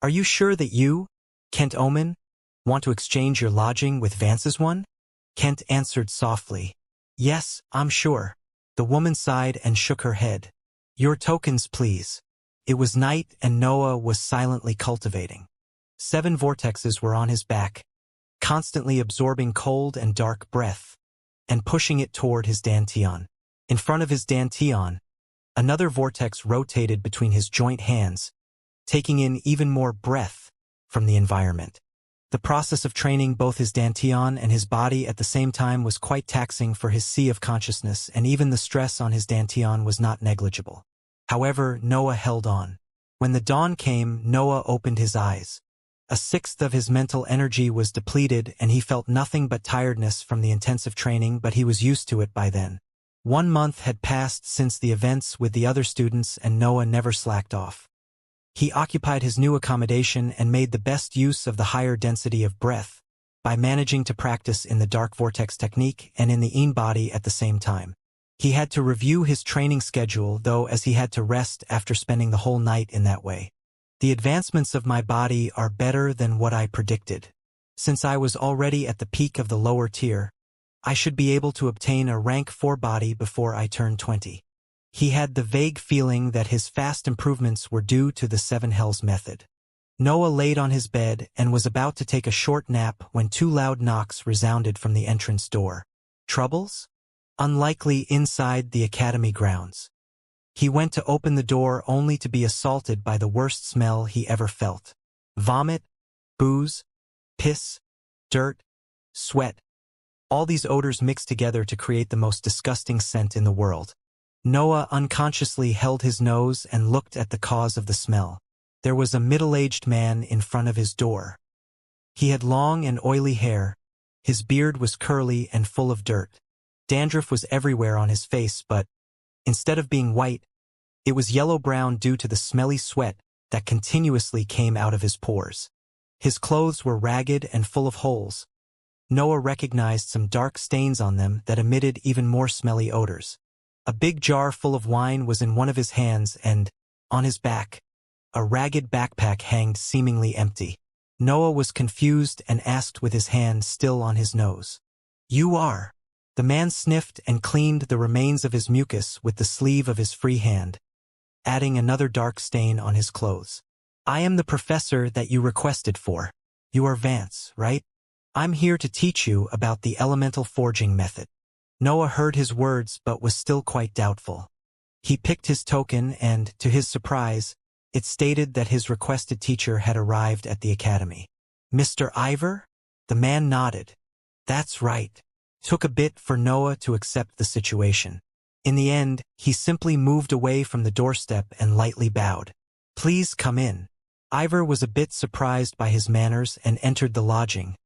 "Are you sure that you, Kent Omen, want to exchange your lodging with Vance's one?" Kent answered softly. "Yes, I'm sure." The woman sighed and shook her head. "Your tokens, please." It was night and Noah was silently cultivating. 7 vortexes were on his back, constantly absorbing cold and dark breath, and pushing it toward his dantian. In front of his dantian, another vortex rotated between his joint hands, taking in even more breath from the environment. The process of training both his dantian and his body at the same time was quite taxing for his sea of consciousness, and even the stress on his dantian was not negligible. However, Noah held on. When the dawn came, Noah opened his eyes. 1/6 of his mental energy was depleted and he felt nothing but tiredness from the intensive training, but he was used to it by then. 1 month had passed since the events with the other students and Noah never slacked off. He occupied his new accommodation and made the best use of the higher density of breath by managing to practice in the dark vortex technique and in the Een body at the same time. He had to review his training schedule though, as he had to rest after spending the whole night in that way. "The advancements of my body are better than what I predicted. Since I was already at the peak of the lower tier, I should be able to obtain a rank 4 body before I turn 20. He had the vague feeling that his fast improvements were due to the 7 Hells method. Noah laid on his bed and was about to take a short nap when 2 loud knocks resounded from the entrance door. Troubles? Unlikely inside the academy grounds. He went to open the door only to be assaulted by the worst smell he ever felt. Vomit, booze, piss, dirt, sweat. All these odors mixed together to create the most disgusting scent in the world. Noah unconsciously held his nose and looked at the cause of the smell. There was a middle-aged man in front of his door. He had long and oily hair. His beard was curly and full of dirt. Dandruff was everywhere on his face, but instead of being white, it was yellow-brown due to the smelly sweat that continuously came out of his pores. His clothes were ragged and full of holes. Noah recognized some dark stains on them that emitted even more smelly odors. A big jar full of wine was in one of his hands and, on his back, a ragged backpack hanged seemingly empty. Noah was confused and asked with his hand still on his nose. "You are?" The man sniffed and cleaned the remains of his mucus with the sleeve of his free hand, adding another dark stain on his clothes. "I am the professor that you requested for. You are Vance, right? I'm here to teach you about the elemental forging method." Noah heard his words but was still quite doubtful. He picked his token and, to his surprise, It stated that his requested teacher had arrived at the academy. Mr. Ivor? The man nodded. That's right. Took a bit for Noah to accept the situation. In the end, he simply moved away from the doorstep and lightly bowed. Please come in. Ivor was a bit surprised by his manners and entered the lodging,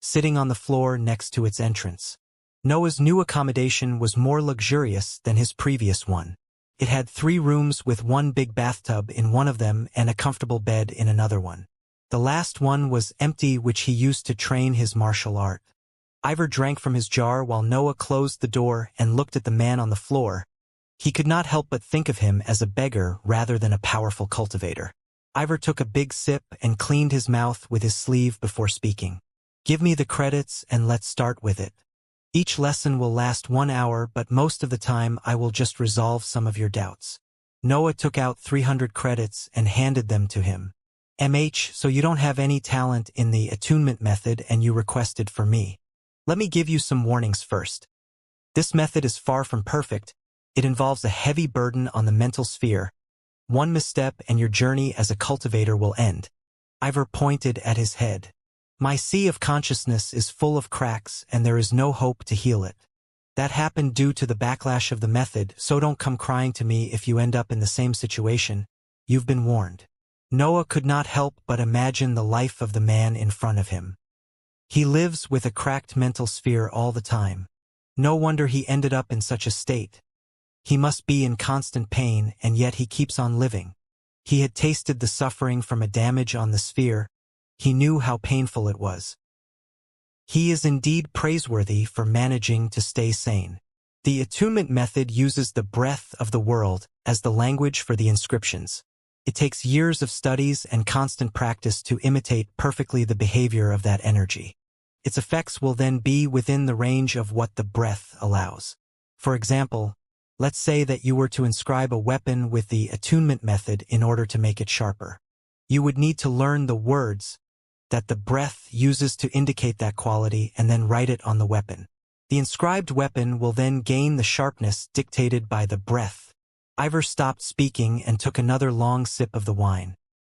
sitting on the floor next to its entrance. Noah's new accommodation was more luxurious than his previous one. It had 3 rooms with 1 big bathtub in one of them and a comfortable bed in another one. The last one was empty, which he used to train his martial art. Ivor drank from his jar while Noah closed the door and looked at the man on the floor. He could not help but think of him as a beggar rather than a powerful cultivator. Ivor took a big sip and cleaned his mouth with his sleeve before speaking. Give me the credits and let's start with it. Each lesson will last 1 hour, but most of the time I will just resolve some of your doubts. Noah took out 300 credits and handed them to him. So you don't have any talent in the attunement method and you requested for me. Let me give you some warnings first. This method is far from perfect. It involves a heavy burden on the mental sphere. 1 misstep and your journey as a cultivator will end. Ivor pointed at his head. My sea of consciousness is full of cracks and there is no hope to heal it. That happened due to the backlash of the method, so don't come crying to me if you end up in the same situation. You've been warned. Noah could not help but imagine the life of the man in front of him. He lives with a cracked mental sphere all the time. No wonder he ended up in such a state. He must be in constant pain, and yet he keeps on living. He had tasted the suffering from a damage on the sphere. He knew how painful it was. He is indeed praiseworthy for managing to stay sane. The attunement method uses the breath of the world as the language for the inscriptions. It takes years of studies and constant practice to imitate perfectly the behavior of that energy. Its effects will then be within the range of what the breath allows. For example, let's say that you were to inscribe a weapon with the attunement method in order to make it sharper. You would need to learn the words that the breath uses to indicate that quality and then write it on the weapon. The inscribed weapon will then gain the sharpness dictated by the breath. Ivor stopped speaking and took another long sip of the wine.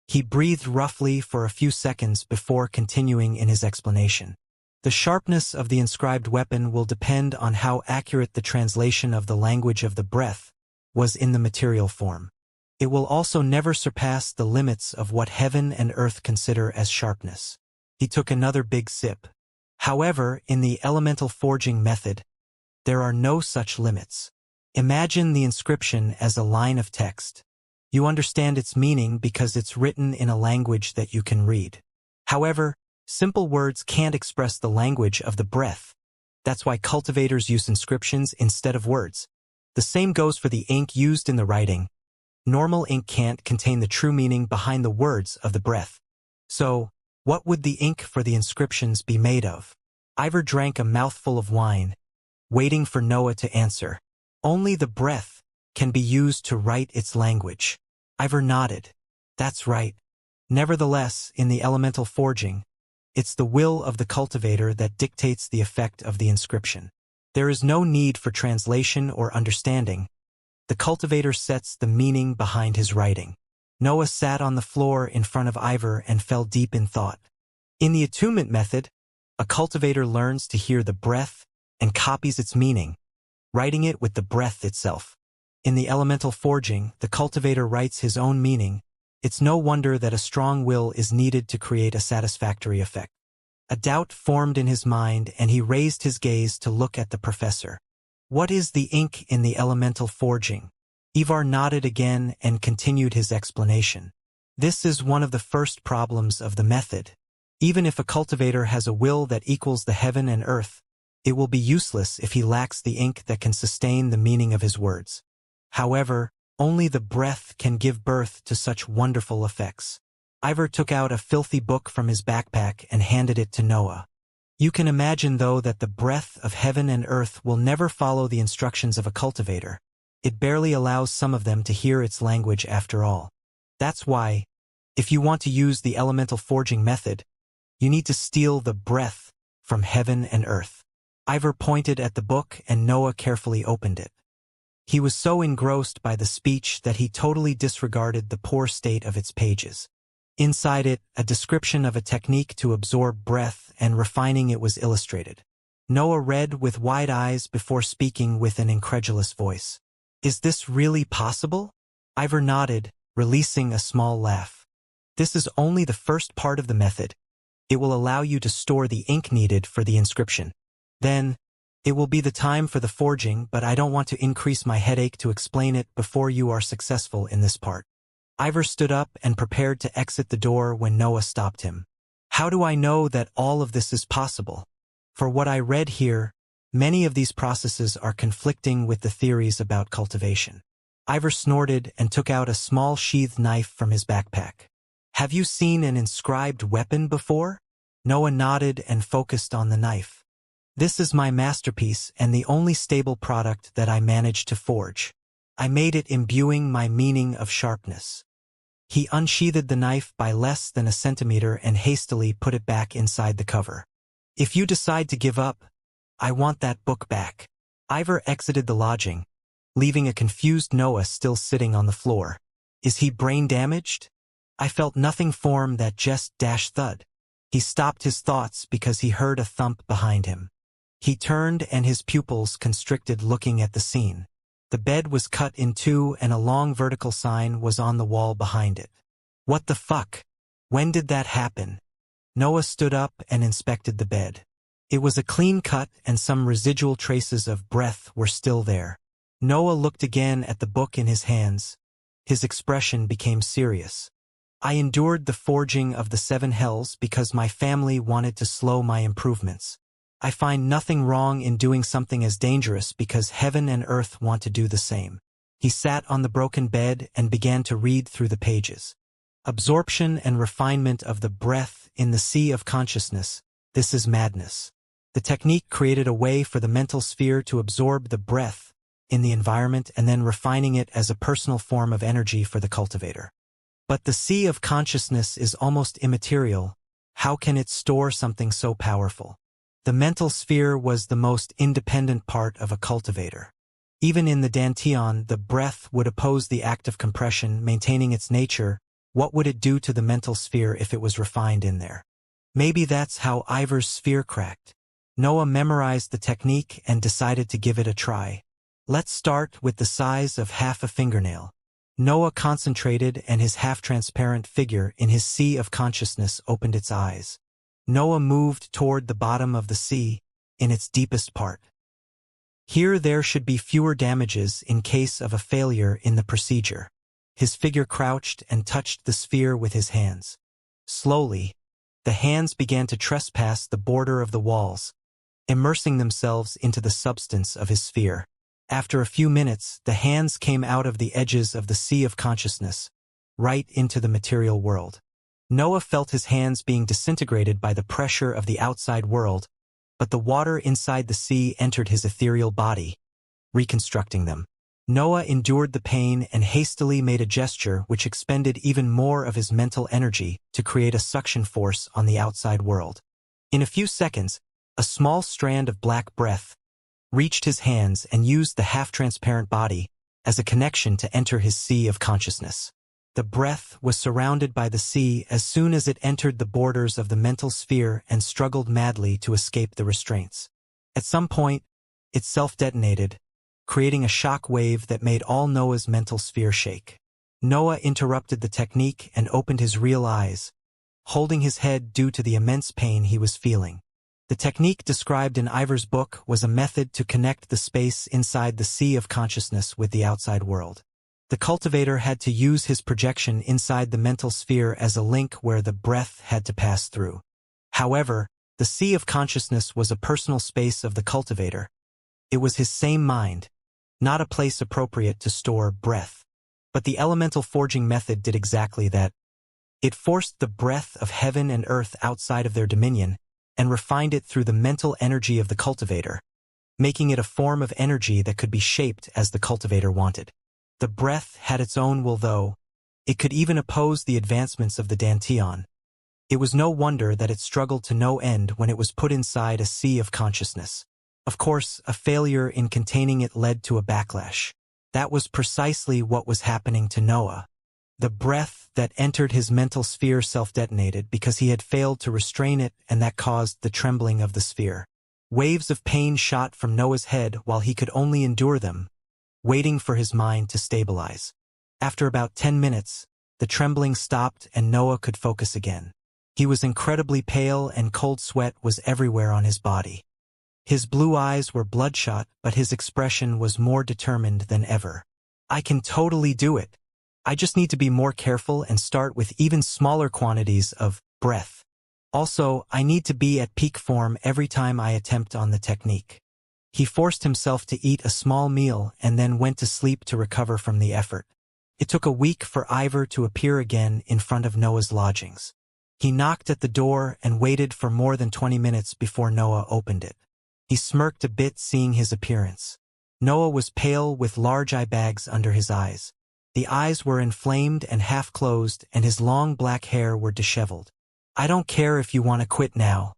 He breathed roughly for a few seconds before continuing in his explanation. The sharpness of the inscribed weapon will depend on how accurate the translation of the language of the breath was in the material form. It will also never surpass the limits of what heaven and earth consider as sharpness. He took another big sip. However, in the elemental forging method, there are no such limits. Imagine the inscription as a line of text. You understand its meaning because it's written in a language that you can read. However, simple words can't express the language of the breath. That's why cultivators use inscriptions instead of words. The same goes for the ink used in the writing. Normal ink can't contain the true meaning behind the words of the breath. So, what would the ink for the inscriptions be made of? Ivor drank a mouthful of wine, waiting for Noah to answer. Only the breath can be used to write its language. Ivor nodded. That's right. Nevertheless, in the elemental forging, it's the will of the cultivator that dictates the effect of the inscription. There is no need for translation or understanding. The cultivator sets the meaning behind his writing. Noah sat on the floor in front of Ivor and fell deep in thought. In the attunement method, a cultivator learns to hear the breath and copies its meaning, writing it with the breath itself. In the elemental forging, the cultivator writes his own meaning. It's no wonder that a strong will is needed to create a satisfactory effect. A doubt formed in his mind and he raised his gaze to look at the professor. What is the ink in the elemental forging? Ivar nodded again and continued his explanation. This is one of the first problems of the method. Even if a cultivator has a will that equals the heaven and earth, it will be useless if he lacks the ink that can sustain the meaning of his words. However, only the breath can give birth to such wonderful effects. Ivor took out a filthy book from his backpack and handed it to Noah. You can imagine, though, that the breath of heaven and earth will never follow the instructions of a cultivator. It barely allows some of them to hear its language after all. That's why, if you want to use the elemental forging method, you need to steal the breath from heaven and earth. Ivor pointed at the book and Noah carefully opened it. He was so engrossed by the speech that he totally disregarded the poor state of its pages. Inside it, a description of a technique to absorb breath and refining it was illustrated. Noah read with wide eyes before speaking with an incredulous voice. "Is this really possible?" Ivor nodded, releasing a small laugh. "This is only the first part of the method. It will allow you to store the ink needed for the inscription. Then, it will be the time for the forging, but I don't want to increase my headache to explain it before you are successful in this part." Ivor stood up and prepared to exit the door when Noah stopped him. "How do I know that all of this is possible? For what I read here, many of these processes are conflicting with the theories about cultivation." Ivor snorted and took out a small sheathed knife from his backpack. "Have you seen an inscribed weapon before?" Noah nodded and focused on the knife. "This is my masterpiece and the only stable product that I managed to forge. I made it imbuing my meaning of sharpness." He unsheathed the knife by less than a centimeter and hastily put it back inside the cover. "If you decide to give up, I want that book back." Ivor exited the lodging, leaving a confused Noah still sitting on the floor. "Is he brain damaged?" "I felt nothing form that just dash thud." He stopped his thoughts because he heard a thump behind him. He turned and his pupils constricted looking at the scene. The bed was cut in two and a long vertical sign was on the wall behind it. "What the fuck? When did that happen?" Noah stood up and inspected the bed. It was a clean cut and some residual traces of breath were still there. Noah looked again at the book in his hands. His expression became serious. "I endured the forging of the 7 hells because my family wanted to slow my improvements. I find nothing wrong in doing something as dangerous because heaven and earth want to do the same." He sat on the broken bed and began to read through the pages. "Absorption and refinement of the breath in the sea of consciousness. This is madness." The technique created a way for the mental sphere to absorb the breath in the environment and then refining it as a personal form of energy for the cultivator. But the sea of consciousness is almost immaterial. How can it store something so powerful? The mental sphere was the most independent part of a cultivator. Even in the dantian, the breath would oppose the act of compression, maintaining its nature. What would it do to the mental sphere if it was refined in there? Maybe that's how Ivor's sphere cracked. Noah memorized the technique and decided to give it a try. "Let's start with the size of half a fingernail." Noah concentrated and his half-transparent figure in his sea of consciousness opened its eyes. Noah moved toward the bottom of the sea, in its deepest part. Here there should be fewer damages in case of a failure in the procedure. His figure crouched and touched the sphere with his hands. Slowly, the hands began to trespass the border of the walls, immersing themselves into the substance of his sphere. After a few minutes, the hands came out of the edges of the sea of consciousness, right into the material world. Noah felt his hands being disintegrated by the pressure of the outside world, but the water inside the sea entered his ethereal body, reconstructing them. Noah endured the pain and hastily made a gesture which expended even more of his mental energy to create a suction force on the outside world. In a few seconds, a small strand of black breath reached his hands and used the half-transparent body as a connection to enter his sea of consciousness. The breath was surrounded by the sea as soon as it entered the borders of the mental sphere and struggled madly to escape the restraints. At some point, it self-detonated, creating a shock wave that made all Noah's mental sphere shake. Noah interrupted the technique and opened his real eyes, holding his head due to the immense pain he was feeling. The technique described in Ivor's book was a method to connect the space inside the sea of consciousness with the outside world. The cultivator had to use his projection inside the mental sphere as a link where the breath had to pass through. However, the sea of consciousness was a personal space of the cultivator. It was his same mind, not a place appropriate to store breath. But the elemental forging method did exactly that. It forced the breath of heaven and earth outside of their dominion and refined it through the mental energy of the cultivator, making it a form of energy that could be shaped as the cultivator wanted. The breath had its own will, though. It could even oppose the advancements of the dantian. It was no wonder that it struggled to no end when it was put inside a sea of consciousness. Of course, a failure in containing it led to a backlash. That was precisely what was happening to Noah. The breath that entered his mental sphere self-detonated because he had failed to restrain it, and that caused the trembling of the sphere. Waves of pain shot from Noah's head while he could only endure them, waiting for his mind to stabilize. After about 10 minutes, the trembling stopped and Noah could focus again. He was incredibly pale and cold sweat was everywhere on his body. His blue eyes were bloodshot, but his expression was more determined than ever. "I can totally do it. I just need to be more careful and start with even smaller quantities of breath. Also, I need to be at peak form every time I attempt on the technique." He forced himself to eat a small meal and then went to sleep to recover from the effort. It took a week for Ivor to appear again in front of Noah's lodgings. He knocked at the door and waited for more than 20 minutes before Noah opened it. He smirked a bit seeing his appearance. Noah was pale with large eye bags under his eyes. The eyes were inflamed and half-closed, and his long black hair were disheveled. "I don't care if you want to quit now.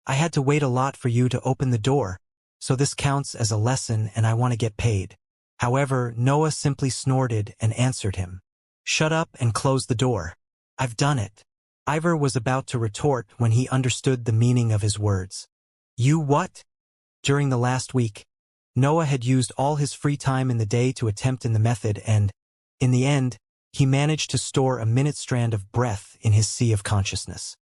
I had to wait a lot for you to open the door, so this counts as a lesson and I want to get paid." However, Noah simply snorted and answered him. "Shut up and close the door. I've done it." Ivor was about to retort when he understood the meaning of his words. "You what?" During the last week, Noah had used all his free time in the day to attempt in the method and, in the end, he managed to store a minute strand of breath in his sea of consciousness.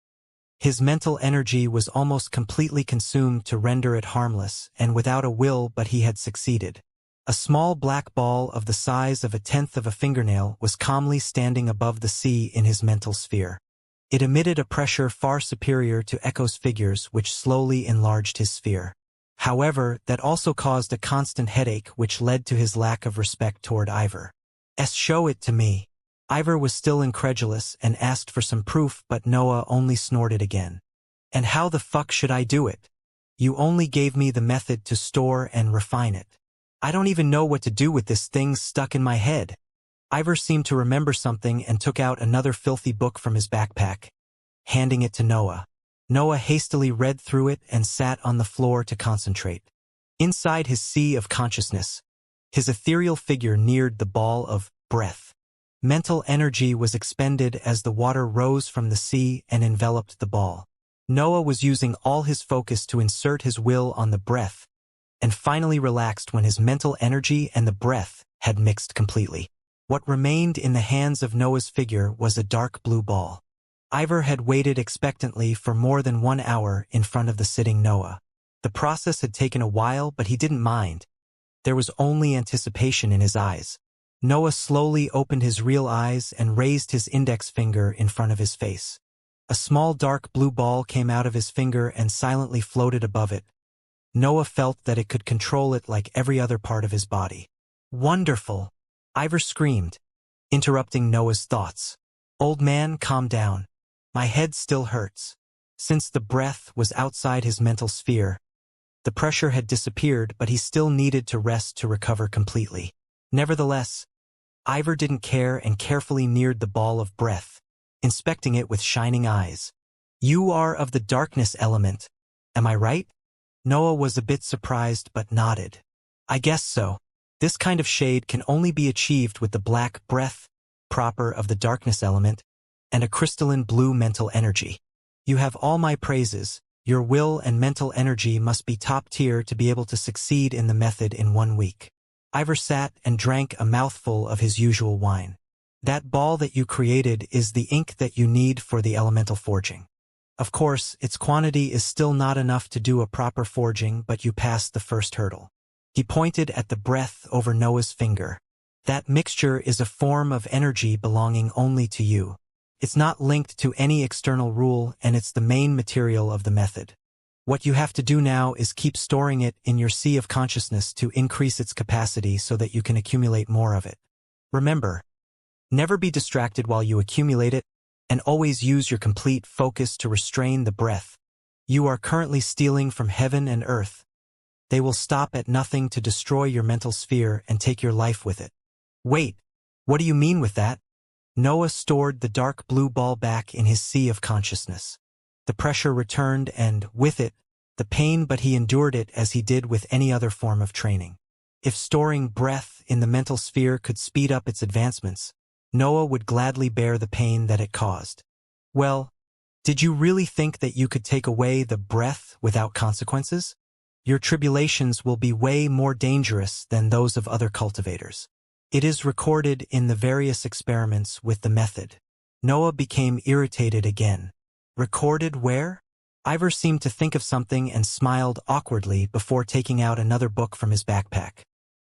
His mental energy was almost completely consumed to render it harmless and without a will, but he had succeeded. A small black ball of the size of 1/10 of a fingernail was calmly standing above the sea in his mental sphere. It emitted a pressure far superior to Echo's figures, which slowly enlarged his sphere. However, that also caused a constant headache, which led to his lack of respect toward Ivor. "Show it to me." Ivor was still incredulous and asked for some proof, but Noah only snorted again. "And how the fuck should I do it? You only gave me the method to store and refine it. I don't even know what to do with this thing stuck in my head." Ivor seemed to remember something and took out another filthy book from his backpack, handing it to Noah. Noah hastily read through it and sat on the floor to concentrate. Inside his sea of consciousness, his ethereal figure neared the ball of breath. Mental energy was expended as the water rose from the sea and enveloped the ball. Noah was using all his focus to insert his will on the breath, and finally relaxed when his mental energy and the breath had mixed completely. What remained in the hands of Noah's figure was a dark blue ball. Ivor had waited expectantly for more than 1 hour in front of the sitting Noah. The process had taken a while, but he didn't mind. There was only anticipation in his eyes. Noah slowly opened his real eyes and raised his index finger in front of his face. A small dark blue ball came out of his finger and silently floated above it. Noah felt that it could control it like every other part of his body. "Wonderful!" Ivor screamed, interrupting Noah's thoughts. "Old man, calm down. My head still hurts." Since the breath was outside his mental sphere, the pressure had disappeared, but he still needed to rest to recover completely. Nevertheless, Ivor didn't care and carefully neared the ball of breath, inspecting it with shining eyes. "You are of the darkness element, am I right?" Noah was a bit surprised but nodded. "I guess so. This kind of shade can only be achieved with the black breath, proper of the darkness element, and a crystalline blue mental energy. You have all my praises. Your will and mental energy must be top tier to be able to succeed in the method in 1 week." Ivor sat and drank a mouthful of his usual wine. "That ball that you created is the ink that you need for the elemental forging. Of course, its quantity is still not enough to do a proper forging, but you passed the first hurdle." He pointed at the breath over Noah's finger. "That mixture is a form of energy belonging only to you. It's not linked to any external rule, and it's the main material of the method. What you have to do now is keep storing it in your sea of consciousness to increase its capacity so that you can accumulate more of it. Remember, never be distracted while you accumulate it, and always use your complete focus to restrain the breath. You are currently stealing from heaven and earth. They will stop at nothing to destroy your mental sphere and take your life with it." "Wait, what do you mean with that?" Noah stored the dark blue ball back in his sea of consciousness. The pressure returned and, with it, the pain, but he endured it as he did with any other form of training. If storing breath in the mental sphere could speed up its advancements, Noah would gladly bear the pain that it caused. Well, did you really think that you could take away the breath without consequences? Your tribulations will be way more dangerous than those of other cultivators. It is recorded in the various experiments with the method. Noah became irritated again. Recorded where? Ivor seemed to think of something and smiled awkwardly before taking out another book from his backpack.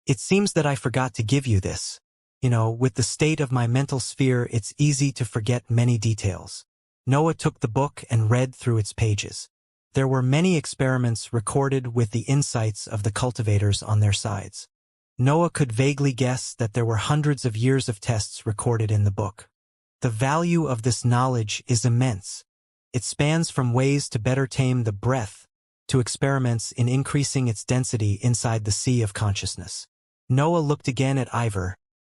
It seems that I forgot to give you this. With the state of my mental sphere, it's easy to forget many details. Noah took the book and read through its pages. There were many experiments recorded with the insights of the cultivators on their sides. Noah could vaguely guess that there were hundreds of years of tests recorded in the book. The value of this knowledge is immense. It spans from ways to better tame the breath to experiments in increasing its density inside the sea of consciousness. Noah looked again at Ivor.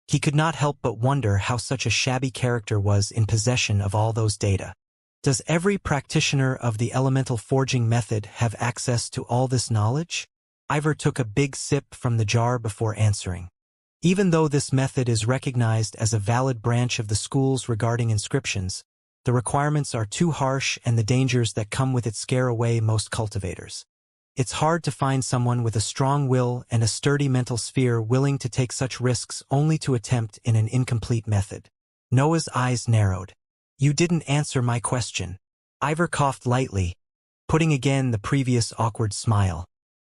He could not help but wonder how such a shabby character was in possession of all those data. Does every practitioner of the elemental forging method have access to all this knowledge? Ivor took a big sip from the jar before answering. Even though this method is recognized as a valid branch of the schools regarding inscriptions, the requirements are too harsh and the dangers that come with it scare away most cultivators. It's hard to find someone with a strong will and a sturdy mental sphere willing to take such risks only to attempt in an incomplete method. Noah's eyes narrowed. You didn't answer my question. Ivor coughed lightly, putting again the previous awkward smile.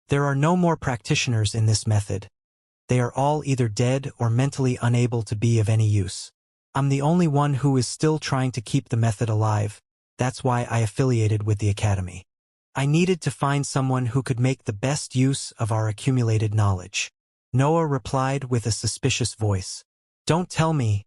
There are no more practitioners in this method. They are all either dead or mentally unable to be of any use. I'm the only one who is still trying to keep the method alive. That's why I affiliated with the Academy. I needed to find someone who could make the best use of our accumulated knowledge. Noah replied with a suspicious voice. Don't tell me.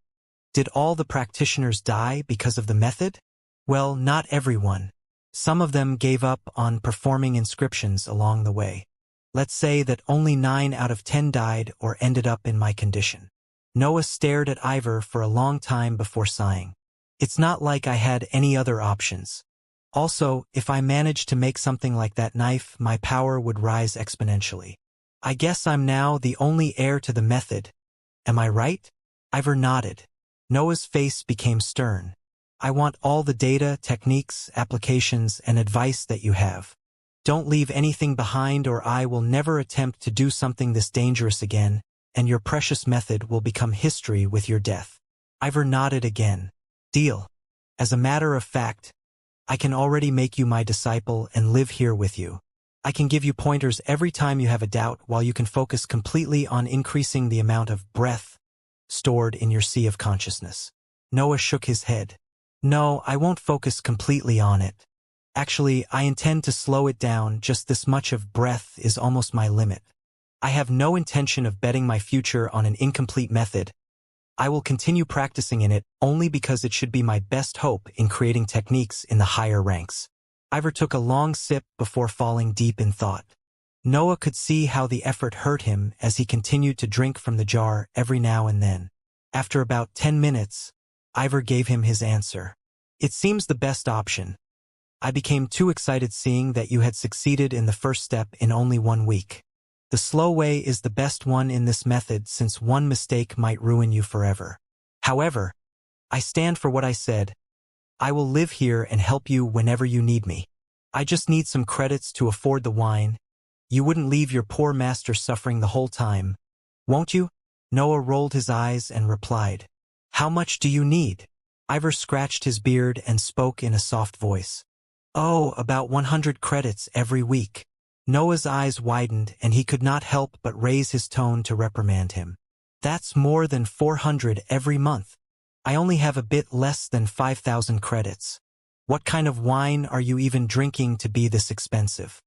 Did all the practitioners die because of the method? Well, not everyone. Some of them gave up on performing inscriptions along the way. Let's say that only 9 out of 10 died or ended up in my condition. Noah stared at Ivor for a long time before sighing. It's not like I had any other options. Also, if I managed to make something like that knife, my power would rise exponentially. I guess I'm now the only heir to the method. Am I right? Ivor nodded. Noah's face became stern. I want all the data, techniques, applications, and advice that you have. Don't leave anything behind or I will never attempt to do something this dangerous again, and your precious method will become history with your death. Ivor nodded again. Deal. As a matter of fact, I can already make you my disciple and live here with you. I can give you pointers every time you have a doubt while you can focus completely on increasing the amount of breath stored in your sea of consciousness. Noah shook his head. No, I won't focus completely on it. Actually, I intend to slow it down. Just this much of breath is almost my limit. I have no intention of betting my future on an incomplete method. I will continue practicing in it only because it should be my best hope in creating techniques in the higher ranks. Ivor took a long sip before falling deep in thought. Noah could see how the effort hurt him as he continued to drink from the jar every now and then. After about 10 minutes, Ivor gave him his answer. It seems the best option. I became too excited seeing that you had succeeded in the first step in only 1 week. The slow way is the best one in this method since one mistake might ruin you forever. However, I stand for what I said. I will live here and help you whenever you need me. I just need some credits to afford the wine. You wouldn't leave your poor master suffering the whole time, won't you? Noah rolled his eyes and replied. How much do you need? Ivor scratched his beard and spoke in a soft voice. Oh, about 100 credits every week. Noah's eyes widened and he could not help but raise his tone to reprimand him. That's more than 400 every month. I only have a bit less than 5,000 credits. What kind of wine are you even drinking to be this expensive?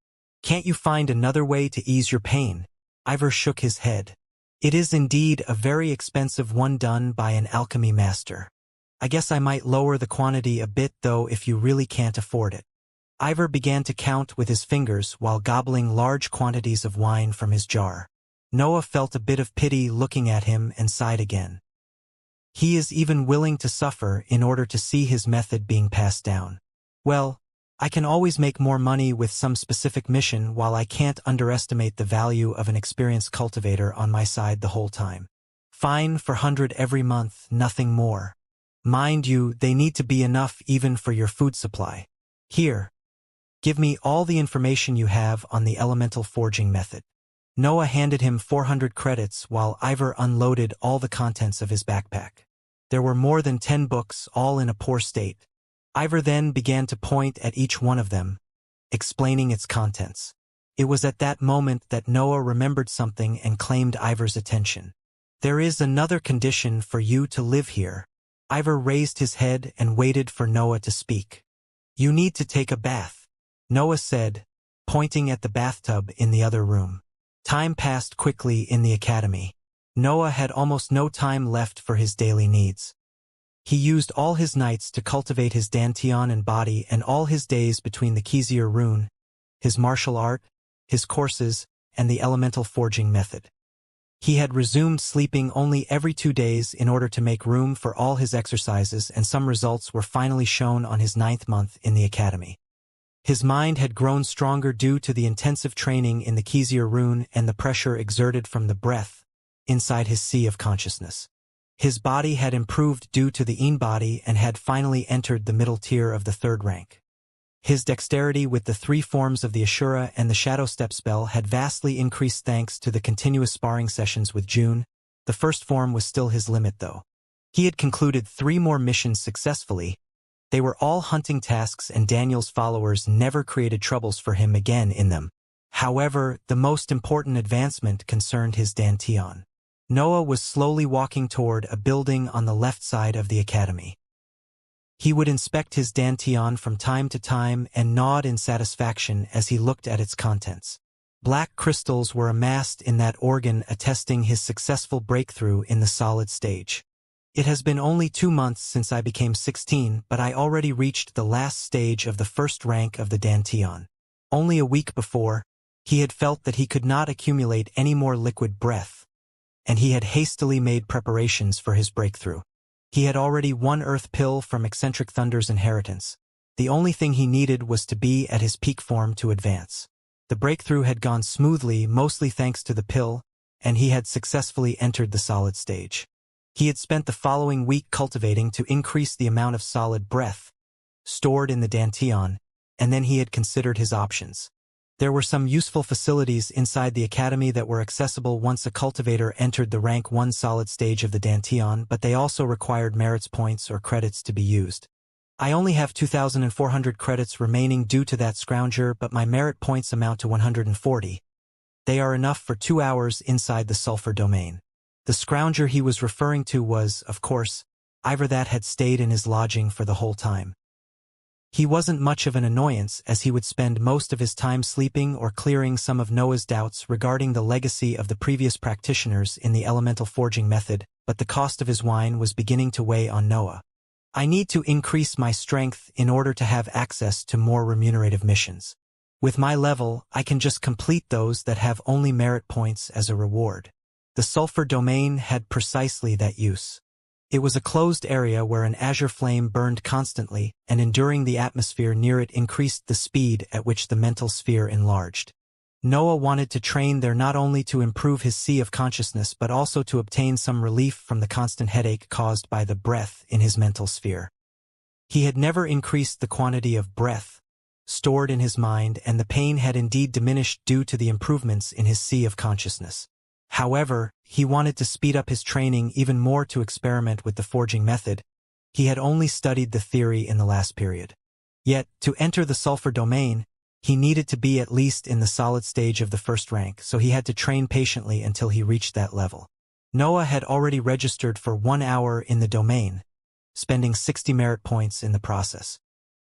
Can't you find another way to ease your pain? Ivor shook his head. It is indeed a very expensive one done by an alchemy master. I guess I might lower the quantity a bit though if you really can't afford it. Ivor began to count with his fingers while gobbling large quantities of wine from his jar. Noah felt a bit of pity looking at him and sighed again. He is even willing to suffer in order to see his method being passed down. Well, I can always make more money with some specific mission, while I can't underestimate the value of an experienced cultivator on my side the whole time. Fine for 100 every month, nothing more. Mind you, they need to be enough even for your food supply. Here. Give me all the information you have on the elemental forging method. Noah handed him 400 credits while Ivor unloaded all the contents of his backpack. There were more than 10 books, all in a poor state. Ivor then began to point at each one of them, explaining its contents. It was at that moment that Noah remembered something and claimed Ivor's attention. There is another condition for you to live here. Ivor raised his head and waited for Noah to speak. You need to take a bath, Noah said, pointing at the bathtub in the other room. Time passed quickly in the academy. Noah had almost no time left for his daily needs. He used all his nights to cultivate his dantian and body, and all his days between the Xianxia rune, his martial art, his courses, and the elemental forging method. He had resumed sleeping only every 2 days in order to make room for all his exercises, and some results were finally shown on his 9th month in the academy. His mind had grown stronger due to the intensive training in the Xianxia rune and the pressure exerted from the breath inside his sea of consciousness. His body had improved due to the Yin body and had finally entered the middle tier of the 3rd rank. His dexterity with the 3 forms of the Ashura and the Shadow Step spell had vastly increased thanks to the continuous sparring sessions with June. The first form was still his limit though. He had concluded 3 more missions successfully. They were all hunting tasks, and Daniel's followers never created troubles for him again in them. However, the most important advancement concerned his dantian. Noah was slowly walking toward a building on the left side of the academy. He would inspect his dantian from time to time and nod in satisfaction as he looked at its contents. Black crystals were amassed in that organ, attesting his successful breakthrough in the solid stage. It has been only 2 months since I became 16, but I already reached the last stage of the 1st rank of the dantian. Only a week before, he had felt that he could not accumulate any more liquid breath, and he had hastily made preparations for his breakthrough. He had already 1 earth pill from Eccentric Thunder's inheritance. The only thing he needed was to be at his peak form to advance. The breakthrough had gone smoothly, mostly thanks to the pill, and he had successfully entered the solid stage. He had spent the following week cultivating to increase the amount of solid breath stored in the dantian, and then he had considered his options. There were some useful facilities inside the academy that were accessible once a cultivator entered the rank 1 solid stage of the dantian, but they also required merits points or credits to be used. I only have 2,400 credits remaining due to that scrounger, but my merit points amount to 140. They are enough for 2 hours inside the sulfur domain. The scrounger he was referring to was, of course, Ivor that had stayed in his lodging for the whole time. He wasn't much of an annoyance, as he would spend most of his time sleeping or clearing some of Noah's doubts regarding the legacy of the previous practitioners in the elemental forging method, but the cost of his wine was beginning to weigh on Noah. I need to increase my strength in order to have access to more remunerative missions. With my level, I can just complete those that have only merit points as a reward. The sulfur domain had precisely that use. It was a closed area where an azure flame burned constantly, and enduring the atmosphere near it increased the speed at which the mental sphere enlarged. Noah wanted to train there not only to improve his sea of consciousness but also to obtain some relief from the constant headache caused by the breath in his mental sphere. He had never increased the quantity of breath stored in his mind, and the pain had indeed diminished due to the improvements in his sea of consciousness. However, he wanted to speed up his training even more to experiment with the forging method. He had only studied the theory in the last period. Yet, to enter the sulfur domain, he needed to be at least in the solid stage of the 1st rank, so he had to train patiently until he reached that level. Noah had already registered for 1 hour in the domain, spending 60 merit points in the process.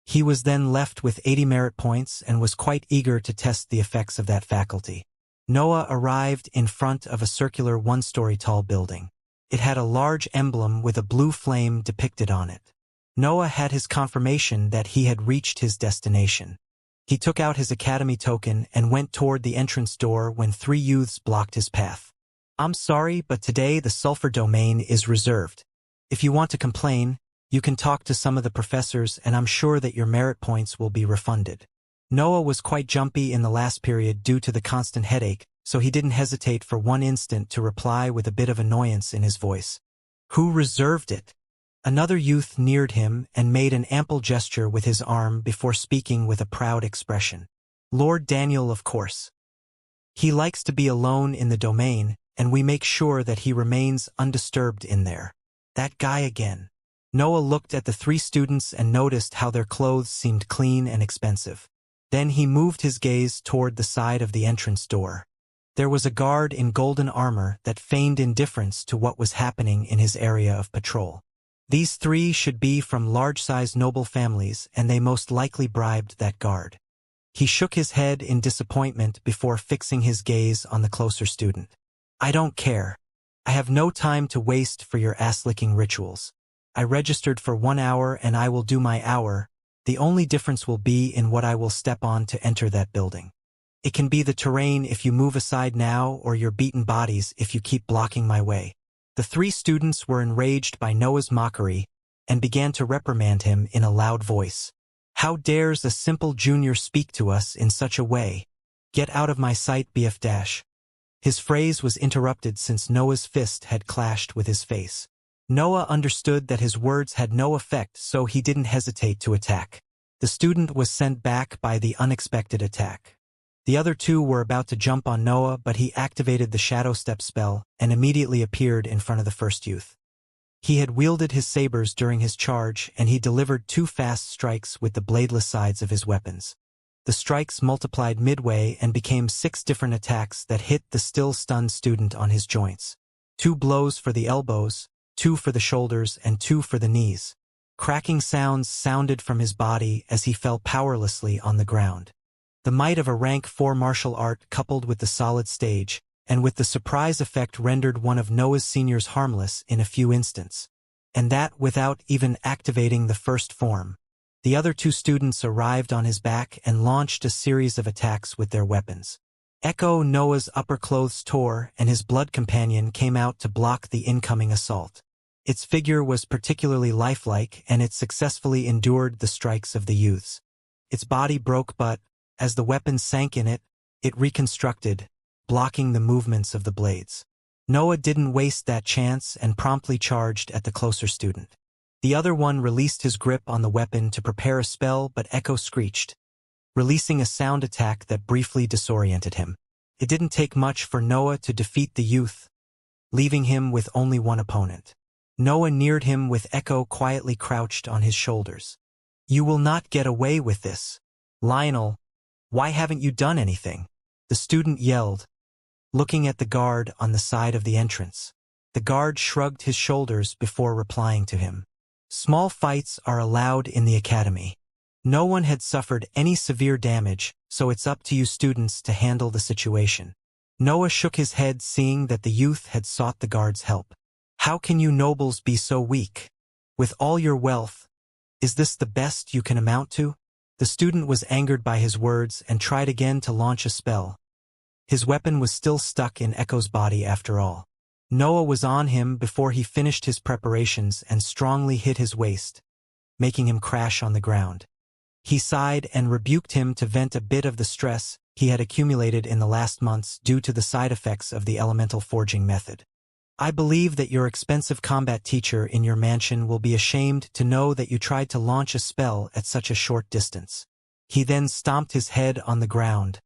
He was then left with 80 merit points and was quite eager to test the effects of that faculty. Noah arrived in front of a circular 1-story tall building. It had a large emblem with a blue flame depicted on it. Noah had his confirmation that he had reached his destination. He took out his academy token and went toward the entrance door when 3 youths blocked his path. "I'm sorry, but today the sulfur domain is reserved. If you want to complain, You can talk to some of the professors and I'm sure that your merit points will be refunded. Noah was quite jumpy in the last period due to the constant headache, so he didn't hesitate for one instant to reply with a bit of annoyance in his voice. Who reserved it? Another youth neared him and made an ample gesture with his arm before speaking with a proud expression. Lord Daniel, of course. He likes to be alone in the domain, and we make sure that he remains undisturbed in there. That guy again. Noah looked at the three students and noticed how their clothes seemed clean and expensive. Then he moved his gaze toward the side of the entrance door. There was a guard in golden armor that feigned indifference to what was happening in his area of patrol. These three should be from large-sized noble families, and they most likely bribed that guard. He shook his head in disappointment before fixing his gaze on the closer student. I don't care. I have no time to waste for your ass-licking rituals. I registered for 1 hour and I will do my hour. The only difference will be in what I will step on to enter that building. It can be the terrain if you move aside now or your beaten bodies if you keep blocking my way. The three students were enraged by Noah's mockery and began to reprimand him in a loud voice. How dares a simple junior speak to us in such a way? Get out of my sight, BF-. His phrase was interrupted since Noah's fist had clashed with his face. Noah understood that his words had no effect, so he didn't hesitate to attack. The student was sent back by the unexpected attack. The other two were about to jump on Noah, but he activated the Shadow Step spell and immediately appeared in front of the first youth. He had wielded his sabers during his charge, and he delivered 2 fast strikes with the bladeless sides of his weapons. The strikes multiplied midway and became 6 different attacks that hit the still stunned student on his joints. 2 blows for the elbows, 2 for the shoulders, and 2 for the knees. Cracking sounds sounded from his body as he fell powerlessly on the ground. The might of a rank 4 martial art coupled with the solid stage, and with the surprise effect rendered one of Noah's seniors harmless in a few instants. And that without even activating the first form. The other 2 students arrived on his back and launched a series of attacks with their weapons. Noah's upper clothes tore and his blood companion came out to block the incoming assault. Its figure was particularly lifelike and it successfully endured the strikes of the youths. Its body broke but, as the weapons sank in it, it reconstructed, blocking the movements of the blades. Noah didn't waste that chance and promptly charged at the closer student. The other one released his grip on the weapon to prepare a spell, but Echo screeched, releasing a sound attack that briefly disoriented him. It didn't take much for Noah to defeat the youth, leaving him with only one opponent. Noah neared him with Echo quietly crouched on his shoulders. You will not get away with this. Lionel, why haven't you done anything? The student yelled, looking at the guard on the side of the entrance. The guard shrugged his shoulders before replying to him. Small fights are allowed in the academy. No one had suffered any severe damage, so it's up to you students to handle the situation. Noah shook his head seeing that the youth had sought the guard's help. How can you nobles be so weak? With all your wealth, is this the best you can amount to? The student was angered by his words and tried again to launch a spell. His weapon was still stuck in Echo's body after all. Noah was on him before he finished his preparations and strongly hit his waist, making him crash on the ground. He sighed and rebuked him to vent a bit of the stress he had accumulated in the last months due to the side effects of the elemental forging method. I believe that your expensive combat teacher in your mansion will be ashamed to know that you tried to launch a spell at such a short distance. He then stomped his head on the ground,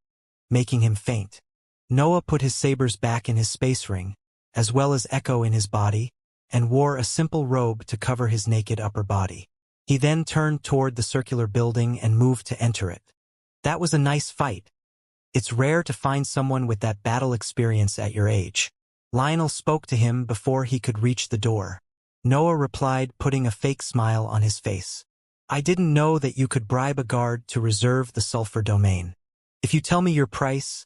making him faint. Noah put his sabers back in his space ring, as well as Echo in his body, and wore a simple robe to cover his naked upper body. He then turned toward the circular building and moved to enter it. That was a nice fight. It's rare to find someone with that battle experience at your age. Lionel spoke to him before he could reach the door. Noah replied, putting a fake smile on his face. I didn't know that you could bribe a guard to reserve the sulfur domain. If you tell me your price,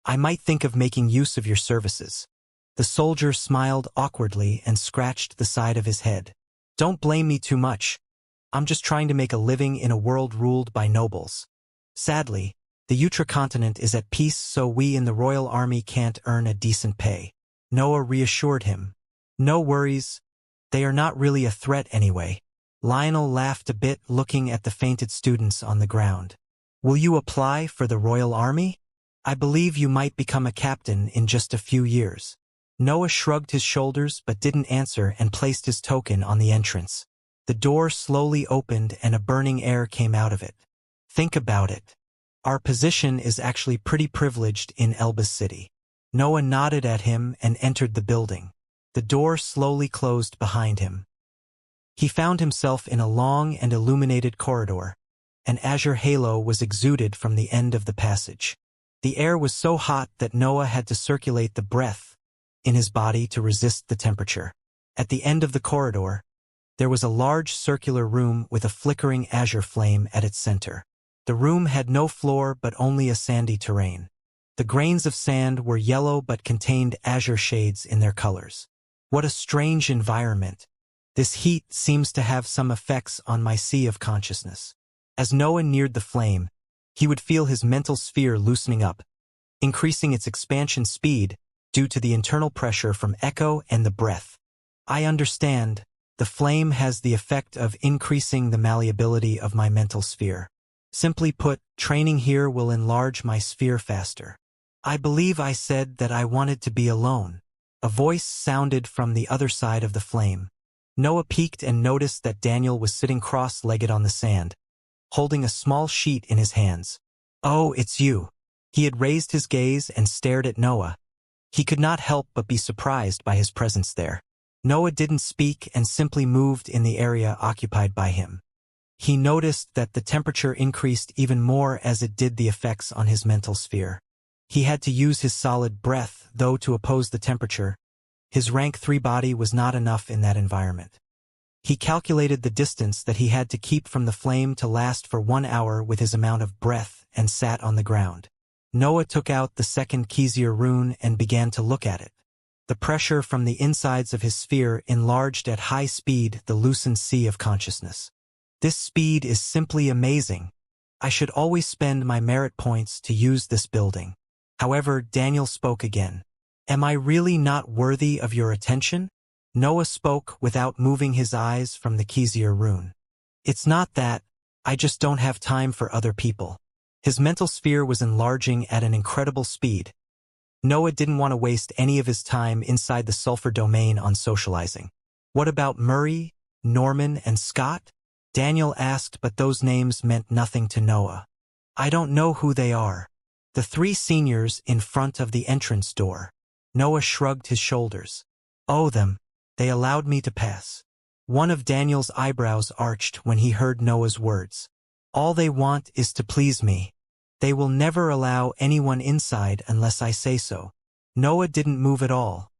I might think of making use of your services. The soldier smiled awkwardly and scratched the side of his head. Don't blame me too much. I'm just trying to make a living in a world ruled by nobles. Sadly, the Utra continent is at peace, so we in the royal army can't earn a decent pay. Noah reassured him. No worries. They are not really a threat anyway. Lionel laughed a bit, looking at the fainted students on the ground. Will you apply for the Royal Army? I believe you might become a captain in just a few years. Noah shrugged his shoulders but didn't answer and placed his token on the entrance. The door slowly opened and a burning air came out of it. Think about it. Our position is actually pretty privileged in Elba's city. Noah nodded at him and entered the building. The door slowly closed behind him. He found himself in a long and illuminated corridor. An azure halo was exuded from the end of the passage. The air was so hot that Noah had to circulate the breath in his body to resist the temperature. At the end of the corridor, there was a large circular room with a flickering azure flame at its center. The room had no floor but only a sandy terrain. The grains of sand were yellow but contained azure shades in their colors. What a strange environment. This heat seems to have some effects on my sea of consciousness. As Noah neared the flame, he would feel his mental sphere loosening up, increasing its expansion speed due to the internal pressure from echo and the breath. I understand. The flame has the effect of increasing the malleability of my mental sphere. Simply put, training here will enlarge my sphere faster. I believe I said that I wanted to be alone. A voice sounded from the other side of the flame. Noah peeked and noticed that Daniel was sitting cross-legged on the sand, holding a small sheet in his hands. Oh, it's you. He had raised his gaze and stared at Noah. He could not help but be surprised by his presence there. Noah didn't speak and simply moved in the area occupied by him. He noticed that the temperature increased even more as it did the effects on his mental sphere. He had to use his solid breath, though, to oppose the temperature. His rank 3 body was not enough in that environment. He calculated the distance that he had to keep from the flame to last for 1 hour with his amount of breath and sat on the ground. Noah took out the second Xianxia rune and began to look at it. The pressure from the insides of his sphere enlarged at high speed the loosened sea of consciousness. This speed is simply amazing. I should always spend my merit points to use this building. However, Daniel spoke again. Am I really not worthy of your attention? Noah spoke without moving his eyes from the Xianxia rune. It's not that. I just don't have time for other people. His mental sphere was enlarging at an incredible speed. Noah didn't want to waste any of his time inside the sulfur domain on socializing. What about Murray, Norman, and Scott? Daniel asked, but those names meant nothing to Noah. I don't know who they are. The 3 seniors in front of the entrance door. Noah shrugged his shoulders. Oh, them. They allowed me to pass. One of Daniel's eyebrows arched when he heard Noah's words. All they want is to please me. They will never allow anyone inside unless I say so. Noah didn't move at all.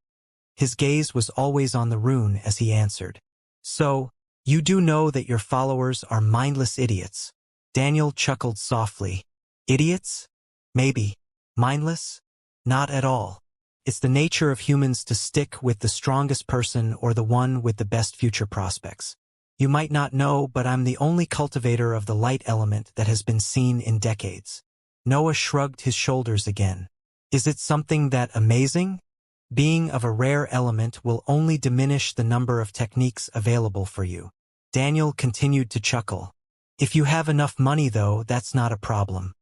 His gaze was always on the rune as he answered. So, you do know that your followers are mindless idiots. Daniel chuckled softly. Idiots? Maybe. Mindless? Not at all. It's the nature of humans to stick with the strongest person or the one with the best future prospects. You might not know, but I'm the only cultivator of the light element that has been seen in decades. Noah shrugged his shoulders again. Is it something that amazing? Being of a rare element will only diminish the number of techniques available for you. Daniel continued to chuckle. If you have enough money, though, that's not a problem.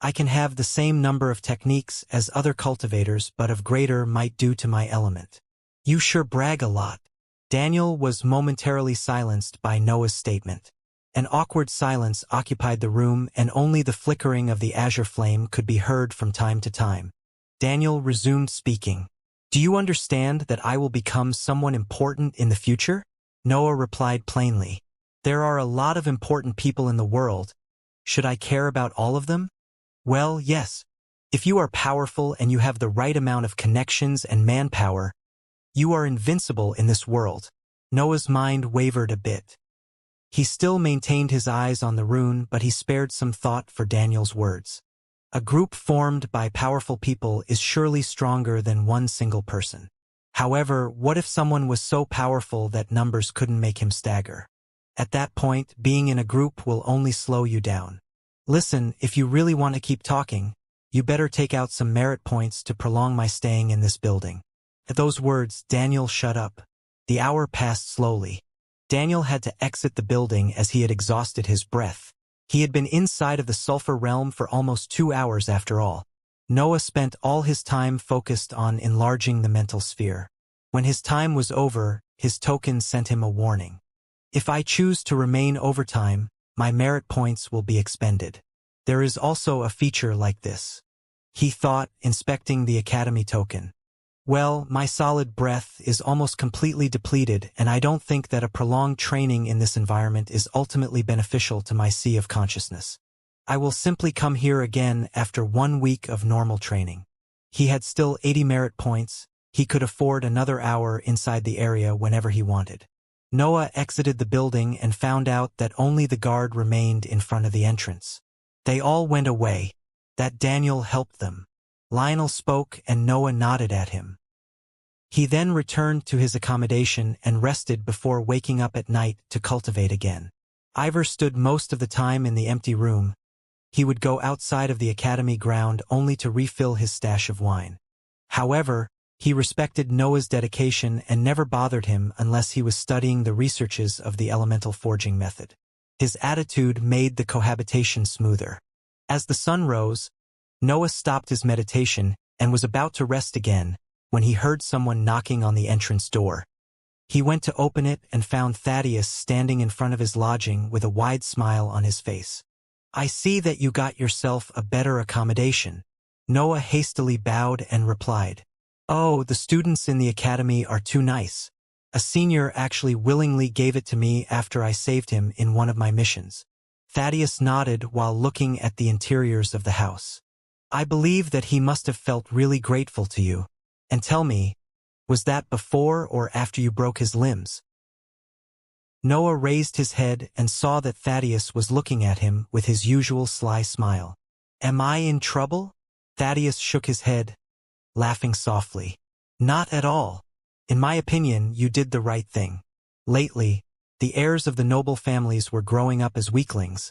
I can have the same number of techniques as other cultivators, but of greater might due to my element. You sure brag a lot. Daniel was momentarily silenced by Noah's statement. An awkward silence occupied the room, and only the flickering of the azure flame could be heard from time to time. Daniel resumed speaking. Do you understand that I will become someone important in the future? Noah replied plainly. There are a lot of important people in the world. Should I care about all of them? Well, yes. If you are powerful and you have the right amount of connections and manpower, you are invincible in this world. Noah's mind wavered a bit. He still maintained his eyes on the rune, but he spared some thought for Daniel's words. A group formed by powerful people is surely stronger than one single person. However, what if someone was so powerful that numbers couldn't make him stagger? At that point, being in a group will only slow you down. Listen, if you really want to keep talking, you better take out some merit points to prolong my staying in this building. At those words, Daniel shut up. The hour passed slowly. Daniel had to exit the building as he had exhausted his breath. He had been inside of the sulfur realm for almost 2 hours after all. Noah spent all his time focused on enlarging the mental sphere. When his time was over, his token sent him a warning. If I choose to remain overtime, my merit points will be expended. There is also a feature like this, he thought, inspecting the academy token. Well, my solid breath is almost completely depleted, and I don't think that a prolonged training in this environment is ultimately beneficial to my sea of consciousness. I will simply come here again after 1 week of normal training. He had still 80 merit points. He could afford another hour inside the area whenever he wanted. Noah exited the building and found out that only the guard remained in front of the entrance. They all went away. That Daniel helped them. Lionel spoke and Noah nodded at him. He then returned to his accommodation and rested before waking up at night to cultivate again. Ivor stood most of the time in the empty room. He would go outside of the academy ground only to refill his stash of wine. However, he respected Noah's dedication and never bothered him unless he was studying the researches of the elemental forging method. His attitude made the cohabitation smoother. As the sun rose, Noah stopped his meditation and was about to rest again when he heard someone knocking on the entrance door. He went to open it and found Thaddeus standing in front of his lodging with a wide smile on his face. I see that you got yourself a better accommodation. Noah hastily bowed and replied, Oh, the students in the academy are too nice. A senior actually willingly gave it to me after I saved him in one of my missions. Thaddeus nodded while looking at the interiors of the house. I believe that he must have felt really grateful to you. And tell me, was that before or after you broke his limbs? Noah raised his head and saw that Thaddeus was looking at him with his usual sly smile. Am I in trouble? Thaddeus shook his head, laughing softly. Not at all. In my opinion, you did the right thing. Lately, the heirs of the noble families were growing up as weaklings.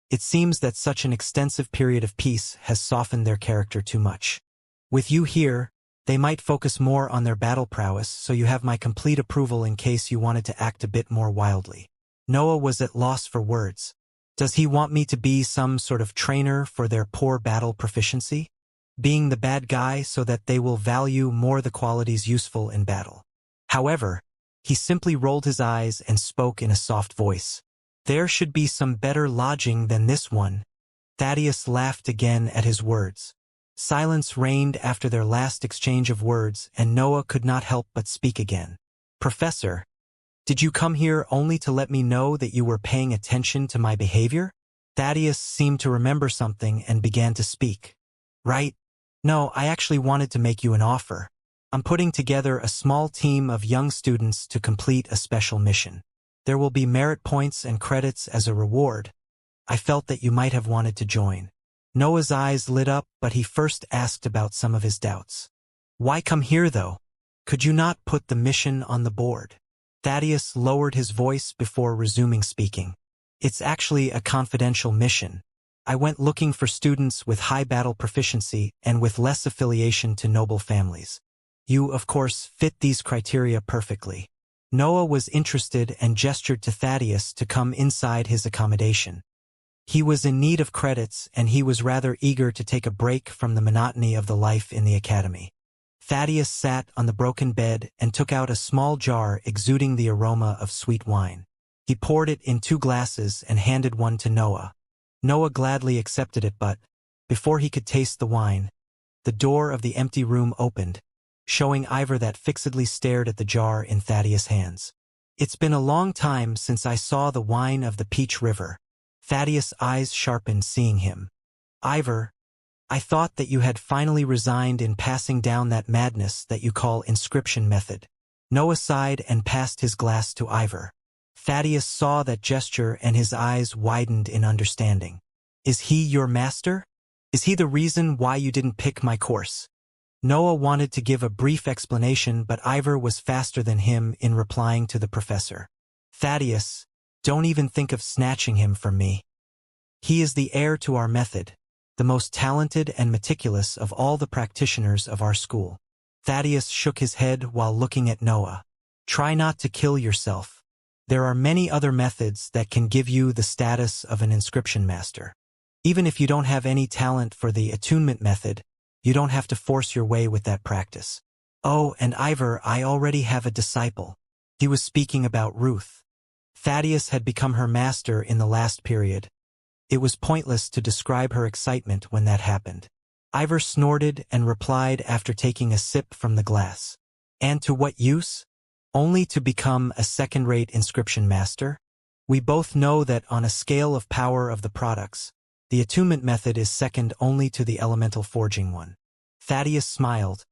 It seems that such an extensive period of peace has softened their character too much. With you here, they might focus more on their battle prowess, so you have my complete approval in case you wanted to act a bit more wildly. Noah was at loss for words. Does he want me to be some sort of trainer for their poor battle proficiency? Being the bad guy so that they will value more the qualities useful in battle. However, he simply rolled his eyes and spoke in a soft voice. There should be some better lodging than this one. Thaddeus laughed again at his words. Silence reigned after their last exchange of words, and Noah could not help but speak again. Professor, did you come here only to let me know that you were paying attention to my behavior? Thaddeus seemed to remember something and began to speak. Right? No, I actually wanted to make you an offer. I'm putting together a small team of young students to complete a special mission. There will be merit points and credits as a reward. I felt that you might have wanted to join. Noah's eyes lit up, but he first asked about some of his doubts. Why come here, though? Could you not put the mission on the board? Thaddeus lowered his voice before resuming speaking. It's actually a confidential mission. I went looking for students with high battle proficiency and with less affiliation to noble families. You, of course, fit these criteria perfectly. Noah was interested and gestured to Thaddeus to come inside his accommodation. He was in need of credits, and he was rather eager to take a break from the monotony of the life in the academy. Thaddeus sat on the broken bed and took out a small jar exuding the aroma of sweet wine. He poured it in 2 glasses and handed one to Noah. Noah gladly accepted it, but, before he could taste the wine, the door of the empty room opened, showing Ivor that fixedly stared at the jar in Thaddeus' hands. It's been a long time since I saw the wine of the Peach River. Thaddeus' eyes sharpened seeing him. Ivor, I thought that you had finally resigned in passing down that madness that you call inscription method. Noah sighed and passed his glass to Ivor. Thaddeus saw that gesture and his eyes widened in understanding. Is he your master? Is he the reason why you didn't pick my course? Noah wanted to give a brief explanation, but Ivor was faster than him in replying to the professor. Thaddeus, don't even think of snatching him from me. He is the heir to our method, the most talented and meticulous of all the practitioners of our school. Thaddeus shook his head while looking at Noah. Try not to kill yourself. There are many other methods that can give you the status of an inscription master. Even if you don't have any talent for the attunement method, you don't have to force your way with that practice. Oh, and Ivor, I already have a disciple. He was speaking about Ruth. Thaddeus had become her master in the last period. It was pointless to describe her excitement when that happened. Ivor snorted and replied after taking a sip from the glass. And to what use? Only to become a second-rate inscription master? We both know that on a scale of power of the products, the attunement method is second only to the elemental forging one. Thaddeus smiled,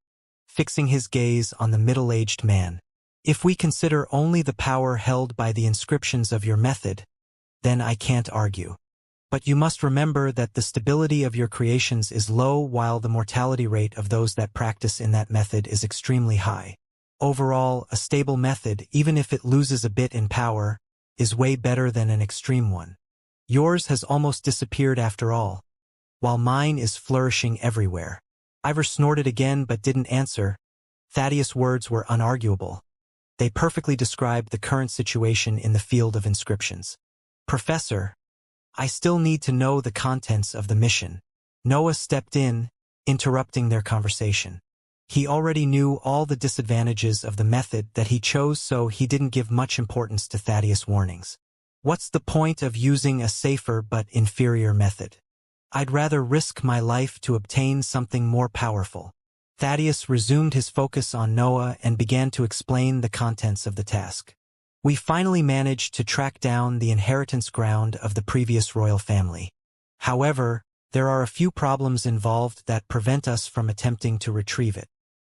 fixing his gaze on the middle-aged man. If we consider only the power held by the inscriptions of your method, then I can't argue. But you must remember that the stability of your creations is low while the mortality rate of those that practice in that method is extremely high. Overall, a stable method, even if it loses a bit in power, is way better than an extreme one. Yours has almost disappeared after all, while mine is flourishing everywhere. Ivor snorted again but didn't answer. Thaddeus' words were unarguable. They perfectly described the current situation in the field of inscriptions. Professor, I still need to know the contents of the mission. Noah stepped in, interrupting their conversation. He already knew all the disadvantages of the method that he chose, so he didn't give much importance to Thaddeus' warnings. What's the point of using a safer but inferior method? I'd rather risk my life to obtain something more powerful. Thaddeus resumed his focus on Noah and began to explain the contents of the task. We finally managed to track down the inheritance ground of the previous royal family. However, there are a few problems involved that prevent us from attempting to retrieve it.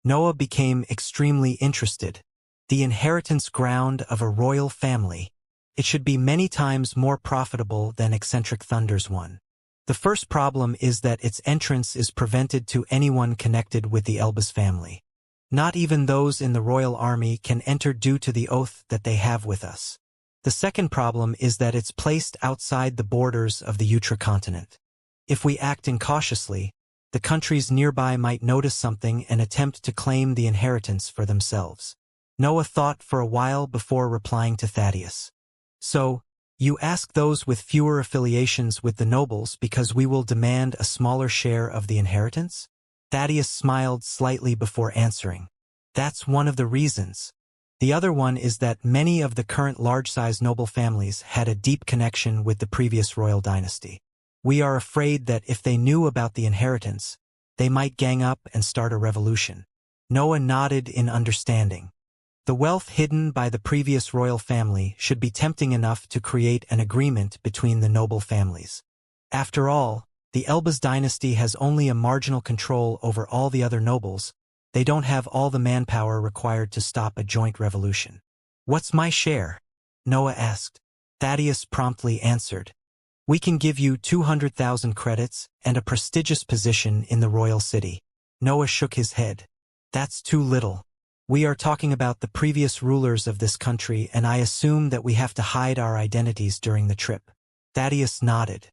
Noah became extremely interested. The inheritance ground of a royal family. It should be many times more profitable than Eccentric Thunder's one. The first problem is that its entrance is prevented to anyone connected with the Elbas family. Not even those in the royal army can enter due to the oath that they have with us. The second problem is that it's placed outside the borders of the Utra continent. If we act incautiously, the countries nearby might notice something and attempt to claim the inheritance for themselves. Noah thought for a while before replying to Thaddeus. So, you ask those with fewer affiliations with the nobles because we will demand a smaller share of the inheritance? Thaddeus smiled slightly before answering. That's one of the reasons. The other one is that many of the current large-sized noble families had a deep connection with the previous royal dynasty. We are afraid that if they knew about the inheritance, they might gang up and start a revolution. Noah nodded in understanding. The wealth hidden by the previous royal family should be tempting enough to create an agreement between the noble families. After all, the Elbas dynasty has only a marginal control over all the other nobles. They don't have all the manpower required to stop a joint revolution. What's my share? Noah asked. Thaddeus promptly answered. We can give you 200,000 credits and a prestigious position in the royal city. Noah shook his head. That's too little. We are talking about the previous rulers of this country, and I assume that we have to hide our identities during the trip. Thaddeus nodded.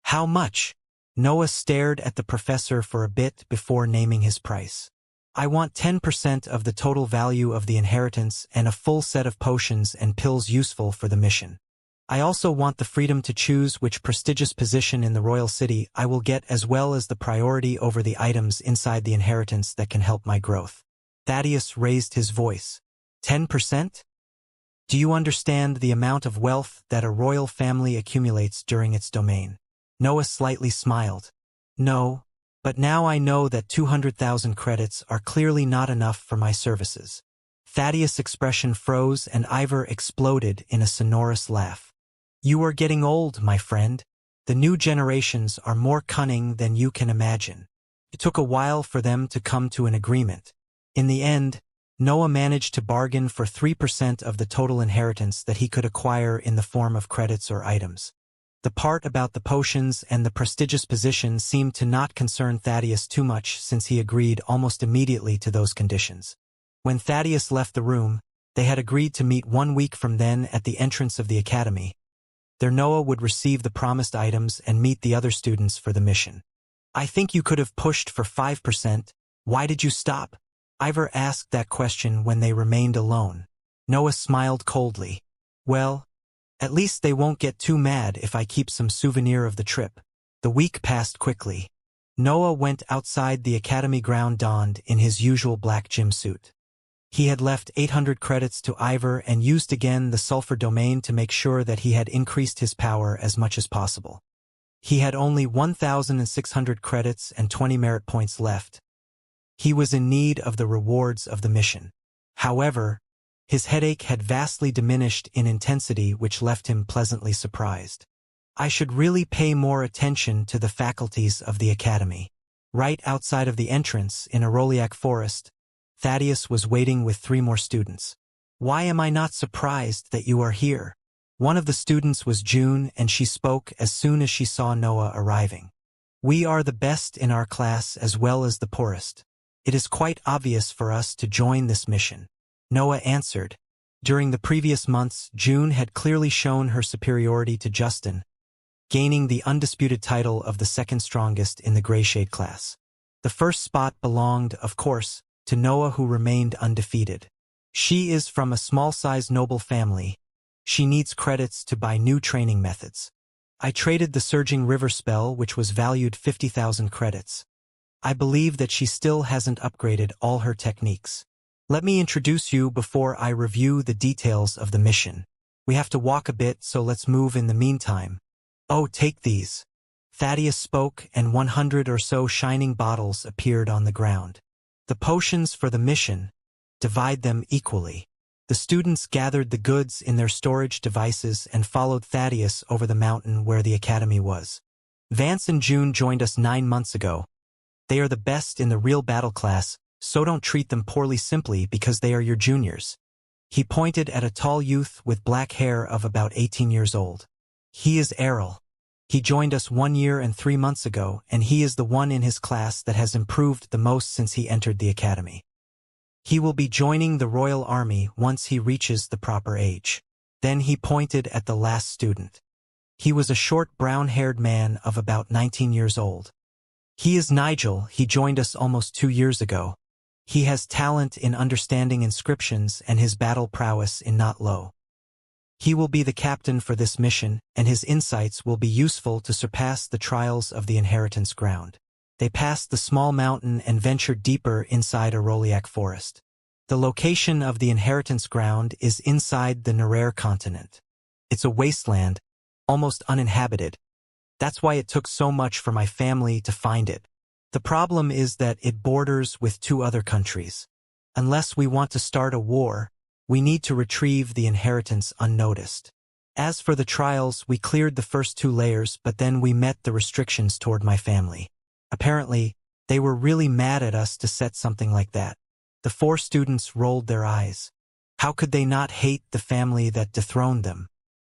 How much? Noah stared at the professor for a bit before naming his price. I want 10% of the total value of the inheritance and a full set of potions and pills useful for the mission. I also want the freedom to choose which prestigious position in the royal city I will get, as well as the priority over the items inside the inheritance that can help my growth. Thaddeus raised his voice. 10%? Do you understand the amount of wealth that a royal family accumulates during its domain? Noah slightly smiled. No, but now I know that 200,000 credits are clearly not enough for my services. Thaddeus' expression froze and Ivor exploded in a sonorous laugh. You are getting old, my friend. The new generations are more cunning than you can imagine. It took a while for them to come to an agreement. In the end, Noah managed to bargain for 3% of the total inheritance that he could acquire in the form of credits or items. The part about the potions and the prestigious position seemed to not concern Thaddeus too much, since he agreed almost immediately to those conditions. When Thaddeus left the room, they had agreed to meet 1 week from then at the entrance of the academy. There Noah would receive the promised items and meet the other students for the mission. I think you could have pushed for 5%. Why did you stop? Ivor asked that question when they remained alone. Noah smiled coldly. Well, at least they won't get too mad if I keep some souvenir of the trip. The week passed quickly. Noah went outside the academy ground donned in his usual black gym suit. He had left 800 credits to Ivor and used again the sulfur domain to make sure that he had increased his power as much as possible. He had only 1,600 credits and 20 merit points left. He was in need of the rewards of the mission. However, his headache had vastly diminished in intensity, which left him pleasantly surprised. I should really pay more attention to the faculties of the academy. Right outside of the entrance, in Aroliac Forest, Thaddeus was waiting with 3 more students. Why am I not surprised that you are here? One of the students was June, and she spoke as soon as she saw Noah arriving. We are the best in our class as well as the poorest. It is quite obvious for us to join this mission. Noah answered. During the previous months, June had clearly shown her superiority to Justin, gaining the undisputed title of the second strongest in the gray shade class. The first spot belonged, of course, to Noah, who remained undefeated. She is from a small-sized noble family. She needs credits to buy new training methods. I traded the Surging River spell, which was valued 50,000 credits. I believe that she still hasn't upgraded all her techniques. Let me introduce you before I review the details of the mission. We have to walk a bit, so let's move in the meantime. Oh, take these. Thaddeus spoke, and 100 or so shining bottles appeared on the ground. The potions for the mission. Divide them equally. The students gathered the goods in their storage devices and followed Thaddeus over the mountain where the academy was. Vance and June joined us 9 months ago. They are the best in the real battle class, so don't treat them poorly simply because they are your juniors. He pointed at a tall youth with black hair of about 18 years old. He is Errol. He joined us 1 year and 3 months ago, and he is the one in his class that has improved the most since he entered the academy. He will be joining the Royal Army once he reaches the proper age. Then he pointed at the last student. He was a short brown-haired man of about 19 years old. He is Nigel. He joined us almost 2 years ago. He has talent in understanding inscriptions and his battle prowess in not low. He will be the captain for this mission, and his insights will be useful to surpass the trials of the inheritance ground. They passed the small mountain and ventured deeper inside Aroliac Forest. The location of the inheritance ground is inside the Narare continent. It's a wasteland, almost uninhabited. That's why it took so much for my family to find it. The problem is that it borders with 2 other countries. Unless we want to start a war, we need to retrieve the inheritance unnoticed. As for the trials, we cleared the first 2 layers, but then we met the restrictions toward my family. Apparently, they were really mad at us to set something like that. The 4 students rolled their eyes. How could they not hate the family that dethroned them?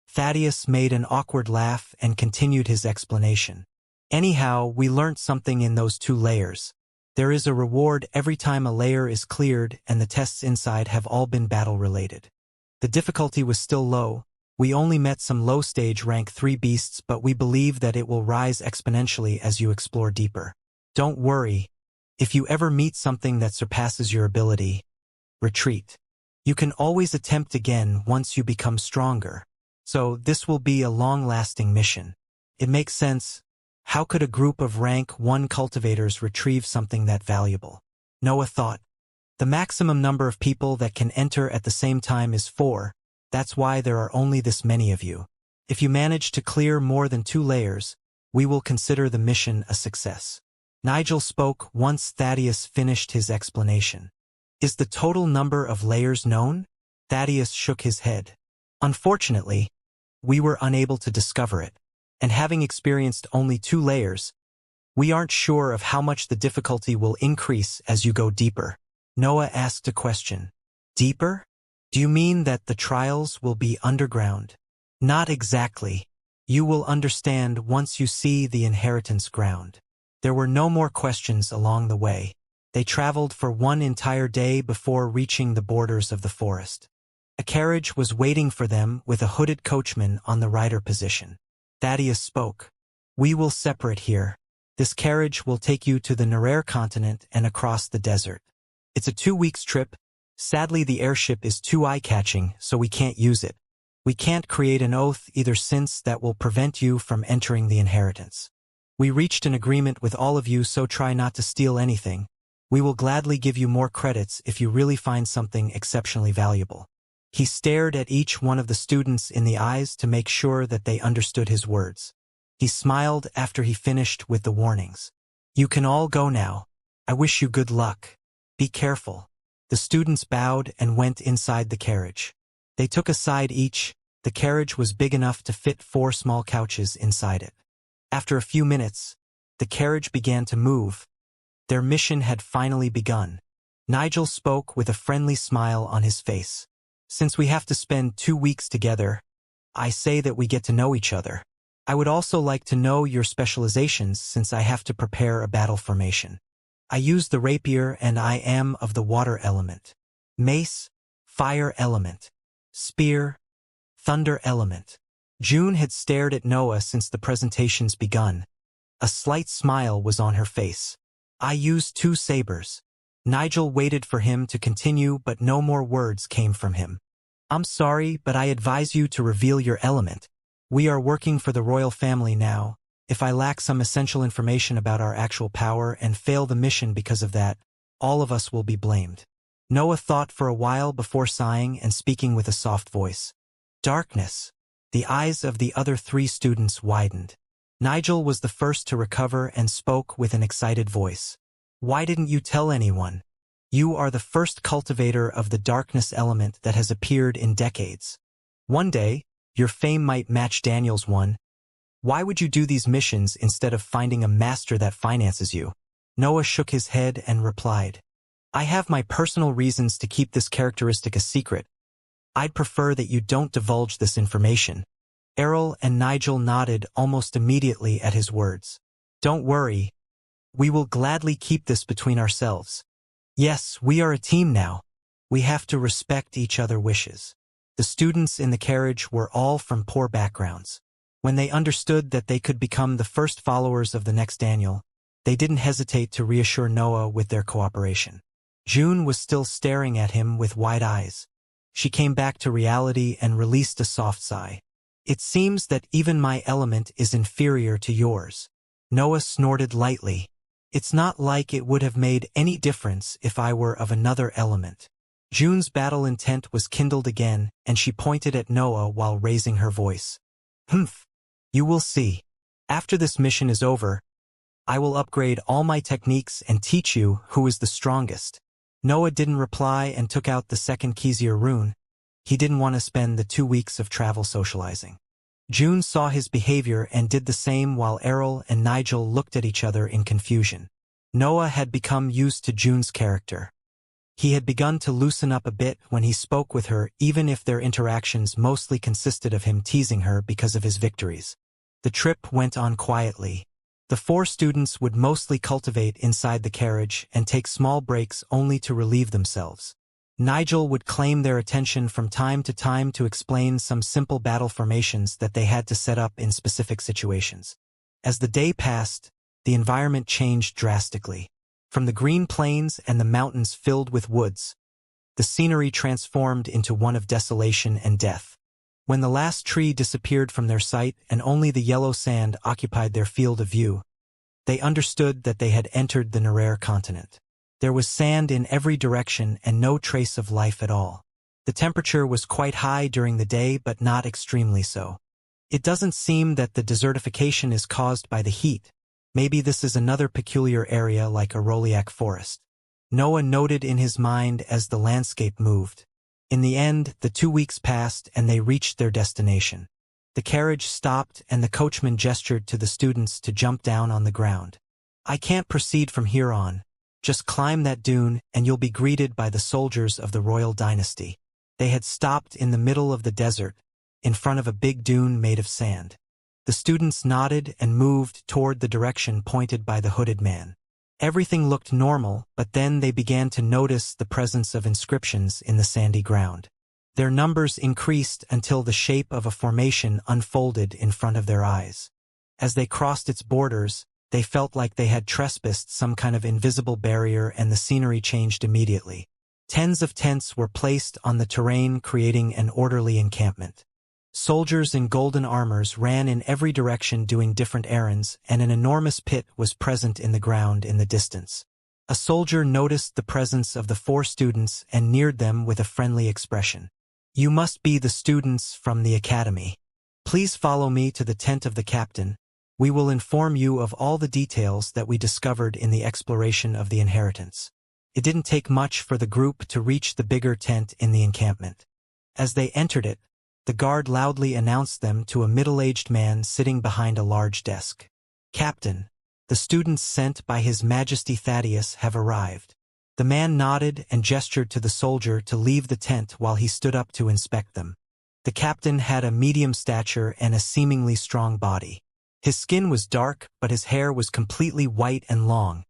Thaddeus made an awkward laugh and continued his explanation. Anyhow, we learnt something in those 2 layers. There is a reward every time a layer is cleared, and the tests inside have all been battle-related. The difficulty was still low. We only met some low-stage rank 3 beasts, but we believe that it will rise exponentially as you explore deeper. Don't worry. If you ever meet something that surpasses your ability, retreat. You can always attempt again once you become stronger. So this will be a long-lasting mission. It makes sense. How could a group of rank 1 cultivators retrieve something that valuable? Noah thought. The maximum number of people that can enter at the same time is 4. That's why there are only this many of you. If you manage to clear more than 2 layers, we will consider the mission a success. Nigel spoke once Thaddeus finished his explanation. Is the total number of layers known? Thaddeus shook his head. Unfortunately, we were unable to discover it. And having experienced only 2 layers, we aren't sure of how much the difficulty will increase as you go deeper. Noah asked a question. Deeper? Do you mean that the trials will be underground? Not exactly. You will understand once you see the inheritance ground. There were no more questions along the way. They traveled for 1 entire day before reaching the borders of the forest. A carriage was waiting for them with a hooded coachman on the rider position. Thaddeus spoke. We will separate here. This carriage will take you to the Narare continent and across the desert. It's a 2 weeks trip. Sadly, the airship is too eye-catching, so we can't use it. We can't create an oath either since that will prevent you from entering the inheritance. We reached an agreement with all of you, so try not to steal anything. We will gladly give you more credits if you really find something exceptionally valuable. He stared at each one of the students in the eyes to make sure that they understood his words. He smiled after he finished with the warnings. You can all go now. I wish you good luck. Be careful. The students bowed and went inside the carriage. They took a side each. The carriage was big enough to fit 4 small couches inside it. After a few minutes, the carriage began to move. Their mission had finally begun. Nigel spoke with a friendly smile on his face. Since we have to spend 2 weeks together, I say that we get to know each other. I would also like to know your specializations since I have to prepare a battle formation. I use the rapier and I am of the water element. Mace, fire element. Spear, thunder element. June had stared at Noah since the presentations begun. A slight smile was on her face. I use 2 sabers. Nigel waited for him to continue, but no more words came from him. I'm sorry, but I advise you to reveal your element. We are working for the royal family now. If I lack some essential information about our actual power and fail the mission because of that, all of us will be blamed. Noah thought for a while before sighing and speaking with a soft voice. Darkness. The eyes of the other 3 students widened. Nigel was the first to recover and spoke with an excited voice. Why didn't you tell anyone? You are the first cultivator of the darkness element that has appeared in decades. One day, your fame might match Daniel's one. Why would you do these missions instead of finding a master that finances you? Noah shook his head and replied. I have my personal reasons to keep this characteristic a secret. I'd prefer that you don't divulge this information. Errol and Nigel nodded almost immediately at his words. Don't worry. We will gladly keep this between ourselves. Yes, we are a team now. We have to respect each other's wishes. The students in the carriage were all from poor backgrounds. When they understood that they could become the first followers of the next Daniel, they didn't hesitate to reassure Noah with their cooperation. June was still staring at him with wide eyes. She came back to reality and released a soft sigh. It seems that even my element is inferior to yours. Noah snorted lightly. It's not like it would have made any difference if I were of another element. June's battle intent was kindled again, and she pointed at Noah while raising her voice. Humph. You will see. After this mission is over, I will upgrade all my techniques and teach you who is the strongest. Noah didn't reply and took out the second Xianxia rune. He didn't want to spend the 2 weeks of travel socializing. June saw his behavior and did the same while Errol and Nigel looked at each other in confusion. Noah had become used to June's character. He had begun to loosen up a bit when he spoke with her, even if their interactions mostly consisted of him teasing her because of his victories. The trip went on quietly. The 4 students would mostly cultivate inside the carriage and take small breaks only to relieve themselves. Nigel would claim their attention from time to time to explain some simple battle formations that they had to set up in specific situations. As the day passed, the environment changed drastically. From the green plains and the mountains filled with woods, the scenery transformed into one of desolation and death. When the last tree disappeared from their sight and only the yellow sand occupied their field of view, they understood that they had entered the Narare continent. There was sand in every direction and no trace of life at all. The temperature was quite high during the day, but not extremely so. It doesn't seem that the desertification is caused by the heat. Maybe this is another peculiar area like a Roliac forest. Noah noted in his mind as the landscape moved. In the end, the 2 weeks passed and they reached their destination. The carriage stopped and the coachman gestured to the students to jump down on the ground. I can't proceed from here on. Just climb that dune and you'll be greeted by the soldiers of the royal dynasty. They had stopped in the middle of the desert, in front of a big dune made of sand. The students nodded and moved toward the direction pointed by the hooded man. Everything looked normal, but then they began to notice the presence of inscriptions in the sandy ground. Their numbers increased until the shape of a formation unfolded in front of their eyes. As they crossed its borders, they felt like they had trespassed some kind of invisible barrier, and the scenery changed immediately. Tens of tents were placed on the terrain, creating an orderly encampment. Soldiers in golden armors ran in every direction doing different errands, and an enormous pit was present in the ground in the distance. A soldier noticed the presence of the 4 students and neared them with a friendly expression. "You must be the students from the academy. Please follow me to the tent of the captain. We will inform you of all the details that we discovered in the exploration of the inheritance." It didn't take much for the group to reach the bigger tent in the encampment. As they entered it, the guard loudly announced them to a middle-aged man sitting behind a large desk. "Captain, the students sent by His Majesty Thaddeus have arrived." The man nodded and gestured to the soldier to leave the tent while he stood up to inspect them. The captain had a medium stature and a seemingly strong body. His skin was dark, but his hair was completely white and long,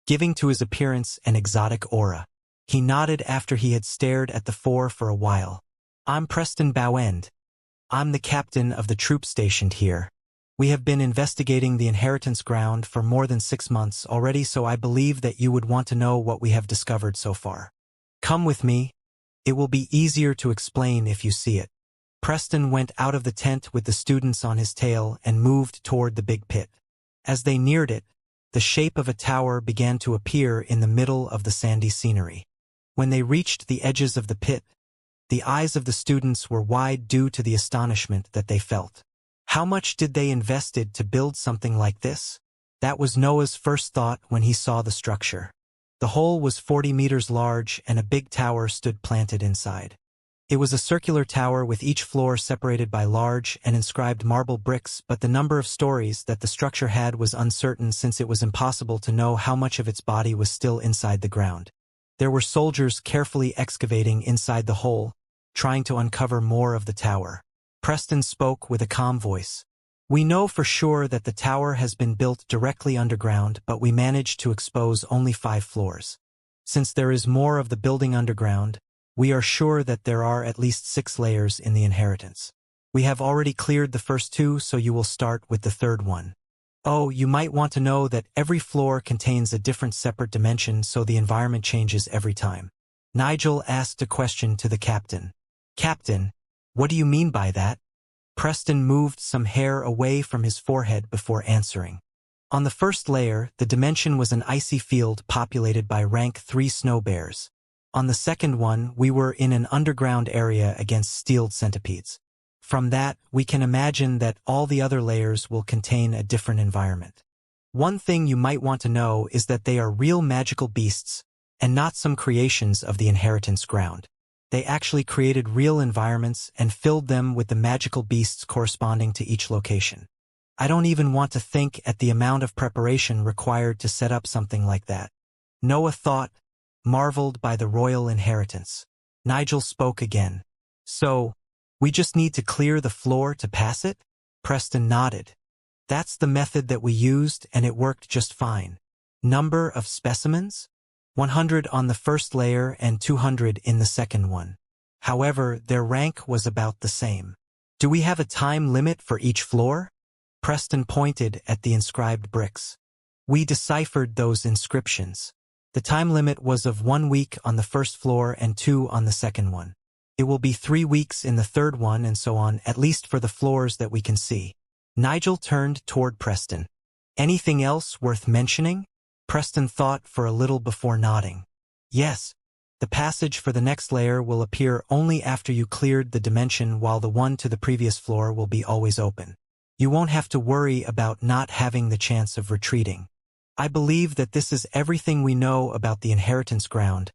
giving to his appearance an exotic aura. He nodded after he had stared at the 4 for a while. "I'm Preston Bowend. I'm the captain of the troop stationed here. We have been investigating the inheritance ground for more than 6 months already, so I believe that you would want to know what we have discovered so far. Come with me. It will be easier to explain if you see it." Preston went out of the tent with the students on his tail and moved toward the big pit. As they neared it, the shape of a tower began to appear in the middle of the sandy scenery. When they reached the edges of the pit, the eyes of the students were wide due to the astonishment that they felt. How much did they invested to build something like this? That was Noah's first thought when he saw the structure. The hole was 40 meters large and a big tower stood planted inside. It was a circular tower with each floor separated by large and inscribed marble bricks, but the number of stories that the structure had was uncertain since it was impossible to know how much of its body was still inside the ground. There were soldiers carefully excavating inside the hole, trying to uncover more of the tower. Preston spoke with a calm voice. "We know for sure that the tower has been built directly underground, but we managed to expose only 5 floors. Since there is more of the building underground, we are sure that there are at least 6 layers in the inheritance. We have already cleared the first 2, so you will start with the 3rd one. Oh, you might want to know that every floor contains a different separate dimension, so the environment changes every time." Nigel asked a question to the captain. "Captain, what do you mean by that?" Preston moved some hair away from his forehead before answering. On the first layer, the dimension was an icy field populated by rank 3 snow bears. On the second one, we were in an underground area against steeled centipedes. From that, we can imagine that all the other layers will contain a different environment. One thing you might want to know is that they are real magical beasts, and not some creations of the inheritance ground. They actually created real environments and filled them with the magical beasts corresponding to each location. I don't even want to think at the amount of preparation required to set up something like that. Noah thought, marveled by the royal inheritance. Nigel spoke again. "So, we just need to clear the floor to pass it?" Preston nodded. "That's the method that we used, and it worked just fine." "Number of specimens?" 100 on the first layer and 200 in the second one. However, their rank was about the same. "Do we have a time limit for each floor?" Preston pointed at the inscribed bricks. "We deciphered those inscriptions. The time limit was of 1 week on the first floor and 2 on the second one. It will be 3 weeks in the third one and so on, at least for the floors that we can see." Nigel turned toward Preston. "Anything else worth mentioning?" Preston thought for a little before nodding. "Yes. The passage for the next layer will appear only after you cleared the dimension, while the one to the previous floor will be always open. You won't have to worry about not having the chance of retreating. I believe that this is everything we know about the inheritance ground.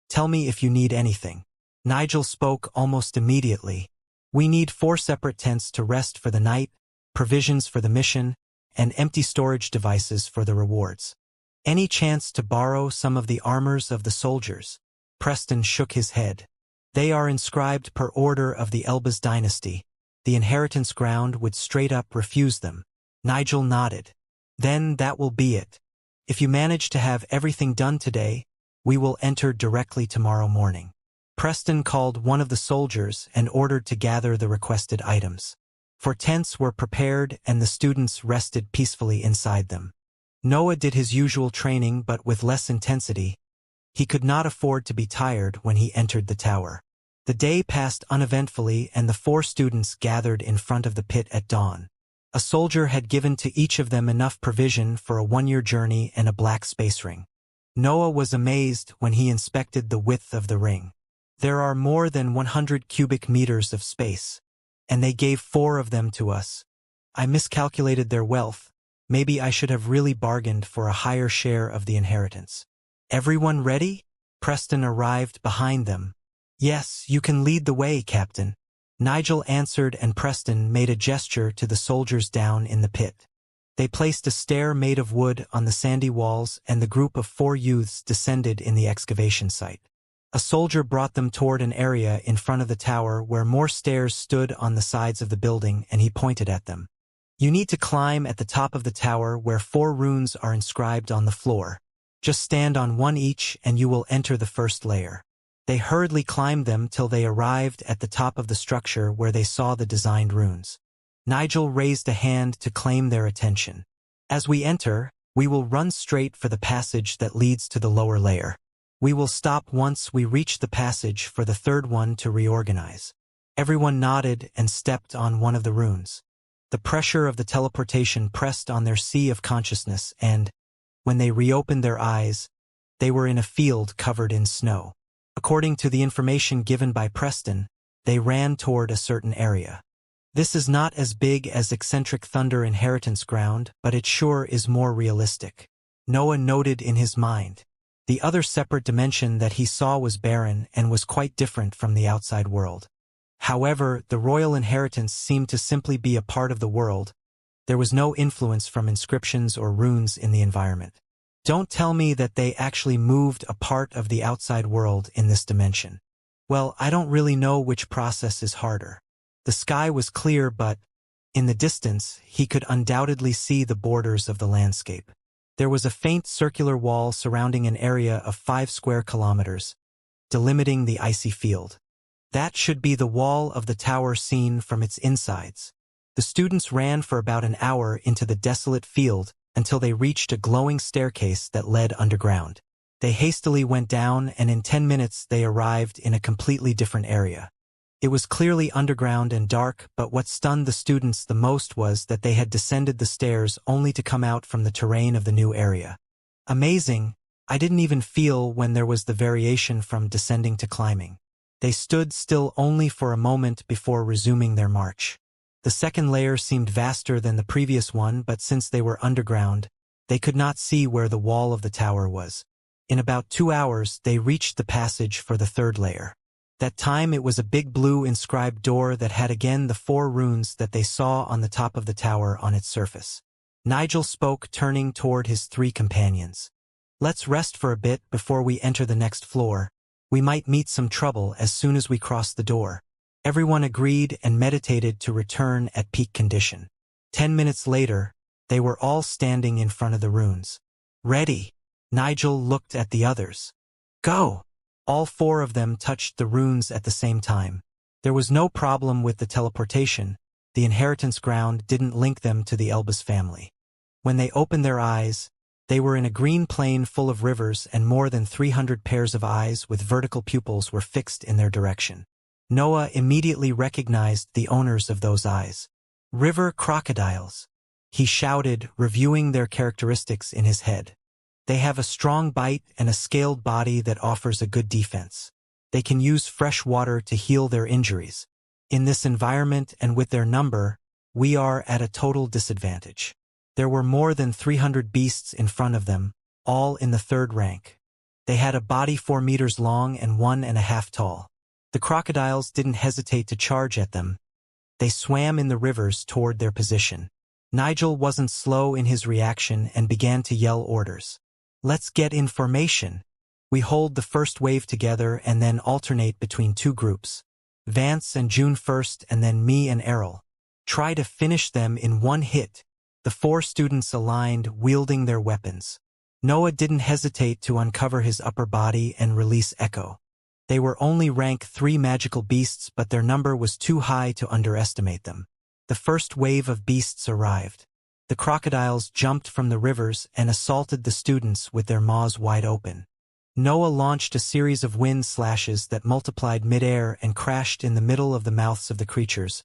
Tell me if you need anything." Nigel spoke almost immediately. "We need 4 separate tents to rest for the night, provisions for the mission, and empty storage devices for the rewards. Any chance to borrow some of the armors of the soldiers?" Preston shook his head. "They are inscribed per order of the Elbaz dynasty. The inheritance ground would straight up refuse them." Nigel nodded. "Then that will be it. If you manage to have everything done today, we will enter directly tomorrow morning." Preston called one of the soldiers and ordered to gather the requested items. For tents were prepared and the students rested peacefully inside them. Noah did his usual training but with less intensity. He could not afford to be tired when he entered the tower. The day passed uneventfully and the 4 students gathered in front of the pit at dawn. A soldier had given to each of them enough provision for a 1-year journey and a black space ring. Noah was amazed when he inspected the width of the ring. There are more than 100 cubic meters of space, and they gave 4 of them to us. I miscalculated their wealth. Maybe I should have really bargained for a higher share of the inheritance. Everyone ready? Preston arrived behind them. Yes, you can lead the way, Captain. Nigel answered and Preston made a gesture to the soldiers down in the pit. They placed a stair made of wood on the sandy walls and the group of 4 youths descended in the excavation site. A soldier brought them toward an area in front of the tower where more stairs stood on the sides of the building and he pointed at them. You need to climb at the top of the tower where 4 runes are inscribed on the floor. Just stand on one each and you will enter the first layer. They hurriedly climbed them till they arrived at the top of the structure where they saw the designed runes. Nigel raised a hand to claim their attention. As we enter, we will run straight for the passage that leads to the lower layer. We will stop once we reach the passage for the 3rd one to reorganize. Everyone nodded and stepped on one of the runes. The pressure of the teleportation pressed on their sea of consciousness and, when they reopened their eyes, they were in a field covered in snow. According to the information given by Preston, they ran toward a certain area. This is not as big as eccentric Thunder Inheritance Ground, but it sure is more realistic. Noah noted in his mind. The other separate dimension that he saw was barren and was quite different from the outside world. However, the royal inheritance seemed to simply be a part of the world. There was no influence from inscriptions or runes in the environment. Don't tell me that they actually moved a part of the outside world in this dimension. Well, I don't really know which process is harder. The sky was clear, but, in the distance, he could undoubtedly see the borders of the landscape. There was a faint circular wall surrounding an area of 5 square kilometers, delimiting the icy field. That should be the wall of the tower seen from its insides. The students ran for about an hour into the desolate field until they reached a glowing staircase that led underground. They hastily went down and in 10 minutes they arrived in a completely different area. It was clearly underground and dark, but what stunned the students the most was that they had descended the stairs only to come out from the terrain of the new area. Amazing, I didn't even feel when there was the variation from descending to climbing. They stood still only for a moment before resuming their march. The second layer seemed vaster than the previous one, but since they were underground, they could not see where the wall of the tower was. In about 2 hours, they reached the passage for the 3rd layer. That time it was a big blue inscribed door that had again the 4 runes that they saw on the top of the tower on its surface. Nigel spoke, turning toward his 3 companions. Let's rest for a bit before we enter the next floor. We might meet some trouble as soon as we cross the door. Everyone agreed and meditated to return at peak condition. 10 minutes later, they were all standing in front of the runes. Ready? Nigel looked at the others. Go! All 4 of them touched the runes at the same time. There was no problem with the teleportation. The inheritance ground didn't link them to the Elbas family. When they opened their eyes, they were in a green plain full of rivers and more than 300 pairs of eyes with vertical pupils were fixed in their direction. Noah immediately recognized the owners of those eyes. River crocodiles. He shouted, reviewing their characteristics in his head. They have a strong bite and a scaled body that offers a good defense. They can use fresh water to heal their injuries. In this environment and with their number, we are at a total disadvantage. There were more than 300 beasts in front of them, all in the 3rd rank. They had a body 4 meters long and 1.5 tall. The crocodiles didn't hesitate to charge at them. They swam in the rivers toward their position. Nigel wasn't slow in his reaction and began to yell orders. Let's get in formation. We hold the first wave together and then alternate between 2 groups. Vance and June first and then me and Errol. Try to finish them in 1 hit. The 4 students aligned, wielding their weapons. Noah didn't hesitate to uncover his upper body and release Echo. They were only rank 3 magical beasts, but their number was too high to underestimate them. The first wave of beasts arrived. The crocodiles jumped from the rivers and assaulted the students with their maws wide open. Noah launched a series of wind slashes that multiplied mid-air and crashed in the middle of the mouths of the creatures,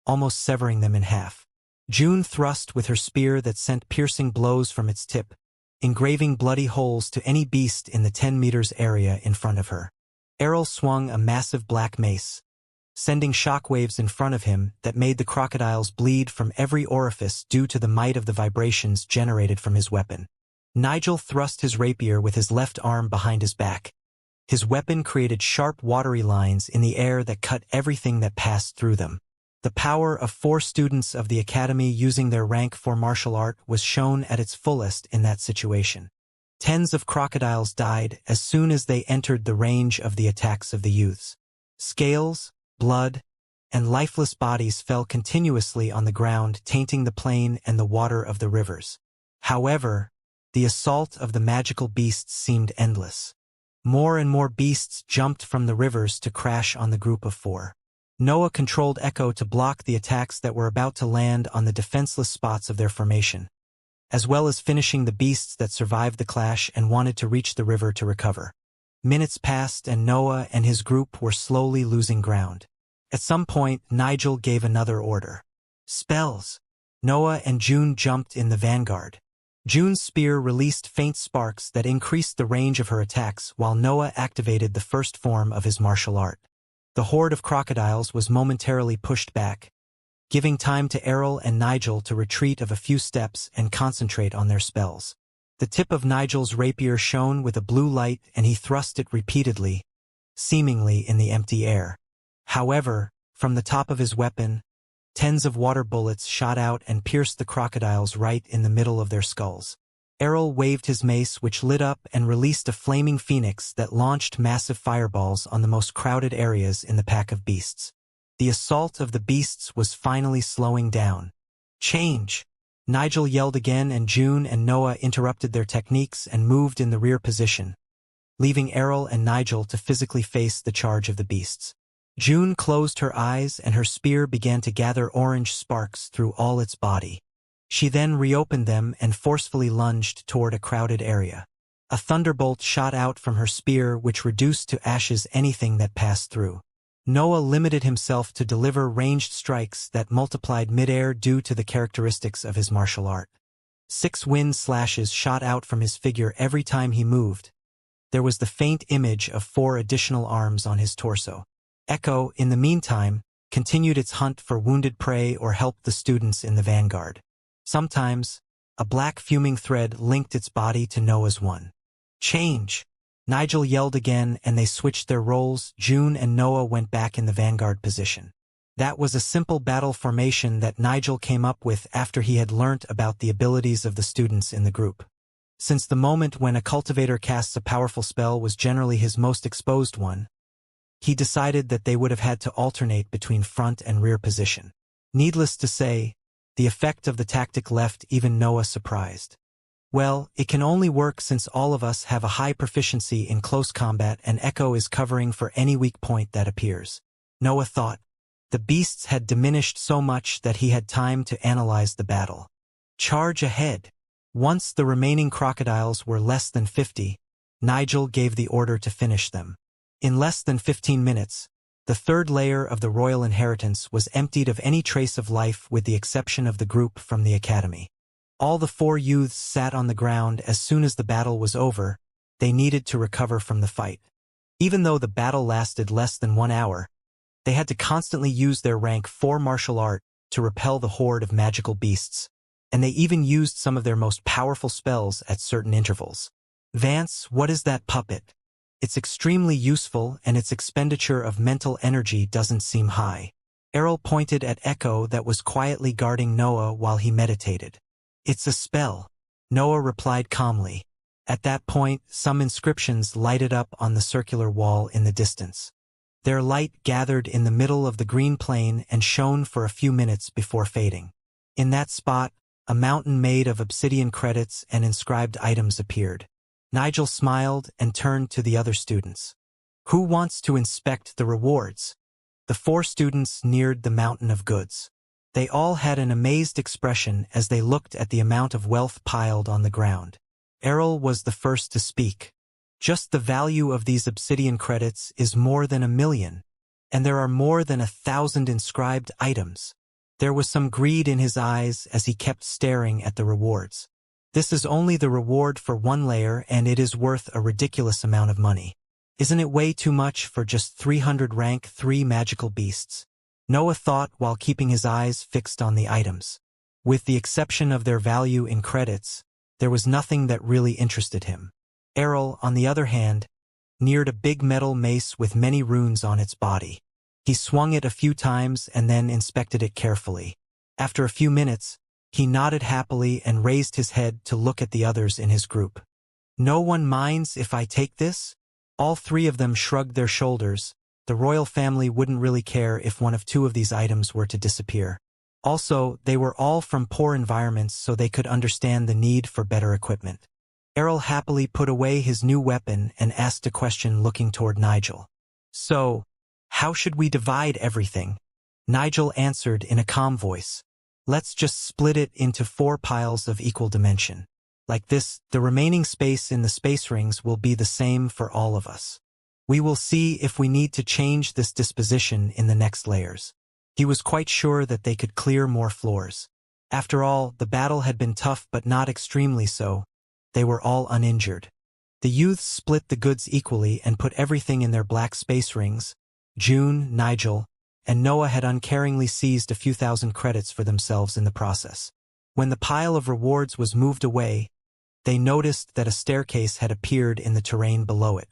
almost severing them in half. June thrust with her spear that sent piercing blows from its tip, engraving bloody holes to any beast in the 10 meters area in front of her. Errol swung a massive black mace, sending shockwaves in front of him that made the crocodiles bleed from every orifice due to the might of the vibrations generated from his weapon. Nigel thrust his rapier with his left arm behind his back. His weapon created sharp watery lines in the air that cut everything that passed through them. The power of 4 students of the academy using their rank for martial art was shown at its fullest in that situation. Tens of crocodiles died as soon as they entered the range of the attacks of the youths. Scales, blood, and lifeless bodies fell continuously on the ground, tainting the plain and the water of the rivers. However, the assault of the magical beasts seemed endless. More and more beasts jumped from the rivers to crash on the group of 4. Noah controlled Echo to block the attacks that were about to land on the defenseless spots of their formation, as well as finishing the beasts that survived the clash and wanted to reach the river to recover. Minutes passed and Noah and his group were slowly losing ground. At some point, Nigel gave another order. Spells! Noah and June jumped in the vanguard. June's spear released faint sparks that increased the range of her attacks while Noah activated the first form of his martial art. The horde of crocodiles was momentarily pushed back, giving time to Errol and Nigel to retreat of a few steps and concentrate on their spells. The tip of Nigel's rapier shone with a blue light and he thrust it repeatedly, seemingly in the empty air. However, from the top of his weapon, tens of water bullets shot out and pierced the crocodiles right in the middle of their skulls. Errol waved his mace, which lit up and released a flaming phoenix that launched massive fireballs on the most crowded areas in the pack of beasts. The assault of the beasts was finally slowing down. Change! Nigel yelled again and June and Noah interrupted their techniques and moved in the rear position, leaving Errol and Nigel to physically face the charge of the beasts. June closed her eyes and her spear began to gather orange sparks through all its body. She then reopened them and forcefully lunged toward a crowded area. A thunderbolt shot out from her spear which reduced to ashes anything that passed through. Noah limited himself to deliver ranged strikes that multiplied midair due to the characteristics of his martial art. 6 wind slashes shot out from his figure every time he moved. There was the faint image of 4 additional arms on his torso. Echo, in the meantime, continued its hunt for wounded prey or helped the students in the vanguard. Sometimes, a black fuming thread linked its body to Noah's one. Change! Nigel yelled again and they switched their roles. June and Noah went back in the vanguard position. That was a simple battle formation that Nigel came up with after he had learnt about the abilities of the students in the group. Since the moment when a cultivator casts a powerful spell was generally his most exposed one, he decided that they would have had to alternate between front and rear position. Needless to say, the effect of the tactic left even Noah surprised. Well, it can only work since all of us have a high proficiency in close combat and Echo is covering for any weak point that appears. Noah thought. The beasts had diminished so much that he had time to analyze the battle. Charge ahead. Once the remaining crocodiles were less than 50, Nigel gave the order to finish them. In less than 15 minutes, the third layer of the royal inheritance was emptied of any trace of life with the exception of the group from the academy. All the 4 youths sat on the ground as soon as the battle was over. They needed to recover from the fight. Even though the battle lasted less than 1 hour, they had to constantly use their rank 4 martial art to repel the horde of magical beasts, and they even used some of their most powerful spells at certain intervals. Vance, what is that puppet? It's extremely useful and its expenditure of mental energy doesn't seem high. Errol pointed at Echo that was quietly guarding Noah while he meditated. It's a spell, Noah replied calmly. At that point, some inscriptions lighted up on the circular wall in the distance. Their light gathered in the middle of the green plain and shone for a few minutes before fading. In that spot, a mountain made of obsidian credits and inscribed items appeared. Nigel smiled and turned to the other students. Who wants to inspect the rewards? The 4 students neared the mountain of goods. They all had an amazed expression as they looked at the amount of wealth piled on the ground. Errol was the first to speak. Just the value of these obsidian credits is more than 1,000,000, and there are more than 1,000 inscribed items. There was some greed in his eyes as he kept staring at the rewards. This is only the reward for 1 layer, and it is worth a ridiculous amount of money. Isn't it way too much for just 300 rank 3 magical beasts? Noah thought while keeping his eyes fixed on the items. With the exception of their value in credits, there was nothing that really interested him. Errol, on the other hand, neared a big metal mace with many runes on its body. He swung it a few times and then inspected it carefully. After a few minutes, he nodded happily and raised his head to look at the others in his group. "No one minds if I take this?" All 3 of them shrugged their shoulders. The royal family wouldn't really care if 1 of 2 of these items were to disappear. Also, they were all from poor environments, so they could understand the need for better equipment. Errol happily put away his new weapon and asked a question, looking toward Nigel. "So, how should we divide everything?" Nigel answered in a calm voice. "Let's just split it into 4 piles of equal dimension. Like this, the remaining space in the space rings will be the same for all of us. We will see if we need to change this disposition in the next layers." He was quite sure that they could clear more floors. After all, the battle had been tough but not extremely so. They were all uninjured. The youths split the goods equally and put everything in their black space rings. June, Nigel, and Noah had uncaringly seized a few thousand credits for themselves in the process. When the pile of rewards was moved away, they noticed that a staircase had appeared in the terrain below it.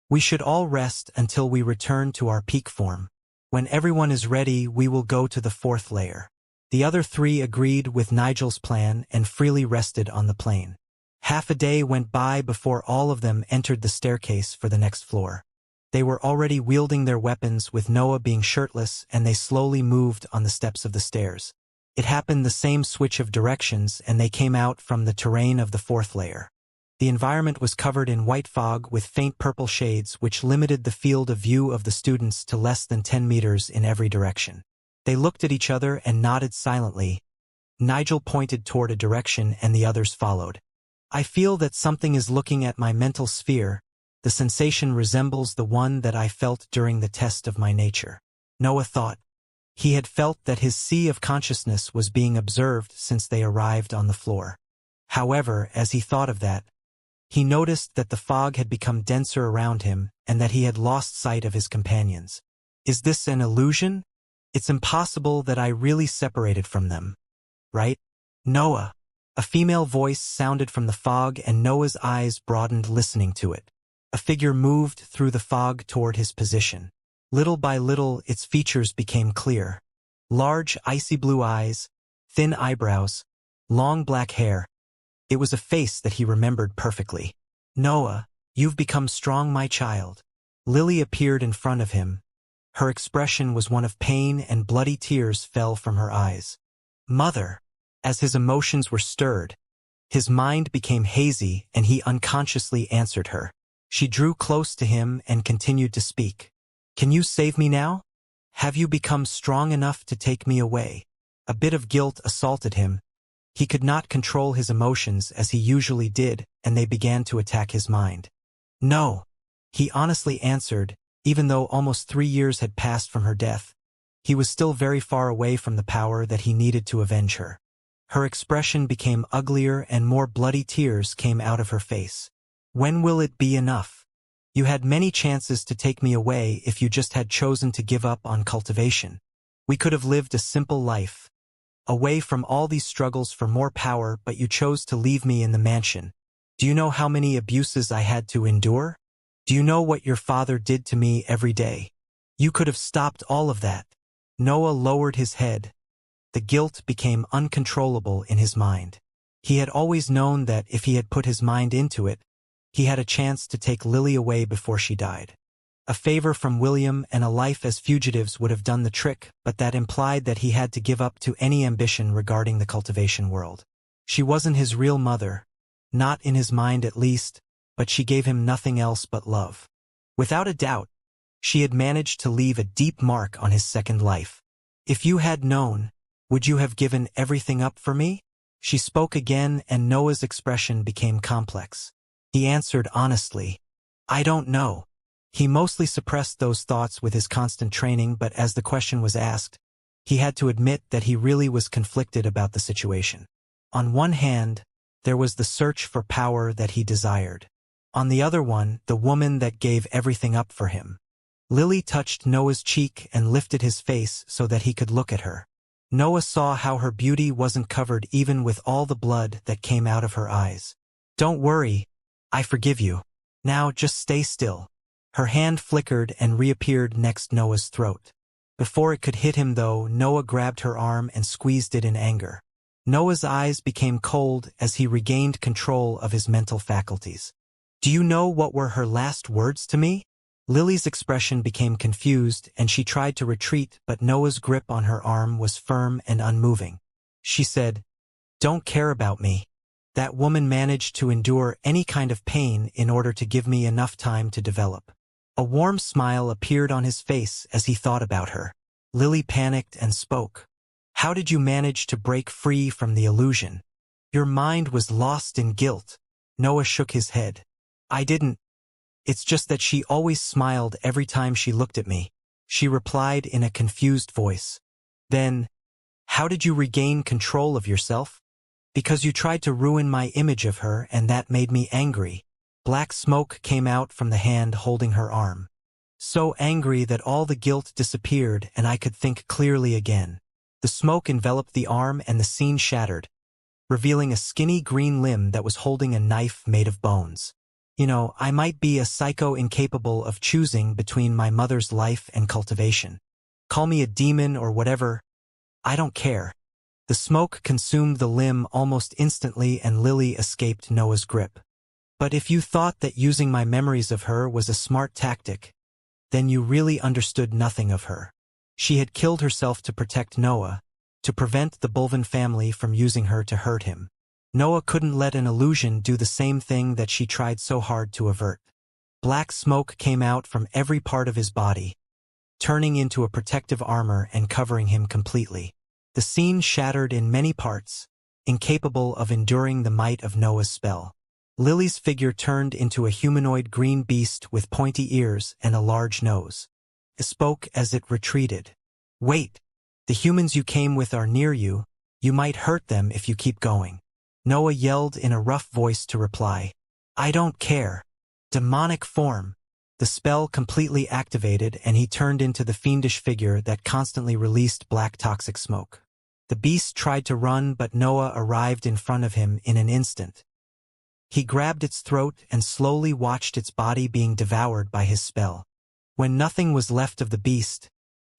"We should all rest until we return to our peak form. When everyone is ready, we will go to the 4th layer." The other 3 agreed with Nigel's plan and freely rested on the plain. Half a day went by before all of them entered the staircase for the next floor. They were already wielding their weapons, with Noah being shirtless, and they slowly moved on the steps of the stairs. It happened the same switch of directions, and they came out from the terrain of the 4th layer. The environment was covered in white fog with faint purple shades, which limited the field of view of the students to less than 10 meters in every direction. They looked at each other and nodded silently. Nigel pointed toward a direction and the others followed. "I feel that something is looking at my mental sphere. The sensation resembles the one that I felt during the test of my nature." Noah thought. He had felt that his sea of consciousness was being observed since they arrived on the floor. However, as he thought of that, he noticed that the fog had become denser around him and that he had lost sight of his companions. "Is this an illusion? It's impossible that I really separated from them, right? Noah." A female voice sounded from the fog, and Noah's eyes broadened listening to it. A figure moved through the fog toward his position. Little by little, its features became clear. Large, icy blue eyes, thin eyebrows, long black hair. It was a face that he remembered perfectly. "Noah, you've become strong, my child." Lily appeared in front of him. Her expression was one of pain, and bloody tears fell from her eyes. "Mother." As his emotions were stirred, his mind became hazy and he unconsciously answered her. She drew close to him and continued to speak. "Can you save me now? Have you become strong enough to take me away?" A bit of guilt assaulted him. He could not control his emotions as he usually did, and they began to attack his mind. "No," he honestly answered, even though almost 3 years had passed from her death. He was still very far away from the power that he needed to avenge her. Her expression became uglier and more bloody tears came out of her face. "When will it be enough? You had many chances to take me away if you just had chosen to give up on cultivation. We could have lived a simple life, away from all these struggles for more power, but you chose to leave me in the mansion. Do you know how many abuses I had to endure? Do you know what your father did to me every day? You could have stopped all of that." Noah lowered his head. The guilt became uncontrollable in his mind. He had always known that if he had put his mind into it, he had a chance to take Lily away before she died. A favor from William and a life as fugitives would have done the trick, but that implied that he had to give up to any ambition regarding the cultivation world. She wasn't his real mother, not in his mind at least, but she gave him nothing else but love. Without a doubt, she had managed to leave a deep mark on his second life. "If you had known, would you have given everything up for me?" She spoke again, and Noah's expression became complex. He answered honestly, I don't know. He mostly suppressed those thoughts with his constant training, but as the question was asked, he had to admit that he really was conflicted about the situation. On one hand, there was the search for power that he desired. On the other one, the woman that gave everything up for him. Lily touched Noah's cheek and lifted his face so that he could look at her. Noah saw how her beauty wasn't covered even with all the blood that came out of her eyes. Don't worry, I forgive you. Now just stay still. Her hand flickered and reappeared next Noah's throat. Before it could hit him though, Noah grabbed her arm and squeezed it in anger. Noah's eyes became cold as he regained control of his mental faculties. Do you know what were her last words to me? Lily's expression became confused and she tried to retreat, but Noah's grip on her arm was firm and unmoving. She said, "Don't care about me." That woman managed to endure any kind of pain in order to give me enough time to develop. A warm smile appeared on his face as he thought about her. Lily panicked and spoke. How did you manage to break free from the illusion? Your mind was lost in guilt. Noah shook his head. I didn't. It's just that she always smiled every time she looked at me. She replied in a confused voice. Then, how did you regain control of yourself? Because you tried to ruin my image of her and that made me angry. Black smoke came out from the hand holding her arm. So angry that all the guilt disappeared and I could think clearly again. The smoke enveloped the arm and the scene shattered, revealing a skinny green limb that was holding a knife made of bones. I might be a psycho incapable of choosing between my mother's life and cultivation. Call me a demon or whatever. I don't care. The smoke consumed the limb almost instantly and Lily escaped Noah's grip. But if you thought that using my memories of her was a smart tactic, then you really understood nothing of her. She had killed herself to protect Noah, to prevent the Bulvin family from using her to hurt him. Noah couldn't let an illusion do the same thing that she tried so hard to avert. Black smoke came out from every part of his body, turning into a protective armor and covering him completely. The scene shattered in many parts, incapable of enduring the might of Noah's spell. Lily's figure turned into a humanoid green beast with pointy ears and a large nose. It spoke as it retreated. Wait! The humans you came with are near you. You might hurt them if you keep going. Noah yelled in a rough voice to reply. I don't care. Demonic form. The spell completely activated and he turned into the fiendish figure that constantly released black toxic smoke. The beast tried to run, but Noah arrived in front of him in an instant. He grabbed its throat and slowly watched its body being devoured by his spell. When nothing was left of the beast,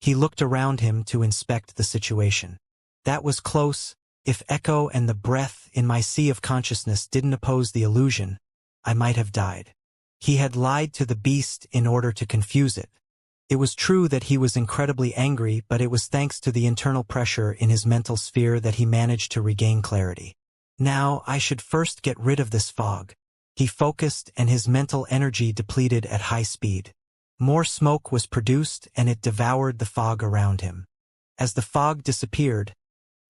he looked around him to inspect the situation. That was close. If Echo and the breath in my sea of consciousness didn't oppose the illusion, I might have died. He had lied to the beast in order to confuse it. It was true that he was incredibly angry, but it was thanks to the internal pressure in his mental sphere that he managed to regain clarity. Now I should first get rid of this fog. He focused and his mental energy depleted at high speed. More smoke was produced and it devoured the fog around him. As the fog disappeared,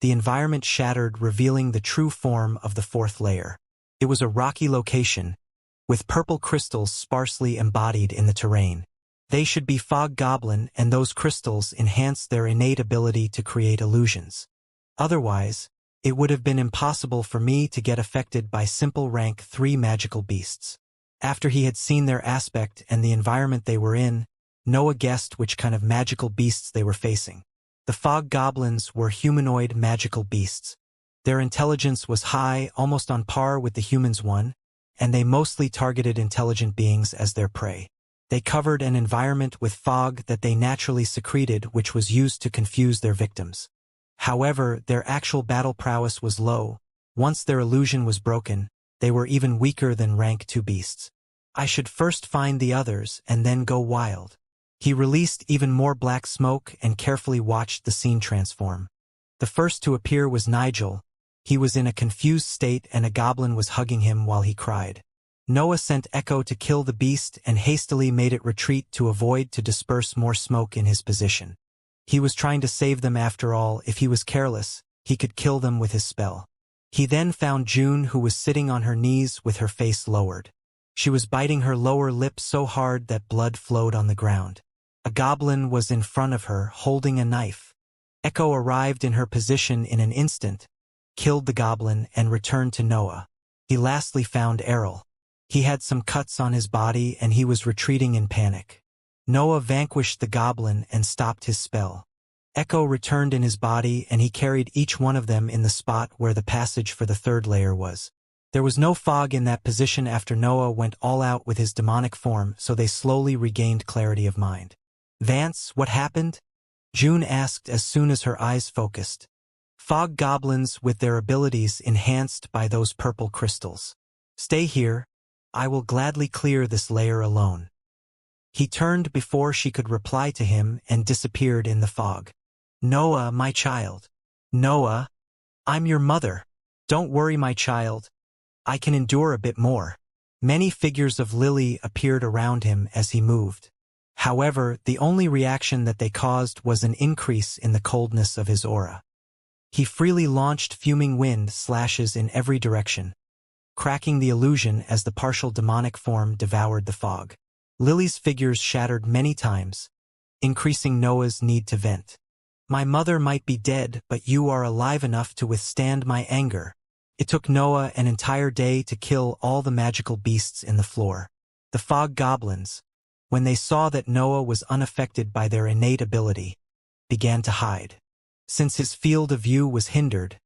the environment shattered, revealing the true form of the fourth layer. It was a rocky location, with purple crystals sparsely embodied in the terrain. They should be fog goblin, and those crystals enhanced their innate ability to create illusions. Otherwise, it would have been impossible for me to get affected by simple rank 3 magical beasts. After he had seen their aspect and the environment they were in, Noah guessed which kind of magical beasts they were facing. The fog goblins were humanoid magical beasts. Their intelligence was high, almost on par with the humans' one, and they mostly targeted intelligent beings as their prey. They covered an environment with fog that they naturally secreted, which was used to confuse their victims. However, their actual battle prowess was low. Once their illusion was broken, they were even weaker than rank 2 beasts. I should first find the others and then go wild. He released even more black smoke and carefully watched the scene transform. The first to appear was Nigel. He was in a confused state and a goblin was hugging him while he cried. Noah sent Echo to kill the beast and hastily made it retreat to avoid to disperse more smoke in his position. He was trying to save them after all. If he was careless, he could kill them with his spell. He then found June, who was sitting on her knees with her face lowered. She was biting her lower lip so hard that blood flowed on the ground. A goblin was in front of her, holding a knife. Echo arrived in her position in an instant, killed the goblin, and returned to Noah. He lastly found Errol. He had some cuts on his body and he was retreating in panic. Noah vanquished the goblin and stopped his spell. Echo returned in his body and he carried each one of them in the spot where the passage for the third layer was. There was no fog in that position after Noah went all out with his demonic form, so they slowly regained clarity of mind. "Vance, what happened?" June asked as soon as her eyes focused. "Fog goblins with their abilities enhanced by those purple crystals. Stay here. I will gladly clear this layer alone." He turned before she could reply to him and disappeared in the fog. "Noah, my child. Noah, I'm your mother. Don't worry, my child. I can endure a bit more." Many figures of Lily appeared around him as he moved. However, the only reaction that they caused was an increase in the coldness of his aura. He freely launched fuming wind slashes in every direction, cracking the illusion as the partial demonic form devoured the fog. Lily's figures shattered many times, increasing Noah's need to vent. "My mother might be dead, but you are alive enough to withstand my anger." It took Noah an entire day to kill all the magical beasts in the floor. The fog goblins, when they saw that Noah was unaffected by their innate ability, began to hide. Since his field of view was hindered,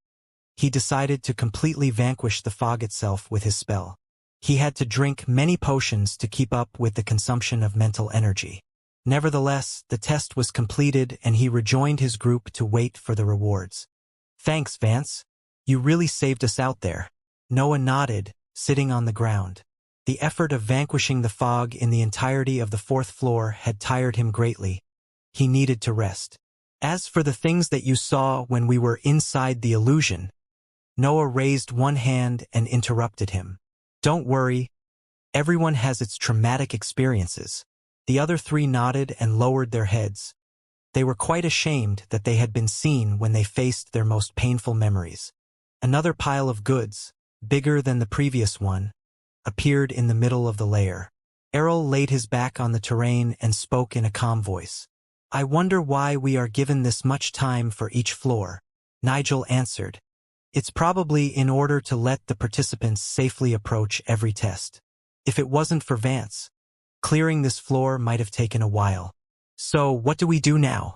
he decided to completely vanquish the fog itself with his spell. He had to drink many potions to keep up with the consumption of mental energy. Nevertheless, the test was completed and he rejoined his group to wait for the rewards. "Thanks, Vance. You really saved us out there." Noah nodded, sitting on the ground. The effort of vanquishing the fog in the entirety of the fourth floor had tired him greatly. He needed to rest. "As for the things that you saw when we were inside the illusion," Noah raised one hand and interrupted him. "Don't worry. Everyone has its traumatic experiences." The other three nodded and lowered their heads. They were quite ashamed that they had been seen when they faced their most painful memories. Another pile of goods, bigger than the previous one, appeared in the middle of the layer. Errol laid his back on the terrain and spoke in a calm voice. "I wonder why we are given this much time for each floor." Nigel answered. "It's probably in order to let the participants safely approach every test. If it wasn't for Vance, clearing this floor might have taken a while." "So what do we do now?"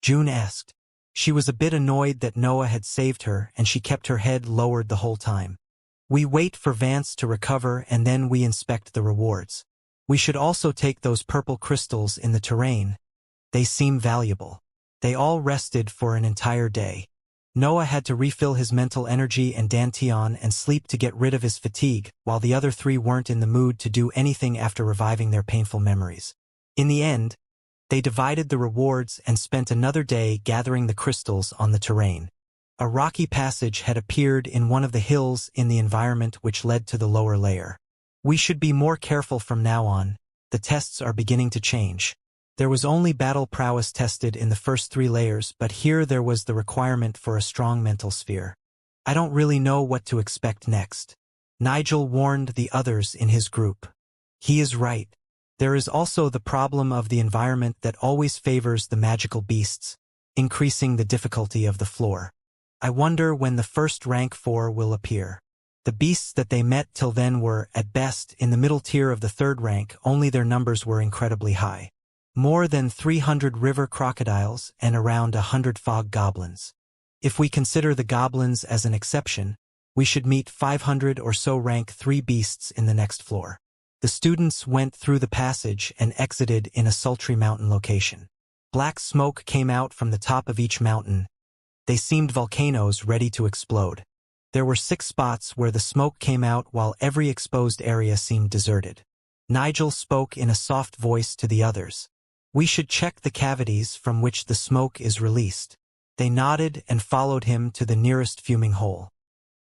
June asked. She was a bit annoyed that Noah had saved her and she kept her head lowered the whole time. "We wait for Vance to recover and then we inspect the rewards. We should also take those purple crystals in the terrain. They seem valuable." They all rested for an entire day. Noah had to refill his mental energy and Dantian and sleep to get rid of his fatigue, while the other three weren't in the mood to do anything after reviving their painful memories. In the end, they divided the rewards and spent another day gathering the crystals on the terrain. A rocky passage had appeared in one of the hills in the environment which led to the lower layer. "We should be more careful from now on. The tests are beginning to change." There was only battle prowess tested in the first 3 layers, but here there was the requirement for a strong mental sphere. "I don't really know what to expect next." Nigel warned the others in his group. "He is right. There is also the problem of the environment that always favors the magical beasts, increasing the difficulty of the floor. I wonder when the first rank 4 will appear." The beasts that they met till then were, at best, in the middle tier of the 3rd rank, only their numbers were incredibly high. More than 300 river crocodiles and around 100 fog goblins. If we consider the goblins as an exception, we should meet 500 or so rank 3 beasts in the next floor. The students went through the passage and exited in a sultry mountain location. Black smoke came out from the top of each mountain. They seemed volcanoes ready to explode. There were 6 spots where the smoke came out while every exposed area seemed deserted. Nigel spoke in a soft voice to the others. "We should check the cavities from which the smoke is released." They nodded and followed him to the nearest fuming hole.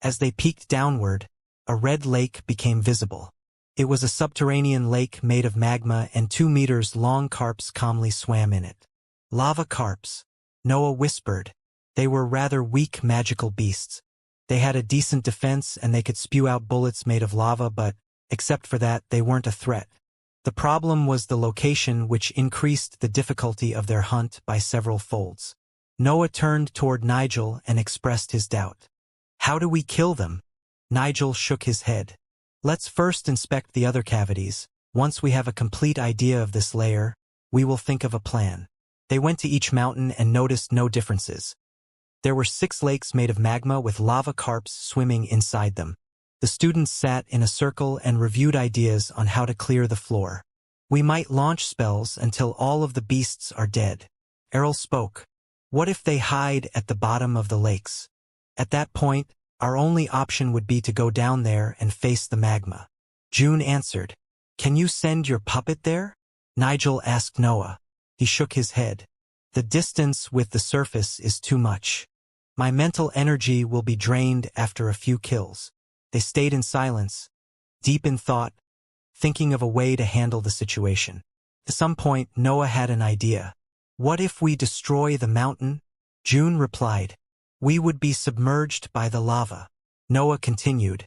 As they peeked downward, a red lake became visible. It was a subterranean lake made of magma and 2 meters long carps calmly swam in it. "Lava carps," Noah whispered. They were rather weak magical beasts. They had a decent defense and they could spew out bullets made of lava, but Except for that, they weren't a threat. The problem was the location, which increased the difficulty of their hunt by several folds. Noah turned toward Nigel and expressed his doubt. How do we kill them? Nigel shook his head. Let's first inspect the other cavities. Once we have a complete idea of this layer, we will think of a plan. They went to each mountain and noticed no differences. There were 6 lakes made of magma with lava carps swimming inside them. The students sat in a circle and reviewed ideas on how to clear the floor. We might launch spells until all of the beasts are dead. Errol spoke. What if they hide at the bottom of the lakes? At that point, our only option would be to go down there and face the magma. June answered. Can you send your puppet there? Nigel asked Noah. He shook his head. The distance with the surface is too much. My mental energy will be drained after a few kills. They stayed in silence, deep in thought, thinking of a way to handle the situation. At some point, Noah had an idea. What if we destroy the mountain? June replied. We would be submerged by the lava. Noah continued.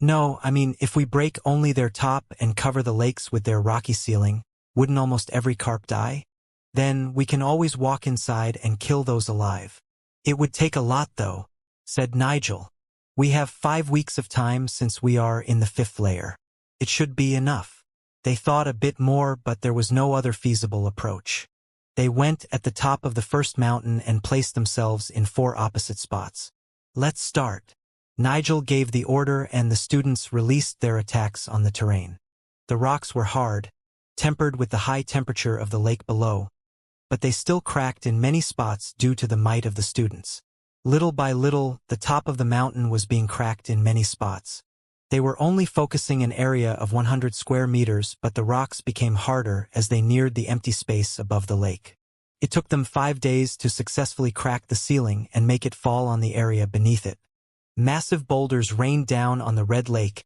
No, I mean, if we break only their top and cover the lakes with their rocky ceiling, wouldn't almost every carp die? Then we can always walk inside and kill those alive. It would take a lot though, said Nigel. We have 5 weeks of time since we are in the 5th layer. It should be enough. They thought a bit more, but there was no other feasible approach. They went at the top of the first mountain and placed themselves in 4 opposite spots. Let's start. Nigel gave the order and the students released their attacks on the terrain. The rocks were hard, tempered with the high temperature of the lake below, but they still cracked in many spots due to the might of the students. Little by little, the top of the mountain was being cracked in many spots. They were only focusing an area of 100 square meters, but the rocks became harder as they neared the empty space above the lake. It took them 5 days to successfully crack the ceiling and make it fall on the area beneath it. Massive boulders rained down on the red lake,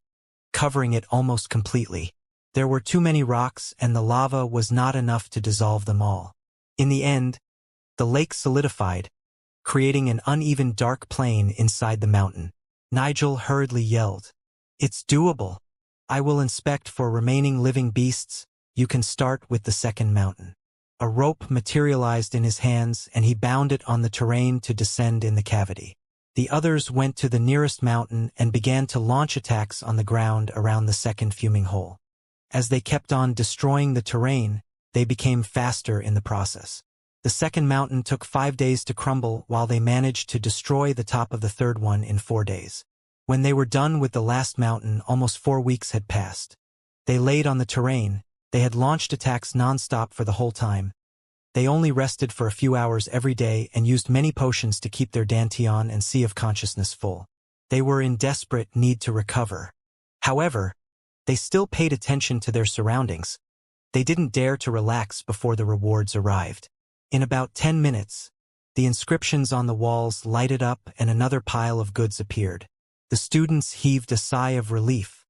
covering it almost completely. There were too many rocks, and the lava was not enough to dissolve them all. In the end, the lake solidified, creating an uneven dark plain inside the mountain. Nigel hurriedly yelled, "It's doable. I will inspect for remaining living beasts. You can start with the second mountain." A rope materialized in his hands, and he bound it on the terrain to descend in the cavity. The others went to the nearest mountain and began to launch attacks on the ground around the second fuming hole. As they kept on destroying the terrain, they became faster in the process. The second mountain took 5 days to crumble, while they managed to destroy the top of the third one in 4 days. When they were done with the last mountain, almost 4 weeks had passed. They laid on the terrain. They had launched attacks non-stop for the whole time. They only rested for a few hours every day and used many potions to keep their dantian and sea of consciousness full. They were in desperate need to recover. However, they still paid attention to their surroundings. They didn't dare to relax before the rewards arrived. In about 10 minutes, the inscriptions on the walls lighted up and another pile of goods appeared. The students heaved a sigh of relief.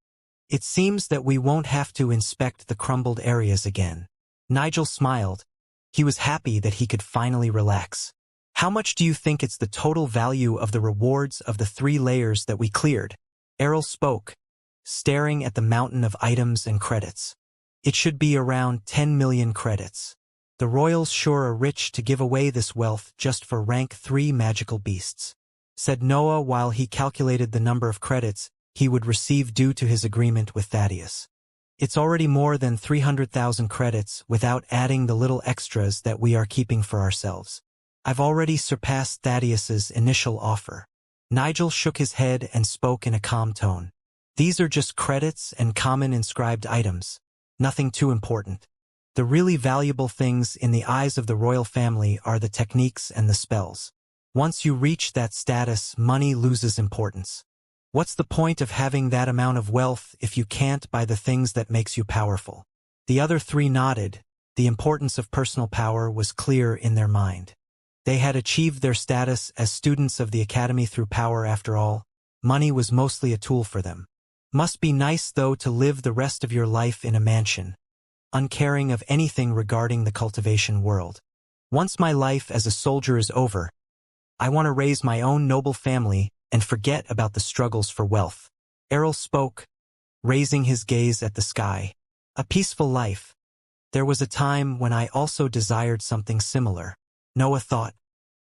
It seems that we won't have to inspect the crumbled areas again. Nigel smiled. He was happy that he could finally relax. How much do you think it's the total value of the rewards of the 3 layers that we cleared? Errol spoke, staring at the mountain of items and credits. It should be around 10 million credits. The royals sure are rich to give away this wealth just for rank 3 magical beasts, said Noah while he calculated the number of credits he would receive due to his agreement with Thaddeus. It's already more than 300,000 credits without adding the little extras that we are keeping for ourselves. I've already surpassed Thaddeus's initial offer. Nigel shook his head and spoke in a calm tone. These are just credits and common inscribed items. Nothing too important. The really valuable things in the eyes of the royal family are the techniques and the spells. Once you reach that status, money loses importance. What's the point of having that amount of wealth if you can't buy the things that makes you powerful? The other 3 nodded. The importance of personal power was clear in their mind. They had achieved their status as students of the academy through power after all. Money was mostly a tool for them. Must be nice though to live the rest of your life in a mansion, uncaring of anything regarding the cultivation world. Once my life as a soldier is over, I want to raise my own noble family and forget about the struggles for wealth. Errol spoke, raising his gaze at the sky. A peaceful life. There was a time when I also desired something similar, Noah thought.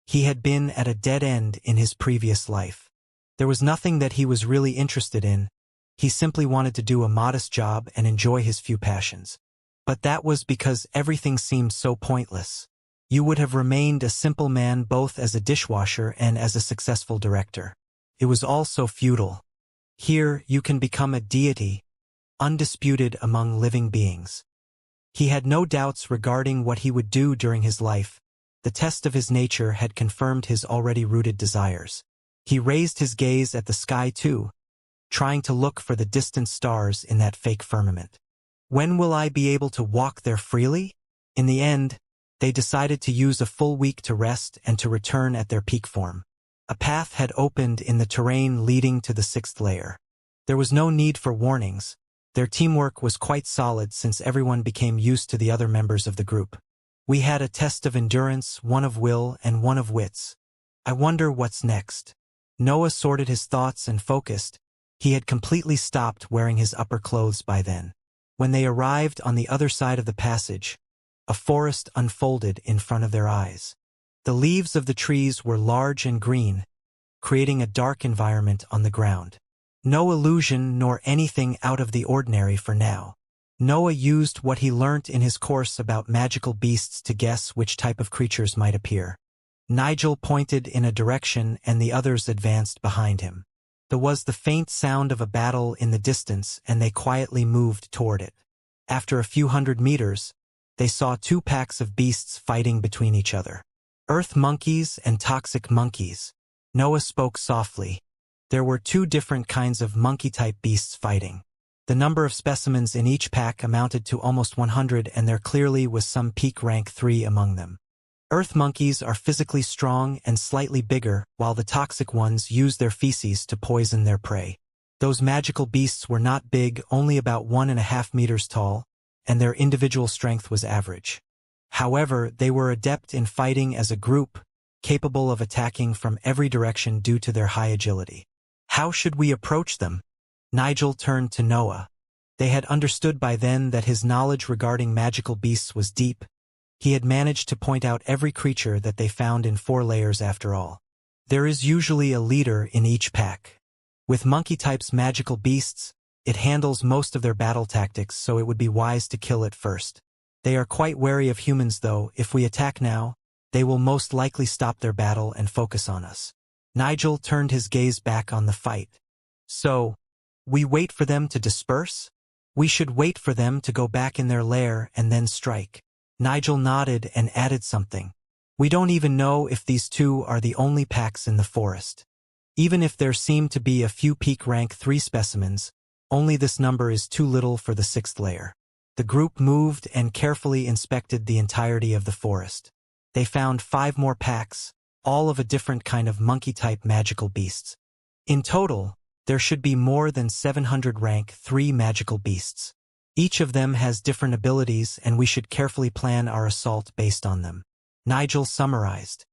He had been at a dead end in his previous life. There was nothing that he was really interested in. He simply wanted to do a modest job and enjoy his few passions. But that was because everything seemed so pointless. You would have remained a simple man both as a dishwasher and as a successful director. It was all so futile. Here, you can become a deity, undisputed among living beings. He had no doubts regarding what he would do during his life. The test of his nature had confirmed his already rooted desires. He raised his gaze at the sky too, trying to look for the distant stars in that fake firmament. When will I be able to walk there freely? In the end, they decided to use a full week to rest and to return at their peak form. A path had opened in the terrain leading to the 6th layer. There was no need for warnings. Their teamwork was quite solid since everyone became used to the other members of the group. We had a test of endurance, one of will, and one of wits. I wonder what's next. Noah sorted his thoughts and focused. He had completely stopped wearing his upper clothes by then. When they arrived on the other side of the passage, a forest unfolded in front of their eyes. The leaves of the trees were large and green, creating a dark environment on the ground. No illusion nor anything out of the ordinary for now. Noah used what he learnt in his course about magical beasts to guess which type of creatures might appear. Nigel pointed in a direction and the others advanced behind him. There was the faint sound of a battle in the distance and they quietly moved toward it. After a few hundred meters, they saw 2 packs of beasts fighting between each other. Earth monkeys and toxic monkeys. Noah spoke softly. There were 2 different kinds of monkey-type beasts fighting. The number of specimens in each pack amounted to almost 100 and there clearly was some peak rank 3 among them. Earth monkeys are physically strong and slightly bigger, while the toxic ones use their feces to poison their prey. Those magical beasts were not big, only about 1.5 meters tall, and their individual strength was average. However, they were adept in fighting as a group, capable of attacking from every direction due to their high agility. How should we approach them? Nigel turned to Noah. They had understood by then that his knowledge regarding magical beasts was deep. He had managed to point out every creature that they found in 4 layers after all. There is usually a leader in each pack. With monkey-type's magical beasts, it handles most of their battle tactics, so it would be wise to kill it first. They are quite wary of humans though. If we attack now, they will most likely stop their battle and focus on us. Nigel turned his gaze back on the fight. So, we wait for them to disperse? We should wait for them to go back in their lair and then strike. Nigel nodded and added something. We don't even know if these 2 are the only packs in the forest. Even if there seem to be a few peak rank 3 specimens, only this number is too little for the 6th layer. The group moved and carefully inspected the entirety of the forest. They found 5 more packs, all of a different kind of monkey-type magical beasts. In total, there should be more than 700 rank 3 magical beasts. Each of them has different abilities and we should carefully plan our assault based on them. Nigel summarized.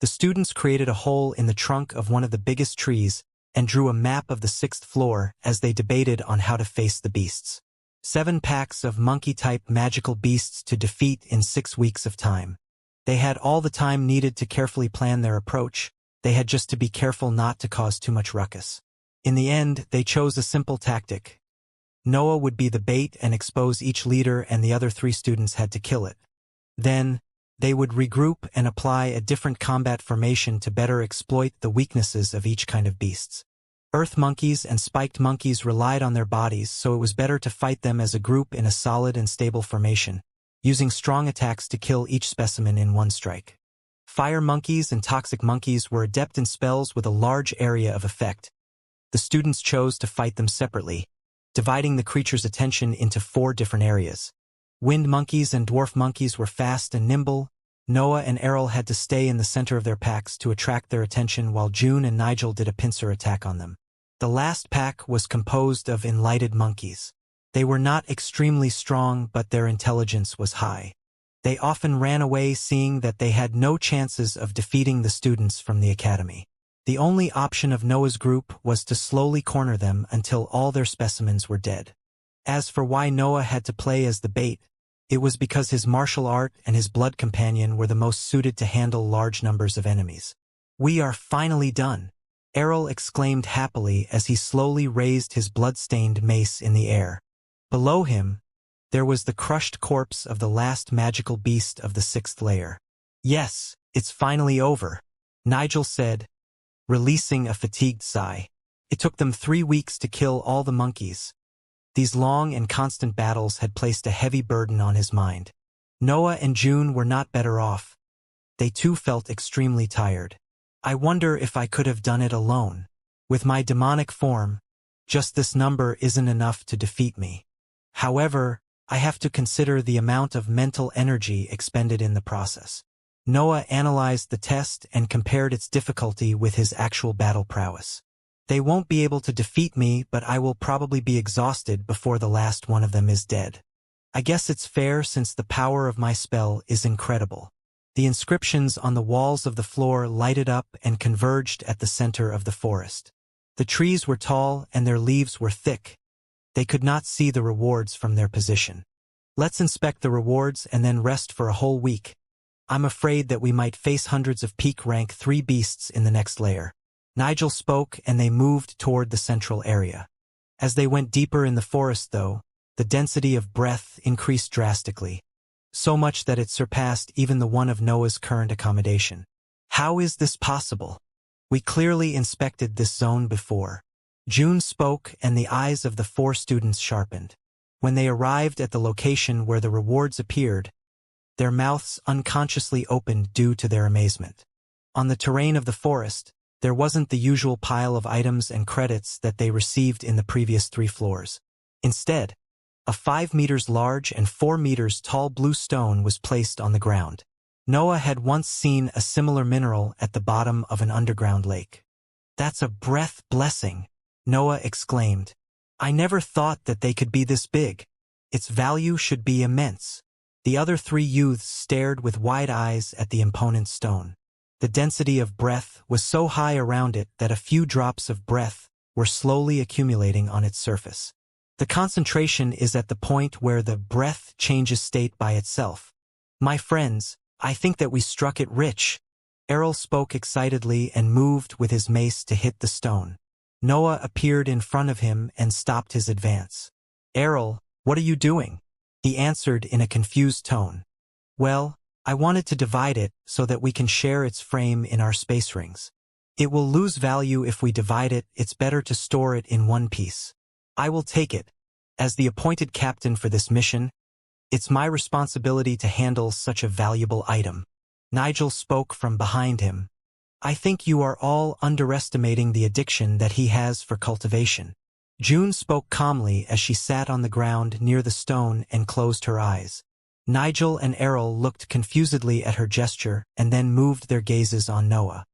The students created a hole in the trunk of one of the biggest trees and drew a map of the 6th floor as they debated on how to face the beasts. 7 packs of monkey-type magical beasts to defeat in 6 weeks of time. They had all the time needed to carefully plan their approach. They had just to be careful not to cause too much ruckus. In the end, they chose a simple tactic. Noah would be the bait and expose each leader and the other 3 students had to kill it. Then, they would regroup and apply a different combat formation to better exploit the weaknesses of each kind of beasts. Earth monkeys and spiked monkeys relied on their bodies, so it was better to fight them as a group in a solid and stable formation, using strong attacks to kill each specimen in one strike. Fire monkeys and toxic monkeys were adept in spells with a large area of effect. The students chose to fight them separately, dividing the creature's attention into 4 different areas. Wind monkeys and dwarf monkeys were fast and nimble. Noah and Errol had to stay in the center of their packs to attract their attention while June and Nigel did a pincer attack on them. The last pack was composed of enlightened monkeys. They were not extremely strong, but their intelligence was high. They often ran away seeing that they had no chances of defeating the students from the academy. The only option of Noah's group was to slowly corner them until all their specimens were dead. As for why Noah had to play as the bait, it was because his martial art and his blood companion were the most suited to handle large numbers of enemies. "We are finally done," Errol exclaimed happily as he slowly raised his blood-stained mace in the air. Below him, there was the crushed corpse of the last magical beast of the 6th layer. "Yes, it's finally over," Nigel said, releasing a fatigued sigh. It took them 3 weeks to kill all the monkeys. These long and constant battles had placed a heavy burden on his mind. Noah and June were not better off. They too felt extremely tired. "I wonder if I could have done it alone. With my demonic form, just this number isn't enough to defeat me. However, I have to consider the amount of mental energy expended in the process." Noah analyzed the test and compared its difficulty with his actual battle prowess. "They won't be able to defeat me, but I will probably be exhausted before the last one of them is dead. I guess it's fair since the power of my spell is incredible." The inscriptions on the walls of the floor lighted up and converged at the center of the forest. The trees were tall and their leaves were thick. They could not see the rewards from their position. "Let's inspect the rewards and then rest for a whole week. I'm afraid that we might face hundreds of peak rank 3 beasts in the next layer." Nigel spoke and they moved toward the central area. As they went deeper in the forest, though, the density of breath increased drastically, so much that it surpassed even the one of Noah's current accommodation. "How is this possible? We clearly inspected this zone before." June spoke and the eyes of the 4 students sharpened. When they arrived at the location where the rewards appeared, their mouths unconsciously opened due to their amazement. On the terrain of the forest, there wasn't the usual pile of items and credits that they received in the previous 3 floors. Instead, a 5 meters large and 4 meters tall blue stone was placed on the ground. Noah had once seen a similar mineral at the bottom of an underground lake. "That's a breath blessing," Noah exclaimed. "I never thought that they could be this big. Its value should be immense." The other 3 youths stared with wide eyes at the imponent stone. The density of breath was so high around it that a few drops of breath were slowly accumulating on its surface. The concentration is at the point where the breath changes state by itself. "My friends, I think that we struck it rich." Errol spoke excitedly and moved with his mace to hit the stone. Noah appeared in front of him and stopped his advance. "Errol, what are you doing?" He answered in a confused tone. "Well, I wanted to divide it so that we can share its frame in our space rings. It will lose value if we divide it. It's better to store it in one piece. I will take it. As the appointed captain for this mission, it's my responsibility to handle such a valuable item." Nigel spoke from behind him. "I think you are all underestimating the addiction that he has for cultivation." June spoke calmly as she sat on the ground near the stone and closed her eyes. Nigel and Errol looked confusedly at her gesture and then moved their gazes on Noah.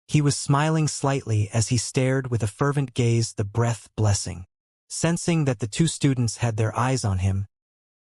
He was smiling slightly as he stared with a fervent gaze the breath blessing. Sensing that the 2 students had their eyes on him,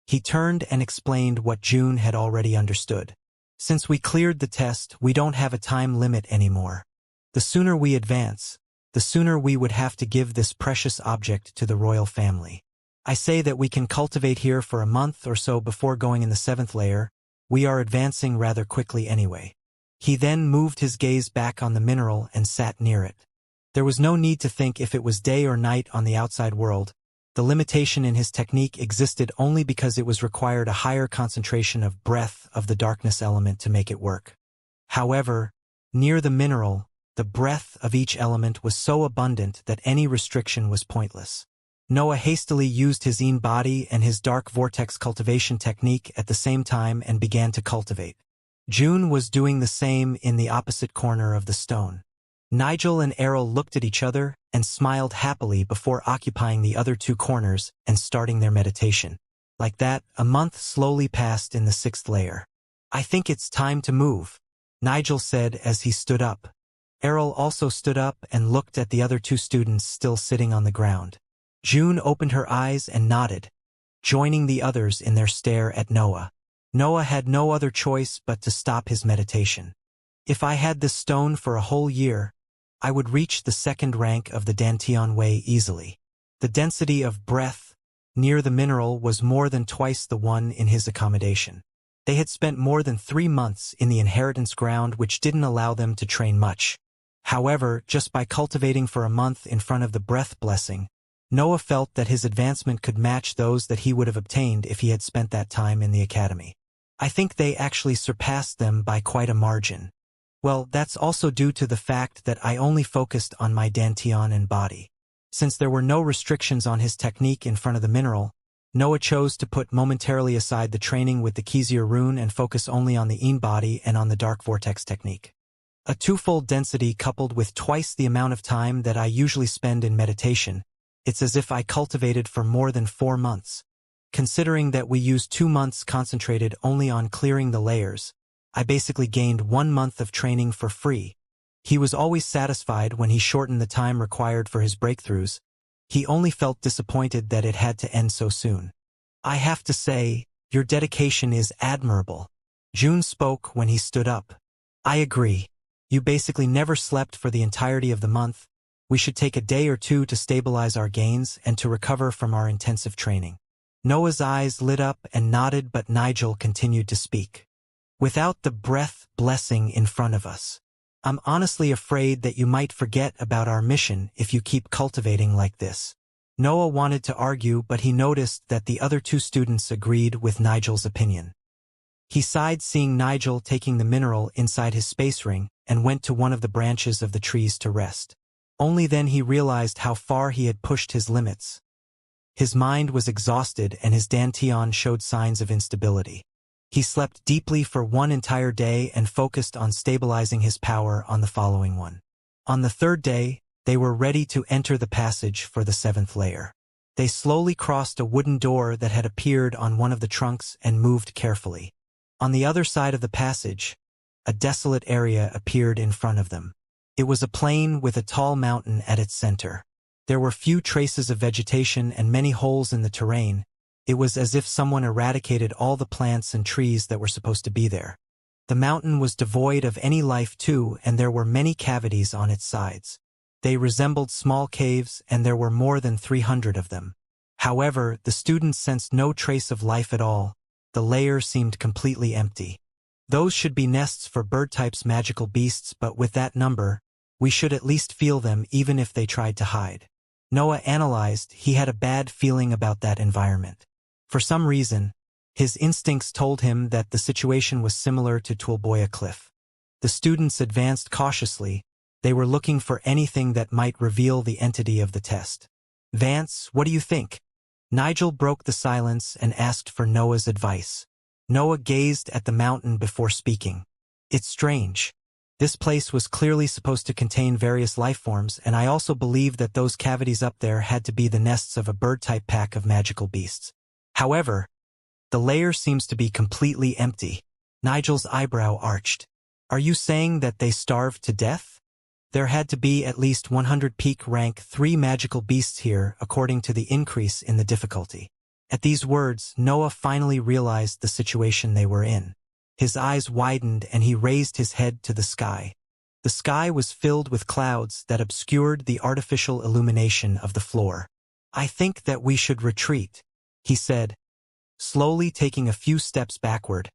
he turned and explained what June had already understood. "Since we cleared the test, we don't have a time limit anymore. The sooner we advance, the sooner we would have to give this precious object to the royal family. I say that we can cultivate here for a month or so before going in the 7th layer. We are advancing rather quickly anyway." He then moved his gaze back on the mineral and sat near it. There was no need to think if it was day or night on the outside world. The limitation in his technique existed only because it was required a higher concentration of breath of the darkness element to make it work. However, near the mineral, the breath of each element was so abundant that any restriction was pointless. Noah hastily used his Yin body and his dark vortex cultivation technique at the same time and began to cultivate. June was doing the same in the opposite corner of the stone. Nigel and Errol looked at each other and smiled happily before occupying the other 2 corners and starting their meditation. Like that, a month slowly passed in the 6th layer. "I think it's time to move," Nigel said as he stood up. Errol also stood up and looked at the other 2 students still sitting on the ground. June opened her eyes and nodded, joining the others in their stare at Noah. Noah had no other choice but to stop his meditation. "If I had this stone for a whole year, I would reach the 2nd rank of the Dantian Way easily. The density of breath, near the mineral was more than twice the one in his accommodation. They had spent more than 3 months in the inheritance ground, which didn't allow them to train much. However, just by cultivating for a month in front of the breath blessing, Noah felt that his advancement could match those that he would have obtained if he had spent that time in the academy. I think they actually surpassed them by quite a margin. Well, that's also due to the fact that I only focused on my dantian and body. Since there were no restrictions on his technique in front of the mineral, Noah chose to put momentarily aside the training with the Xianxia rune and focus only on the Yin body and on the Dark Vortex technique. A twofold density coupled with twice the amount of time that I usually spend in meditation, it's as if I cultivated for more than 4 months. Considering that we used 2 months concentrated only on clearing the layers, I basically gained 1 month of training for free. He was always satisfied when he shortened the time required for his breakthroughs. He only felt disappointed that it had to end so soon. I have to say, your dedication is admirable. June spoke when he stood up. I agree. You basically never slept for the entirety of the month. We should take a day or 2 to stabilize our gains and to recover from our intensive training. Noah's eyes lit up and nodded, but Nigel continued to speak. Without the breath blessing in front of us, I'm honestly afraid that you might forget about our mission if you keep cultivating like this. Noah wanted to argue, but he noticed that the other 2 students agreed with Nigel's opinion. He sighed seeing Nigel taking the mineral inside his space ring and went to one of the branches of the trees to rest. Only then he realized how far he had pushed his limits. His mind was exhausted and his dantian showed signs of instability. He slept deeply for 1 entire day and focused on stabilizing his power on the following one. On the 3rd day, they were ready to enter the passage for the 7th layer. They slowly crossed a wooden door that had appeared on one of the trunks and moved carefully. On the other side of the passage, a desolate area appeared in front of them. It was a plain with a tall mountain at its center. There were few traces of vegetation and many holes in the terrain. It was as if someone eradicated all the plants and trees that were supposed to be there. The mountain was devoid of any life too, and there were many cavities on its sides. They resembled small caves, and there were more than 300 of them. However, the students sensed no trace of life at all. The layer seemed completely empty. Those should be nests for bird types magical beasts, but with that number, we should at least feel them even if they tried to hide. Noah analyzed. He had a bad feeling about that environment. For some reason, his instincts told him that the situation was similar to Tulboya Cliff. The students advanced cautiously. They were looking for anything that might reveal the entity of the test. Vance, what do you think? Nigel broke the silence and asked for Noah's advice. Noah gazed at the mountain before speaking. It's strange. This place was clearly supposed to contain various life forms, and I also believe that those cavities up there had to be the nests of a bird-type pack of magical beasts. However, the layer seems to be completely empty. Nigel's eyebrow arched. Are you saying that they starved to death? There had to be at least 100 peak rank 3 magical beasts here, according to the increase in the difficulty. At these words, Noah finally realized the situation they were in. His eyes widened and he raised his head to the sky. The sky was filled with clouds that obscured the artificial illumination of the floor. I think that we should retreat, he said, slowly taking a few steps backward.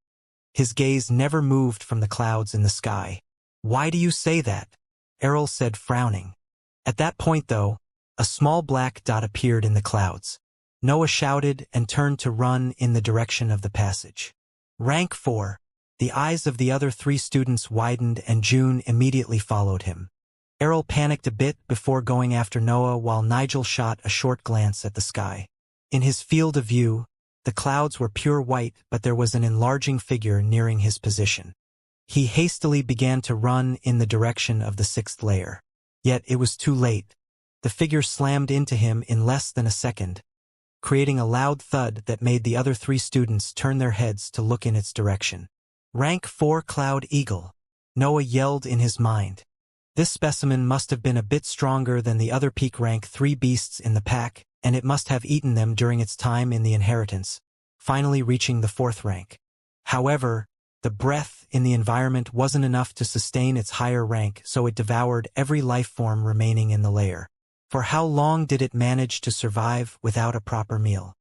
His gaze never moved from the clouds in the sky. Why do you say that? Errol said, frowning. At that point, though, a small black dot appeared in the clouds. Noah shouted and turned to run in the direction of the passage. Rank 4. The eyes of the other 3 students widened and June immediately followed him. Errol panicked a bit before going after Noah while Nigel shot a short glance at the sky. In his field of view, the clouds were pure white, but there was an enlarging figure nearing his position. He hastily began to run in the direction of the 6th layer. Yet it was too late. The figure slammed into him in less than a second, creating a loud thud that made the other 3 students turn their heads to look in its direction. Rank 4 Cloud Eagle, Noah yelled in his mind. This specimen must have been a bit stronger than the other peak rank 3 beasts in the pack, and it must have eaten them during its time in the inheritance, finally reaching the 4th rank. However, the breath in the environment wasn't enough to sustain its higher rank, so it devoured every life form remaining in the layer. For how long did it manage to survive without a proper meal?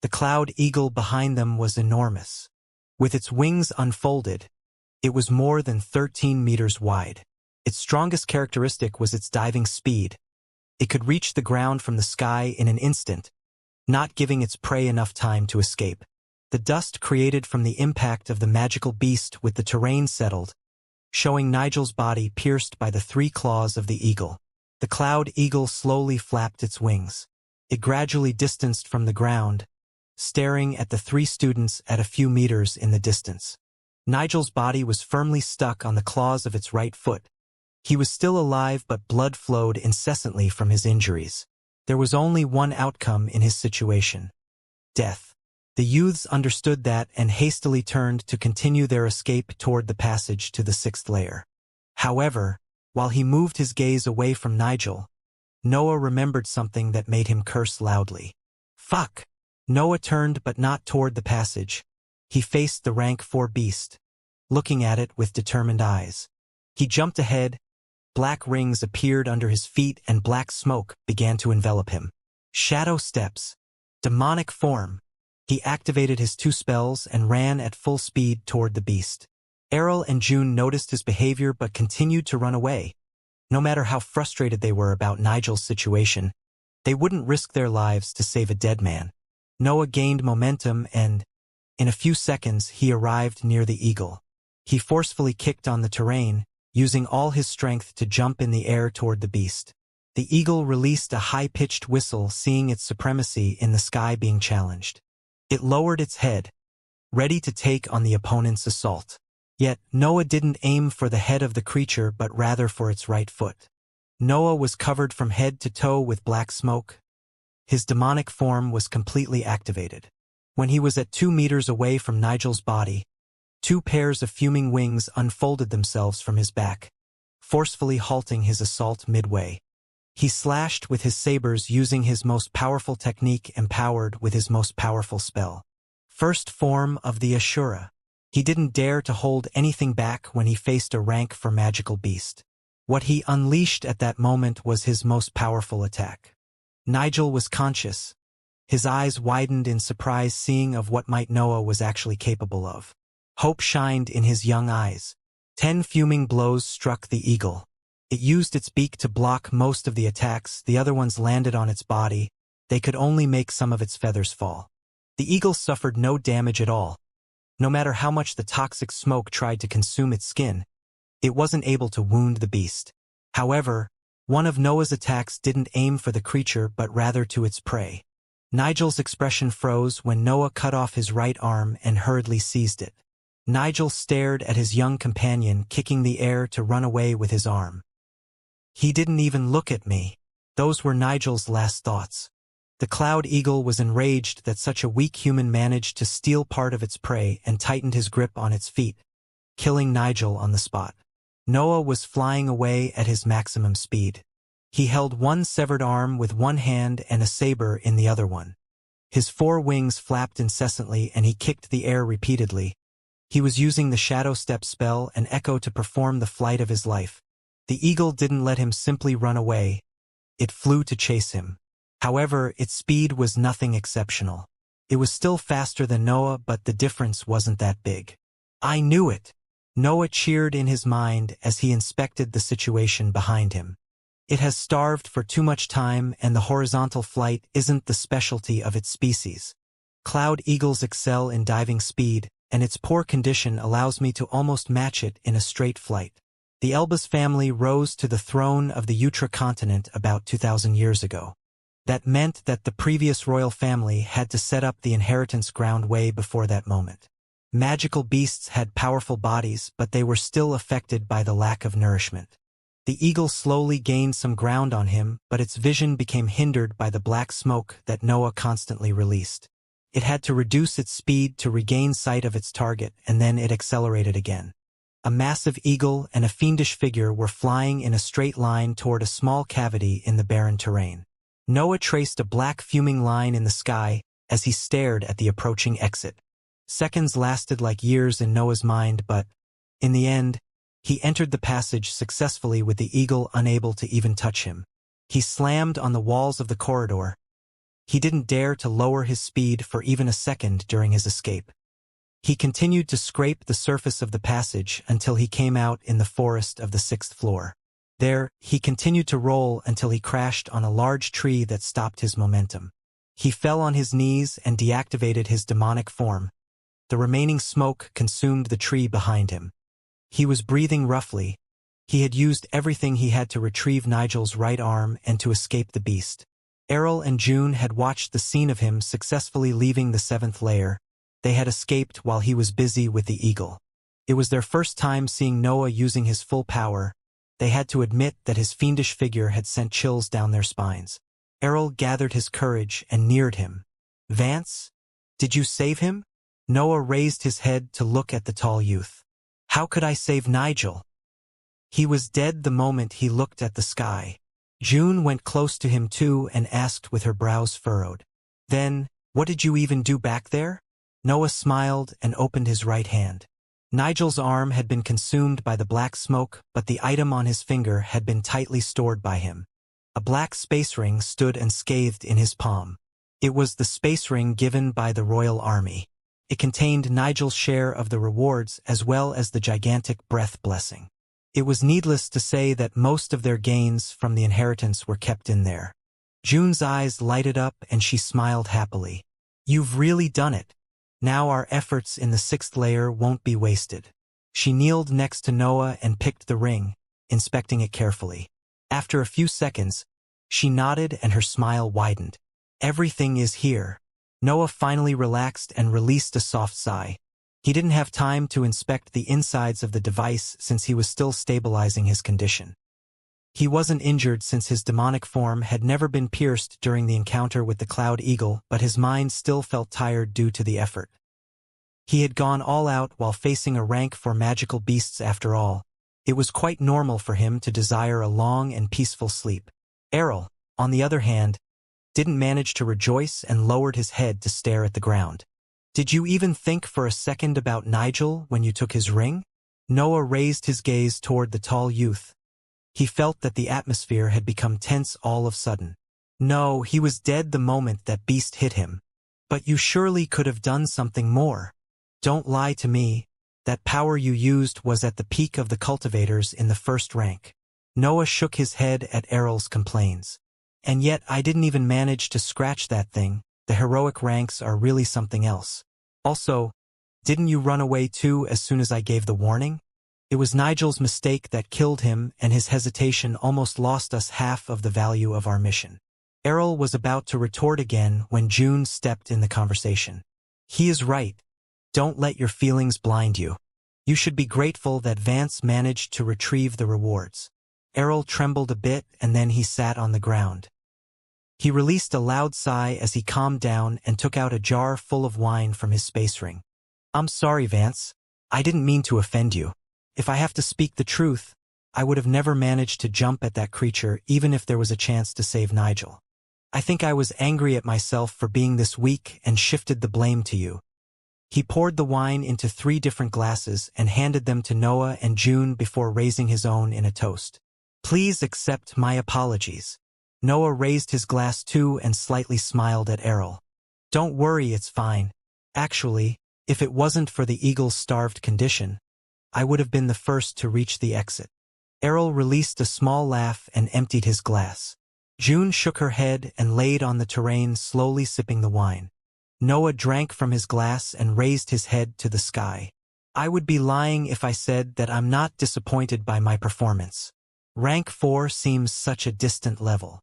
The cloud eagle behind them was enormous. With its wings unfolded, it was more than 13 meters wide. Its strongest characteristic was its diving speed. It could reach the ground from the sky in an instant, not giving its prey enough time to escape. The dust created from the impact of the magical beast with the terrain settled, showing Nigel's body pierced by the 3 claws of the eagle. The cloud eagle slowly flapped its wings. It gradually distanced from the ground, staring at the 3 students at a few meters in the distance. Nigel's body was firmly stuck on the claws of its right foot. He was still alive, but blood flowed incessantly from his injuries. There was only one outcome in his situation: death. The youths understood that and hastily turned to continue their escape toward the passage to the 6th layer. However, while he moved his gaze away from Nigel, Noah remembered something that made him curse loudly. Fuck! Noah turned, but not toward the passage. He faced the rank 4 beast, looking at it with determined eyes. He jumped ahead. Black rings appeared under his feet and black smoke began to envelop him. Shadow steps. Demonic form. He activated his 2 spells and ran at full speed toward the beast. Errol and June noticed his behavior but continued to run away. No matter how frustrated they were about Nigel's situation, they wouldn't risk their lives to save a dead man. Noah gained momentum and, in a few seconds, he arrived near the eagle. He forcefully kicked on the terrain, using all his strength to jump in the air toward the beast. The eagle released a high-pitched whistle, seeing its supremacy in the sky being challenged. It lowered its head, ready to take on the opponent's assault. Yet, Noah didn't aim for the head of the creature but rather for its right foot. Noah was covered from head to toe with black smoke. His demonic form was completely activated. When he was at 2 meters away from Nigel's body, 2 pairs of fuming wings unfolded themselves from his back, forcefully halting his assault midway. He slashed with his sabers, using his most powerful technique empowered with his most powerful spell. First form of the Ashura. He didn't dare to hold anything back when he faced a rank 4 magical beast. What he unleashed at that moment was his most powerful attack. Nigel was conscious. His eyes widened in surprise, seeing of what might Noah was actually capable of. Hope shined in his young eyes. 10 fuming blows struck the eagle. It used its beak to block most of the attacks. The other ones landed on its body. They could only make some of its feathers fall. The eagle suffered no damage at all. No matter how much the toxic smoke tried to consume its skin, it wasn't able to wound the beast. However, one of Noah's attacks didn't aim for the creature but rather to its prey. Nigel's expression froze when Noah cut off his right arm and hurriedly seized it. Nigel stared at his young companion, kicking the air to run away with his arm. He didn't even look at me. Those were Nigel's last thoughts. The cloud eagle was enraged that such a weak human managed to steal part of its prey and tightened his grip on its feet, killing Nigel on the spot. Noah was flying away at his maximum speed. He held one severed arm with one hand and a saber in the other one. His 4 wings flapped incessantly and he kicked the air repeatedly. He was using the Shadow Step spell and Echo to perform the flight of his life. The eagle didn't let him simply run away. It flew to chase him. However, its speed was nothing exceptional. It was still faster than Noah, but the difference wasn't that big. I knew it! Noah cheered in his mind as he inspected the situation behind him. It has starved for too much time, and the horizontal flight isn't the specialty of its species. Cloud eagles excel in diving speed, and its poor condition allows me to almost match it in a straight flight. The Elbas family rose to the throne of the Utra continent about 2,000 years ago. That meant that the previous royal family had to set up the inheritance ground way before that moment. Magical beasts had powerful bodies, but they were still affected by the lack of nourishment. The eagle slowly gained some ground on him, but its vision became hindered by the black smoke that Noah constantly released. It had to reduce its speed to regain sight of its target, and then it accelerated again. A massive eagle and a fiendish figure were flying in a straight line toward a small cavity in the barren terrain. Noah traced a black fuming line in the sky as he stared at the approaching exit. Seconds lasted like years in Noah's mind, but, in the end, he entered the passage successfully with the eagle unable to even touch him. He slammed on the walls of the corridor, He didn't dare to lower his speed for even a second during his escape. He continued to scrape the surface of the passage until he came out in the forest of the 6th floor. There, he continued to roll until he crashed on a large tree that stopped his momentum. He fell on his knees and deactivated his demonic form. The remaining smoke consumed the tree behind him. He was breathing roughly. He had used everything he had to retrieve Nigel's right arm and to escape the beast. Errol and June had watched the scene of him successfully leaving the 7th layer. They had escaped while he was busy with the eagle. It was their first time seeing Noah using his full power. They had to admit that his fiendish figure had sent chills down their spines. Errol gathered his courage and neared him. "Vance? Did you save him?" Noah raised his head to look at the tall youth. "How could I save Nigel?" He was dead the moment he looked at the sky. June went close to him too and asked with her brows furrowed. "Then, what did you even do back there?" Noah smiled and opened his right hand. Nigel's arm had been consumed by the black smoke, but the item on his finger had been tightly stored by him. A black space ring stood unscathed in his palm. It was the space ring given by the Royal Army. It contained Nigel's share of the rewards as well as the gigantic breath blessing. It was needless to say that most of their gains from the inheritance were kept in there. June's eyes lighted up and she smiled happily. "You've really done it. Now our efforts in the 6th layer won't be wasted." She kneeled next to Noah and picked the ring, inspecting it carefully. After a few seconds, she nodded and her smile widened. "Everything is here." Noah finally relaxed and released a soft sigh. He didn't have time to inspect the insides of the device since he was still stabilizing his condition. He wasn't injured since his demonic form had never been pierced during the encounter with the Cloud Eagle, but his mind still felt tired due to the effort. He had gone all out while facing a rank for magical beasts after all. It was quite normal for him to desire a long and peaceful sleep. Errol, on the other hand, didn't manage to rejoice and lowered his head to stare at the ground. "Did you even think for a second about Nigel when you took his ring?" Noah raised his gaze toward the tall youth. He felt that the atmosphere had become tense all of a sudden. "No, he was dead the moment that beast hit him. But you surely could have done something more. Don't lie to me. That power you used was at the peak of the cultivators in the 1st rank." Noah shook his head at Errol's complaints. "And yet I didn't even manage to scratch that thing. The heroic ranks are really something else. Also, didn't you run away too as soon as I gave the warning? It was Nigel's mistake that killed him, and his hesitation almost lost us half of the value of our mission." Errol was about to retort again when June stepped in the conversation. "He is right. Don't let your feelings blind you. You should be grateful that Vance managed to retrieve the rewards." Errol trembled a bit and then he sat on the ground. He released a loud sigh as he calmed down and took out a jar full of wine from his space ring. "I'm sorry, Vance. I didn't mean to offend you. If I have to speak the truth, I would have never managed to jump at that creature even if there was a chance to save Nigel. I think I was angry at myself for being this weak and shifted the blame to you." He poured the wine into 3 different glasses and handed them to Noah and June before raising his own in a toast. "Please accept my apologies." Noah raised his glass too and slightly smiled at Errol. "Don't worry, it's fine. Actually, if it wasn't for the eagle's starved condition, I would have been the first to reach the exit." Errol released a small laugh and emptied his glass. June shook her head and laid on the terrain, slowly sipping the wine. Noah drank from his glass and raised his head to the sky. "I would be lying if I said that I'm not disappointed by my performance. Rank 4 seems such a distant level.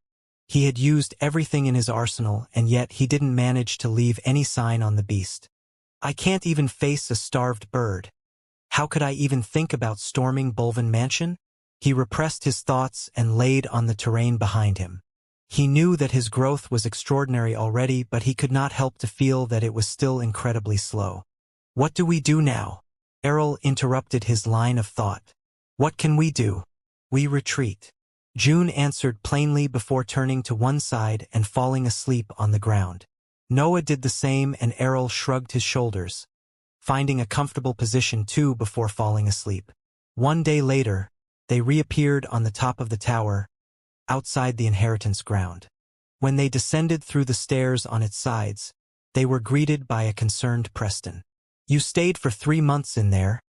He had used everything in his arsenal, and yet he didn't manage to leave any sign on the beast. I can't even face a starved bird. How could I even think about storming Bolvin Mansion?" He repressed his thoughts and laid on the terrain behind him. He knew that his growth was extraordinary already, but he could not help to feel that it was still incredibly slow. "What do we do now?" Errol interrupted his line of thought. "What can we do? We retreat." June answered plainly before turning to one side and falling asleep on the ground. Noah did the same and Errol shrugged his shoulders, finding a comfortable position too before falling asleep. One day later, they reappeared on the top of the tower, outside the inheritance ground. When they descended through the stairs on its sides, they were greeted by a concerned Preston. "You stayed for 3 months in there.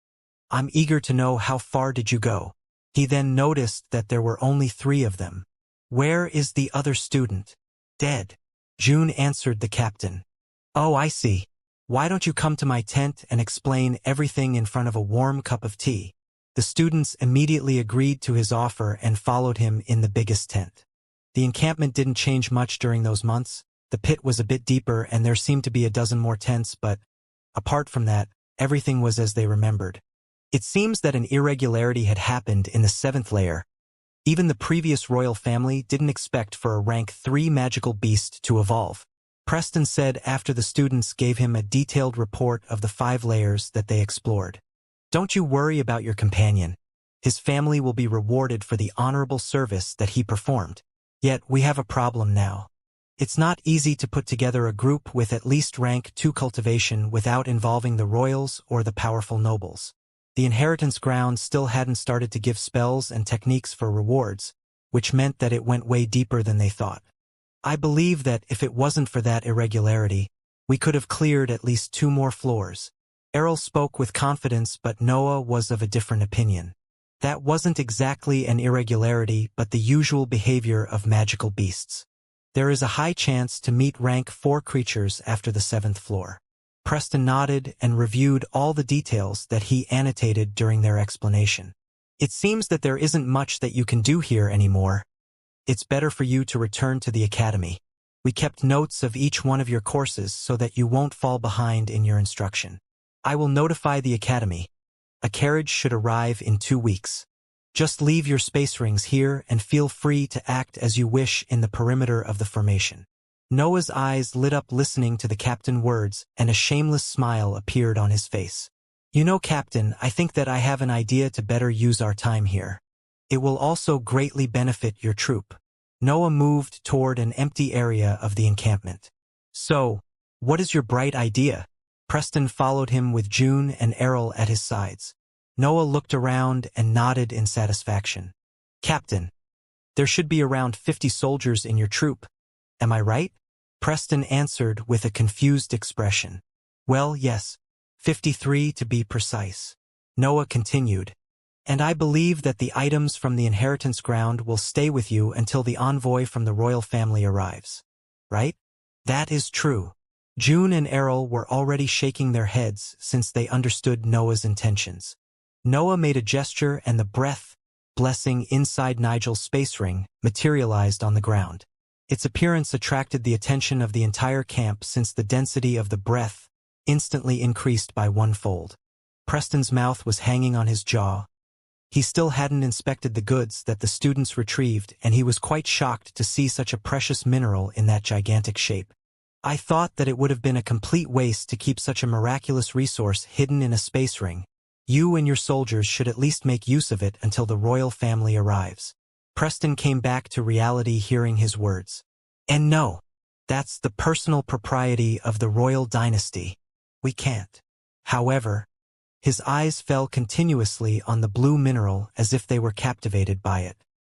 I'm eager to know how far did you go." He then noticed that there were only 3 of them. "Where is the other student?" "Dead," June answered the captain. "Oh, I see. Why don't you come to my tent and explain everything in front of a warm cup of tea?" The students immediately agreed to his offer and followed him in the biggest tent. The encampment didn't change much during those months. The pit was a bit deeper and there seemed to be a dozen more tents, but apart from that, everything was as they remembered. It seems that an irregularity had happened in the 7th layer. Even the previous royal family didn't expect for a rank 3 magical beast to evolve. Preston said after the students gave him a detailed report of the 5 layers that they explored. "Don't you worry about your companion. His family will be rewarded for the honorable service that he performed. Yet we have a problem now. It's not easy to put together a group with at least rank 2 cultivation without involving the royals or the powerful nobles. The inheritance ground still hadn't started to give spells and techniques for rewards, which meant that it went way deeper than they thought. I believe that if it wasn't for that irregularity, we could have cleared at least 2 more floors." Errol spoke with confidence, but Noah was of a different opinion. That wasn't exactly an irregularity, but the usual behavior of magical beasts. There is a high chance to meet rank 4 creatures after the 7th floor. Preston nodded and reviewed all the details that he annotated during their explanation. "It seems that there isn't much that you can do here anymore. It's better for you to return to the academy. We kept notes of each one of your courses so that you won't fall behind in your instruction. I will notify the academy. A carriage should arrive in 2 weeks. Just leave your space rings here and feel free to act as you wish in the perimeter of the formation." Noah's eyes lit up listening to the captain's words, and a shameless smile appeared on his face. "You know, Captain, I think that I have an idea to better use our time here. It will also greatly benefit your troop." Noah moved toward an empty area of the encampment. "So, what is your bright idea?" Preston followed him with June and Errol at his sides. Noah looked around and nodded in satisfaction. "Captain, there should be around 50 soldiers in your troop. Am I right?" Preston answered with a confused expression. "Well, yes, 53 to be precise." Noah continued. "And I believe that the items from the inheritance ground will stay with you until the envoy from the royal family arrives. Right?" "That is true." June and Errol were already shaking their heads since they understood Noah's intentions. Noah made a gesture and the breath, blessing inside Nigel's space ring, materialized on the ground. Its appearance attracted the attention of the entire camp since the density of the breath instantly increased by 1-fold. Preston's mouth was hanging on his jaw. He still hadn't inspected the goods that the students retrieved, and he was quite shocked to see such a precious mineral in that gigantic shape. "I thought that it would have been a complete waste to keep such a miraculous resource hidden in a space ring. You and your soldiers should at least make use of it until the royal family arrives." Preston came back to reality hearing his words. "And no, that's the personal propriety of the royal dynasty. We can't." However, his eyes fell continuously on the blue mineral as if they were captivated by it.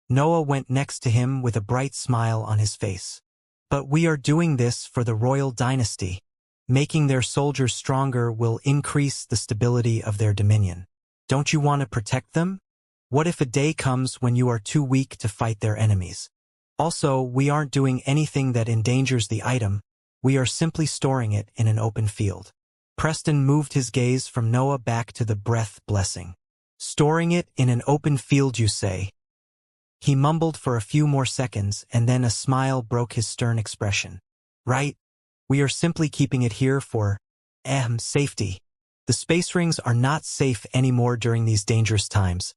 Noah went next to him with a bright smile on his face. "But we are doing this for the royal dynasty. Making their soldiers stronger will increase the stability of their dominion. Don't you want to protect them? What if a day comes when you are too weak to fight their enemies? Also, we aren't doing anything that endangers the item. We are simply storing it in an open field." Preston moved his gaze from Noah back to the breath blessing. "Storing it in an open field, you say?" He mumbled for a few more seconds, and then a smile broke his stern expression. "Right. We are simply keeping it here for, safety. The space rings are not safe anymore during these dangerous times.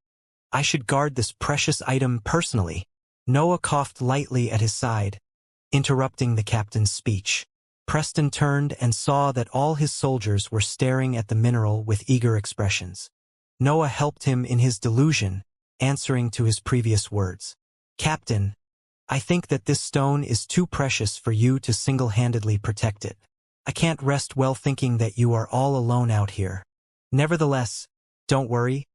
I should guard this precious item personally." Noah coughed lightly at his side, interrupting the captain's speech. Preston turned and saw that all his soldiers were staring at the mineral with eager expressions. Noah helped him in his delusion, answering to his previous words. "Captain, I think that this stone is too precious for you to single-handedly protect it. I can't rest well thinking that you are all alone out here. Nevertheless, don't worry.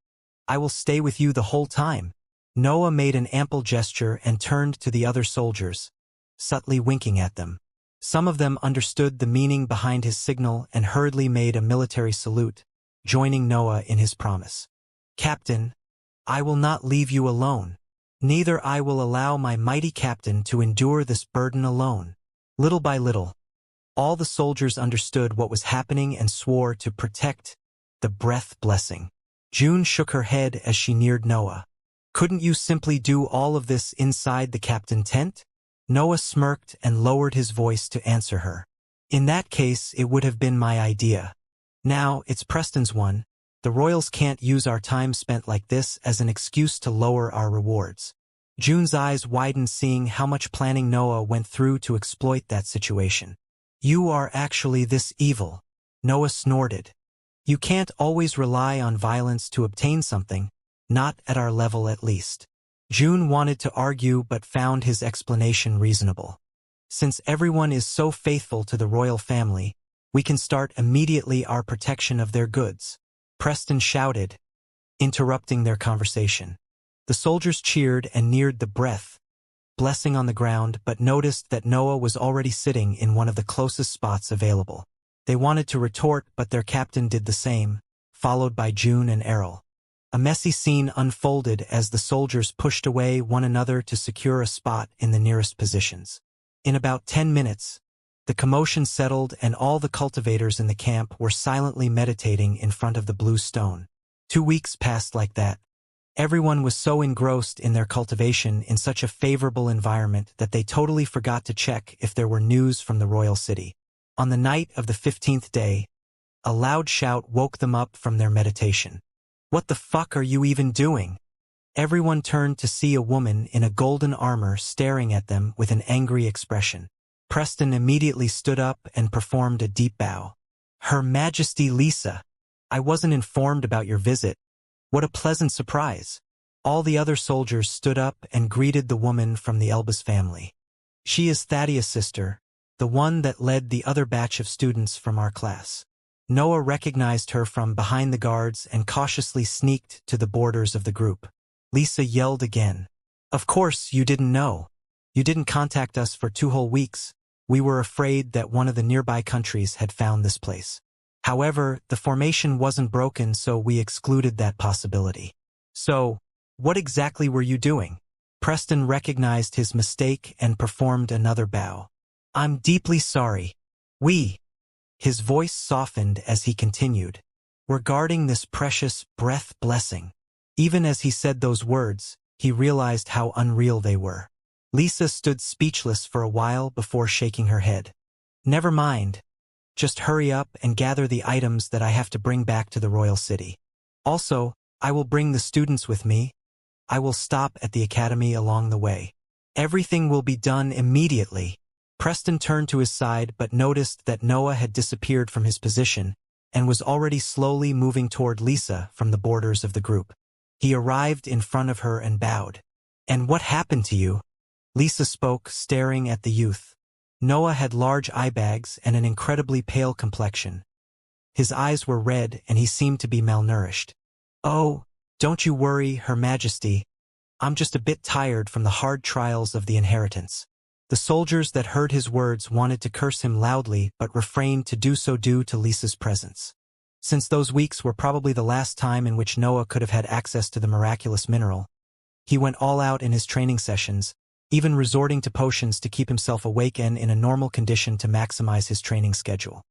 I will stay with you the whole time." Noah made an ample gesture and turned to the other soldiers. subtly winking at them. Some of them understood the meaning behind his signal and hurriedly made a military salute, joining Noah in his promise. Captain, I will not leave you alone. Neither I will allow my mighty captain to endure this burden alone. Little by little, all the soldiers understood what was happening and swore to protect the breath blessing. June shook her head as she neared Noah. Couldn't you simply do all of this inside the captain tent? Noah smirked and lowered his voice to answer her. In that case, it would have been my idea. Now, it's Preston's one. The royals can't use our time spent like this as an excuse to lower our rewards. June's eyes widened, seeing how much planning Noah went through to exploit that situation. You are actually this evil. Noah snorted. You can't always rely on violence to obtain something, not at our level at least. June wanted to argue but found his explanation reasonable. Since everyone is so faithful to the royal family, we can start immediately our protection of their goods. Preston shouted, interrupting their conversation. The soldiers cheered and neared the breath, blessing on the ground, but noticed that Noah was already sitting in one of the closest spots available. They wanted to retort, but their captain did the same, followed by June and Errol. A messy scene unfolded as the soldiers pushed away one another to secure a spot in the nearest positions. In about 10 minutes, the commotion settled and all the cultivators in the camp were silently meditating in front of the blue stone. 2 weeks passed like that. Everyone was so engrossed in their cultivation in such a favorable environment that they totally forgot to check if there were news from the royal city. On the night of the 15th day, a loud shout woke them up from their meditation. What the fuck are you even doing? Everyone turned to see a woman in a golden armor staring at them with an angry expression. Preston immediately stood up and performed a deep bow. Her Majesty Lisa, I wasn't informed about your visit. What a pleasant surprise. All the other soldiers stood up and greeted the woman from the Elbas family. She is Thaddeus' sister, the one that led the other batch of students from our class. Noah recognized her from behind the guards and cautiously sneaked to the borders of the group. Lisa yelled again. Of course you didn't know. You didn't contact us for 2 whole weeks. We were afraid that one of the nearby countries had found this place. However, the formation wasn't broken, so we excluded that possibility. So, what exactly were you doing? Preston recognized his mistake and performed another bow. I'm deeply sorry. His voice softened as he continued. We're guarding this precious breath blessing. Even as he said those words, he realized how unreal they were. Lisa stood speechless for a while before shaking her head. Never mind. Just hurry up and gather the items that I have to bring back to the royal city. Also, I will bring the students with me. I will stop at the academy along the way. Everything will be done immediately. Preston turned to his side but noticed that Noah had disappeared from his position and was already slowly moving toward Lisa from the borders of the group. He arrived in front of her and bowed. And what happened to you? Lisa spoke, staring at the youth. Noah had large eye bags and an incredibly pale complexion. His eyes were red and he seemed to be malnourished. Oh, don't you worry, Her Majesty. I'm just a bit tired from the hard trials of the inheritance. The soldiers that heard his words wanted to curse him loudly but refrained to do so due to Lisa's presence. Since those weeks were probably the last time in which Noah could have had access to the miraculous mineral, he went all out in his training sessions, even resorting to potions to keep himself awake and in a normal condition to maximize his training schedule.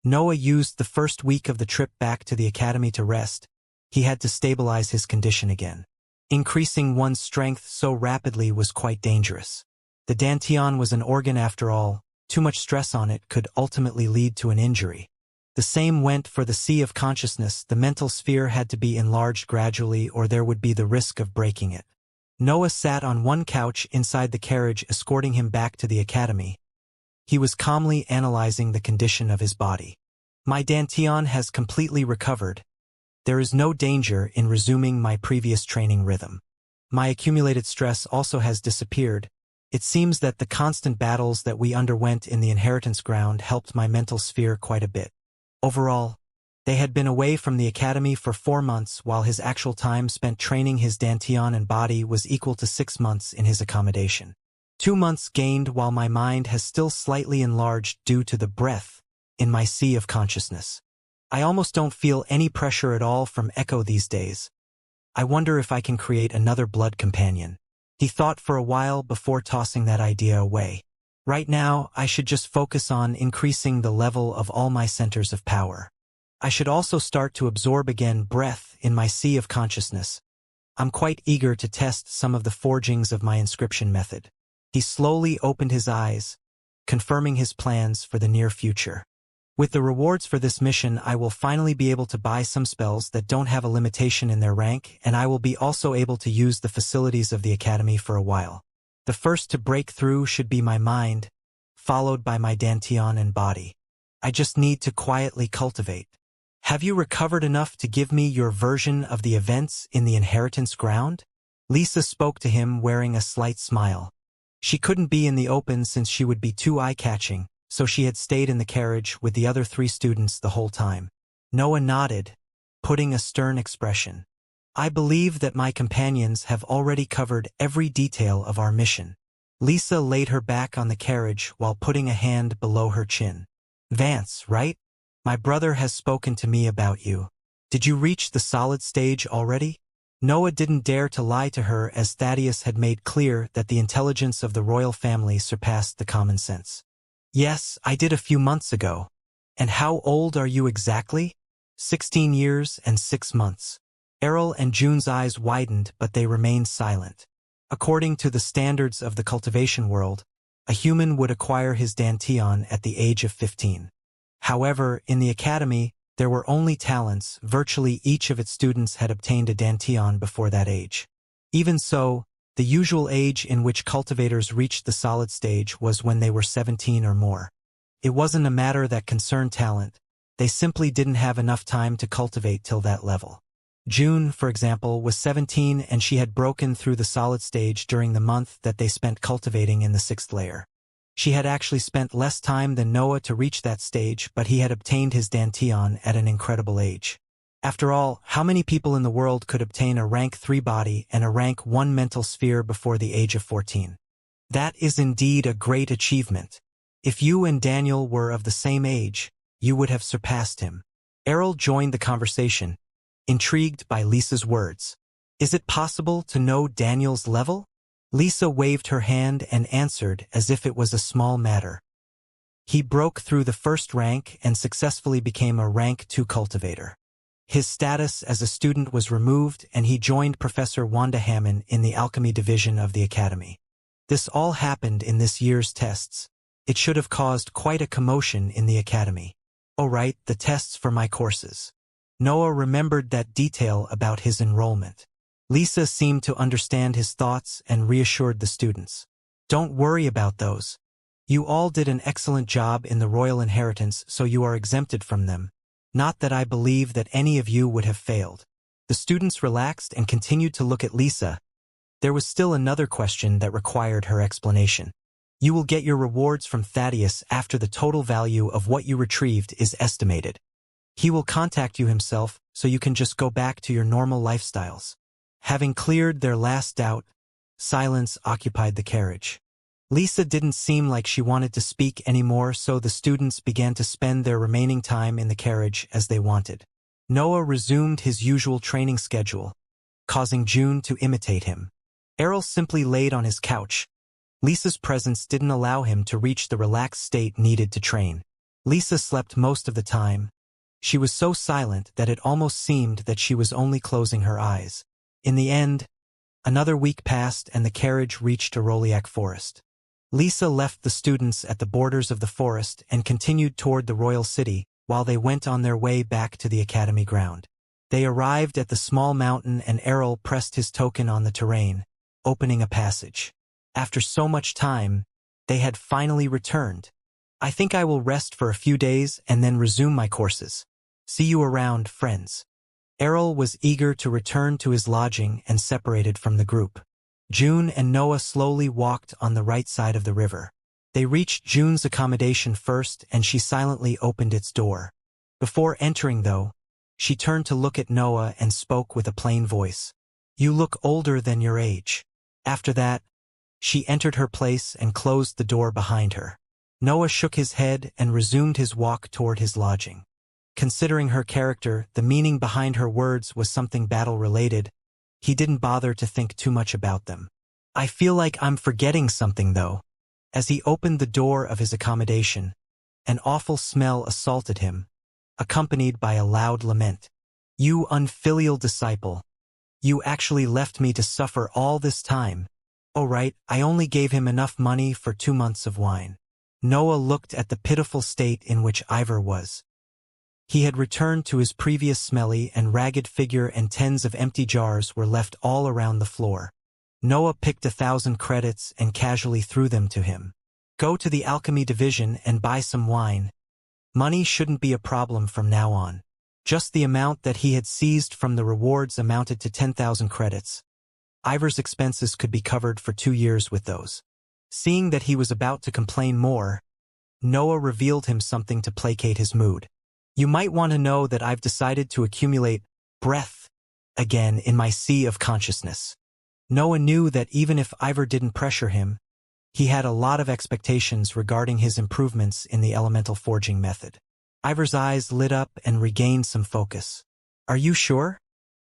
Noah used the first week of the trip back to the academy to rest. He had to stabilize his condition again. Increasing one's strength so rapidly was quite dangerous. The dantian was an organ after all. Too much stress on it could ultimately lead to an injury. The same went for the sea of consciousness. The mental sphere had to be enlarged gradually or there would be the risk of breaking it. Noah sat on one couch inside the carriage escorting him back to the academy. He was calmly analyzing the condition of his body. My dantian has completely recovered. There is no danger in resuming my previous training rhythm. My accumulated stress also has disappeared. It seems that the constant battles that we underwent in the inheritance ground helped my mental sphere quite a bit. Overall, they had been away from the academy for 4 months while his actual time spent training his dantian and body was equal to 6 months in his accommodation. 2 months gained while my mind has still slightly enlarged due to the breath in my sea of consciousness. I almost don't feel any pressure at all from Echo these days. I wonder if I can create another blood companion. He thought for a while before tossing that idea away. Right now, I should just focus on increasing the level of all my centers of power. I should also start to absorb again breath in my sea of consciousness. I'm quite eager to test some of the forgings of my inscription method. He slowly opened his eyes, confirming his plans for the near future. With the rewards for this mission, I will finally be able to buy some spells that don't have a limitation in their rank, and I will be also able to use the facilities of the Academy for a while. The first to break through should be my mind, followed by my dantian and body. I just need to quietly cultivate. Have you recovered enough to give me your version of the events in the inheritance ground? Lisa spoke to him wearing a slight smile. She couldn't be in the open since she would be too eye-catching, so she had stayed in the carriage with the other 3 students the whole time. Noah nodded, putting a stern expression. I believe that my companions have already covered every detail of our mission. Lisa laid her back on the carriage while putting a hand below her chin. Vance, right? My brother has spoken to me about you. Did you reach the solid stage already? Noah didn't dare to lie to her, as Thaddeus had made clear that the intelligence of the royal family surpassed the common sense. Yes, I did a few months ago. And how old are you exactly? 16 years and 6 months. Errol and June's eyes widened, but they remained silent. According to the standards of the cultivation world, a human would acquire his dantian at the age of 15. However, in the academy, there were only talents. Virtually each of its students had obtained a dantian before that age. Even so, the usual age in which cultivators reached the solid stage was when they were 17 or more. It wasn't a matter that concerned talent. They simply didn't have enough time to cultivate till that level. June, for example, was 17 and she had broken through the solid stage during the month that they spent cultivating in the 6th layer. She had actually spent less time than Noah to reach that stage, but he had obtained his dantian at an incredible age. After all, how many people in the world could obtain a rank 3 body and a rank 1 mental sphere before the age of 14? That is indeed a great achievement. If you and Daniel were of the same age, you would have surpassed him. Errol joined the conversation, intrigued by Lisa's words. Is it possible to know Daniel's level? Lisa waved her hand and answered as if it was a small matter. He broke through the 1st rank and successfully became a rank 2 cultivator. His status as a student was removed and he joined Professor Wanda Hammond in the alchemy division of the academy. This all happened in this year's tests. It should have caused quite a commotion in the academy. Oh right, the tests for my courses. Noah remembered that detail about his enrollment. Lisa seemed to understand his thoughts and reassured the students. Don't worry about those. You all did an excellent job in the royal inheritance, so you are exempted from them. Not that I believe that any of you would have failed. The students relaxed and continued to look at Lisa. There was still another question that required her explanation. You will get your rewards from Thaddeus after the total value of what you retrieved is estimated. He will contact you himself, so you can just go back to your normal lifestyles. Having cleared their last doubt, silence occupied the carriage. Lisa didn't seem like she wanted to speak anymore, so the students began to spend their remaining time in the carriage as they wanted. Noah resumed his usual training schedule, causing June to imitate him. Errol simply laid on his couch. Lisa's presence didn't allow him to reach the relaxed state needed to train. Lisa slept most of the time. She was so silent that it almost seemed that she was only closing her eyes. In the end, another week passed and the carriage reached Aroliac Forest. Lisa left the students at the borders of the forest and continued toward the royal city while they went on their way back to the academy ground. They arrived at the small mountain and Errol pressed his token on the terrain, opening a passage. After so much time, they had finally returned. I think I will rest for a few days and then resume my courses. See you around, friends. Errol was eager to return to his lodging and separated from the group. June and Noah slowly walked on the right side of the river. They reached June's accommodation first and she silently opened its door. Before entering, though, she turned to look at Noah and spoke with a plain voice. You look older than your age. After that, She entered her place and closed the door behind her. Noah shook his head and resumed his walk toward his lodging. Considering her character, the meaning behind her words was something battle-related. He didn't bother to think too much about them. I feel like I'm forgetting something, though. As he opened the door of his accommodation, an awful smell assaulted him, accompanied by a loud lament. You unfilial disciple. You actually left me to suffer all this time. Oh right, I only gave him enough money for 2 months of wine. Noah looked at the pitiful state in which Ivor was. He had returned to his previous smelly and ragged figure, and tens of empty jars were left all around the floor. Noah picked 1,000 credits and casually threw them to him. Go to the alchemy division and buy some wine. Money shouldn't be a problem from now on. Just the amount that he had seized from the rewards amounted to 10,000 credits. Ivor's expenses could be covered for 2 years with those. Seeing that he was about to complain more, Noah revealed him something to placate his mood. You might want to know that I've decided to accumulate breath again in my sea of consciousness. Noah knew that even if Ivor didn't pressure him, he had a lot of expectations regarding his improvements in the elemental forging method. Ivor's eyes lit up and regained some focus. Are you sure?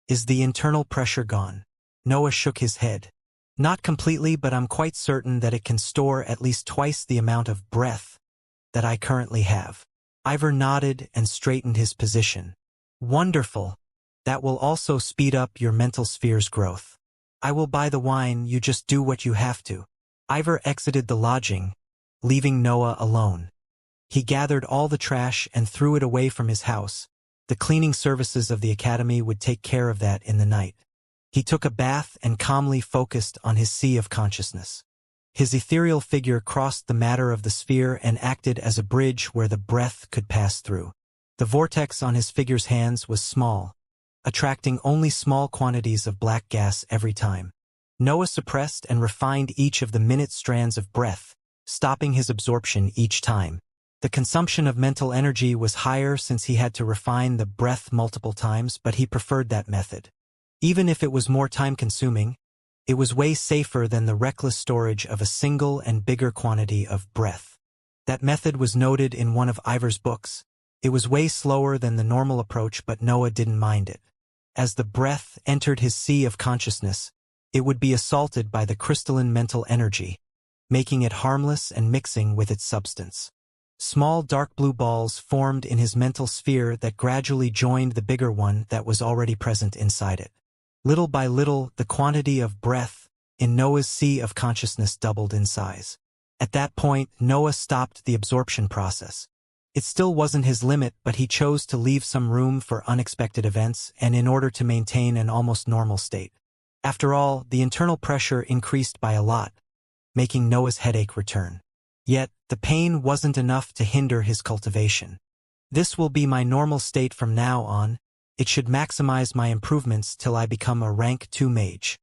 Is the internal pressure gone? Noah shook his head. Not completely, but I'm quite certain that it can store at least twice the amount of breath that I currently have. Ivor nodded and straightened his position. Wonderful. That will also speed up your mental sphere's growth. I will buy the wine, you just do what you have to. Ivor exited the lodging, leaving Noah alone. He gathered all the trash and threw it away from his house. The cleaning services of the academy would take care of that in the night. He took a bath and calmly focused on his sea of consciousness. His ethereal figure crossed the matter of the sphere and acted as a bridge where the breath could pass through. The vortex on his figure's hands was small, attracting only small quantities of black gas every time. Noah suppressed and refined each of the minute strands of breath, stopping his absorption each time. The consumption of mental energy was higher since he had to refine the breath multiple times, but he preferred that method. Even if it was more time-consuming, it was way safer than the reckless storage of a single and bigger quantity of breath. That method was noted in one of Ivor's books. It was way slower than the normal approach, but Noah didn't mind it. As the breath entered his sea of consciousness, it would be assaulted by the crystalline mental energy, making it harmless and mixing with its substance. Small dark blue balls formed in his mental sphere that gradually joined the bigger one that was already present inside it. Little by little, the quantity of breath in Noah's sea of consciousness doubled in size. At that point, Noah stopped the absorption process. It still wasn't his limit, but he chose to leave some room for unexpected events and in order to maintain an almost normal state. After all, the internal pressure increased by a lot, making Noah's headache return. Yet, the pain wasn't enough to hinder his cultivation. This will be my normal state from now on. It should maximize my improvements till I become a rank 2 mage.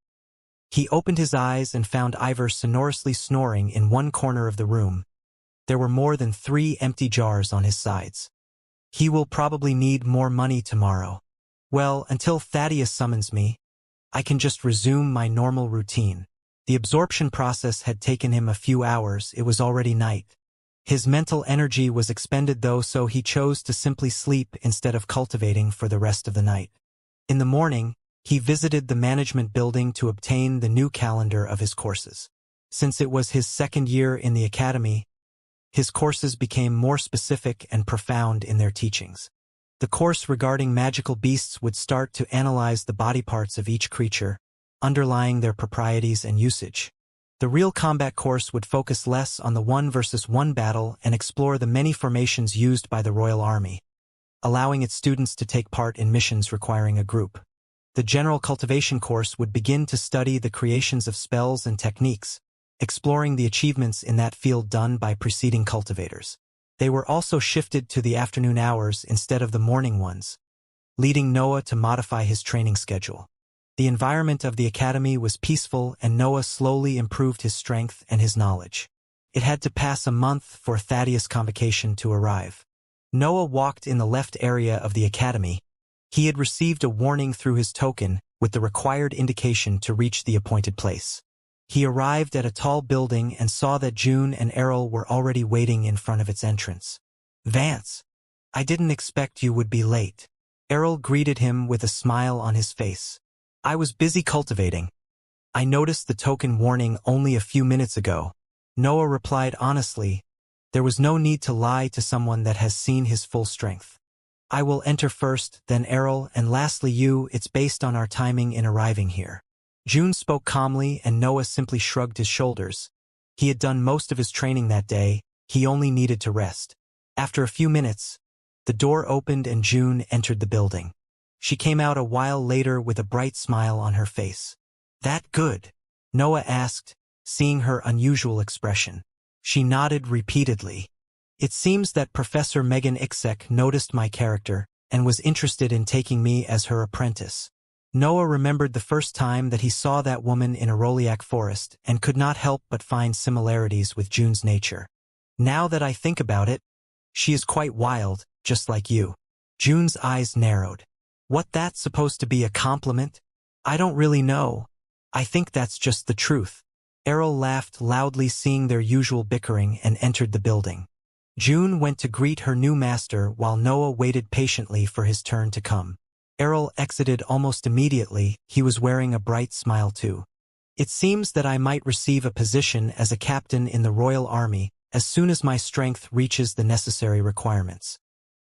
He opened his eyes and found Ivor sonorously snoring in one corner of the room. There were more than 3 empty jars on his sides. He will probably need more money tomorrow. Well, until Thaddeus summons me, I can just resume my normal routine. The absorption process had taken him a few hours. It was already night. His mental energy was expended though, so he chose to simply sleep instead of cultivating for the rest of the night. In the morning, he visited the management building to obtain the new calendar of his courses. Since it was his 2nd year in the academy, his courses became more specific and profound in their teachings. The course regarding magical beasts would start to analyze the body parts of each creature, underlying their proprieties and usage. The real combat course would focus less on the 1 versus 1 battle and explore the many formations used by the Royal Army, allowing its students to take part in missions requiring a group. The general cultivation course would begin to study the creations of spells and techniques, exploring the achievements in that field done by preceding cultivators. They were also shifted to the afternoon hours instead of the morning ones, leading Noah to modify his training schedule. The environment of the academy was peaceful, and Noah slowly improved his strength and his knowledge. It had to pass a month for Thaddeus' convocation to arrive. Noah walked in the left area of the academy. He had received a warning through his token with the required indication to reach the appointed place. He arrived at a tall building and saw that June and Errol were already waiting in front of its entrance. "Vance, I didn't expect you would be late." Errol greeted him with a smile on his face. "I was busy cultivating. I noticed the token warning only a few minutes ago." Noah replied honestly, "There was no need to lie to someone that has seen his full strength. I will enter first, then Errol, and lastly you. It's based on our timing in arriving here." June spoke calmly and Noah simply shrugged his shoulders. He had done most of his training that day, he only needed to rest. After a few minutes, the door opened and June entered the building. She came out a while later with a bright smile on her face. "That good?" Noah asked, seeing her unusual expression. She nodded repeatedly. "It seems that Professor Megan Ixek noticed my character and was interested in taking me as her apprentice." Noah remembered the first time that he saw that woman in a Roliac forest and could not help but find similarities with June's nature. "Now that I think about it, she is quite wild, just like you." June's eyes narrowed. "What, that's supposed to be a compliment?" "I don't really know. I think that's just the truth." Errol laughed loudly, seeing their usual bickering, and entered the building. June went to greet her new master while Noah waited patiently for his turn to come. Errol exited almost immediately. He was wearing a bright smile too. "It seems that I might receive a position as a captain in the Royal Army as soon as my strength reaches the necessary requirements."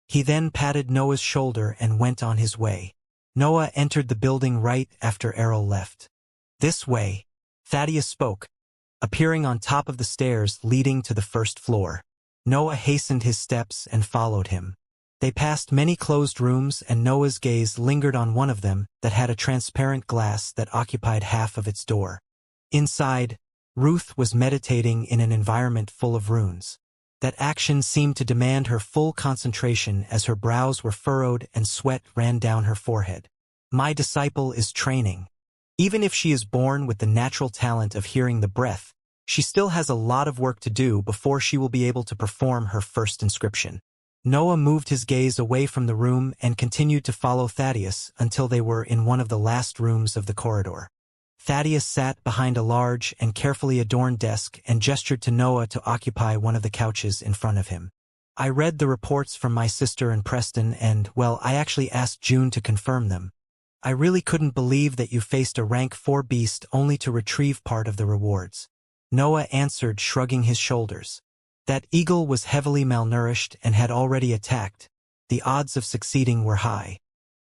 He then patted Noah's shoulder and went on his way. Noah entered the building right after Errol left. "This way," Thaddeus spoke, appearing on top of the stairs leading to the first floor. Noah hastened his steps and followed him. They passed many closed rooms and Noah's gaze lingered on one of them that had a transparent glass that occupied half of its door. Inside, Ruth was meditating in an environment full of runes. That action seemed to demand her full concentration as her brows were furrowed and sweat ran down her forehead. "My disciple is training. Even if she is born with the natural talent of hearing the breath, she still has a lot of work to do before she will be able to perform her first inscription." Noah moved his gaze away from the room and continued to follow Thaddeus until they were in one of the last rooms of the corridor. Thaddeus sat behind a large and carefully adorned desk and gestured to Noah to occupy one of the couches in front of him. "I read the reports from my sister and Preston and, well, I actually asked June to confirm them. I really couldn't believe that you faced a rank 4 beast only to retrieve part of the rewards." Noah answered, shrugging his shoulders. "That eagle was heavily malnourished and had already attacked. The odds of succeeding were high.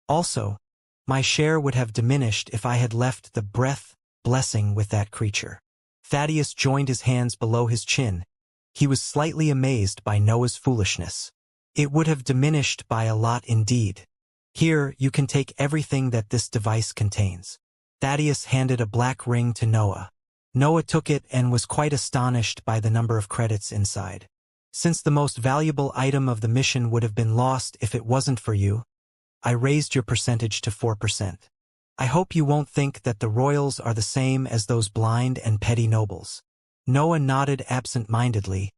Also, my share would have diminished if I had left the blessing with that creature." Thaddeus joined his hands below his chin. He was slightly amazed by Noah's foolishness. "It would have diminished by a lot indeed. Here, you can take everything that this device contains." Thaddeus handed a black ring to Noah. Noah took it and was quite astonished by the number of credits inside. "Since the most valuable item of the mission would have been lost if it wasn't for you, I raised your percentage to 4%. I hope you won't think that the royals are the same as those blind and petty nobles." Noah nodded absent-mindedly.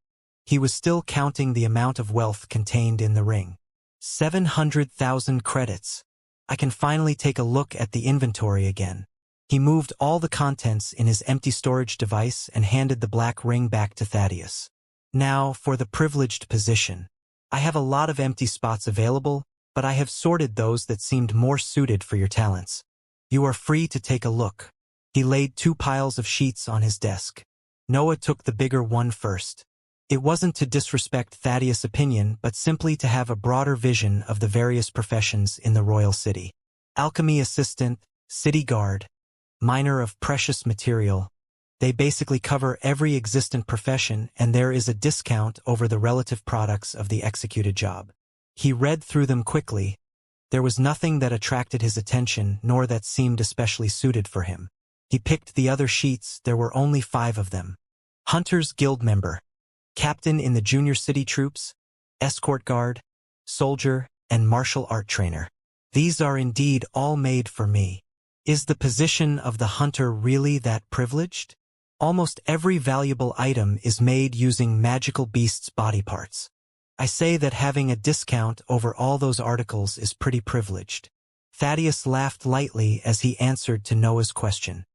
He was still counting the amount of wealth contained in the ring. 700,000 credits. "I can finally take a look at the inventory again." He moved all the contents in his empty storage device and handed the black ring back to Thaddeus. "Now, for the privileged position. I have a lot of empty spots available, but I have sorted those that seemed more suited for your talents. You are free to take a look." He laid 2 piles of sheets on his desk. Noah took the bigger one first. It wasn't to disrespect Thaddeus' opinion, but simply to have a broader vision of the various professions in the royal city. Alchemy assistant, city guard, miner of precious material. They basically cover every existent profession, and there is a discount over the relative products of the executed job. He read through them quickly. There was nothing that attracted his attention, nor that seemed especially suited for him. He picked the other sheets. There were only 5 of them. Hunters Guild member, captain in the junior city troops, escort guard, soldier, and martial art trainer. These are indeed all made for me. Is the position of the hunter really that privileged? Almost every valuable item is made using magical beasts' body parts. I say that having a discount over all those articles is pretty privileged. Thaddeus laughed lightly as he answered to Noah's question.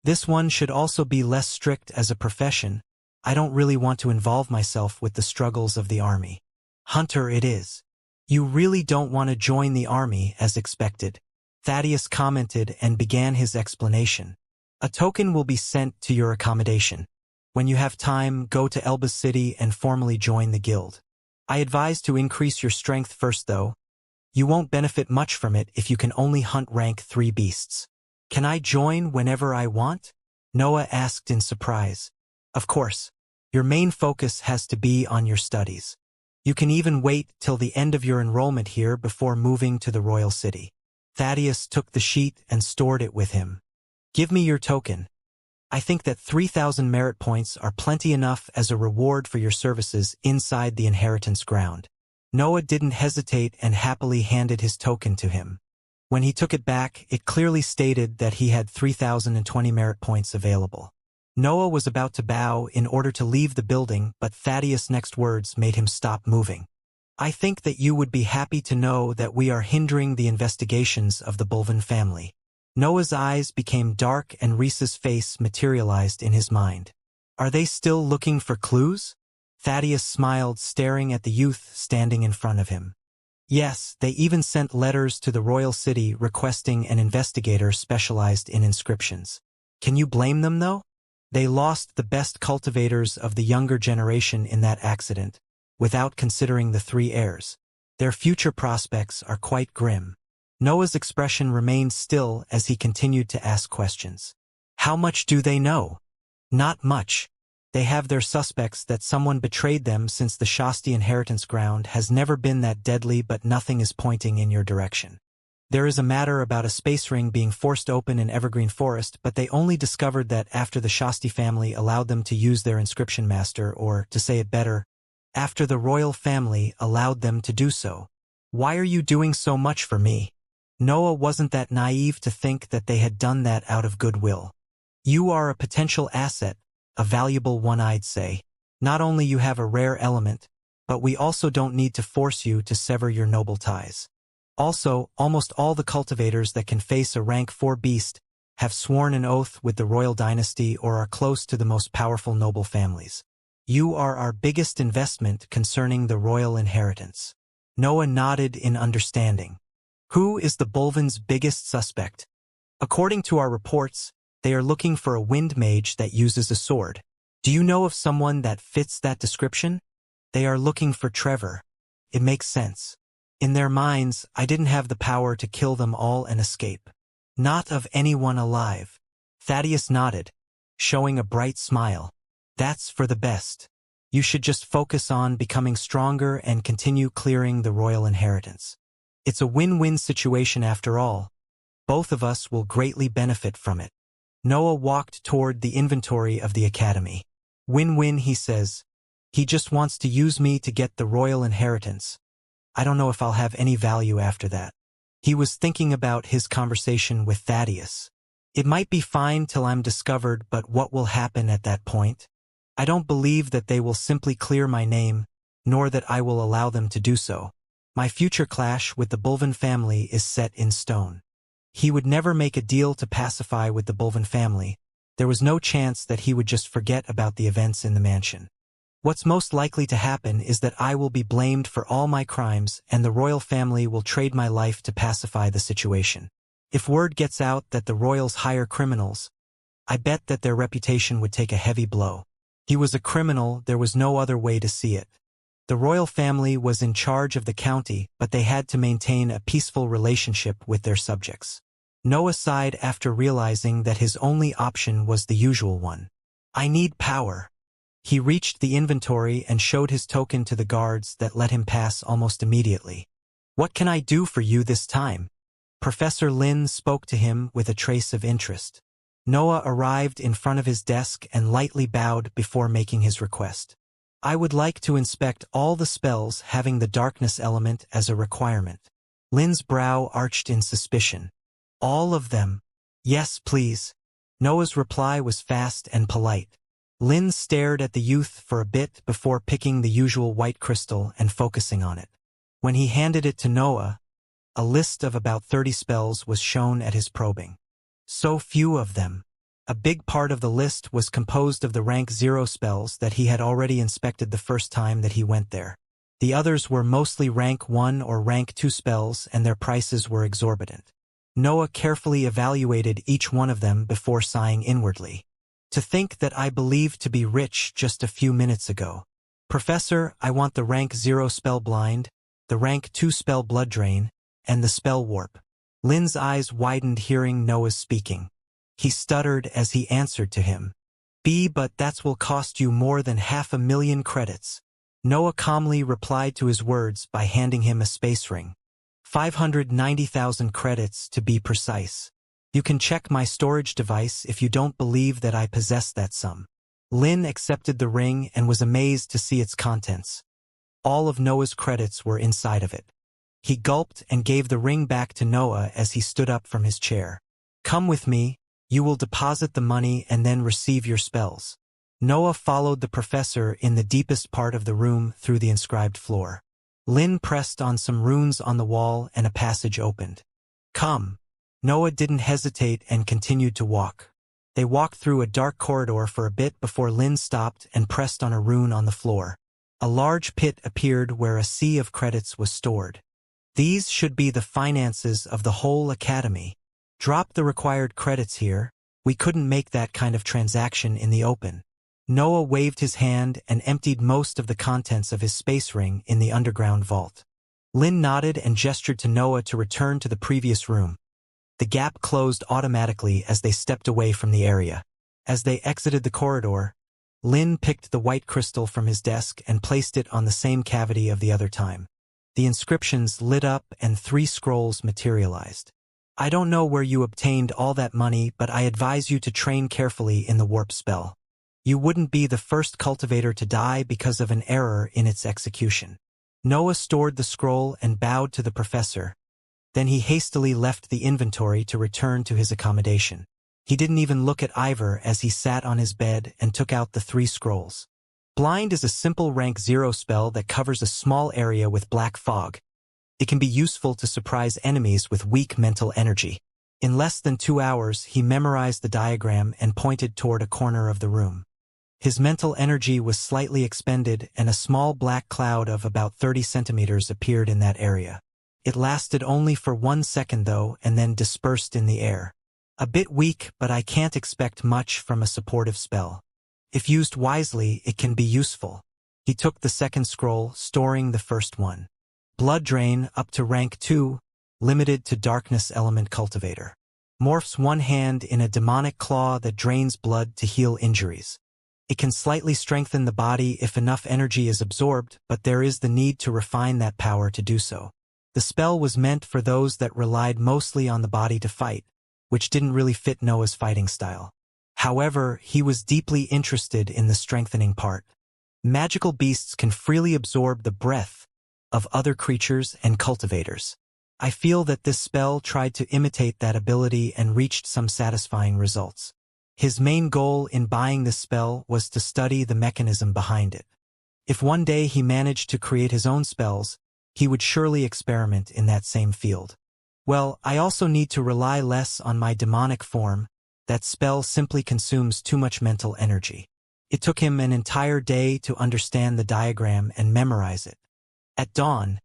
This one should also be less strict as a profession. I don't really want to involve myself with the struggles of the army. Hunter it is. You really don't want to join the army as expected. Thaddeus commented and began his explanation. A token will be sent to your accommodation. When you have time, go to Elba City and formally join the guild. I advise to increase your strength first though. You won't benefit much from it if you can only hunt rank 3 beasts. Can I join whenever I want? Noah asked in surprise. Of course. Your main focus has to be on your studies. You can even wait till the end of your enrollment here before moving to the royal city. Thaddeus took the sheet and stored it with him. Give me your token. I think that 3,000 merit points are plenty enough as a reward for your services inside the inheritance ground. Noah didn't hesitate and happily handed his token to him. When he took it back, it clearly stated that he had 3,020 merit points available. Noah was about to bow in order to leave the building, but Thaddeus' next words made him stop moving. I think that you would be happy to know that we are hindering the investigations of the Bulvin family. Noah's eyes became dark and Reese's face materialized in his mind. Are they still looking for clues? Thaddeus smiled, staring at the youth standing in front of him. Yes, they even sent letters to the royal city requesting an investigator specialized in inscriptions. Can you blame them though? They lost the best cultivators of the younger generation in that accident, without considering the 3 heirs. Their future prospects are quite grim. Noah's expression remained still as he continued to ask questions. How much do they know? Not much. They have their suspects that someone betrayed them since the Shasti inheritance ground has never been that deadly, but nothing is pointing in your direction. There is a matter about a space ring being forced open in Evergreen Forest, but they only discovered that after the Shasti family allowed them to use their inscription master, or, to say it better, after the royal family allowed them to do so. Why are you doing so much for me? Noah wasn't that naive to think that they had done that out of goodwill. You are a potential asset, a valuable one, I'd say. Not only you have a rare element, but we also don't need to force you to sever your noble ties. Also, almost all the cultivators that can face a rank 4 beast have sworn an oath with the royal dynasty or are close to the most powerful noble families. You are our biggest investment concerning the royal inheritance. Noah nodded in understanding. Who is the Bulvin's biggest suspect? According to our reports, they are looking for a wind mage that uses a sword. Do you know of someone that fits that description? They are looking for Trevor. It makes sense. In their minds, I didn't have the power to kill them all and escape. Not of anyone alive. Thaddeus nodded, showing a bright smile. That's for the best. You should just focus on becoming stronger and continue clearing the royal inheritance. It's a win-win situation after all. Both of us will greatly benefit from it. Noah walked toward the inventory of the academy. Win-win, he says. He just wants to use me to get the royal inheritance. I don't know if I'll have any value after that. He was thinking about his conversation with Thaddeus. It might be fine till I'm discovered, but what will happen at that point? I don't believe that they will simply clear my name, nor that I will allow them to do so. My future clash with the Bulvin family is set in stone. He would never make a deal to pacify with the Bulvin family. There was no chance that he would just forget about the events in the mansion. What's most likely to happen is that I will be blamed for all my crimes and the royal family will trade my life to pacify the situation. If word gets out that the royals hire criminals, I bet that their reputation would take a heavy blow. He was a criminal, there was no other way to see it. The royal family was in charge of the county, but they had to maintain a peaceful relationship with their subjects. Noah sighed after realizing that his only option was the usual one. I need power. He reached the inventory and showed his token to the guards that let him pass almost immediately. What can I do for you this time? Professor Lin spoke to him with a trace of interest. Noah arrived in front of his desk and lightly bowed before making his request. I would like to inspect all the spells having the darkness element as a requirement. Lin's brow arched in suspicion. All of them? Yes, please. Noah's reply was fast and polite. Lin stared at the youth for a bit before picking the usual white crystal and focusing on it. When he handed it to Noah, a list of about 30 spells was shown at his probing. So few of them. A big part of the list was composed of the rank 0 spells that he had already inspected the first time that he went there. The others were mostly rank 1 or rank 2 spells, and their prices were exorbitant. Noah carefully evaluated each one of them before sighing inwardly. To think that I believed to be rich just a few minutes ago. Professor, I want the rank 0 spell Blind, the rank 2 spell Blood Drain, and the spell Warp. Lin's eyes widened hearing Noah's speaking. He stuttered as he answered to him. But that's will cost you more than 500,000 credits. Noah calmly replied to his words by handing him a space ring. 590,000 credits to be precise. You can check my storage device if you don't believe that I possess that sum. Lin accepted the ring and was amazed to see its contents. All of Noah's credits were inside of it. He gulped and gave the ring back to Noah as he stood up from his chair. Come with me, you will deposit the money and then receive your spells. Noah followed the professor in the deepest part of the room through the inscribed floor. Lin pressed on some runes on the wall and a passage opened. Come. Noah didn't hesitate and continued to walk. They walked through a dark corridor for a bit before Lin stopped and pressed on a rune on the floor. A large pit appeared where a sea of credits was stored. These should be the finances of the whole academy. Drop the required credits here. We couldn't make that kind of transaction in the open. Noah waved his hand and emptied most of the contents of his space ring in the underground vault. Lin nodded and gestured to Noah to return to the previous room. The gap closed automatically as they stepped away from the area. As they exited the corridor, Lin picked the white crystal from his desk and placed it on the same cavity of the other time. The inscriptions lit up and 3 scrolls materialized. I don't know where you obtained all that money, but I advise you to train carefully in the warp spell. You wouldn't be the first cultivator to die because of an error in its execution. Noah stored the scroll and bowed to the professor. Then he hastily left the inventory to return to his accommodation. He didn't even look at Ivor as he sat on his bed and took out the 3 scrolls. Blind is a simple rank 0 spell that covers a small area with black fog. It can be useful to surprise enemies with weak mental energy. In less than 2 hours, he memorized the diagram and pointed toward a corner of the room. His mental energy was slightly expended and a small black cloud of about 30 centimeters appeared in that area. It lasted only for 1 second though and then dispersed in the air. A bit weak, but I can't expect much from a supportive spell. If used wisely, it can be useful. He took the second scroll, storing the first one. Blood Drain up to rank 2, limited to Darkness Element Cultivator. Morphs one hand in a demonic claw that drains blood to heal injuries. It can slightly strengthen the body if enough energy is absorbed, but there is the need to refine that power to do so. The spell was meant for those that relied mostly on the body to fight, which didn't really fit Noah's fighting style. However, he was deeply interested in the strengthening part. Magical beasts can freely absorb the breath of other creatures and cultivators. I feel that this spell tried to imitate that ability and reached some satisfying results. His main goal in buying this spell was to study the mechanism behind it. If one day he managed to create his own spells, he would surely experiment in that same field. Well, I also need to rely less on my demonic form. That spell simply consumes too much mental energy. It took him an entire day to understand the diagram and memorize it. At dawn,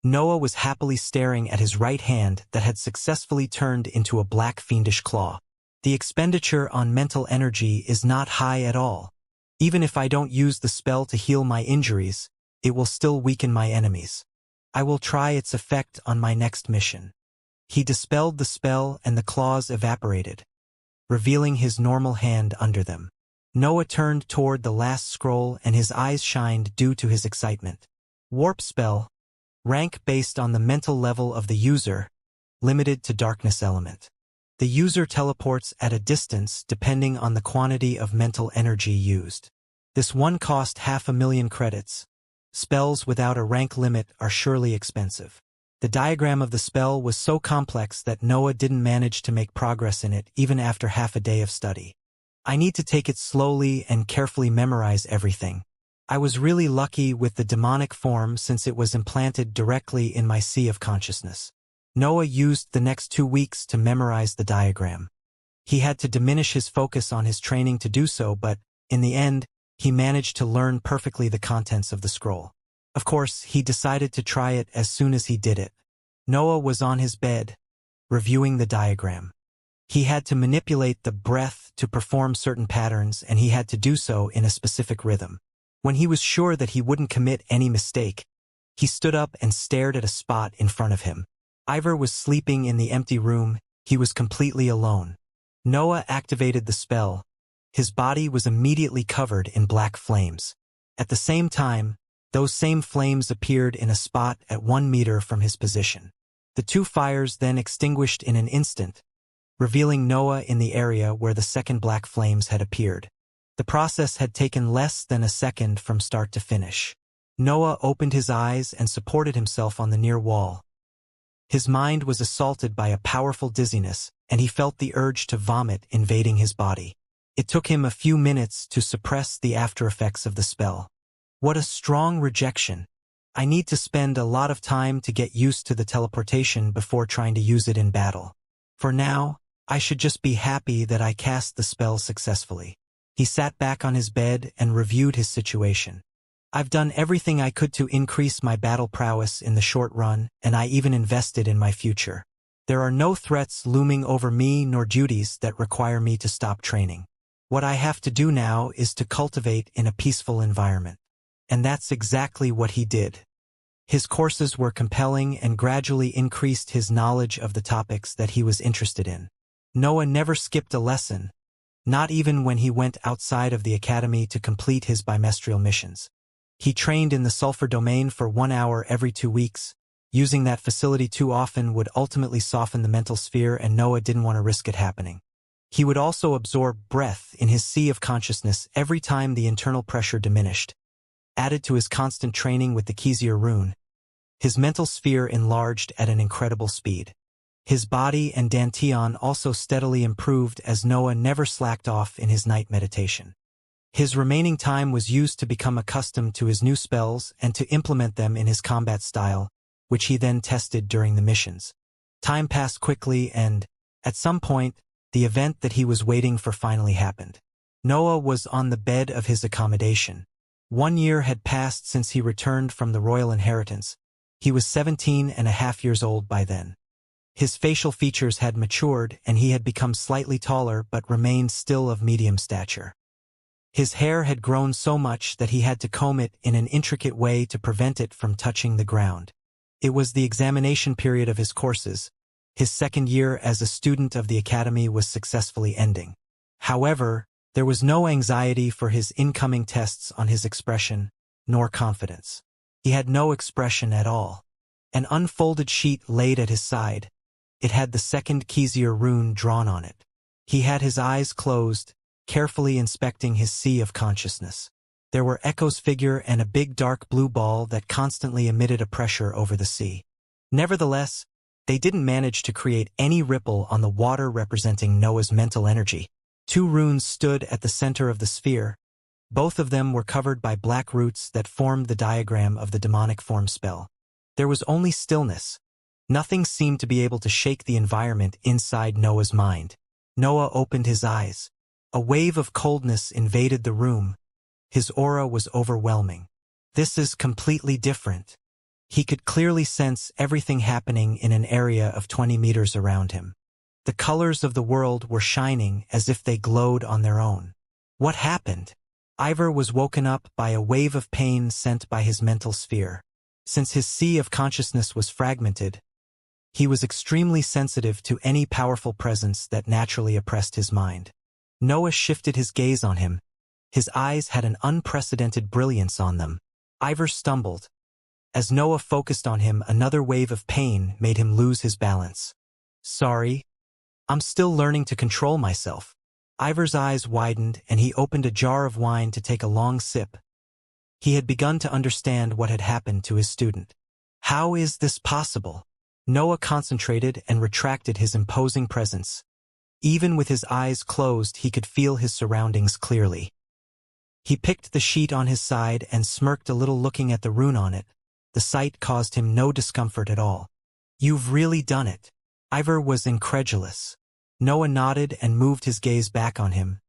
Noah was happily staring at his right hand that had successfully turned into a black fiendish claw. The expenditure on mental energy is not high at all. Even if I don't use the spell to heal my injuries, it will still weaken my enemies. I will try its effect on my next mission. He dispelled the spell and the claws evaporated, revealing his normal hand under them. Noah turned toward the last scroll and his eyes shined due to his excitement. Warp spell, rank based on the mental level of the user, limited to Darkness Element. The user teleports at a distance depending on the quantity of mental energy used. This one cost 500,000 credits. Spells without a rank limit are surely expensive. The diagram of the spell was so complex that Noah didn't manage to make progress in it even after half a day of study. I need to take it slowly and carefully memorize everything. I was really lucky with the demonic form since it was implanted directly in my sea of consciousness. Noah used the next 2 weeks to memorize the diagram. He had to diminish his focus on his training to do so, but, in the end, he managed to learn perfectly the contents of the scroll. Of course, he decided to try it as soon as he did it. Noah was on his bed, reviewing the diagram. He had to manipulate the breath to perform certain patterns, and he had to do so in a specific rhythm. When he was sure that he wouldn't commit any mistake, he stood up and stared at a spot in front of him. Ivor was sleeping in the empty room. He was completely alone. Noah activated the spell. His body was immediately covered in black flames. At the same time, those same flames appeared in a spot at 1 meter from his position. The two fires then extinguished in an instant, revealing Noah in the area where the second black flames had appeared. The process had taken less than a second from start to finish. Noah opened his eyes and supported himself on the near wall. His mind was assaulted by a powerful dizziness, and he felt the urge to vomit invading his body. It took him a few minutes to suppress the aftereffects of the spell. What a strong rejection. I need to spend a lot of time to get used to the teleportation before trying to use it in battle. For now, I should just be happy that I cast the spell successfully. He sat back on his bed and reviewed his situation. I've done everything I could to increase my battle prowess in the short run, and I even invested in my future. There are no threats looming over me nor duties that require me to stop training. What I have to do now is to cultivate in a peaceful environment. And that's exactly what he did. His courses were compelling and gradually increased his knowledge of the topics that he was interested in. Noah never skipped a lesson, not even when he went outside of the academy to complete his bimestral missions. He trained in the sulfur domain for 1 hour every 2 weeks. Using that facility too often would ultimately soften the mental sphere, and Noah didn't want to risk it happening. He would also absorb breath in his sea of consciousness every time the internal pressure diminished. Added to his constant training with the Xianxia rune, his mental sphere enlarged at an incredible speed. His body and dantian also steadily improved as Noah never slacked off in his night meditation. His remaining time was used to become accustomed to his new spells and to implement them in his combat style, which he then tested during the missions. Time passed quickly and, at some point, the event that he was waiting for finally happened. Noah was on the bed of his accommodation. 1 year had passed since he returned from the royal inheritance. He was 17.5 years old by then. His facial features had matured and he had become slightly taller but remained still of medium stature. His hair had grown so much that he had to comb it in an intricate way to prevent it from touching the ground. It was the examination period of his courses. His second year as a student of the academy was successfully ending. However, there was no anxiety for his incoming tests on his expression, nor confidence. He had no expression at all. An unfolded sheet laid at his side. It had the second Xianxia rune drawn on it. He had his eyes closed, carefully inspecting his sea of consciousness. There were Echo's figure and a big dark blue ball that constantly emitted a pressure over the sea. Nevertheless, they didn't manage to create any ripple on the water representing Noah's mental energy. 2 runes stood at the center of the sphere. Both of them were covered by black roots that formed the diagram of the demonic form spell. There was only stillness. Nothing seemed to be able to shake the environment inside Noah's mind. Noah opened his eyes. A wave of coldness invaded the room. His aura was overwhelming. This is completely different. He could clearly sense everything happening in an area of 20 meters around him. The colors of the world were shining as if they glowed on their own. What happened? Ivor was woken up by a wave of pain sent by his mental sphere. Since his sea of consciousness was fragmented, he was extremely sensitive to any powerful presence that naturally oppressed his mind. Noah shifted his gaze on him. His eyes had an unprecedented brilliance on them. Ivor stumbled. As Noah focused on him, another wave of pain made him lose his balance. Sorry. I'm still learning to control myself. Ivor's eyes widened and he opened a jar of wine to take a long sip. He had begun to understand what had happened to his student. How is this possible? Noah concentrated and retracted his imposing presence. Even with his eyes closed, he could feel his surroundings clearly. He picked the sheet on his side and smirked a little, looking at the rune on it. The sight caused him no discomfort at all. You've really done it. Ivor was incredulous. Noah nodded and moved his gaze back on him.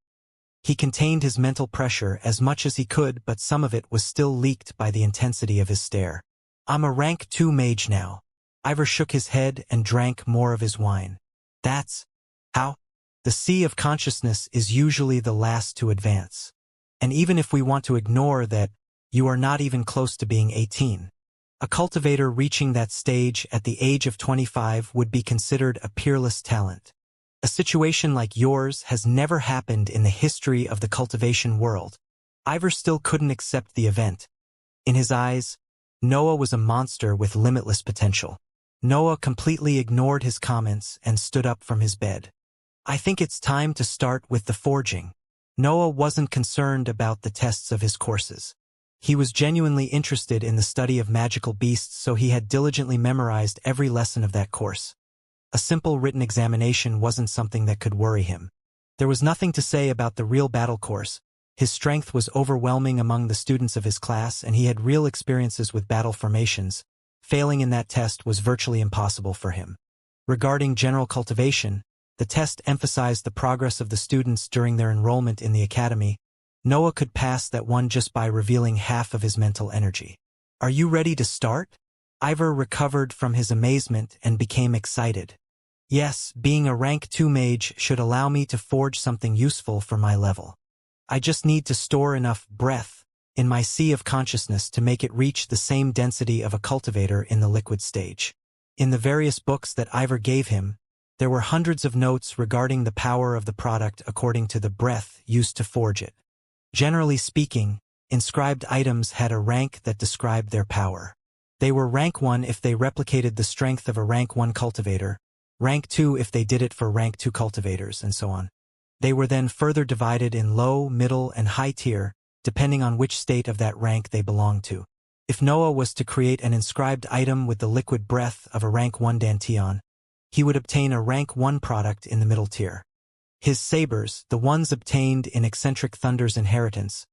He contained his mental pressure as much as he could, but some of it was still leaked by the intensity of his stare. I'm a rank 2 mage now. Ivor shook his head and drank more of his wine. That's how? The sea of consciousness is usually the last to advance. And even if we want to ignore that, you are not even close to being 18. A cultivator reaching that stage at the age of 25 would be considered a peerless talent. A situation like yours has never happened in the history of the cultivation world. Ivor still couldn't accept the event. In his eyes, Noah was a monster with limitless potential. Noah completely ignored his comments and stood up from his bed. I think it's time to start with the forging. Noah wasn't concerned about the tests of his courses. He was genuinely interested in the study of magical beasts, so he had diligently memorized every lesson of that course. A simple written examination wasn't something that could worry him. There was nothing to say about the real battle course. His strength was overwhelming among the students of his class, and he had real experiences with battle formations. Failing in that test was virtually impossible for him. Regarding general cultivation, the test emphasized the progress of the students during their enrollment in the academy. Noah could pass that one just by revealing half of his mental energy. Are you ready to start? Ivor recovered from his amazement and became excited. Yes, being a rank 2 mage should allow me to forge something useful for my level. I just need to store enough breath in my sea of consciousness to make it reach the same density of a cultivator in the liquid stage. In the various books that Ivor gave him, there were hundreds of notes regarding the power of the product according to the breath used to forge it. Generally speaking, inscribed items had a rank that described their power. They were rank 1 if they replicated the strength of a rank 1 cultivator, rank 2 if they did it for rank 2 cultivators, and so on. They were then further divided in low, middle, and high tier, depending on which state of that rank they belonged to. If Noah was to create an inscribed item with the liquid breath of a rank 1 dantian, he would obtain a rank 1 product in the middle tier. His sabers, the ones obtained in Eccentric Thunder's inheritance,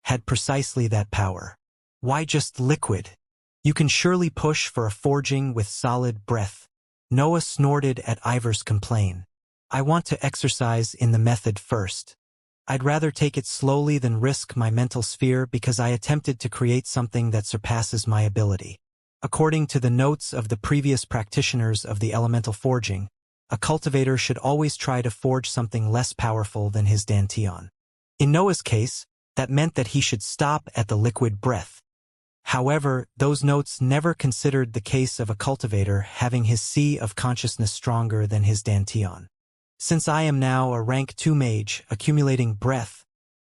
had precisely that power. Why just liquid? You can surely push for a forging with solid breath. Noah snorted at Ivor's complaint. I want to exercise in the method first. I'd rather take it slowly than risk my mental sphere because I attempted to create something that surpasses my ability. According to the notes of the previous practitioners of the elemental forging, a cultivator should always try to forge something less powerful than his dantian. In Noah's case, that meant that he should stop at the liquid breath. However, those notes never considered the case of a cultivator having his sea of consciousness stronger than his dantian. Since I am now a rank 2 mage, accumulating breath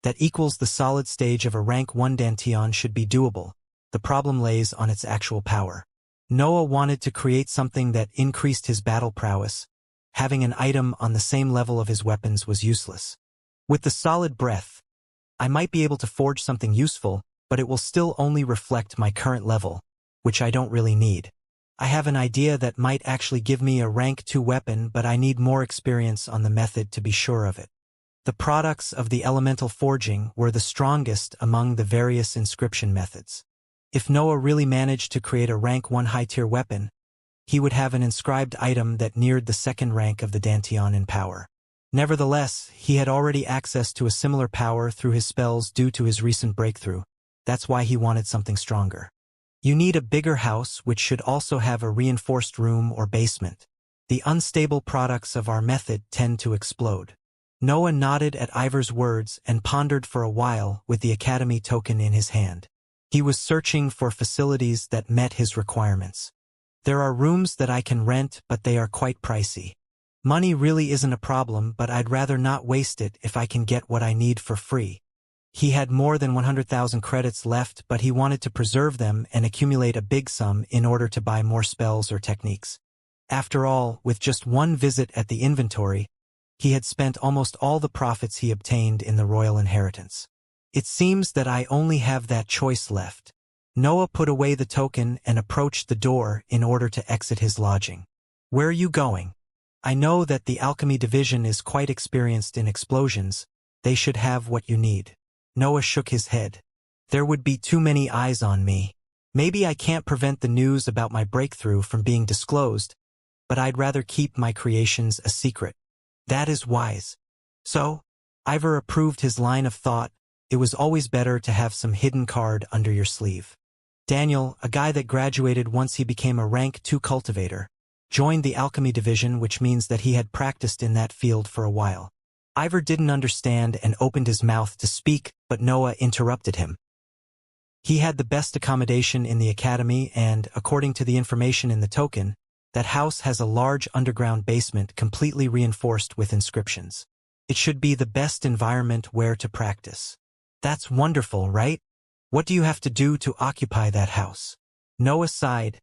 that equals the solid stage of a rank 1 dantian should be doable. The problem lays on its actual power. Noah wanted to create something that increased his battle prowess. Having an item on the same level of his weapons was useless. With the solid breath, I might be able to forge something useful, but it will still only reflect my current level, which I don't really need. I have an idea that might actually give me a rank 2 weapon, but I need more experience on the method to be sure of it. The products of the elemental forging were the strongest among the various inscription methods. If Noah really managed to create a rank 1 high-tier weapon, he would have an inscribed item that neared the second rank of the dantian in power. Nevertheless, he had already access to a similar power through his spells due to his recent breakthrough. That's why he wanted something stronger. You need a bigger house which should also have a reinforced room or basement. The unstable products of our method tend to explode. Noah nodded at Ivor's words and pondered for a while with the academy token in his hand. He was searching for facilities that met his requirements. There are rooms that I can rent, but they are quite pricey. Money really isn't a problem, but I'd rather not waste it if I can get what I need for free. He had more than 100,000 credits left, but he wanted to preserve them and accumulate a big sum in order to buy more spells or techniques. After all, with just one visit at the inventory, he had spent almost all the profits he obtained in the royal inheritance. It seems that I only have that choice left. Noah put away the token and approached the door in order to exit his lodging. Where are you going? I know that the alchemy division is quite experienced in explosions. They should have what you need. Noah shook his head. There would be too many eyes on me. Maybe I can't prevent the news about my breakthrough from being disclosed, but I'd rather keep my creations a secret. That is wise. So, Ivor approved his line of thought. It was always better to have some hidden card under your sleeve. Daniel, a guy that graduated once he became a rank 2 cultivator, joined the alchemy division, which means that he had practiced in that field for a while. Ivor didn't understand and opened his mouth to speak, but Noah interrupted him. He had the best accommodation in the academy and, according to the information in the token, that house has a large underground basement completely reinforced with inscriptions. It should be the best environment where to practice. That's wonderful, right? What do you have to do to occupy that house? Noah sighed,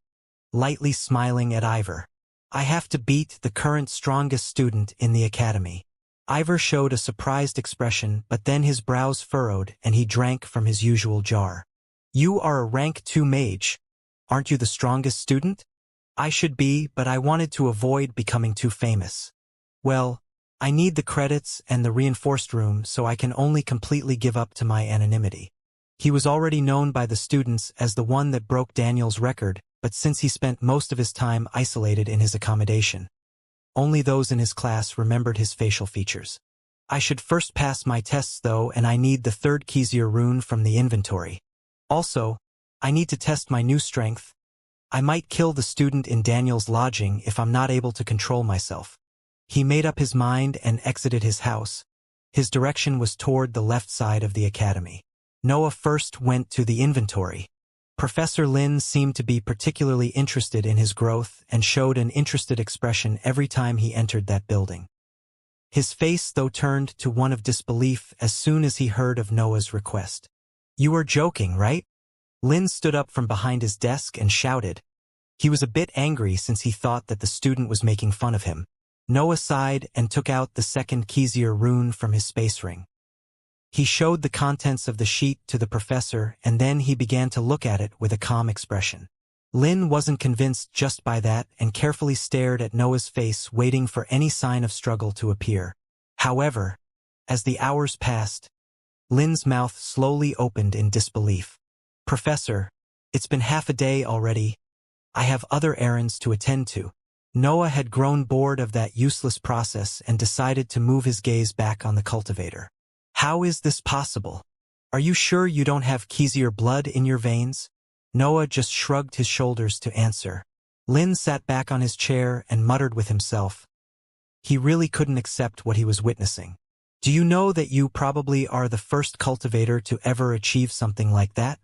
lightly smiling at Ivor. I have to beat the current strongest student in the academy. Ivor showed a surprised expression, but then his brows furrowed and he drank from his usual jar. You are a rank 2 mage. Aren't you the strongest student? I should be, but I wanted to avoid becoming too famous. Well, I need the credits and the reinforced room, so I can only completely give up to my anonymity. He was already known by the students as the one that broke Daniel's record, but since he spent most of his time isolated in his accommodation, only those in his class remembered his facial features. I should first pass my tests though, and I need the 3rd Xianxia rune from the inventory. Also, I need to test my new strength. I might kill the student in Daniel's lodging if I'm not able to control myself. He made up his mind and exited his house. His direction was toward the left side of the academy. Noah first went to the inventory. Professor Lin seemed to be particularly interested in his growth and showed an interested expression every time he entered that building. His face, though, turned to one of disbelief as soon as he heard of Noah's request. You are joking, right? Lin stood up from behind his desk and shouted. He was a bit angry since he thought that the student was making fun of him. Noah sighed and took out the 2nd Xianxia rune from his space ring. He showed the contents of the sheet to the professor, and then he began to look at it with a calm expression. Lin wasn't convinced just by that and carefully stared at Noah's face, waiting for any sign of struggle to appear. However, as the hours passed, Lin's mouth slowly opened in disbelief. Professor, it's been half a day already. I have other errands to attend to. Noah had grown bored of that useless process and decided to move his gaze back on the cultivator. How is this possible? Are you sure you don't have Xianxia blood in your veins? Noah just shrugged his shoulders to answer. Lin sat back on his chair and muttered with himself. He really couldn't accept what he was witnessing. Do you know that you probably are the first cultivator to ever achieve something like that?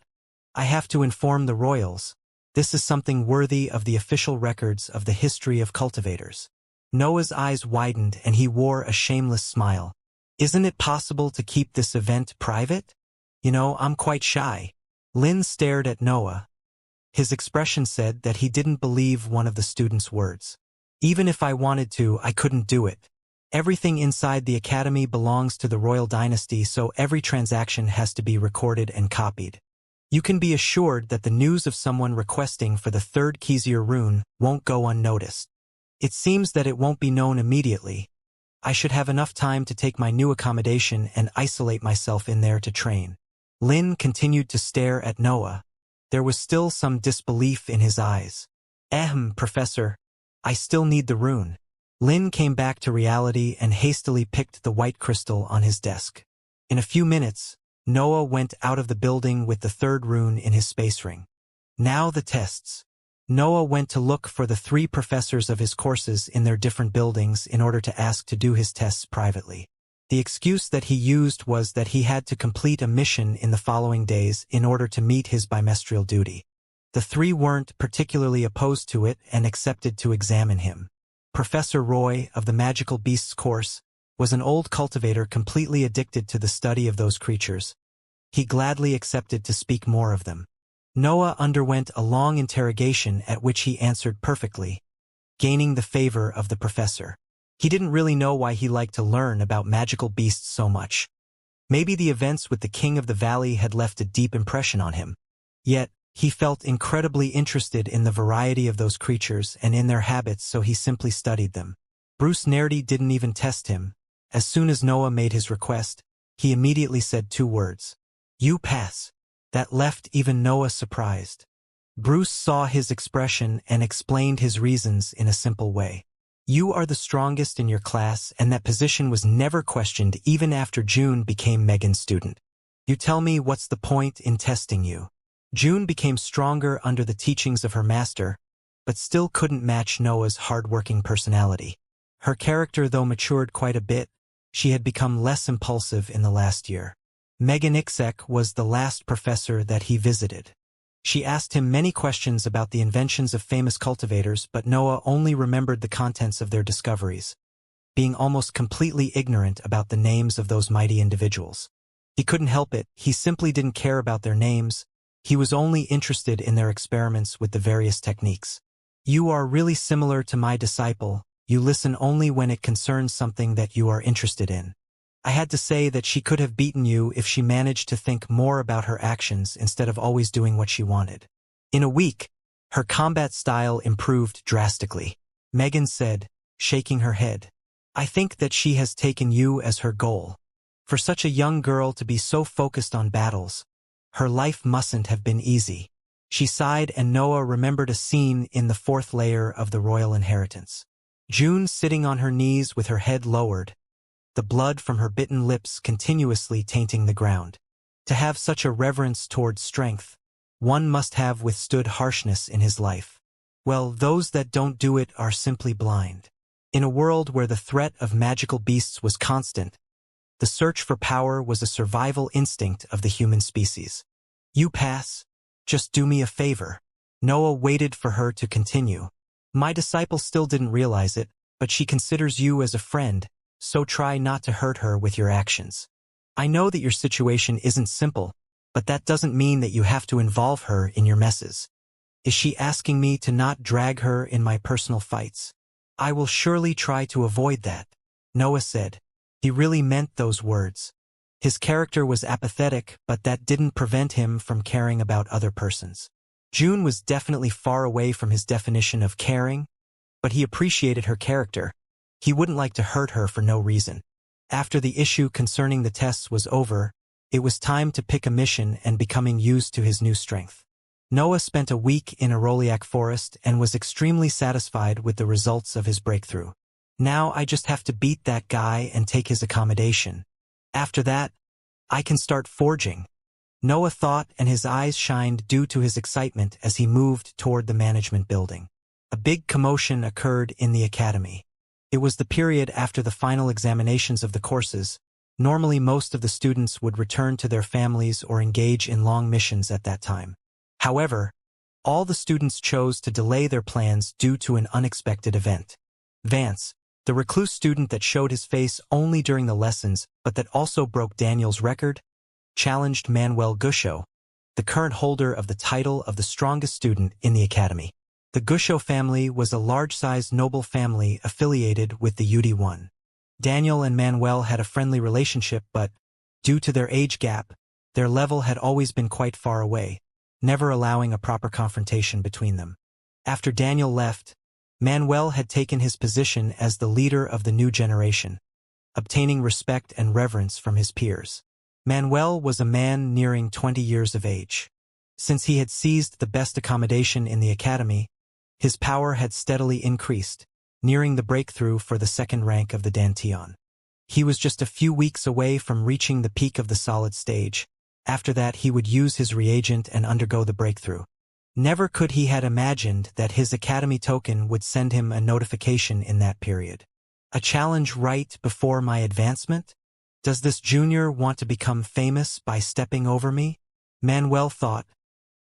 I have to inform the royals. This is something worthy of the official records of the history of cultivators. Noah's eyes widened and he wore a shameless smile. Isn't it possible to keep this event private? You know, I'm quite shy. Lin stared at Noah. His expression said that he didn't believe one of the students' words. Even if I wanted to, I couldn't do it. Everything inside the academy belongs to the royal dynasty, so every transaction has to be recorded and copied. You can be assured that the news of someone requesting for the 3rd Xianxia rune won't go unnoticed. It seems that it won't be known immediately. I should have enough time to take my new accommodation and isolate myself in there to train. Lin continued to stare at Noah. There was still some disbelief in his eyes. Professor, I still need the rune. Lin came back to reality and hastily picked the white crystal on his desk. In a few minutes, Noah went out of the building with the 3rd rune in his space ring. Now the tests. Noah went to look for the 3 professors of his courses in their different buildings in order to ask to do his tests privately. The excuse that he used was that he had to complete a mission in the following days in order to meet his bimestral duty. The 3 weren't particularly opposed to it and accepted to examine him. Professor Roy, of the Magical Beasts course, was an old cultivator completely addicted to the study of those creatures. He gladly accepted to speak more of them. Noah underwent a long interrogation at which he answered perfectly, gaining the favor of the professor. He didn't really know why he liked to learn about magical beasts so much. Maybe the events with the King of the Valley had left a deep impression on him. Yet, he felt incredibly interested in the variety of those creatures and in their habits, so he simply studied them. Bruce Nerdy didn't even test him. As soon as Noah made his request, he immediately said 2 words. You pass. That left even Noah surprised. Bruce saw his expression and explained his reasons in a simple way. You are the strongest in your class, and that position was never questioned even after June became Megan's student. You tell me what's the point in testing you? June became stronger under the teachings of her master, but still couldn't match Noah's hard-working personality. Her character, though, matured quite a bit. She had become less impulsive in the last year. Megan Ixek was the last professor that he visited. She asked him many questions about the inventions of famous cultivators, but Noah only remembered the contents of their discoveries, being almost completely ignorant about the names of those mighty individuals. He couldn't help it, he simply didn't care about their names, he was only interested in their experiments with the various techniques. You are really similar to my disciple, you listen only when it concerns something that you are interested in. I had to say that she could have beaten you if she managed to think more about her actions instead of always doing what she wanted. In a week, her combat style improved drastically. Megan said, shaking her head. I think that she has taken you as her goal. For such a young girl to be so focused on battles, her life mustn't have been easy. She sighed, and Noah remembered a scene in the fourth layer of the royal inheritance. June sitting on her knees with her head lowered, the blood from her bitten lips continuously tainting the ground. To have such a reverence towards strength, one must have withstood harshness in his life. Well, those that don't do it are simply blind. In a world where the threat of magical beasts was constant, the search for power was a survival instinct of the human species. You pass. Just do me a favor. Noah waited for her to continue. My disciple still didn't realize it, but she considers you as a friend, so try not to hurt her with your actions. I know that your situation isn't simple, but that doesn't mean that you have to involve her in your messes. Is she asking me to not drag her in my personal fights? I will surely try to avoid that, Noah said. He really meant those words. His character was apathetic, but that didn't prevent him from caring about other persons. June was definitely far away from his definition of caring, but he appreciated her character. He wouldn't like to hurt her for no reason. After the issue concerning the tests was over, it was time to pick a mission and becoming used to his new strength. Noah spent a week in Aroliac Forest and was extremely satisfied with the results of his breakthrough. Now I just have to beat that guy and take his accommodation. After that, I can start forging. Noah thought, and his eyes shined due to his excitement as he moved toward the management building. A big commotion occurred in the academy. It was the period after the final examinations of the courses. Normally most of the students would return to their families or engage in long missions at that time. However, all the students chose to delay their plans due to an unexpected event. Vance, the recluse student that showed his face only during the lessons but that also broke Daniel's record, challenged Manuel Guscio, the current holder of the title of the strongest student in the academy. The Guscio family was a large-sized noble family affiliated with the UD1. Daniel and Manuel had a friendly relationship, but, due to their age gap, their level had always been quite far away, never allowing a proper confrontation between them. After Daniel left, Manuel had taken his position as the leader of the new generation, obtaining respect and reverence from his peers. Manuel was a man nearing 20 years of age. Since he had seized the best accommodation in the academy, his power had steadily increased, nearing the breakthrough for the second rank of the Danteon. He was just a few weeks away from reaching the peak of the solid stage. After that he would use his reagent and undergo the breakthrough. Never could he had imagined that his academy token would send him a notification in that period. A challenge right before my advancement? Does this junior want to become famous by stepping over me? Manuel thought,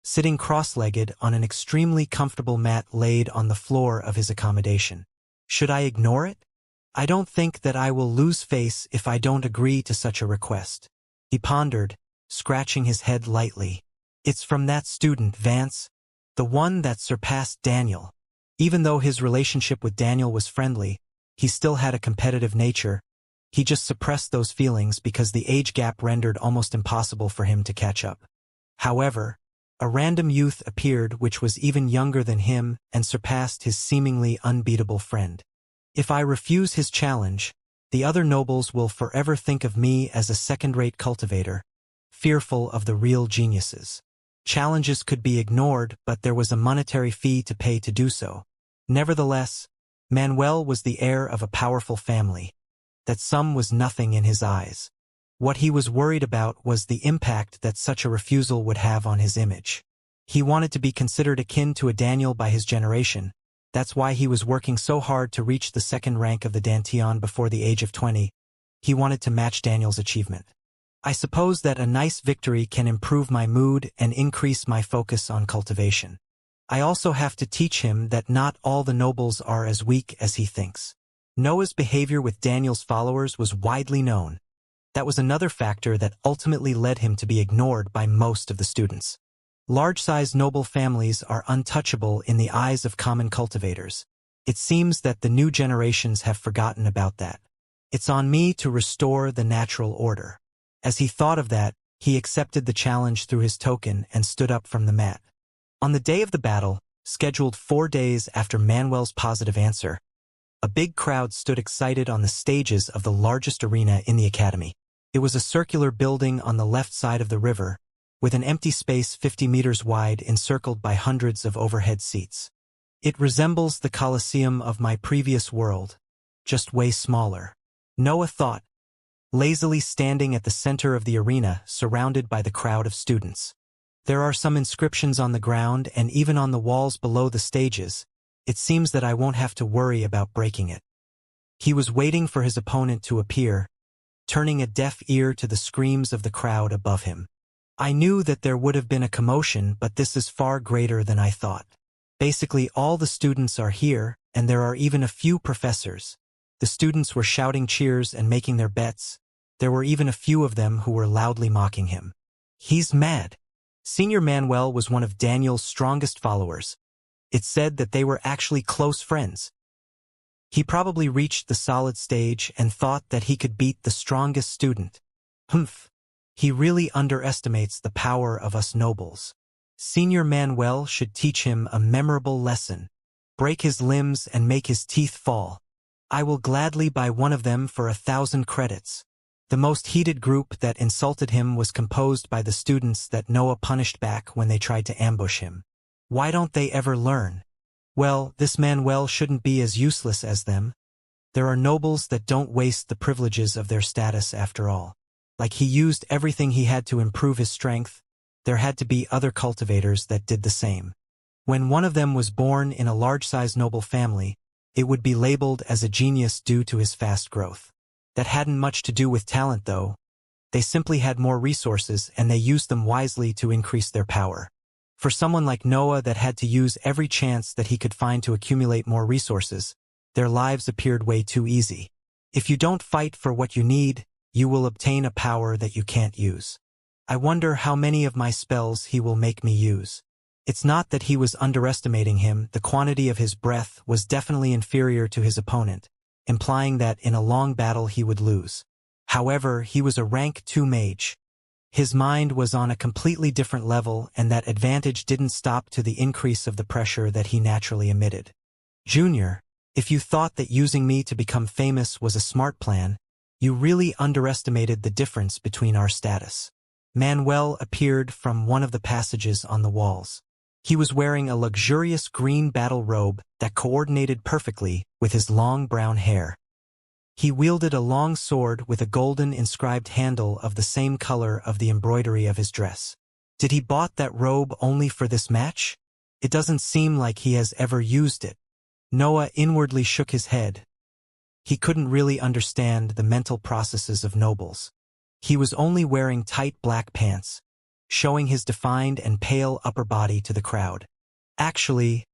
sitting cross-legged on an extremely comfortable mat laid on the floor of his accommodation. Should I ignore it? I don't think that I will lose face if I don't agree to such a request. He pondered, scratching his head lightly. It's from that student, Vance, the one that surpassed Daniel. Even though his relationship with Daniel was friendly, he still had a competitive nature. He just suppressed those feelings because the age gap rendered almost impossible for him to catch up. However, a random youth appeared which was even younger than him and surpassed his seemingly unbeatable friend. If I refuse his challenge, the other nobles will forever think of me as a second-rate cultivator, fearful of the real geniuses. Challenges could be ignored, but there was a monetary fee to pay to do so. Nevertheless, Manuel was the heir of a powerful family. That sum was nothing in his eyes. What he was worried about was the impact that such a refusal would have on his image. He wanted to be considered akin to a Daniel by his generation. That's why he was working so hard to reach the second rank of the Danteon before the age of 20. He wanted to match Daniel's achievement. I suppose that a nice victory can improve my mood and increase my focus on cultivation. I also have to teach him that not all the nobles are as weak as he thinks. Noah's behavior with Daniel's followers was widely known. That was another factor that ultimately led him to be ignored by most of the students. Large-sized noble families are untouchable in the eyes of common cultivators. It seems that the new generations have forgotten about that. It's on me to restore the natural order. As he thought of that, he accepted the challenge through his token and stood up from the mat. On the day of the battle, scheduled 4 days after Manuel's positive answer, a big crowd stood excited on the stages of the largest arena in the academy. It was a circular building on the left side of the river, with an empty space 50 meters wide encircled by hundreds of overhead seats. It resembles the Colosseum of my previous world, just way smaller. Noah thought, lazily standing at the center of the arena surrounded by the crowd of students. There are some inscriptions on the ground and even on the walls below the stages. It seems that I won't have to worry about breaking it. He was waiting for his opponent to appear, turning a deaf ear to the screams of the crowd above him. I knew that there would have been a commotion, but this is far greater than I thought. Basically, all the students are here, and there are even a few professors. The students were shouting cheers and making their bets. There were even a few of them who were loudly mocking him. He's mad. Senior Manuel was one of Daniel's strongest followers. It said that they were actually close friends. He probably reached the solid stage and thought that he could beat the strongest student. Humph. He really underestimates the power of us nobles. Senior Manuel should teach him a memorable lesson. Break his limbs and make his teeth fall. I will gladly buy one of them for 1,000 credits. The most heated group that insulted him was composed by the students that Noah punished back when they tried to ambush him. Why don't they ever learn? Well, this Manuel shouldn't be as useless as them. There are nobles that don't waste the privileges of their status after all. Like he used everything he had to improve his strength, there had to be other cultivators that did the same. When one of them was born in a large-sized noble family, it would be labeled as a genius due to his fast growth. That hadn't much to do with talent, though. They simply had more resources and they used them wisely to increase their power. For someone like Noah that had to use every chance that he could find to accumulate more resources, their lives appeared way too easy. If you don't fight for what you need, you will obtain a power that you can't use. I wonder how many of my spells he will make me use. It's not that he was underestimating him, the quantity of his breath was definitely inferior to his opponent, implying that in a long battle he would lose. However, he was a rank 2 mage. His mind was on a completely different level, and that advantage didn't stop to the increase of the pressure that he naturally emitted. Junior, if you thought that using me to become famous was a smart plan, you really underestimated the difference between our status. Manuel appeared from one of the passages on the walls. He was wearing a luxurious green battle robe that coordinated perfectly with his long brown hair. He wielded a long sword with a golden inscribed handle of the same color of the embroidery of his dress. Did he bought that robe only for this match? It doesn't seem like he has ever used it. Noah inwardly shook his head. He couldn't really understand the mental processes of nobles. He was only wearing tight black pants, showing his defined and pale upper body to the crowd. Actually,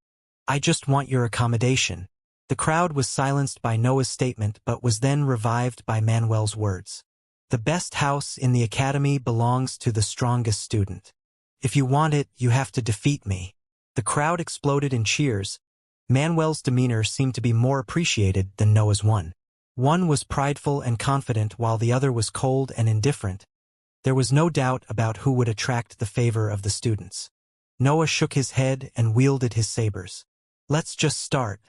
I just want your accommodation. The crowd was silenced by Noah's statement but was then revived by Manuel's words. The best house in the academy belongs to the strongest student. If you want it, you have to defeat me. The crowd exploded in cheers. Manuel's demeanor seemed to be more appreciated than Noah's one. One was prideful and confident while the other was cold and indifferent. There was no doubt about who would attract the favor of the students. Noah shook his head and wielded his sabers. Let's just start.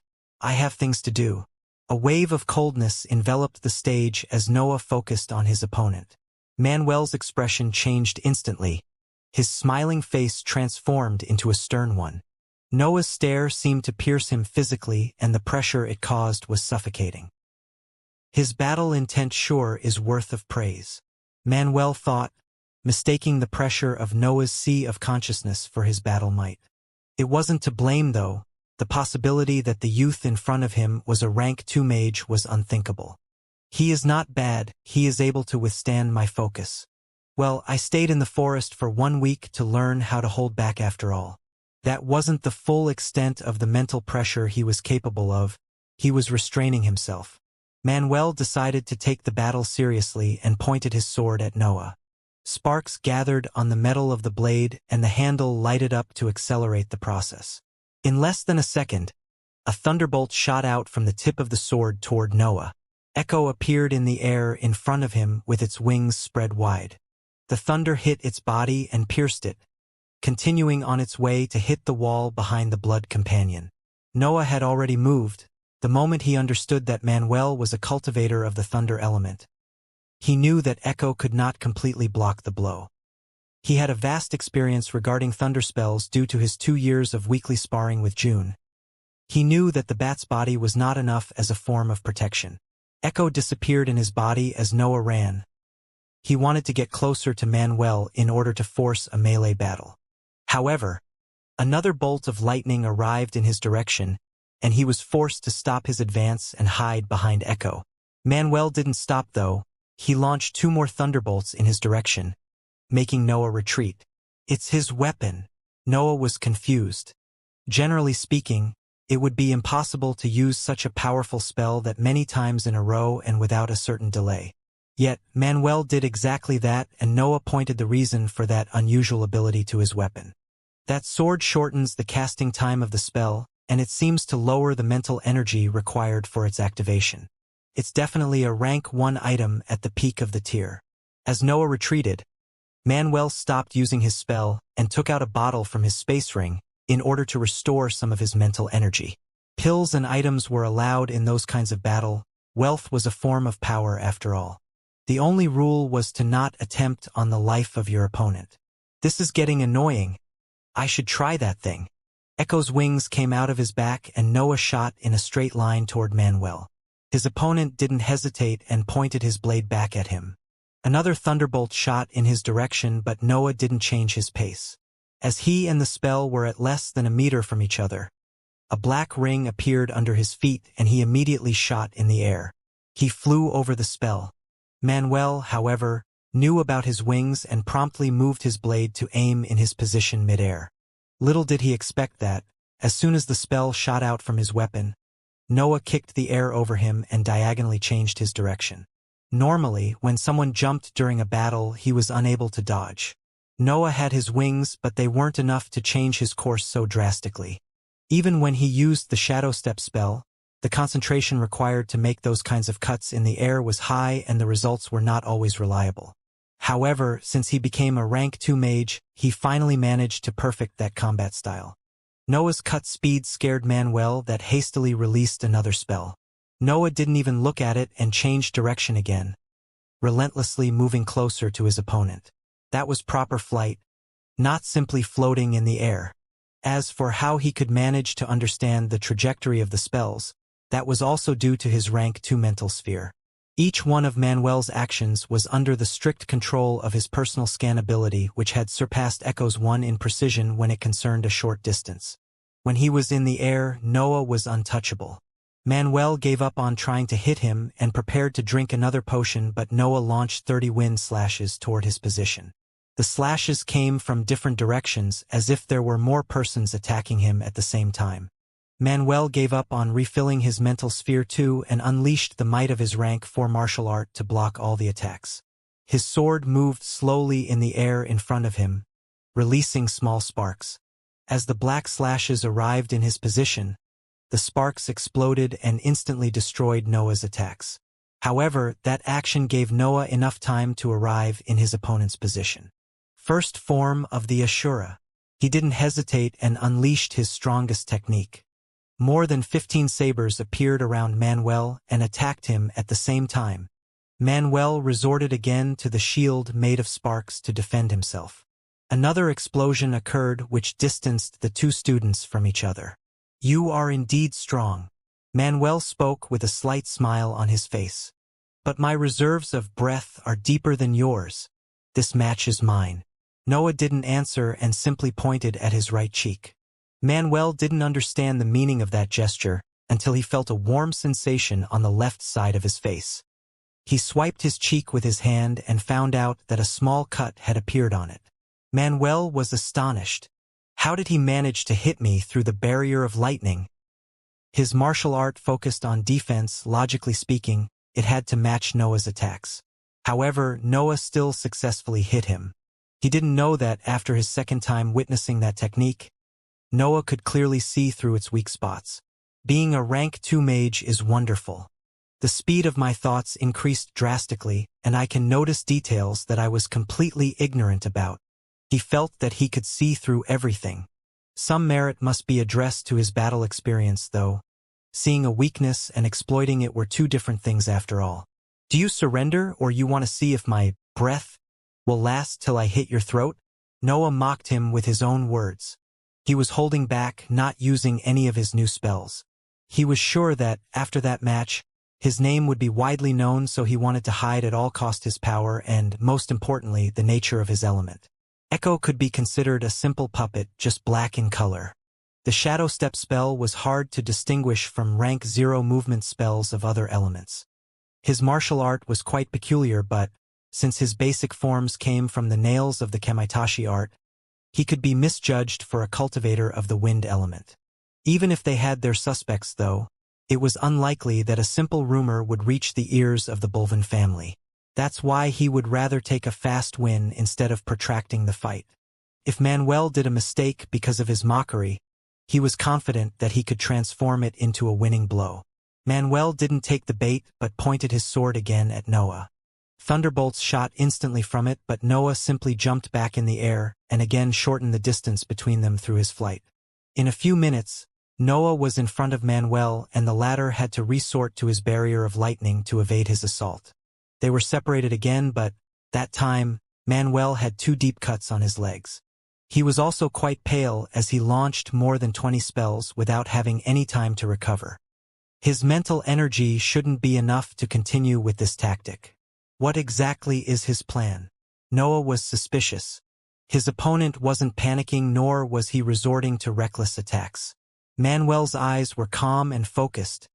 I have things to do. A wave of coldness enveloped the stage as Noah focused on his opponent. Manuel's expression changed instantly. His smiling face transformed into a stern one. Noah's stare seemed to pierce him physically, and the pressure it caused was suffocating. His battle intent sure is worth of praise, Manuel thought, mistaking the pressure of Noah's sea of consciousness for his battle might. It wasn't to blame, though. The possibility that the youth in front of him was a rank 2 mage was unthinkable. He is not bad, he is able to withstand my focus. Well, I stayed in the forest for 1 week to learn how to hold back after all. That wasn't the full extent of the mental pressure he was capable of. He was restraining himself. Manuel decided to take the battle seriously and pointed his sword at Noah. Sparks gathered on the metal of the blade, and the handle lighted up to accelerate the process. In less than a second, a thunderbolt shot out from the tip of the sword toward Noah. Echo appeared in the air in front of him with its wings spread wide. The thunder hit its body and pierced it, continuing on its way to hit the wall behind the blood companion. Noah had already moved, the moment he understood that Manuel was a cultivator of the thunder element. He knew that Echo could not completely block the blow. He had a vast experience regarding thunder spells due to his 2 years of weekly sparring with June. He knew that the bat's body was not enough as a form of protection. Echo disappeared in his body as Noah ran. He wanted to get closer to Manuel in order to force a melee battle. However, another bolt of lightning arrived in his direction, and he was forced to stop his advance and hide behind Echo. Manuel didn't stop, though. He launched 2 more thunderbolts in his direction, making Noah retreat. It's his weapon. Noah was confused. Generally speaking, it would be impossible to use such a powerful spell that many times in a row and without a certain delay. Yet, Manuel did exactly that, and Noah pointed the reason for that unusual ability to his weapon. That sword shortens the casting time of the spell, and it seems to lower the mental energy required for its activation. It's definitely a rank 1 item at the peak of the tier. As Noah retreated, Manuel stopped using his spell and took out a bottle from his space ring in order to restore some of his mental energy. Pills and items were allowed in those kinds of battle. Wealth was a form of power after all. The only rule was to not attempt on the life of your opponent. This is getting annoying. I should try that thing. Echo's wings came out of his back and Noah shot in a straight line toward Manuel. His opponent didn't hesitate and pointed his blade back at him. Another thunderbolt shot in his direction, but Noah didn't change his pace. As he and the spell were at less than a meter from each other, a black ring appeared under his feet and he immediately shot in the air. He flew over the spell. Manuel, however, knew about his wings and promptly moved his blade to aim in his position midair. Little did he expect that, as soon as the spell shot out from his weapon, Noah kicked the air over him and diagonally changed his direction. Normally, when someone jumped during a battle, he was unable to dodge. Noah had his wings, but they weren't enough to change his course so drastically. Even when he used the Shadow Step spell, the concentration required to make those kinds of cuts in the air was high and the results were not always reliable. However, since he became a rank 2 mage, he finally managed to perfect that combat style. Noah's cut speed scared Manuel that hastily released another spell. Noah didn't even look at it and changed direction again, relentlessly moving closer to his opponent. That was proper flight, not simply floating in the air. As for how he could manage to understand the trajectory of the spells, that was also due to his rank 2 mental sphere. Each one of Manuel's actions was under the strict control of his personal scan ability, which had surpassed Echo's 1 in precision when it concerned a short distance. When he was in the air, Noah was untouchable. Manuel gave up on trying to hit him and prepared to drink another potion, but Noah launched 30 wind slashes toward his position. The slashes came from different directions, as if there were more persons attacking him at the same time. Manuel gave up on refilling his mental sphere too and unleashed the might of his rank 4 martial art to block all the attacks. His sword moved slowly in the air in front of him, releasing small sparks. As the black slashes arrived in his position, the sparks exploded and instantly destroyed Noah's attacks. However, that action gave Noah enough time to arrive in his opponent's position. First form of the Ashura. He didn't hesitate and unleashed his strongest technique. More than 15 sabers appeared around Manuel and attacked him at the same time. Manuel resorted again to the shield made of sparks to defend himself. Another explosion occurred which distanced the two students from each other. "You are indeed strong." Manuel spoke with a slight smile on his face. "But my reserves of breath are deeper than yours. This match is mine." Noah didn't answer and simply pointed at his right cheek. Manuel didn't understand the meaning of that gesture until he felt a warm sensation on the left side of his face. He swiped his cheek with his hand and found out that a small cut had appeared on it. Manuel was astonished. How did he manage to hit me through the barrier of lightning? His martial art focused on defense. Logically speaking, it had to match Noah's attacks. However, Noah still successfully hit him. He didn't know that after his second time witnessing that technique, Noah could clearly see through its weak spots. Being a rank 2 mage is wonderful. The speed of my thoughts increased drastically, and I can notice details that I was completely ignorant about. He felt that he could see through everything. Some merit must be addressed to his battle experience, though. Seeing a weakness and exploiting it were two different things after all. "Do you surrender, or you want to see if my breath will last till I hit your throat?" Noah mocked him with his own words. He was holding back, not using any of his new spells. He was sure that, after that match, his name would be widely known, so he wanted to hide at all cost his power and, most importantly, the nature of his element. Echo could be considered a simple puppet, just black in color. The Shadow Step spell was hard to distinguish from rank 0 movement spells of other elements. His martial art was quite peculiar, but, since his basic forms came from the nails of the Kamaitachi art, he could be misjudged for a cultivator of the wind element. Even if they had their suspects, though, it was unlikely that a simple rumor would reach the ears of the Bulvin family. That's why he would rather take a fast win instead of protracting the fight. If Manuel did a mistake because of his mockery, he was confident that he could transform it into a winning blow. Manuel didn't take the bait but pointed his sword again at Noah. Thunderbolts shot instantly from it, but Noah simply jumped back in the air and again shortened the distance between them through his flight. In a few minutes, Noah was in front of Manuel and the latter had to resort to his barrier of lightning to evade his assault. They were separated again, but, that time, Manuel had 2 deep cuts on his legs. He was also quite pale as he launched more than 20 spells without having any time to recover. His mental energy shouldn't be enough to continue with this tactic. What exactly is his plan? Noah was suspicious. His opponent wasn't panicking, nor was he resorting to reckless attacks. Manuel's eyes were calm and focused,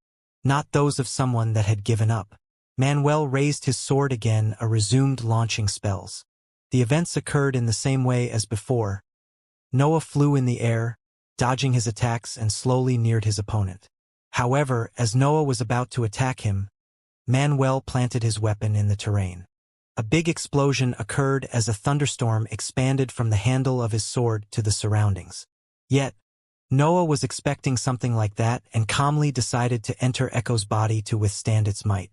not those of someone that had given up. Manuel raised his sword again, resumed launching spells. The events occurred in the same way as before. Noah flew in the air, dodging his attacks, and slowly neared his opponent. However, as Noah was about to attack him, Manuel planted his weapon in the terrain. A big explosion occurred as a thunderstorm expanded from the handle of his sword to the surroundings. Yet, Noah was expecting something like that and calmly decided to enter Echo's body to withstand its might.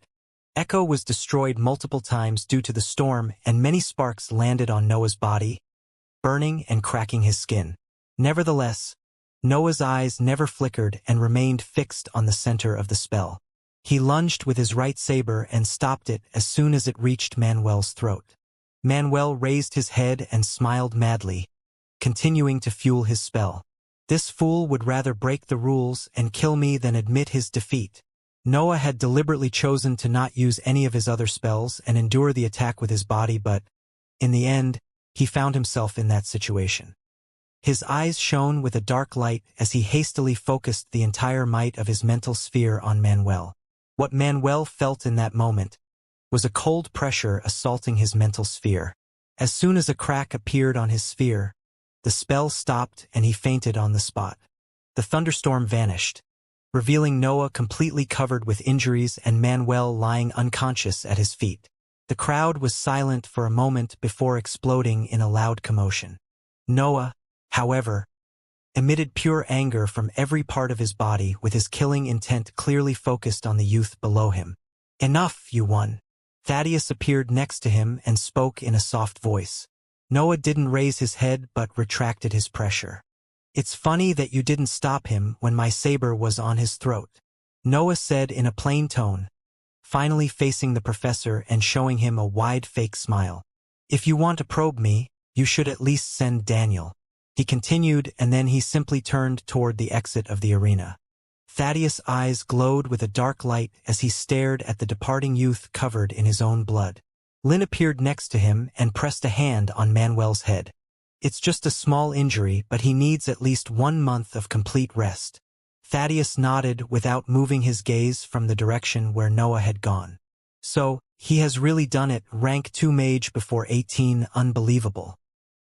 Echo was destroyed multiple times due to the storm, and many sparks landed on Noah's body, burning and cracking his skin. Nevertheless, Noah's eyes never flickered and remained fixed on the center of the spell. He lunged with his right saber and stopped it as soon as it reached Manuel's throat. Manuel raised his head and smiled madly, continuing to fuel his spell. This fool would rather break the rules and kill me than admit his defeat. Noah had deliberately chosen to not use any of his other spells and endure the attack with his body, but, in the end, he found himself in that situation. His eyes shone with a dark light as he hastily focused the entire might of his mental sphere on Manuel. What Manuel felt in that moment was a cold pressure assaulting his mental sphere. As soon as a crack appeared on his sphere, the spell stopped and he fainted on the spot. The thunderstorm vanished, revealing Noah completely covered with injuries and Manuel lying unconscious at his feet. The crowd was silent for a moment before exploding in a loud commotion. Noah, however, emitted pure anger from every part of his body, with his killing intent clearly focused on the youth below him. "Enough, you one." Thaddeus appeared next to him and spoke in a soft voice. Noah didn't raise his head but retracted his pressure. "It's funny that you didn't stop him when my saber was on his throat," Noah said in a plain tone, finally facing the professor and showing him a wide fake smile. "If you want to probe me, You should at least send Daniel. He continued, and then he simply turned toward the exit of the arena. Thaddeus' eyes glowed with a dark light as he stared at the departing youth covered in his own blood. Lynn appeared next to him and pressed a hand on Manuel's head. It's just a small injury, but he needs at least 1 month of complete rest. Thaddeus nodded without moving his gaze from the direction where Noah had gone. So, he has really done it, rank 2 mage before 18, unbelievable.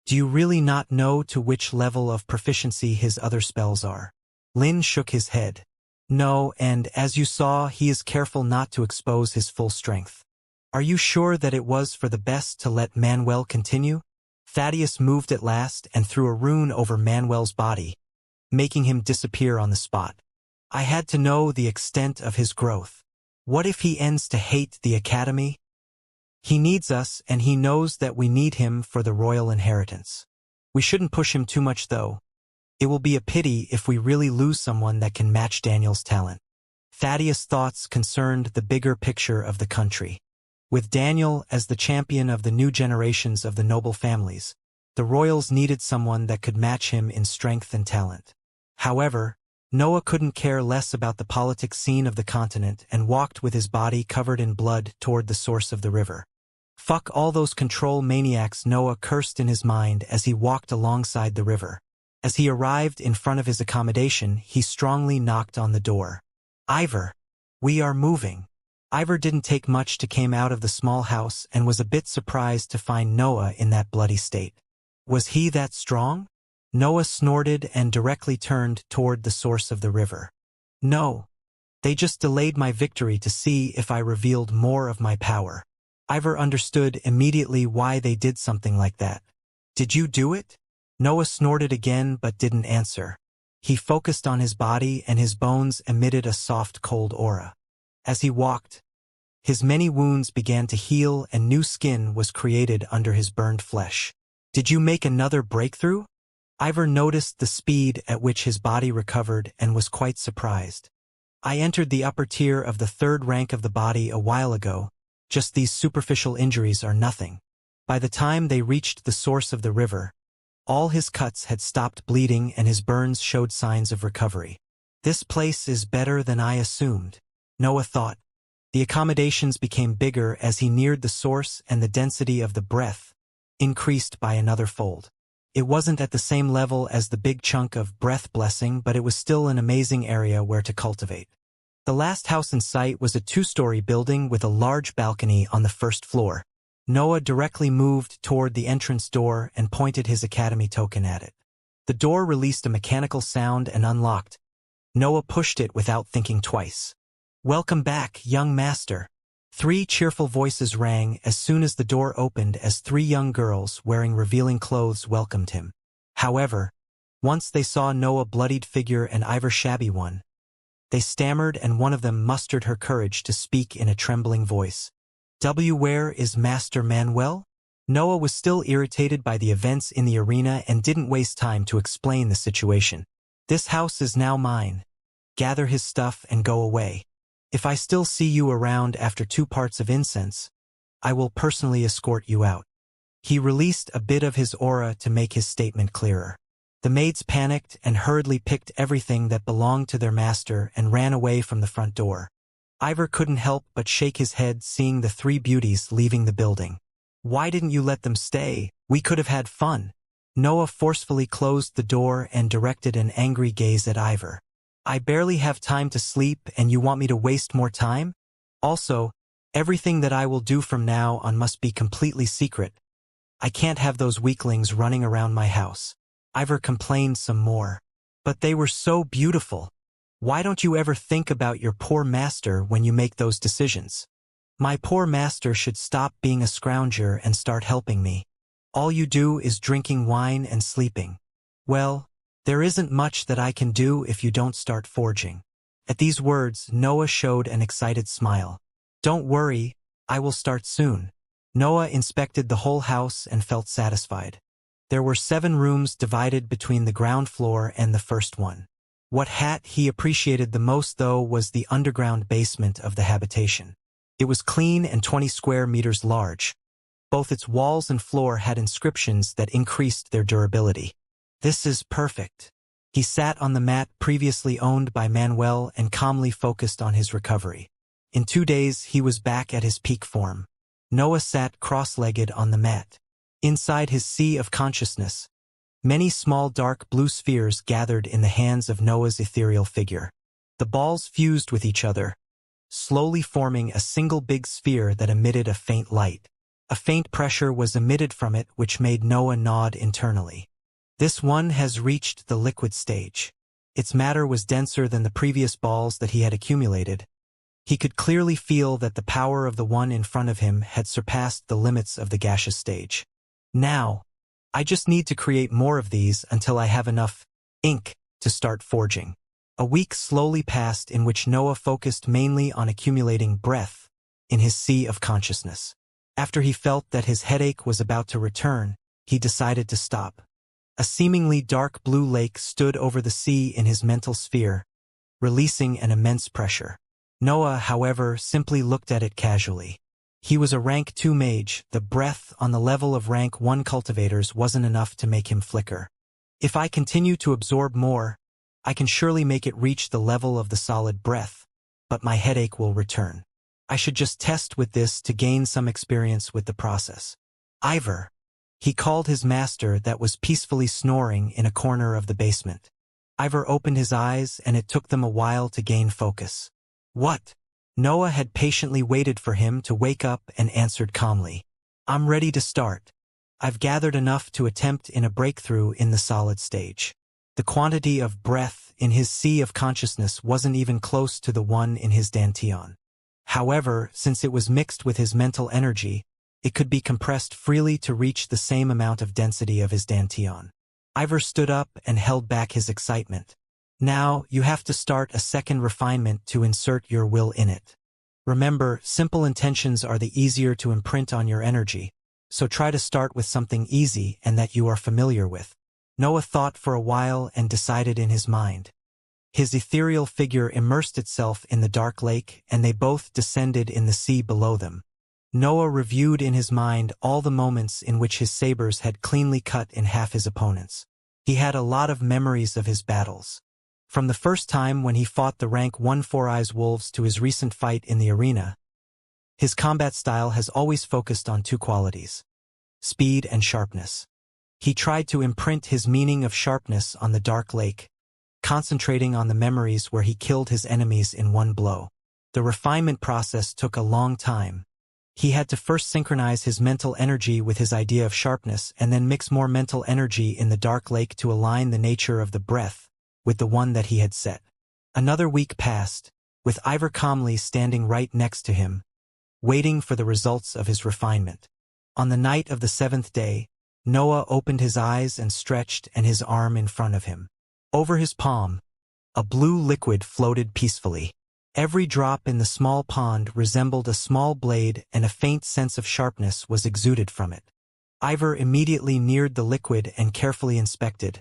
Do you really not know to which level of proficiency his other spells are? Lin shook his head. No, and as you saw, he is careful not to expose his full strength. Are you sure that it was for the best to let Manuel continue? Thaddeus moved at last and threw a rune over Manuel's body, making him disappear on the spot. I had to know the extent of his growth. What if he ends to hate the academy? He needs us, and he knows that we need him for the royal inheritance. We shouldn't push him too much, though. It will be a pity if we really lose someone that can match Daniel's talent. Thaddeus' thoughts concerned the bigger picture of the country. With Daniel as the champion of the new generations of the noble families, the royals needed someone that could match him in strength and talent. However, Noah couldn't care less about the politic scene of the continent and walked with his body covered in blood toward the source of the river. Fuck all those control maniacs, Noah cursed in his mind as he walked alongside the river. As he arrived in front of his accommodation, he strongly knocked on the door. Ivor, we are moving. Ivor didn't take much to come out of the small house and was a bit surprised to find Noah in that bloody state. Was he that strong? Noah snorted and directly turned toward the source of the river. No. They just delayed my victory to see if I revealed more of my power. Ivor understood immediately why they did something like that. Did you do it? Noah snorted again but didn't answer. He focused on his body and his bones emitted a soft cold aura. As he walked, his many wounds began to heal and new skin was created under his burned flesh. Did you make another breakthrough? Ivor noticed the speed at which his body recovered and was quite surprised. I entered the upper tier of the 3rd rank of the body a while ago. Just these superficial injuries are nothing. By the time they reached the source of the river, all his cuts had stopped bleeding and his burns showed signs of recovery. This place is better than I assumed, Noah thought. The accommodations became bigger as he neared the source and the density of the breath increased by another fold. It wasn't at the same level as the big chunk of breath blessing, but it was still an amazing area where to cultivate. The last house in sight was a 2-story building with a large balcony on the 1st floor. Noah directly moved toward the entrance door and pointed his academy token at it. The door released a mechanical sound and unlocked. Noah pushed it without thinking twice. Welcome back, young master. 3 cheerful voices rang as soon as the door opened as 3 young girls wearing revealing clothes welcomed him. However, once they saw Noah's bloodied figure and Ivor's shabby one, they stammered and one of them mustered her courage to speak in a trembling voice. Where is Master Manuel? Noah was still irritated by the events in the arena and didn't waste time to explain the situation. This house is now mine. Gather his stuff and go away. If I still see you around after 2 parts of incense, I will personally escort you out. He released a bit of his aura to make his statement clearer. The maids panicked and hurriedly picked everything that belonged to their master and ran away from the front door. Ivor couldn't help but shake his head seeing the 3 beauties leaving the building. Why didn't you let them stay? We could have had fun. Noah forcefully closed the door and directed an angry gaze at Ivor. I barely have time to sleep and you want me to waste more time? Also, everything that I will do from now on must be completely secret. I can't have those weaklings running around my house. Ivor complained some more. But they were so beautiful. Why don't you ever think about your poor master when you make those decisions? My poor master should stop being a scrounger and start helping me. All you do is drinking wine and sleeping. Well, there isn't much that I can do if you don't start forging. At these words, Noah showed an excited smile. Don't worry, I will start soon. Noah inspected the whole house and felt satisfied. There were 7 rooms divided between the ground floor and the first one. What he appreciated the most, though, was the underground basement of the habitation. It was clean and 20 square meters large. Both its walls and floor had inscriptions that increased their durability. This is perfect. He sat on the mat previously owned by Manuel and calmly focused on his recovery. In 2 days, he was back at his peak form. Noah sat cross-legged on the mat. Inside his sea of consciousness, many small dark blue spheres gathered in the hands of Noah's ethereal figure. The balls fused with each other, slowly forming a single big sphere that emitted a faint light. A faint pressure was emitted from it, which made Noah nod internally. This one has reached the liquid stage. Its matter was denser than the previous balls that he had accumulated. He could clearly feel that the power of the one in front of him had surpassed the limits of the gaseous stage. Now, I just need to create more of these until I have enough ink to start forging. A week slowly passed in which Noah focused mainly on accumulating breath in his sea of consciousness. After he felt that his headache was about to return, he decided to stop. A seemingly dark blue lake stood over the sea in his mental sphere, releasing an immense pressure. Noah, however, simply looked at it casually. He was a rank 2 mage. The breath on the level of rank 1 cultivators wasn't enough to make him flicker. If I continue to absorb more, I can surely make it reach the level of the solid breath, but my headache will return. I should just test with this to gain some experience with the process. Ivor. He called his master that was peacefully snoring in a corner of the basement. Ivor opened his eyes, and it took them a while to gain focus. What? Noah had patiently waited for him to wake up and answered calmly. I'm ready to start. I've gathered enough to attempt in a breakthrough in the solid stage. The quantity of breath in his sea of consciousness wasn't even close to the one in his dantian. However, since it was mixed with his mental energy, it could be compressed freely to reach the same amount of density of his dantian. Ivor stood up and held back his excitement. Now, you have to start a second refinement to insert your will in it. Remember, simple intentions are the easier to imprint on your energy, so try to start with something easy and that you are familiar with. Noah thought for a while and decided in his mind. His ethereal figure immersed itself in the dark lake, and they both descended in the sea below them. Noah reviewed in his mind all the moments in which his sabers had cleanly cut in half his opponents. He had a lot of memories of his battles. From the first time when he fought the rank 1 Four Eyes Wolves to his recent fight in the arena, his combat style has always focused on 2 qualities: speed and sharpness. He tried to imprint his meaning of sharpness on the dark lake, concentrating on the memories where he killed his enemies in one blow. The refinement process took a long time. He had to first synchronize his mental energy with his idea of sharpness and then mix more mental energy in the dark lake to align the nature of the breath with the one that he had set. Another week passed, with Ivor calmly standing right next to him, waiting for the results of his refinement. On the night of the 7th day, Noah opened his eyes and stretched and his arm in front of him. Over his palm, a blue liquid floated peacefully. Every drop in the small pond resembled a small blade, and a faint sense of sharpness was exuded from it. Ivor immediately neared the liquid and carefully inspected,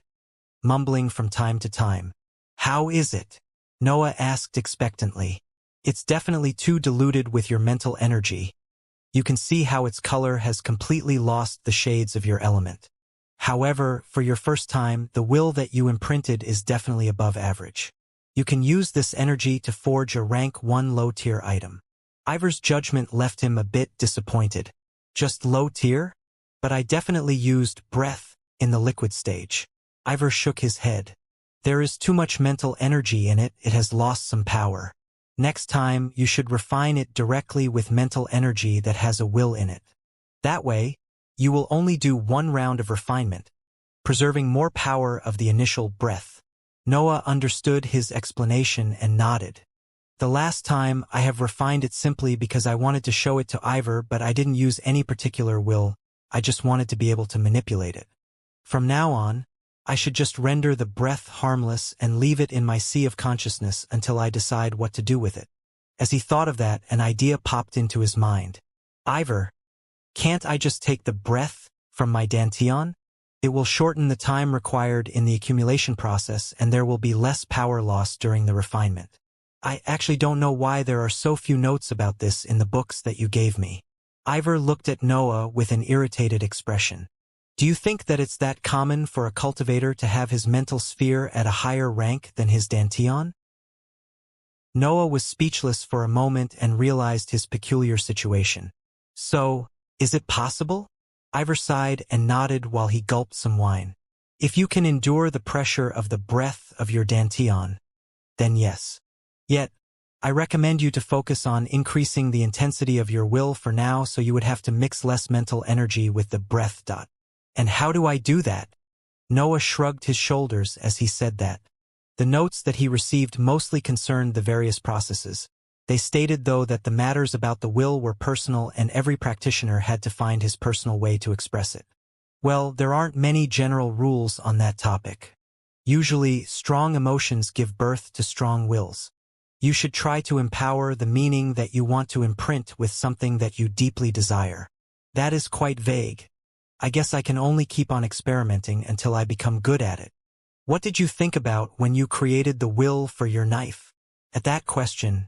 mumbling from time to time. "How is it?" Noah asked expectantly. "It's definitely too diluted with your mental energy. You can see how its color has completely lost the shades of your element. However, for your first time, the will that you imprinted is definitely above average. You can use this energy to forge a rank 1 low-tier item." Ivor's judgment left him a bit disappointed. "Just low-tier? But I definitely used breath in the liquid stage." Ivor shook his head. "There is too much mental energy in it. It has lost some power. Next time, you should refine it directly with mental energy that has a will in it. That way, you will only do 1 round of refinement, preserving more power of the initial breath." Noah understood his explanation and nodded. "The last time, I have refined it simply because I wanted to show it to Ivor, but I didn't use any particular will. I just wanted to be able to manipulate it. From now on, I should just render the breath harmless and leave it in my sea of consciousness until I decide what to do with it." As he thought of that, an idea popped into his mind. "Ivor, can't I just take the breath from my dantian? It will shorten the time required in the accumulation process, and there will be less power loss during the refinement. I actually don't know why there are so few notes about this in the books that you gave me." Ivor looked at Noah with an irritated expression. Do you think that it's that common for a cultivator to have his mental sphere at a higher rank than his dantian? Noah was speechless for a moment and realized his peculiar situation. So, is it possible? Ivor sighed and nodded while he gulped some wine. If you can endure the pressure of the breath of your dantian, then yes. Yet, I recommend you to focus on increasing the intensity of your will for now, so you would have to mix less mental energy with the breath. And how do I do that? Noah shrugged his shoulders as he said that. The notes that he received mostly concerned the various processes. They stated, though, that the matters about the will were personal and every practitioner had to find his personal way to express it. Well, there aren't many general rules on that topic. Usually, strong emotions give birth to strong wills. You should try to empower the meaning that you want to imprint with something that you deeply desire. That is quite vague. I guess I can only keep on experimenting until I become good at it. What did you think about when you created the will for your knife? At that question,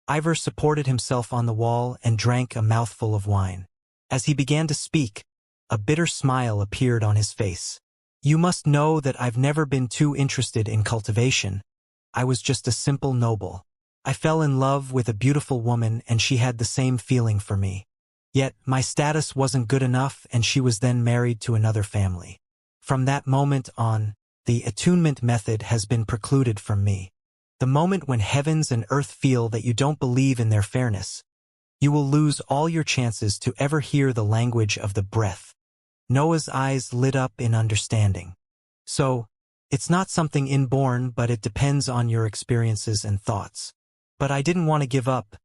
Ivor supported himself on the wall and drank a mouthful of wine. As he began to speak, a bitter smile appeared on his face. You must know that I've never been too interested in cultivation. I was just a simple noble. I fell in love with a beautiful woman and she had the same feeling for me. Yet, my status wasn't good enough and she was then married to another family. From that moment on, the attunement method has been precluded from me. The moment when heavens and earth feel that you don't believe in their fairness, you will lose all your chances to ever hear the language of the breath. Noah's eyes lit up in understanding. So, it's not something inborn, but it depends on your experiences and thoughts. But I didn't want to give up.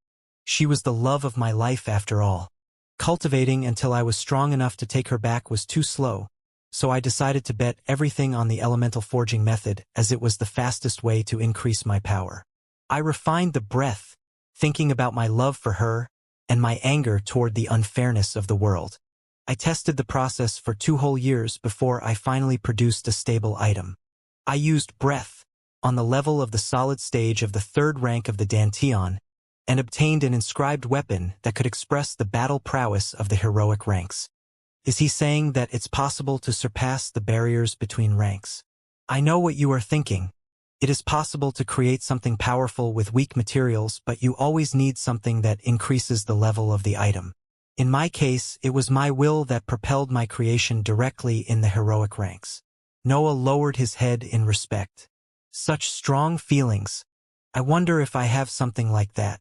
She was the love of my life after all. Cultivating until I was strong enough to take her back was too slow, so I decided to bet everything on the elemental forging method, as it was the fastest way to increase my power. I refined the breath, thinking about my love for her and my anger toward the unfairness of the world. I tested the process for 2 whole years before I finally produced a stable item. I used breath on the level of the solid stage of the 3rd rank of the dantian, and obtained an inscribed weapon that could express the battle prowess of the heroic ranks. Is he saying that it's possible to surpass the barriers between ranks? I know what you are thinking. It is possible to create something powerful with weak materials, but you always need something that increases the level of the item. In my case, it was my will that propelled my creation directly in the heroic ranks. Noah lowered his head in respect. Such strong feelings. I wonder if I have something like that.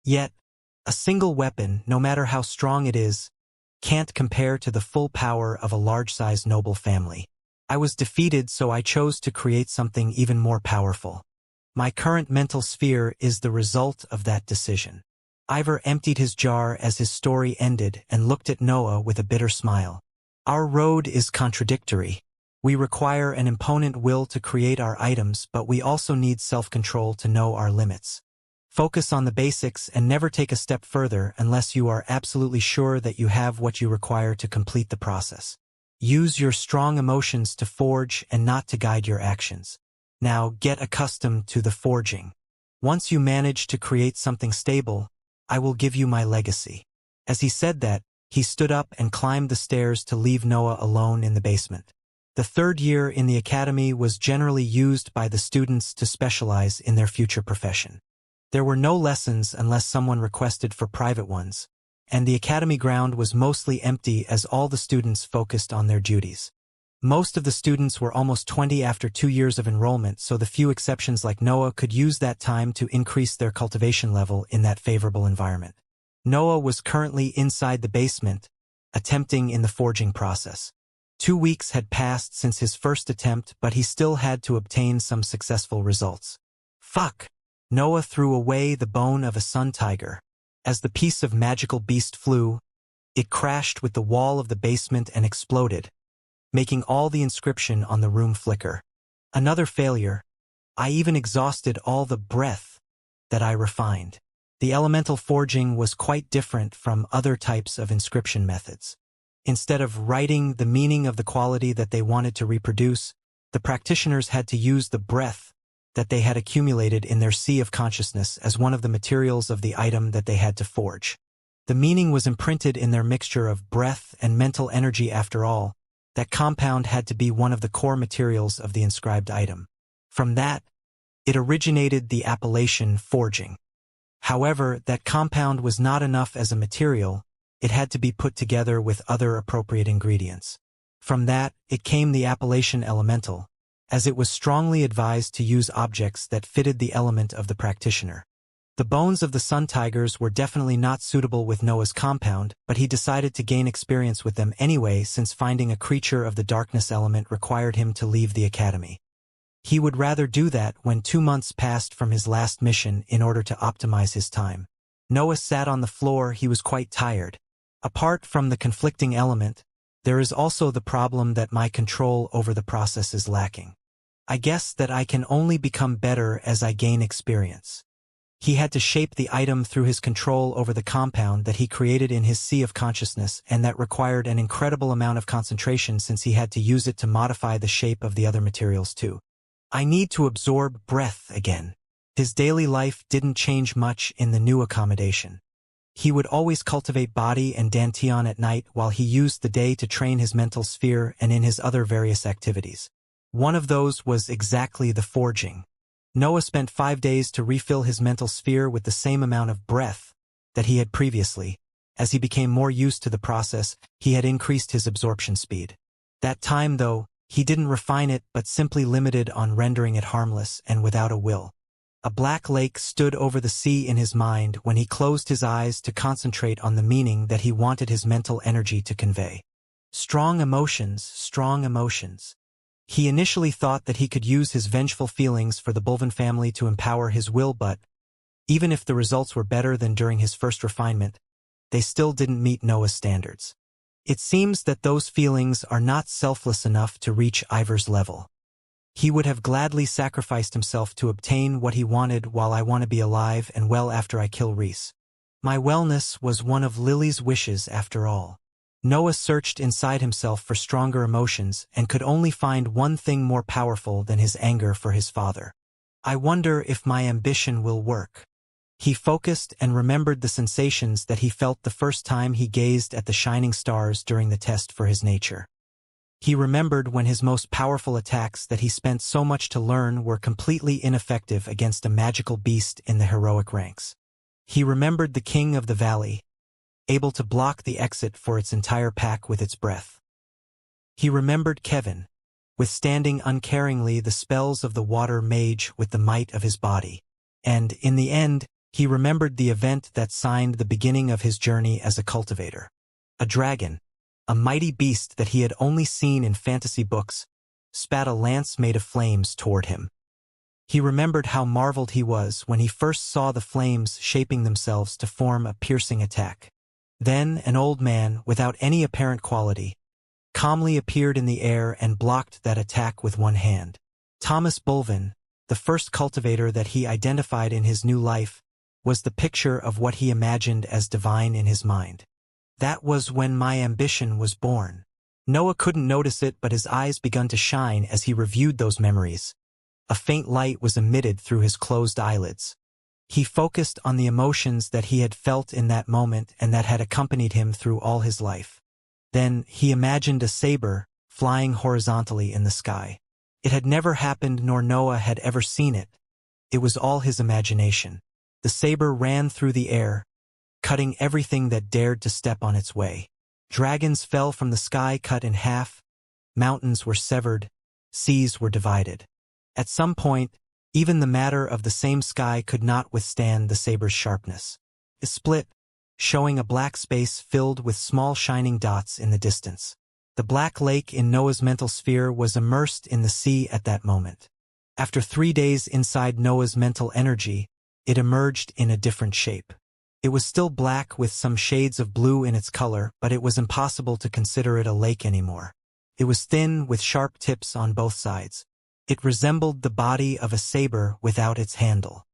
Yet, a single weapon, no matter how strong it is, can't compare to the full power of a large-sized noble family. I was defeated, so I chose to create something even more powerful. My current mental sphere is the result of that decision. Ivor emptied his jar as his story ended and looked at Noah with a bitter smile. Our road is contradictory. We require an imponent will to create our items, but we also need self-control to know our limits. Focus on the basics and never take a step further unless you are absolutely sure that you have what you require to complete the process. Use your strong emotions to forge and not to guide your actions. Now get accustomed to the forging. Once you manage to create something stable, I will give you my legacy. As he said that, he stood up and climbed the stairs to leave Noah alone in the basement. The 3rd year in the academy was generally used by the students to specialize in their future profession. There were no lessons unless someone requested for private ones, and the academy ground was mostly empty as all the students focused on their duties. Most of the students were almost 20 after 2 years of enrollment, so the few exceptions like Noah could use that time to increase their cultivation level in that favorable environment. Noah was currently inside the basement, attempting in the forging process. 2 weeks had passed since his first attempt, but he still had to obtain some successful results. Fuck! Noah threw away the bone of a sun tiger. As the piece of magical beast flew, it crashed with the wall of the basement and exploded, making all the inscription on the room flicker. Another failure. I even exhausted all the breath that I refined. The elemental forging was quite different from other types of inscription methods. Instead of writing the meaning of the quality that they wanted to reproduce, the practitioners had to use the breath that they had accumulated in their sea of consciousness as one of the materials of the item that they had to forge. The meaning was imprinted in their mixture of breath and mental energy. After all, that compound had to be one of the core materials of the inscribed item. From that, it originated the appellation forging. However, that compound was not enough as a material, it had to be put together with other appropriate ingredients. From that, it came the appellation elemental, as it was strongly advised to use objects that fitted the element of the practitioner. The bones of the sun tigers were definitely not suitable with Noah's compound, but he decided to gain experience with them anyway since finding a creature of the darkness element required him to leave the academy. He would rather do that when 2 months passed from his last mission in order to optimize his time. Noah sat on the floor. He was quite tired. Apart from the conflicting element, there is also the problem that my control over the process is lacking. I guess that I can only become better as I gain experience. He had to shape the item through his control over the compound that he created in his sea of consciousness, and that required an incredible amount of concentration since he had to use it to modify the shape of the other materials too. I need to absorb breath again. His daily life didn't change much in the new accommodation. He would always cultivate body and dantian at night while he used the day to train his mental sphere and in his other various activities. One of those was exactly the forging. Noah spent 5 days to refill his mental sphere with the same amount of breath that he had previously. As he became more used to the process, he had increased his absorption speed. That time, though, he didn't refine it but simply limited on rendering it harmless and without a will. A black lake stood over the sea in his mind when he closed his eyes to concentrate on the meaning that he wanted his mental energy to convey. Strong emotions, strong emotions. He initially thought that he could use his vengeful feelings for the Bulvin family to empower his will, but even if the results were better than during his first refinement, they still didn't meet Noah's standards. It seems that those feelings are not selfless enough to reach Ivor's level. He would have gladly sacrificed himself to obtain what he wanted while I want to be alive and well after I kill Reese. My wellness was one of Lily's wishes after all. Noah searched inside himself for stronger emotions and could only find one thing more powerful than his anger for his father. I wonder if my ambition will work. He focused and remembered the sensations that he felt the first time he gazed at the shining stars during the test for his nature. He remembered when his most powerful attacks that he spent so much to learn were completely ineffective against a magical beast in the heroic ranks. He remembered the king of the valley, able to block the exit for its entire pack with its breath. He remembered Kevin, withstanding uncaringly the spells of the water mage with the might of his body. And, in the end, he remembered the event that signed the beginning of his journey as a cultivator. A dragon, a mighty beast that he had only seen in fantasy books, spat a lance made of flames toward him. He remembered how marveled he was when he first saw the flames shaping themselves to form a piercing attack. Then an old man, without any apparent quality, calmly appeared in the air and blocked that attack with one hand. Thomas Bulvin, the first cultivator that he identified in his new life, was the picture of what he imagined as divine in his mind. That was when my ambition was born. Noah couldn't notice it, but his eyes began to shine as he reviewed those memories. A faint light was emitted through his closed eyelids. He focused on the emotions that he had felt in that moment and that had accompanied him through all his life. Then he imagined a saber flying horizontally in the sky. It had never happened, nor Noah had ever seen it. It was all his imagination. The saber ran through the air, cutting everything that dared to step on its way. Dragons fell from the sky cut in half, mountains were severed, seas were divided. At some point, even the matter of the same sky could not withstand the saber's sharpness. It split, showing a black space filled with small shining dots in the distance. The black lake in Noah's mental sphere was immersed in the sea at that moment. After 3 days inside Noah's mental energy, it emerged in a different shape. It was still black with some shades of blue in its color, but it was impossible to consider it a lake anymore. It was thin with sharp tips on both sides. It resembled the body of a saber without its handle.